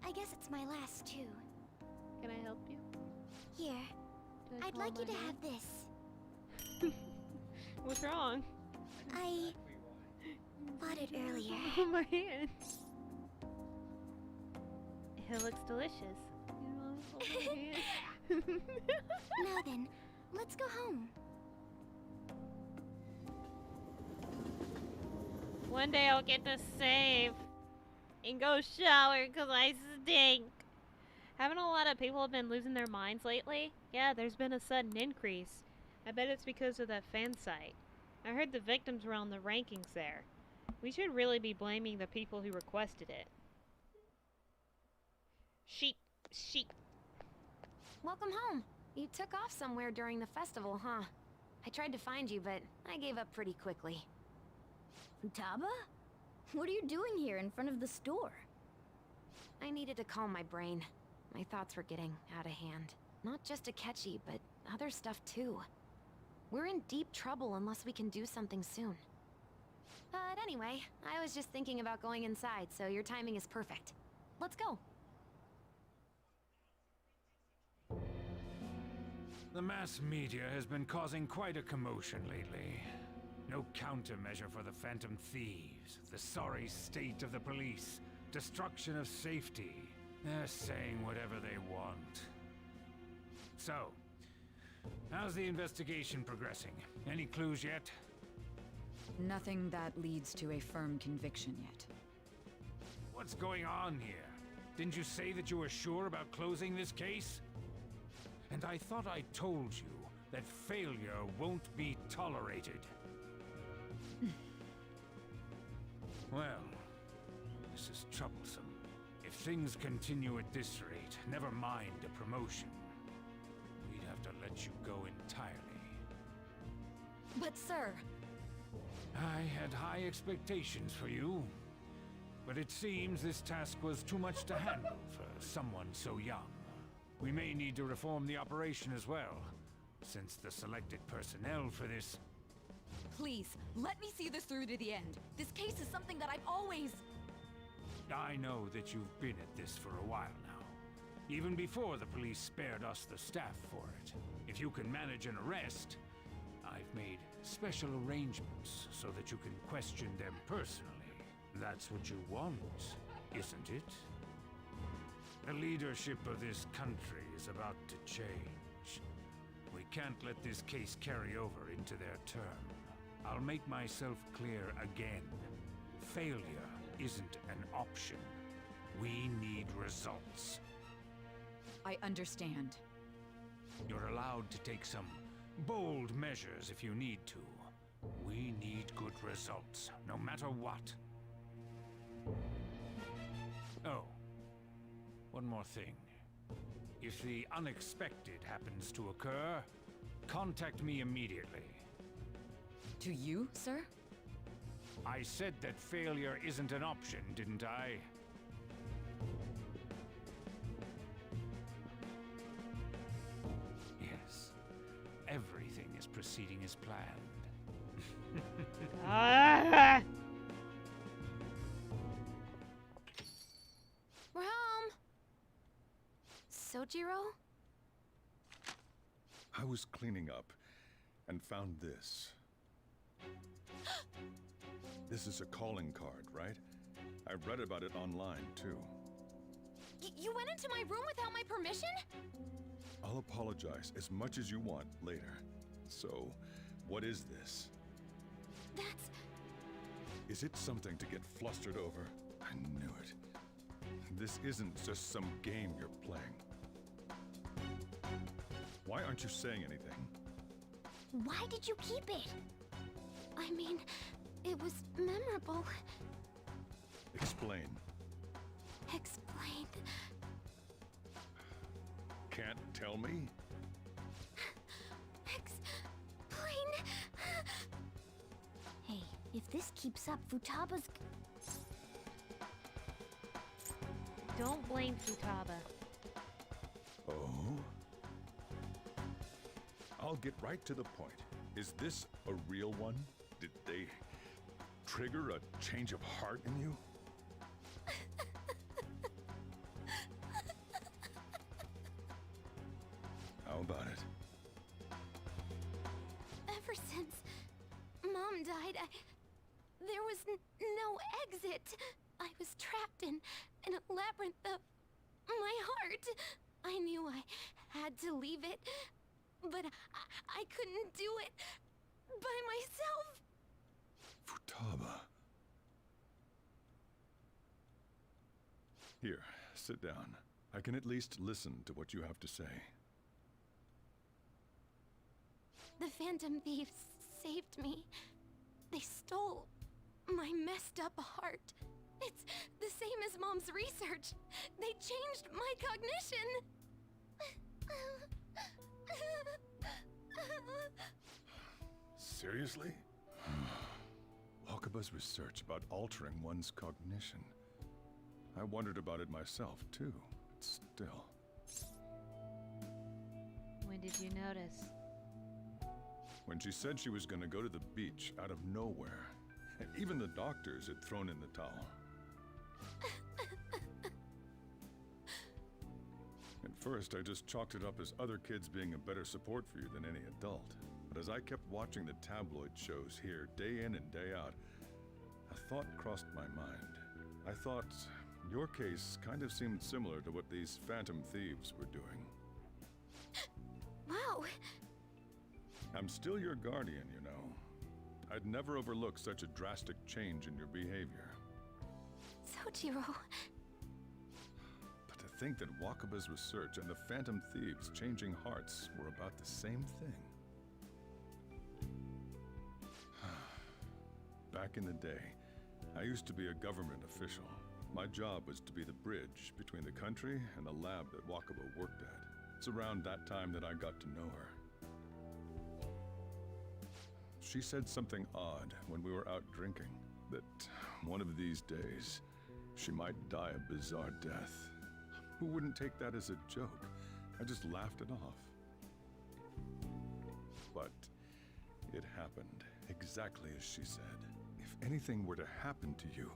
I guess it's my last too. Can I help you? Here, Can I I'd hold like you my to hand? have this. What's wrong? I bought it earlier. Oh, my hand. It looks delicious. You wanna hold my hand? Now then, let's go home. One day I'll get to save and go shower because I stink. Haven't a lot of people have been losing their minds lately? Yeah, there's been a sudden increase. I bet it's because of that fan site. I heard the victims were on the rankings there. We should really be blaming the people who requested it. Sheep. Sheep. Welcome home. You took off somewhere during the festival, huh? I tried to find you, but I gave up pretty quickly. Taba? What are you doing here in front of the store? I needed to calm my brain. My thoughts were getting out of hand. Not just Akechi, but other stuff too. We're in deep trouble unless we can do something soon. But anyway, I was just thinking about going inside, so your timing is perfect. Let's go. The mass media has been causing quite a commotion lately. No countermeasure for the Phantom Thieves, the sorry state of the police, destruction of safety. They're saying whatever they want. So, how's the investigation progressing? Any clues yet? Nothing that leads to a firm conviction yet. What's going on here? Didn't you say that you were sure about closing this case? And I thought I told you that failure won't be tolerated. Well, this is troublesome. If things continue at this rate, never mind a promotion. We'd have to let you go entirely. But sir... I had high expectations for you. But it seems this task was too much to handle for someone so young. We may need to reform the operation as well, since the selected personnel for this... Please, let me see this through to the end. This case is something that I've always... I know that you've been at this for a while now. Even before the police spared us the staff for it. If you can manage an arrest, I've made special arrangements so that you can question them personally. That's what you want, isn't it? The leadership of this country is about to change. We can't let this case carry over into their term. I'll make myself clear again. Failure isn't an option. We need results. I understand. You're allowed to take some bold measures if you need to. We need good results, no matter what. Oh, one more thing. If the unexpected happens to occur, contact me immediately. To you, sir? I said that failure isn't an option, didn't I? Yes. Everything is proceeding as planned. We're home! Sojiro? I was cleaning up and found this. This is a calling card, right? I read about it online, too. You went into my room without my permission? I'll apologize as much as you want later. So, what is this? That's... Is it something to get flustered over? I knew it. This isn't just some game you're playing. Why aren't you saying anything? Why did you keep it? I mean, it was memorable. Explain. Explain. Can't tell me? Explain. Hey, if this keeps up, Futaba's... Don't blame Futaba. Oh? I'll get right to the point. Is this a real one? Did they trigger a change of heart in you? How about it? Ever since Mom died, there was no exit. I was trapped in a labyrinth of my heart. I knew I had to leave it, but I couldn't do it by myself. Futaba. Here, sit down. I can at least listen to what you have to say. The Phantom Thieves saved me. They stole my messed up heart. It's the same as Mom's research. They changed my cognition. Seriously? Wakaba's research about altering one's cognition. I wondered about it myself, too. But still. When did you notice? When she said she was going to go to the beach out of nowhere. Even the doctors had thrown in the towel. At first, I just chalked it up as other kids being a better support for you than any adult. But as I kept watching the tabloid shows here, day in and day out, a thought crossed my mind. I thought your case kind of seemed similar to what these Phantom Thieves were doing. Wow. I'm still your guardian, you know. I'd never overlook such a drastic change in your behavior. Sojiro. But to think that Wakaba's research and the Phantom Thieves changing hearts were about the same thing. Back in the day, I used to be a government official. My job was to be the bridge between the country and the lab that Wakaba worked at. It's around that time that I got to know her. She said something odd when we were out drinking, that one of these days, she might die a bizarre death. Who wouldn't take that as a joke? I just laughed it off. But it happened exactly as she said. If anything were to happen to you,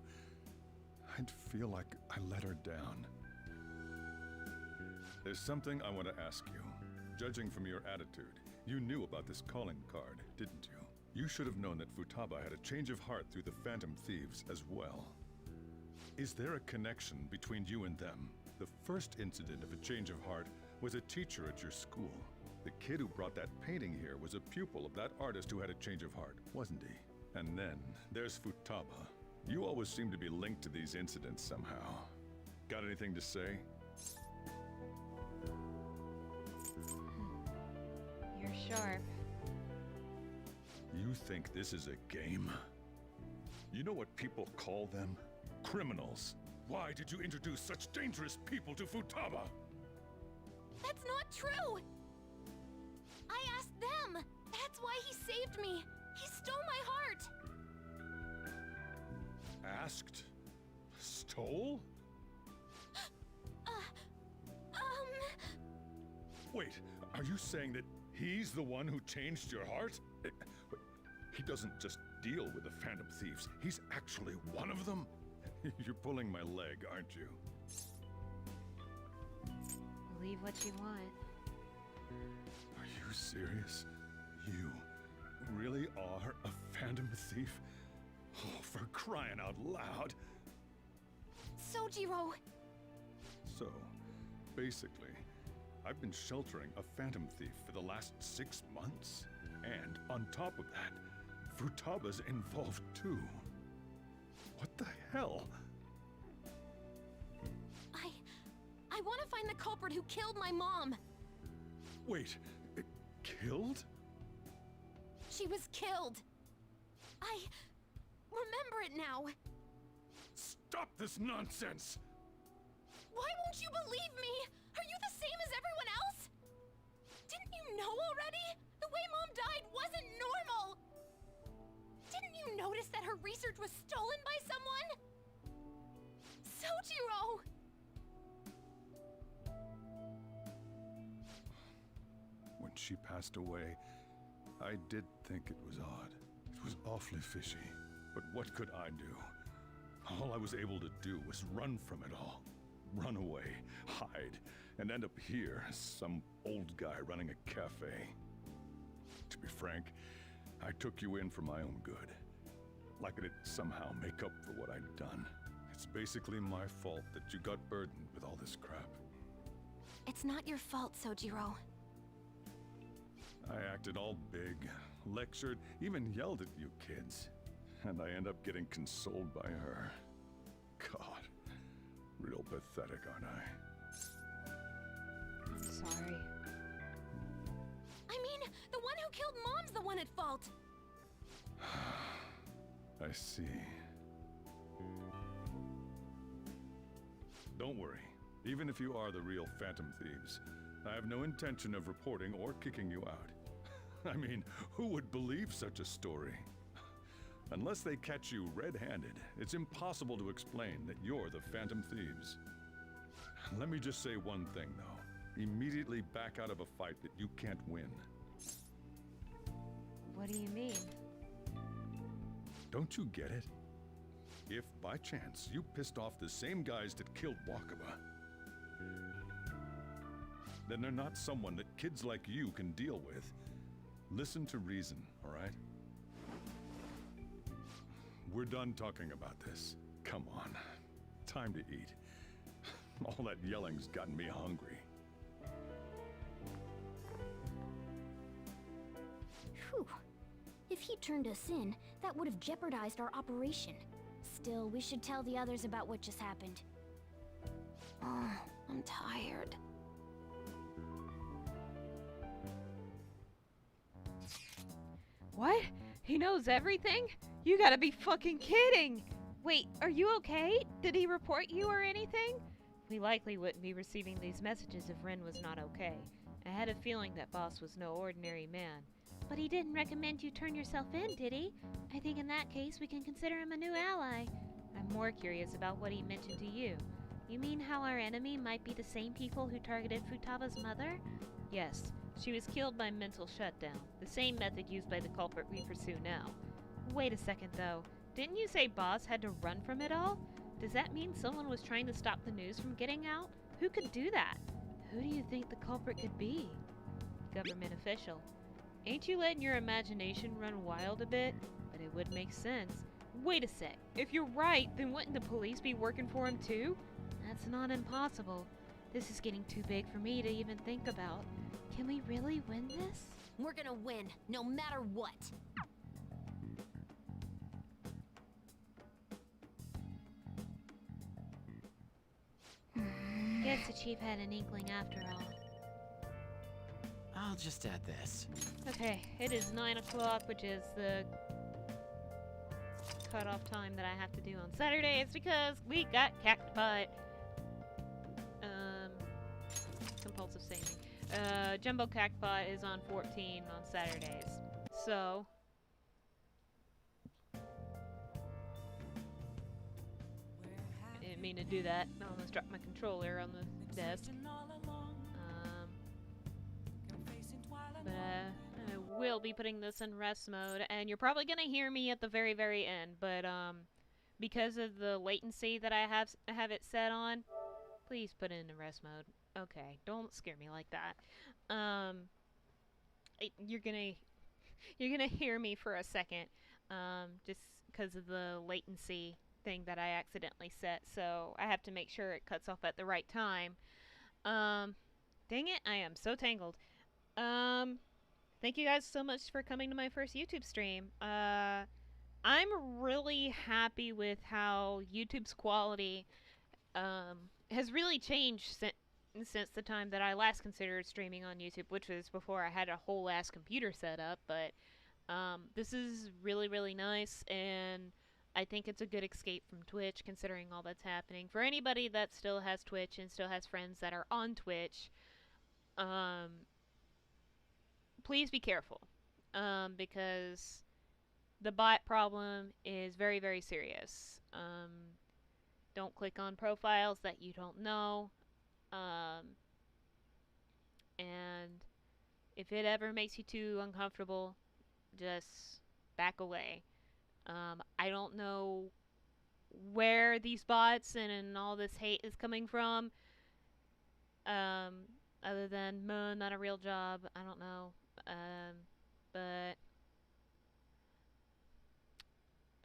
I'd feel like I let her down. There's something I want to ask you. Judging from your attitude, you knew about this calling card, didn't you? You should have known that Futaba had a change of heart through the Phantom Thieves as well. Is there a connection between you and them? The first incident of a change of heart was a teacher at your school. The kid who brought that painting here was a pupil of that artist who had a change of heart, wasn't he? And then, there's Futaba. You always seem to be linked to these incidents somehow. Got anything to say? You're sharp. You think this is a game? You know what people call them? Criminals. Why did you introduce such dangerous people to Futaba? That's not true! I asked them! That's why he saved me! He stole my heart! Asked? Stole? Wait, are you saying that he's the one who changed your heart? He doesn't just deal with the Phantom Thieves. He's actually one of them? You're pulling my leg, aren't you? Believe what you want. Are you serious? You really are a Phantom Thief? Oh, for crying out loud! Sojiro! So, basically, I've been sheltering a Phantom Thief for the last 6 months. And on top of that, Futaba's involved too. What the hell? find the culprit who killed my mom. Wait, killed? She was killed. I remember it now. Stop this nonsense! Why won't you believe me? Are you the same as everyone else? Didn't you know already? The way Mom died wasn't normal. Didn't you notice that her research was stolen by someone? Sojiro! When she passed away, I did think it was odd. It was awfully fishy. But what could I do? All I was able to do was run from it all. Run away, hide, and end up here as some old guy running a cafe. To be frank, I took you in for my own good. Like it'd somehow make up for what I'd done. It's basically my fault that you got burdened with all this crap. It's not your fault, Sojiro. I acted all big, lectured, even yelled at you kids. And I end up getting consoled by her. God, real pathetic, aren't I? I'm sorry. I mean, the one who killed Mom's the one at fault. I see. Don't worry. Even if you are the real Phantom Thieves, I have no intention of reporting or kicking you out. I mean, who would believe such a story? Unless they catch you red-handed, it's impossible to explain that you're the Phantom Thieves. Let me just say one thing, though. Immediately back out of a fight that you can't win. What do you mean? Don't you get it? If, by chance, you pissed off the same guys that killed Wakaba, then they're not someone that kids like you can deal with. Listen to reason, all right? We're done talking about this. Come on. Time to eat. All that yelling's gotten me hungry. Phew. If he turned us in, that would have jeopardized our operation. Still, we should tell the others about what just happened. Oh, I'm tired. What? He knows everything? You gotta be fucking kidding! Wait, are you okay? Did he report you or anything? We likely wouldn't be receiving these messages if Ren was not okay. I had a feeling that Boss was no ordinary man. But he didn't recommend you turn yourself in, did he? I think in that case we can consider him a new ally. I'm more curious about what he mentioned to you. You mean how our enemy might be the same people who targeted Futaba's mother? Yes, she was killed by mental shutdown, the same method used by the culprit we pursue now. Wait a second though, didn't you say Boss had to run from it all? Does that mean someone was trying to stop the news from getting out? Who could do that? Who do you think the culprit could be? Government official. Ain't you letting your imagination run wild a bit? But it would make sense. Wait a sec, if you're right, then wouldn't the police be working for him too? That's not impossible. This is getting too big for me to even think about. Can we really win this? We're gonna win, no matter what. Guess the chief had an inkling after all. I'll just add this. Okay, it is 9 o'clock, which is the cutoff time that I have to do on Saturdays because we got cacti. Compulsive saving. Jumbo Cactpot is on 14 on Saturdays. So I didn't mean to do that. I almost dropped my controller on the desk. But I will be putting this in rest mode, and you're probably gonna hear me at the very, very end. But because of the latency that I have it set on, please put it in rest mode. Okay, don't scare me like that. You're gonna hear me for a second, just because of the latency thing that I accidentally set. So I have to make sure it cuts off at the right time. Dang it, I am so tangled. Thank you guys so much for coming to my first YouTube stream. I'm really happy with how YouTube's quality has really changed since the time that I last considered streaming on YouTube, which was before I had a whole ass computer set up. But this is really, really nice, and I think it's a good escape from Twitch, considering all that's happening. For anybody that still has Twitch and still has friends that are on Twitch, please be careful, because the bot problem is very, very serious. Don't click on profiles that you don't know. And if it ever makes you too uncomfortable, just back away. I don't know where these bots and all this hate is coming from. Other than, not a real job. I don't know. But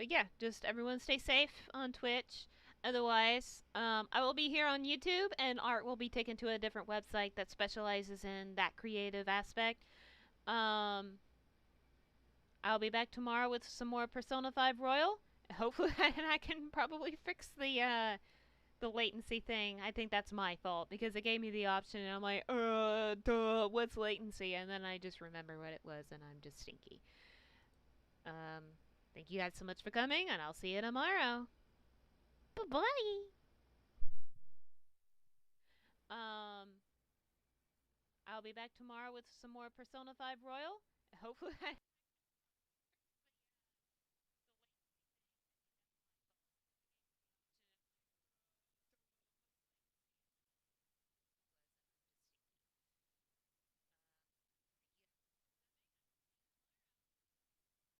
yeah, just everyone stay safe on Twitch. Otherwise, I will be here on YouTube, and Art will be taken to a different website that specializes in that creative aspect. I'll be back tomorrow with some more Persona 5 Royal. Hopefully, I can probably fix the latency thing. I think that's my fault, because it gave me the option, and I'm like, duh, what's latency? And then I just remember what it was, and I'm just stinky. Thank you guys so much for coming, and I'll see you tomorrow. Bye-bye. I'll be back tomorrow with some more Persona 5 Royal. Hopefully